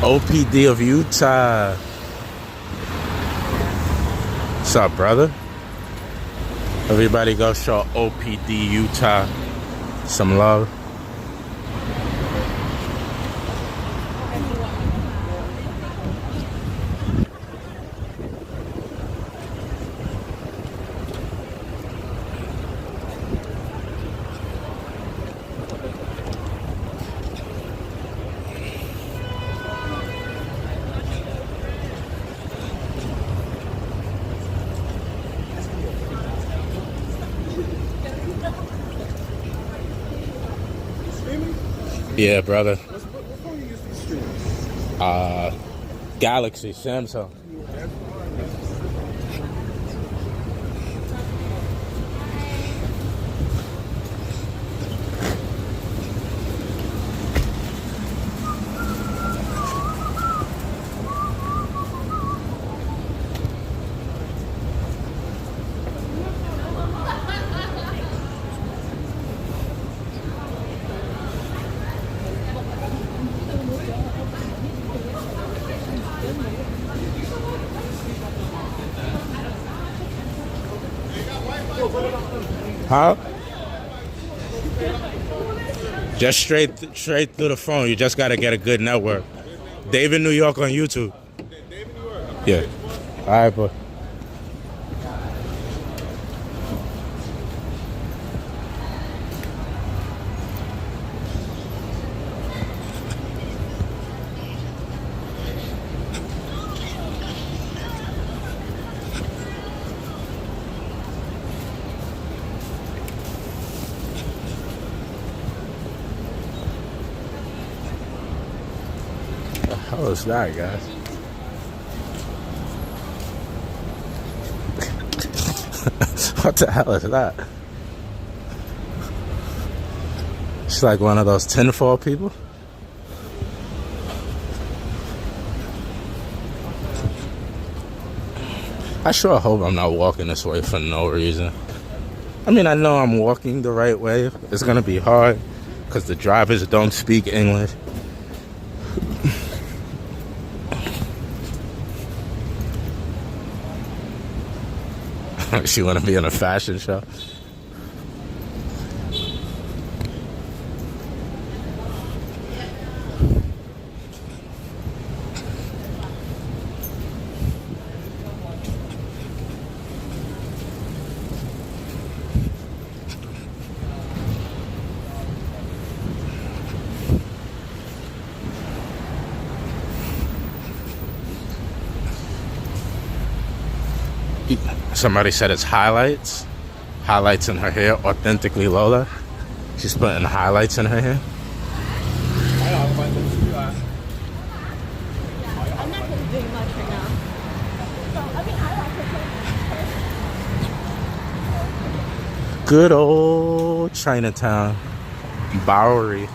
OPD of Utah. What's up, brother? Everybody go show OPD Utah some love. Yeah, brother. Galaxy, Samsung. Huh? Just straight through the phone. You just gotta get a good network. David New York on YouTube. Yeah. All right, boy. What the hell is that, guys? What the hell is that? It's like one of those tinfoil people. I sure hope I'm not walking this way for no reason. I mean, I know I'm walking the right way. It's gonna be hard because the drivers don't speak English. She want to be in a fashion show. Somebody said it's highlights. Highlights in her hair. Authentically Lola. She's putting highlights in her hair. I'm not really doing much right now. So, I mean, I like Good old Chinatown. Bowery.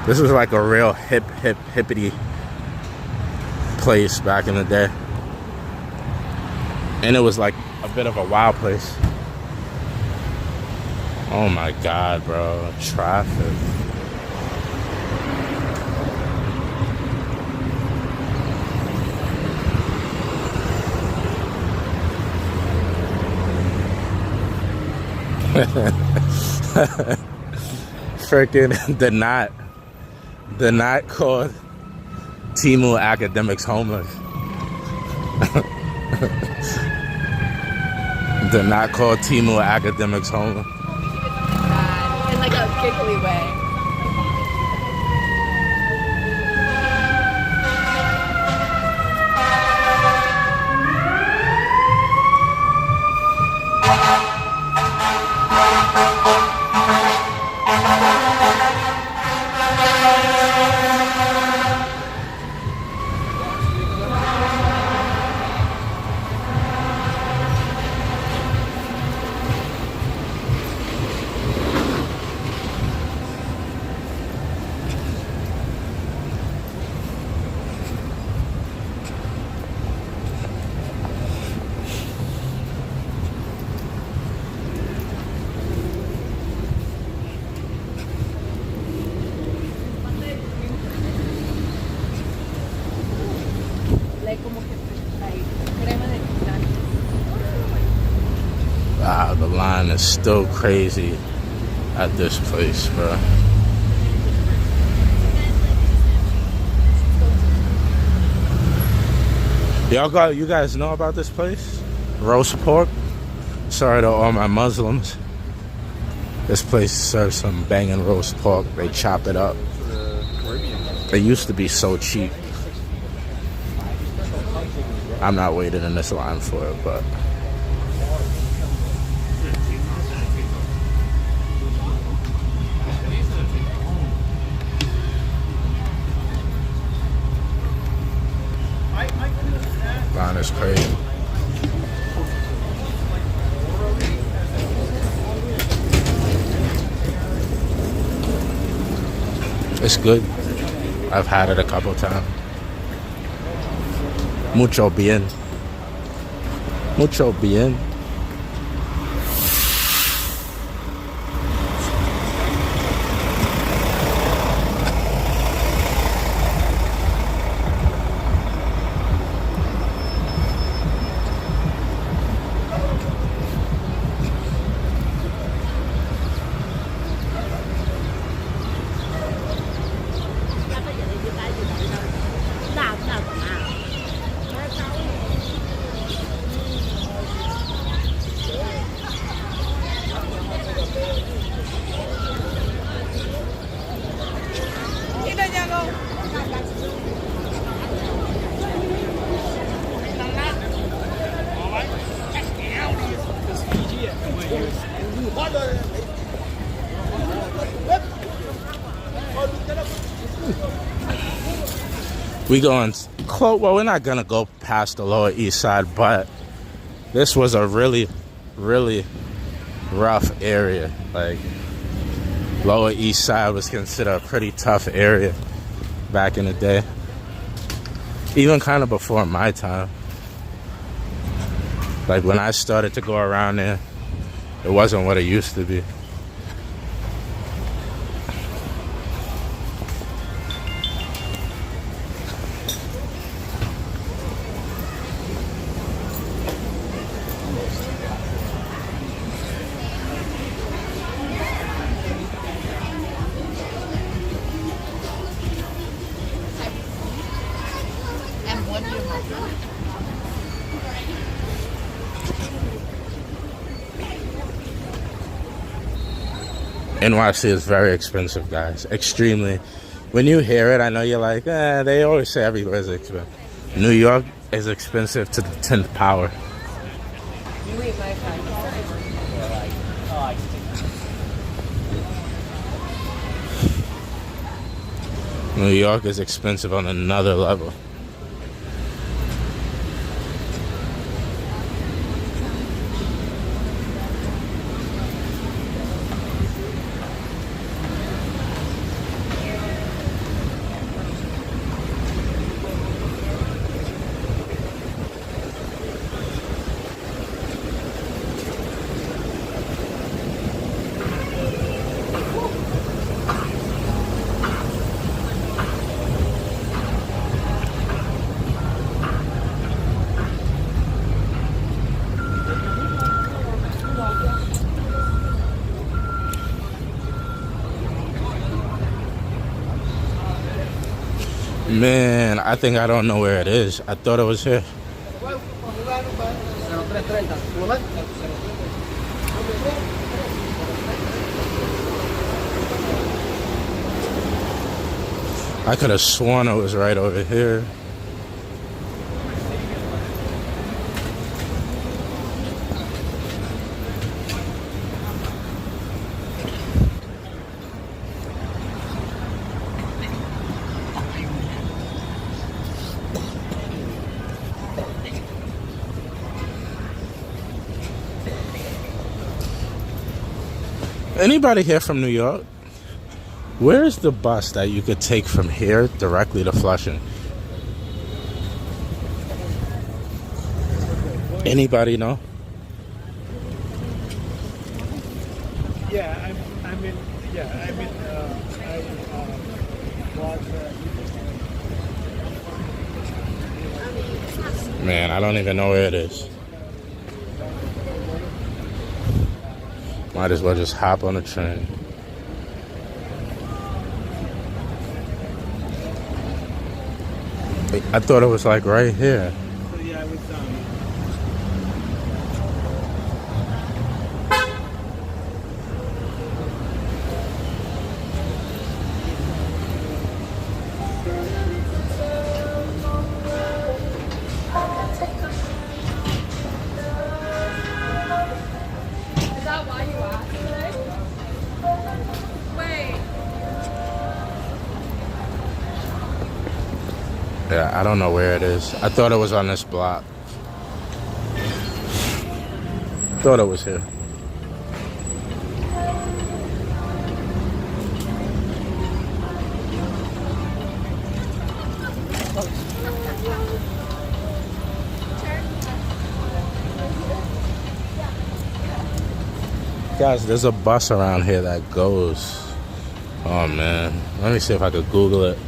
This was like a real hippity place back in the day. And it was like a bit of a wild place. Oh my God, bro. Traffic. Freaking the not called Timu academics homeless. The not called Timu academics homeless. In like a giggly way. Wow, the line is still crazy at this place, bro. You guys know about this place? Roast pork? Sorry to all my Muslims. This place serves some banging roast pork. They chop it up. They used to be so cheap. I'm not waiting in this line for it, but line is crazy. It's good. I've had it a couple times. Mucho bien. Mucho bien. We going close. Well, we're not gonna go past the Lower East Side, but this was a really, really rough area. Like, Lower East Side was considered a pretty tough area back in the day, even kind of before my time. Like, when I started to go around there, it wasn't what it used to be. NYC is very expensive, guys. Extremely. When you hear it, I know you're like, they always say everywhere's expensive. New York, is expensive to the 10th power. You eat my time. New York is expensive on another level. Man, I think I don't know where it is. I thought it was here. I could have sworn it was right over here. Anybody here from New York? Where is the bus that you could take from here directly to Flushing? Anybody know? Yeah, I'm in. Man, I don't even know where it is. Might as well just hop on a train. I thought it was like right here. So yeah, I was Is that why you asked today? Wait. Yeah, I don't know where it is. I thought it was on this block. Thought it was here. Guys, there's a bus around here that goes. Oh man, let me see if I could Google it.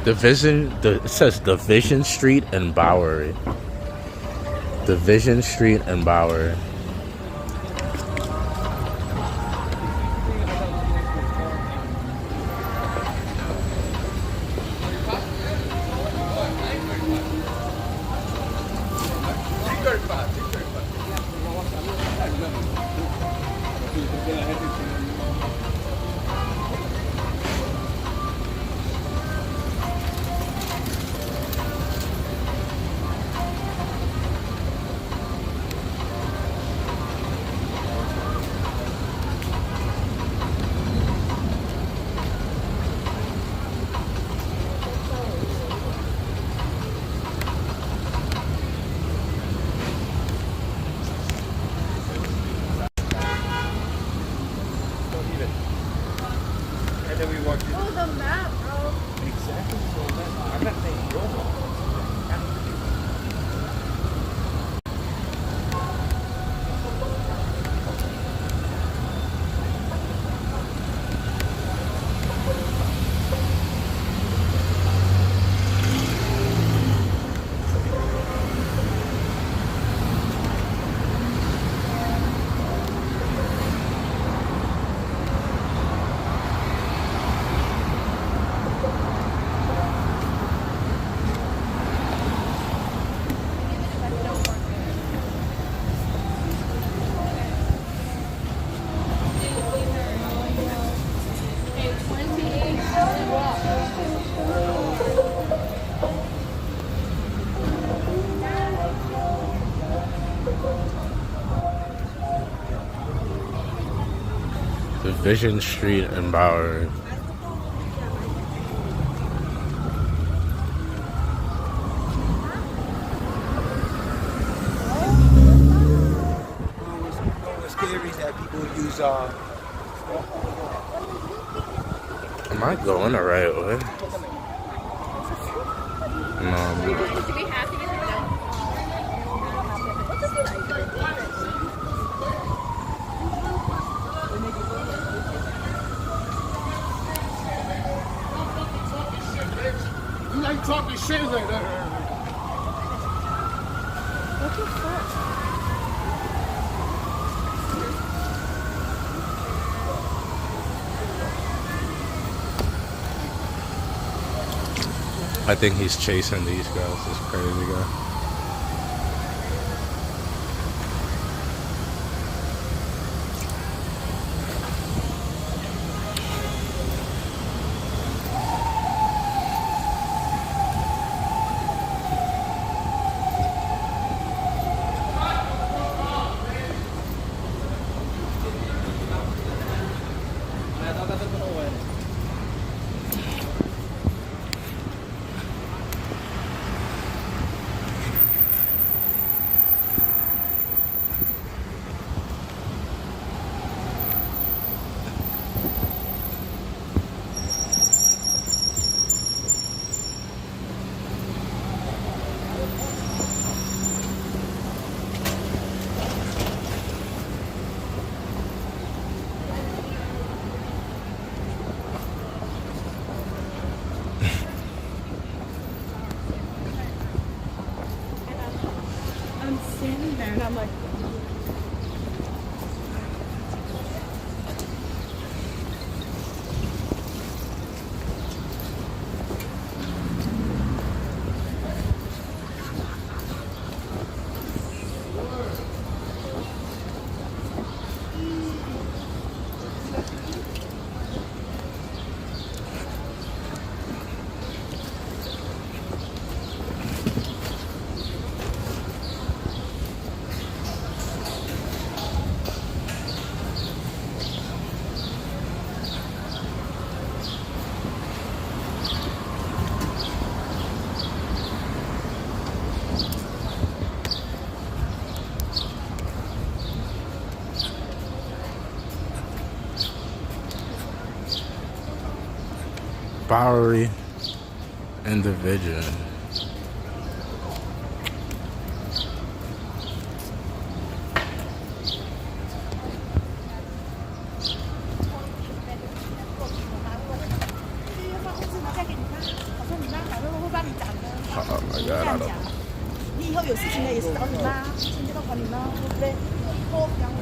It says Division Street and Bowery. Division Street and Bowery. get Oh, the map, bro. exactly. So I'm not saying your fault. Division Street and Bowery. What's scary is that people use Am I going the right way? No, I'm not. You like talking shit like that. What the fuck? I think he's chasing these guys, this crazy guy. I'm standing there and I'm like, Bowery and Division. Oh my God, I don't. 你以后有事情了也是找你妈，事情就都找你妈，对不对？多养我。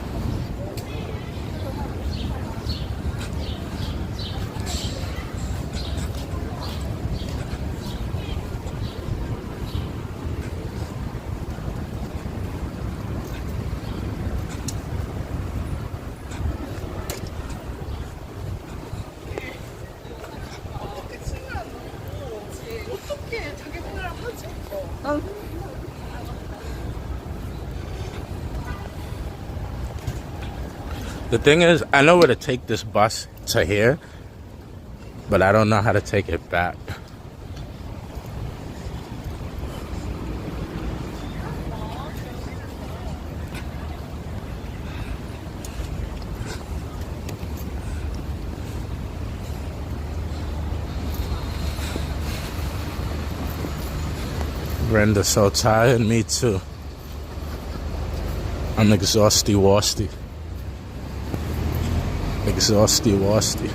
The thing is, I know where to take this bus to here, but I don't know how to take it back. Brenda's so tired. Me too. I'm exhausty-wasty. Exhausty-wasty.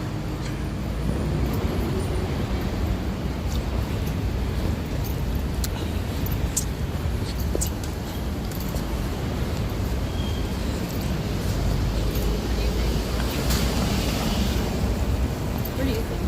What do you think?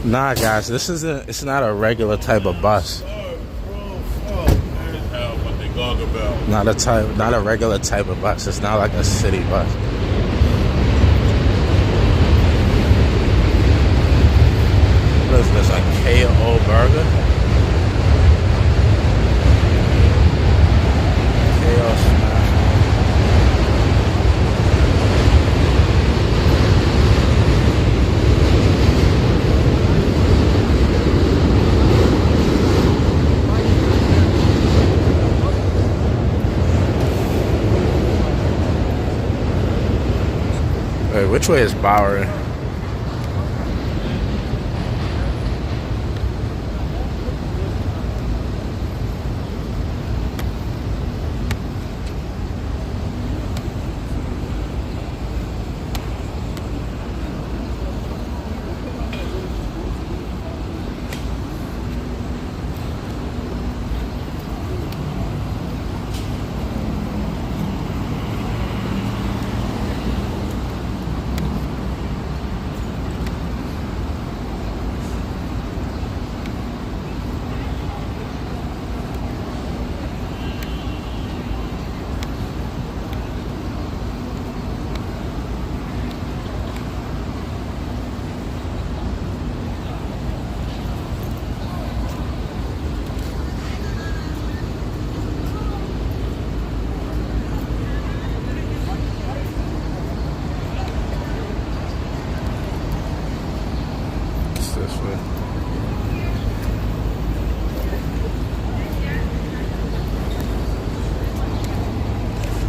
Nah, guys, it's not a regular type of bus. Not a regular type of bus. It's not like a city bus. What is this, a KO burger? KO smash. Wait, which way is Bowery?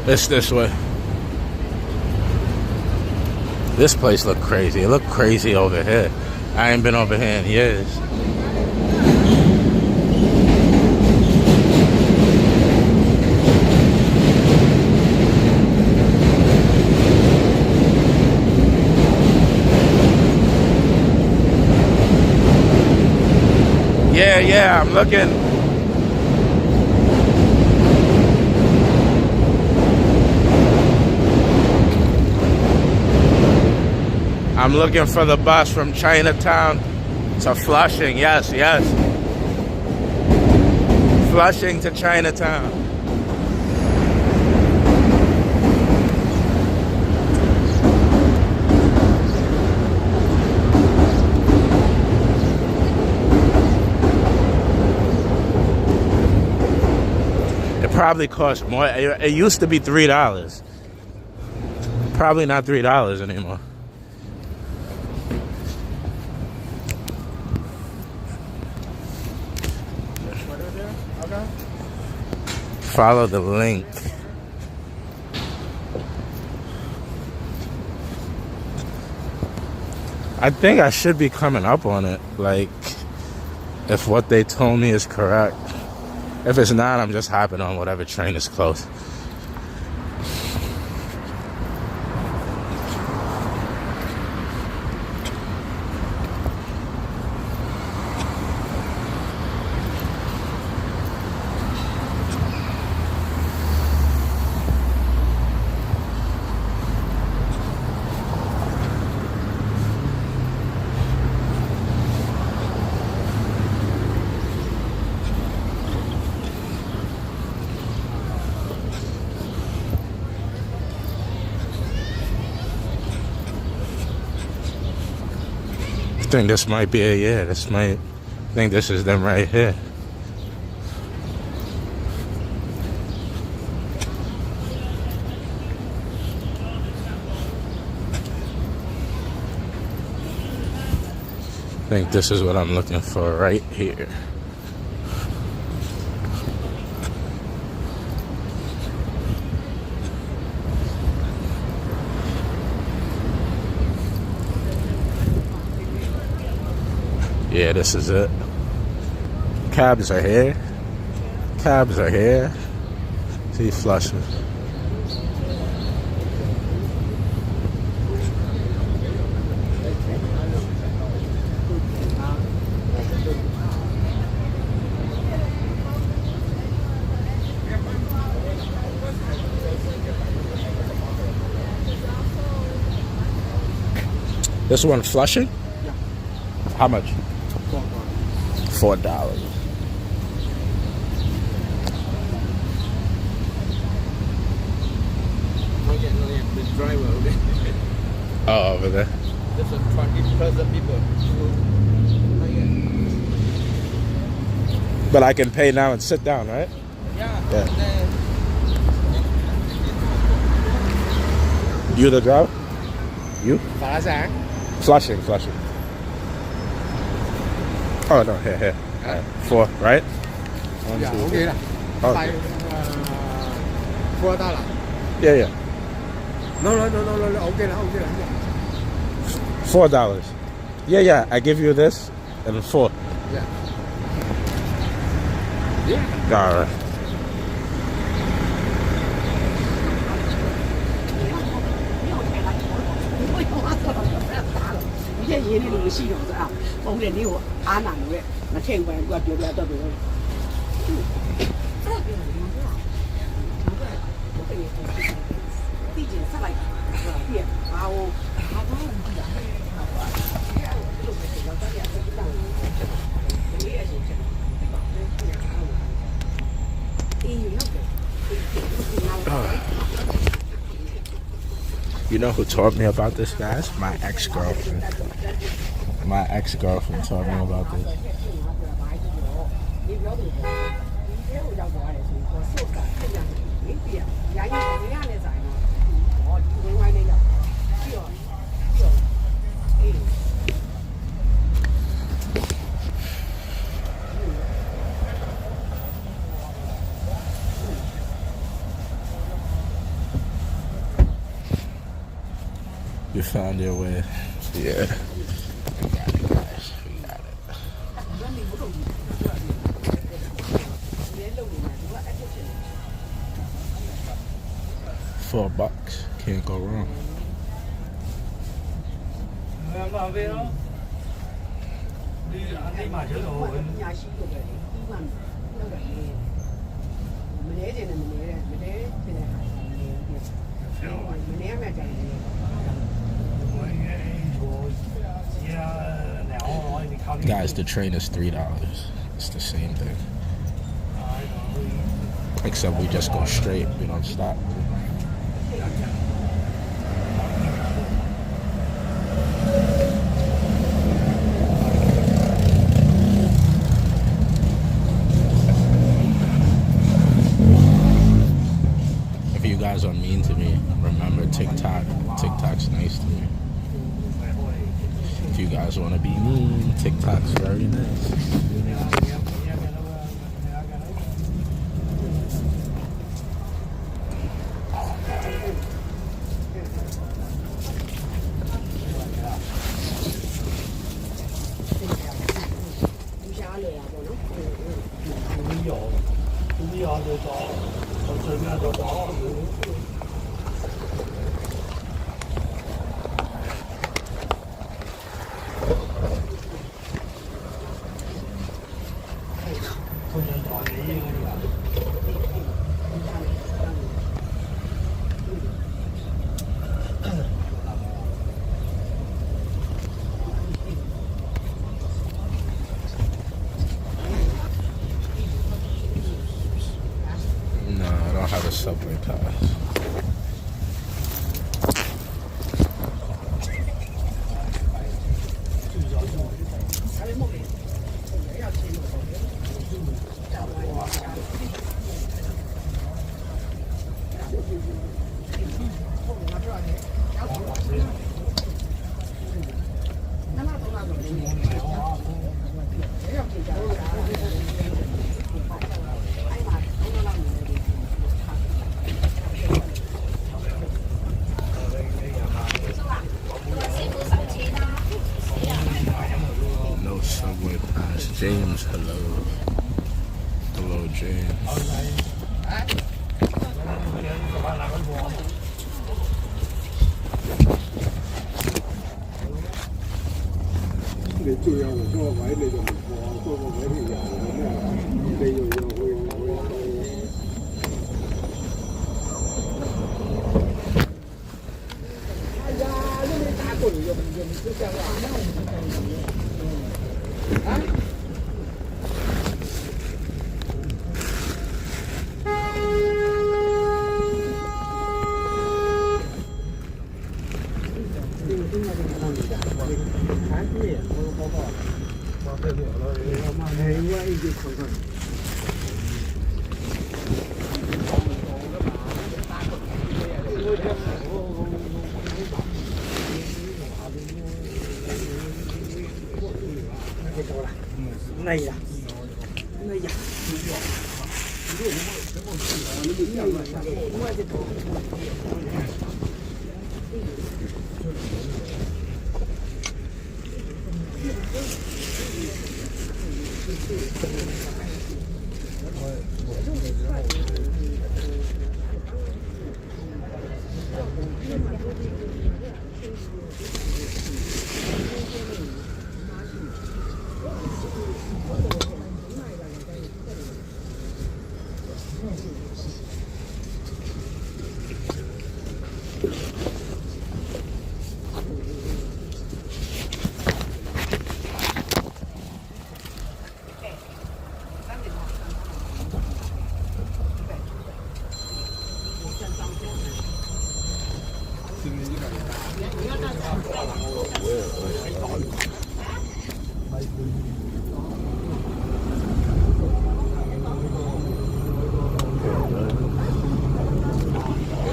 It's this way. This place look crazy. It look crazy over here. I ain't been over here in years. Yeah, I'm looking. I'm looking for the bus from Chinatown to Flushing. Yes. Flushing to Chinatown. It probably costs more. It used to be $3. Probably not $3 anymore. Follow the link. I think I should be coming up on it, like, if what they told me is correct. If it's not, I'm just hopping on whatever train is close. I think this might be I think this is them right here. I think this is what I'm looking for right here. Yeah, this is it. Cabs are here. Cabs are here. See, flushing. This one flushing? Yeah. How much? $4. The driver. Oh, over there. There's a because of people. But I can pay now and sit down, right? Yeah. You the driver? You? Flushing. Oh no, here. All right. 4, right? One, Yeah, two, okay three. lah. Okay. $4. Yeah. No, okay lah. $4. Yeah. I give you this and 4. Yeah. All right. You know who taught me about this, guys? My ex-girlfriend. My ex-girlfriend taught me about this. You found your way. Yeah. We got it, guys. We got it. $4. Can't go wrong. Guys, the train is $3. It's the same thing. Except we just go straight. We don't stop. If you guys are mean to me, remember TikTok. TikTok's nice to me. If you guys want to be mean, TikTok's very nice. No, I don't have a subway pass. No subway pass. James, hello. Hello, James. này à này à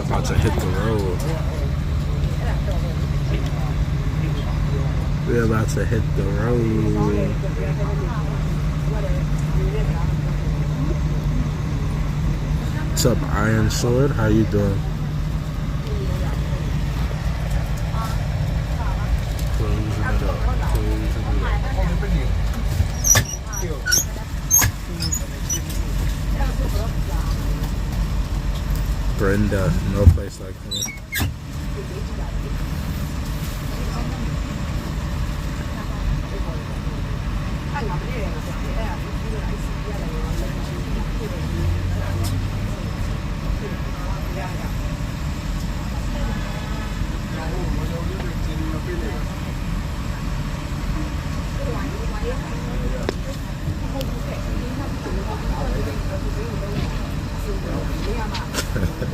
About to hit the road. We're about to hit the road. What's up, Iron Sword? How you doing? Closing it up. Brenda, no place like home.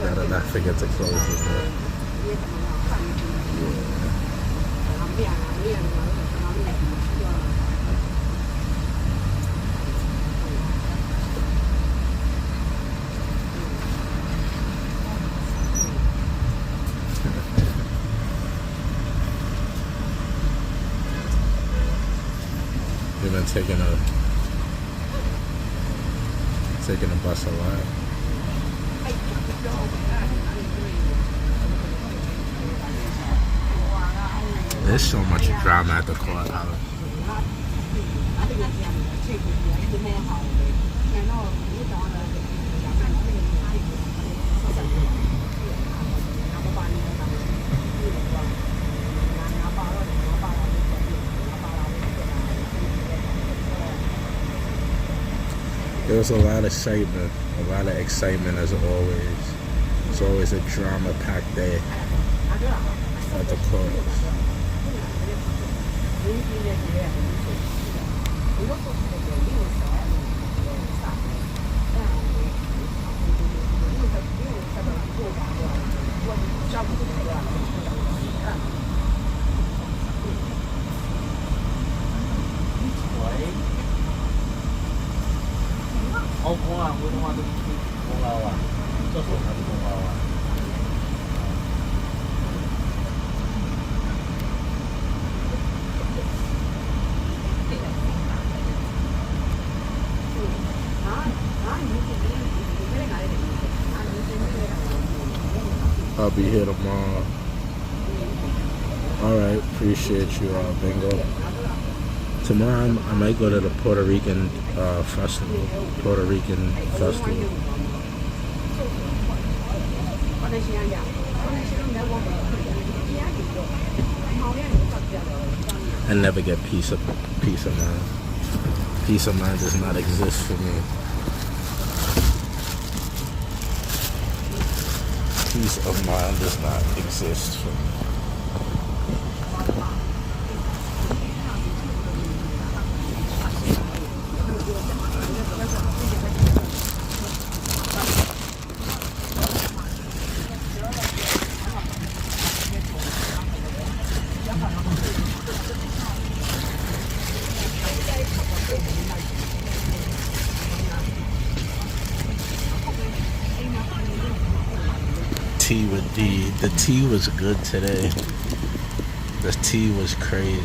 Gotta not forget to close it there. You've been taking a bus a lot. There's so much drama at the courthouse. was a lot of excitement. A lot of excitement as always. It's always a drama-packed day at the courts. I'll be here tomorrow. Alright, appreciate you, Bingo. Tomorrow I might go to the Puerto Rican festival. I never get peace of mind. Peace of mind does not exist for me. Peace of mind does not exist for me. Tea with D. The tea was good today. The tea was crazy.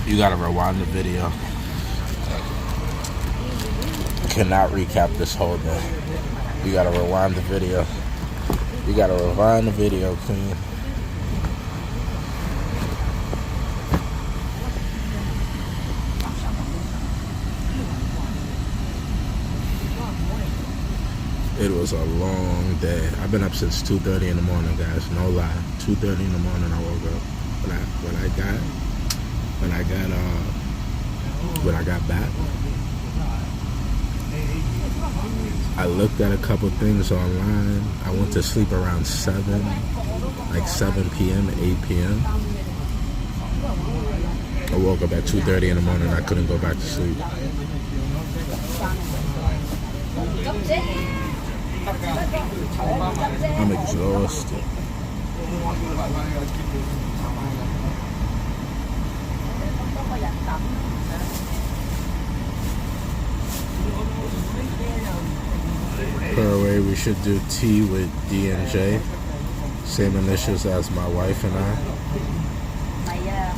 You gotta rewind the video. Cannot recap this whole day. You gotta rewind the video. You gotta rewind the video, Queen. It was a long day. I've been up since 2:30 in the morning, guys. No lie. 2:30 in the morning I woke up. When I got back, I looked at a couple things online. I went to sleep around 7 p.m. and 8 p.m. I woke up at 2:30 in the morning. I couldn't go back to sleep. I'm exhausted. Per way, we should do T with D and J. Same initials as my wife and I.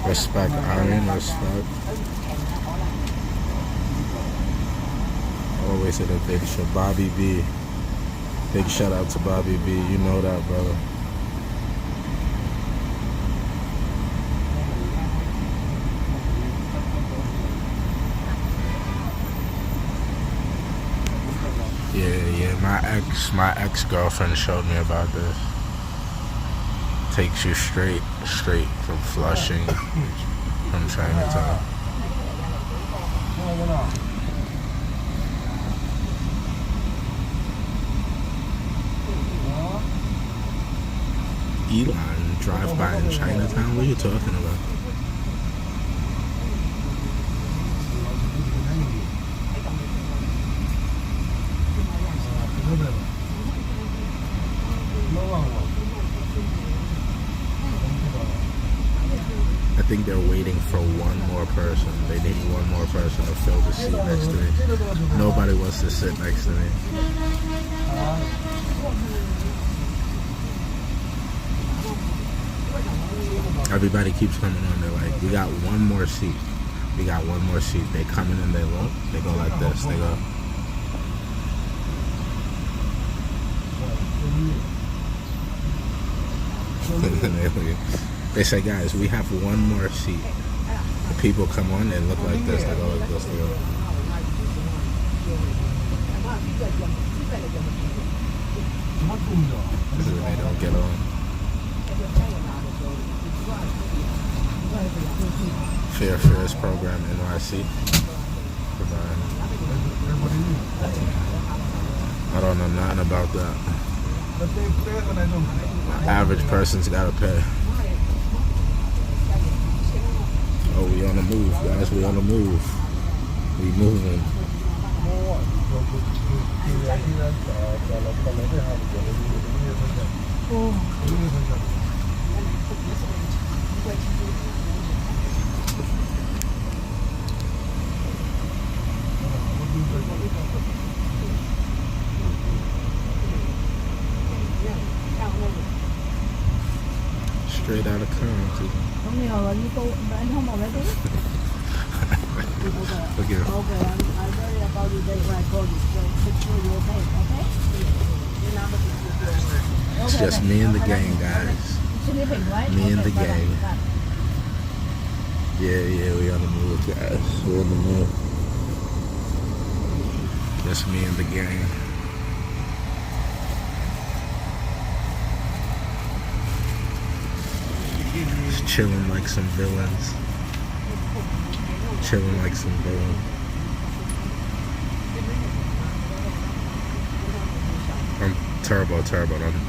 Respect Iron, respect. Always in a big show. Bobby B. Big shout out to Bobby B. You know that, brother. Yeah, my ex-girlfriend showed me about this. Takes you straight from Flushing, from Chinatown. Elon drive by in Chinatown? What are you talking about? I think they're waiting for one more person. They need one more person to fill the seat next to me. Nobody wants to sit next to me. Everybody keeps coming on. They're like, we got one more seat. We got one more seat. They come in and they look. They go like this. They go. They say, guys, we have one more seat. The people come on, they look like this, they go like this. They go. They don't get on. Fairest program NYC. I don't know nothing about that. Average person's gotta pay. Oh, we on the move, guys. We on the move. We moving. Straight out of Compton. Look at him. Okay, I'm worried about you when I called you, so make sure you're okay, okay? It's just me and the gang, guys. Me and the gang. Yeah, we on the move, guys. We're on the move. Just me and the gang. Just chilling like some villains. Chilling like some villains. I'm turbo.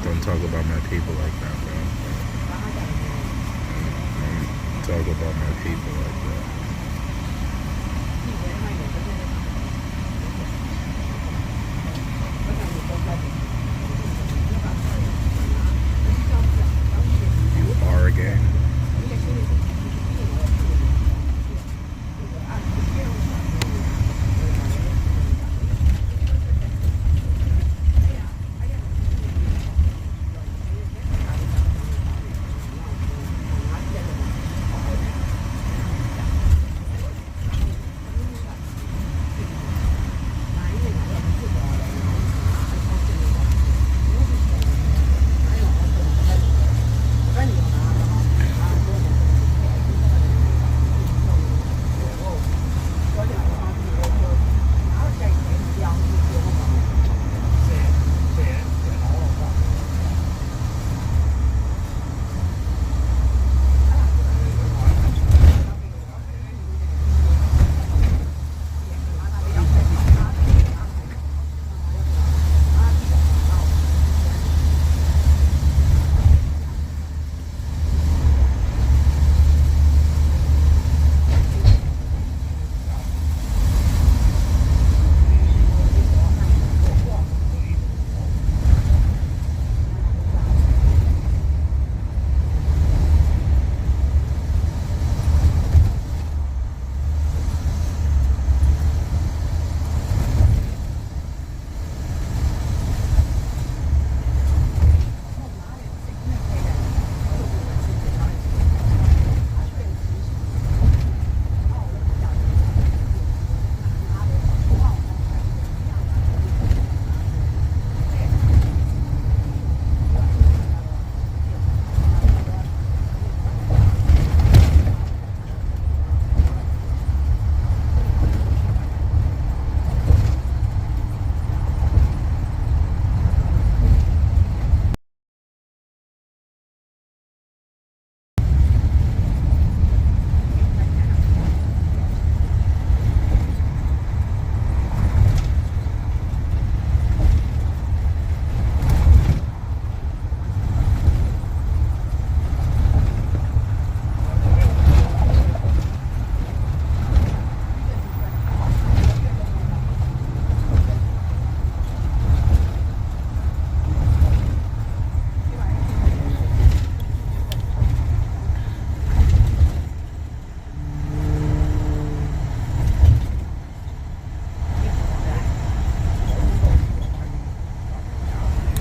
Don't talk about my people like that, bro. Don't talk about my people like that. You are a gang.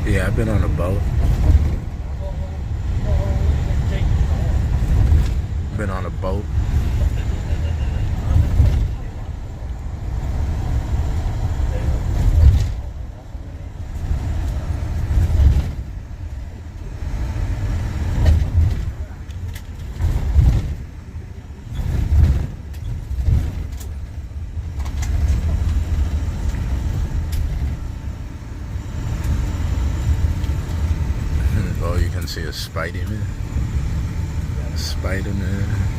Yeah, I've been on a boat. Been on a boat. below you can see a Spider-Man. Spider-Man.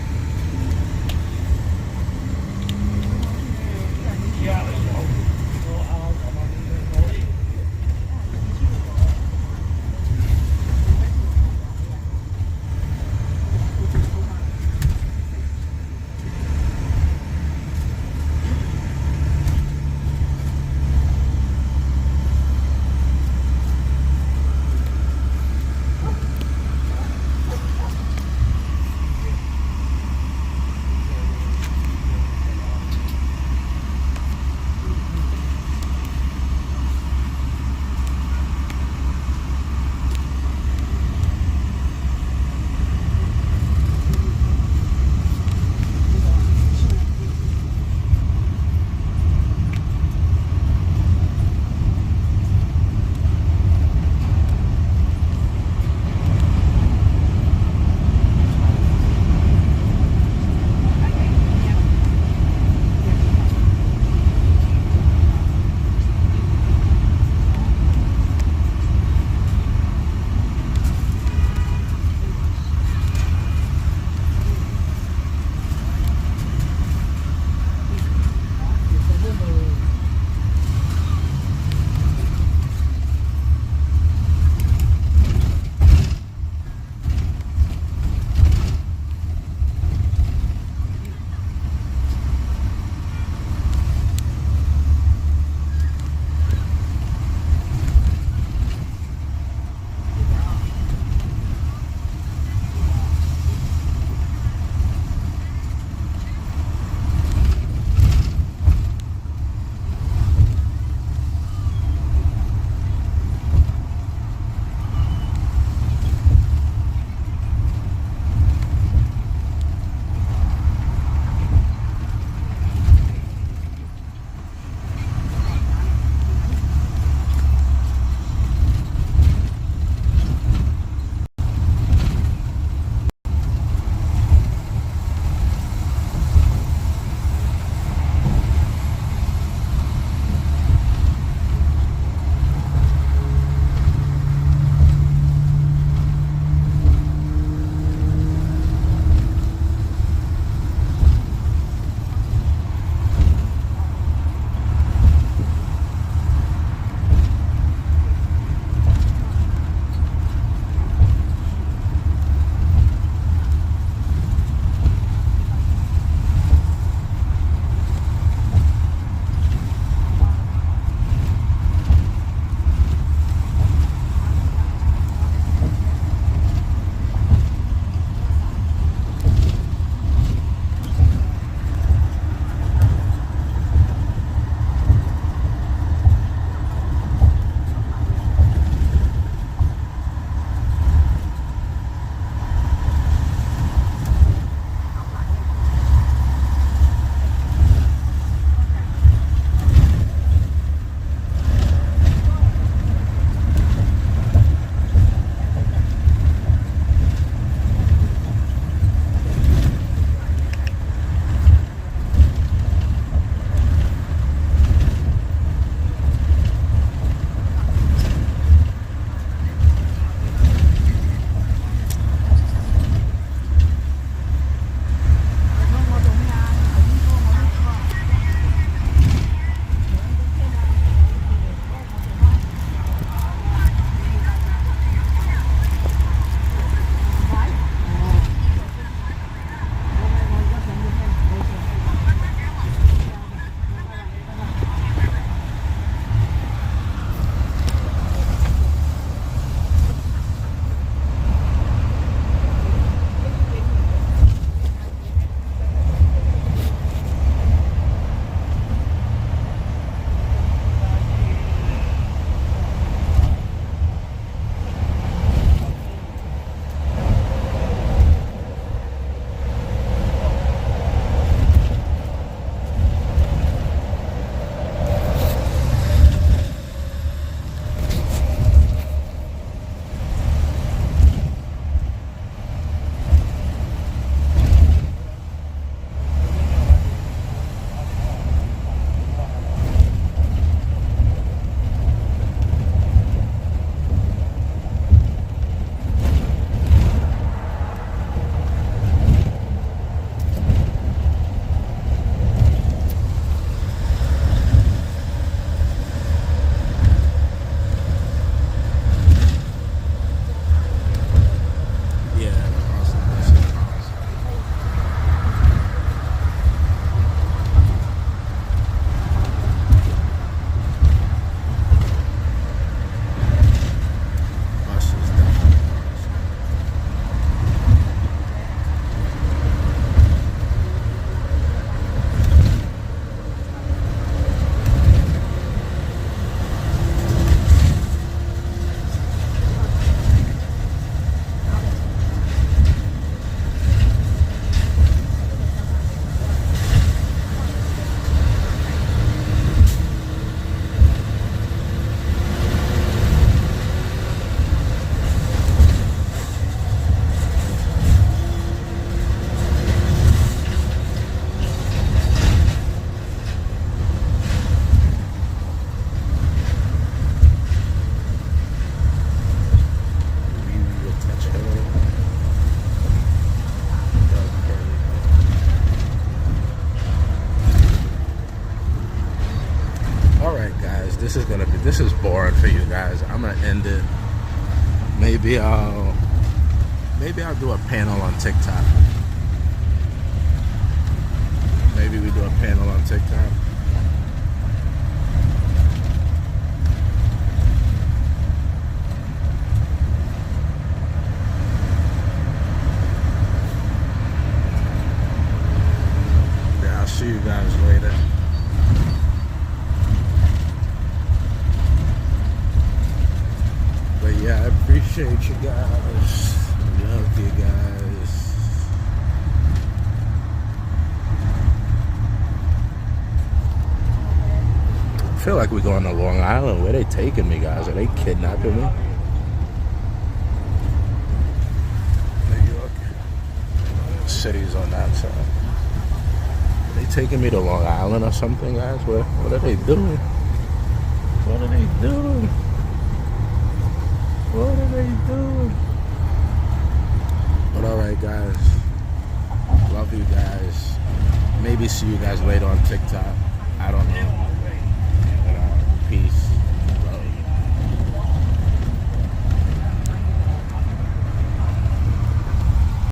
this is boring for you guys. I'm gonna end it. Maybe I'll do a panel on TikTok. Maybe we do a panel on TikTok. Yeah, I'll see you guys later. But yeah, I appreciate you guys. Love you guys. I feel like we're going to Long Island. Where they taking me, guys? Are they kidnapping me? New York. City's on that side. Are they taking me to Long Island or something, guys? What are they doing? What are they doing? What are they doing? But alright, guys. Love you guys. Maybe see you guys later on TikTok. I don't know.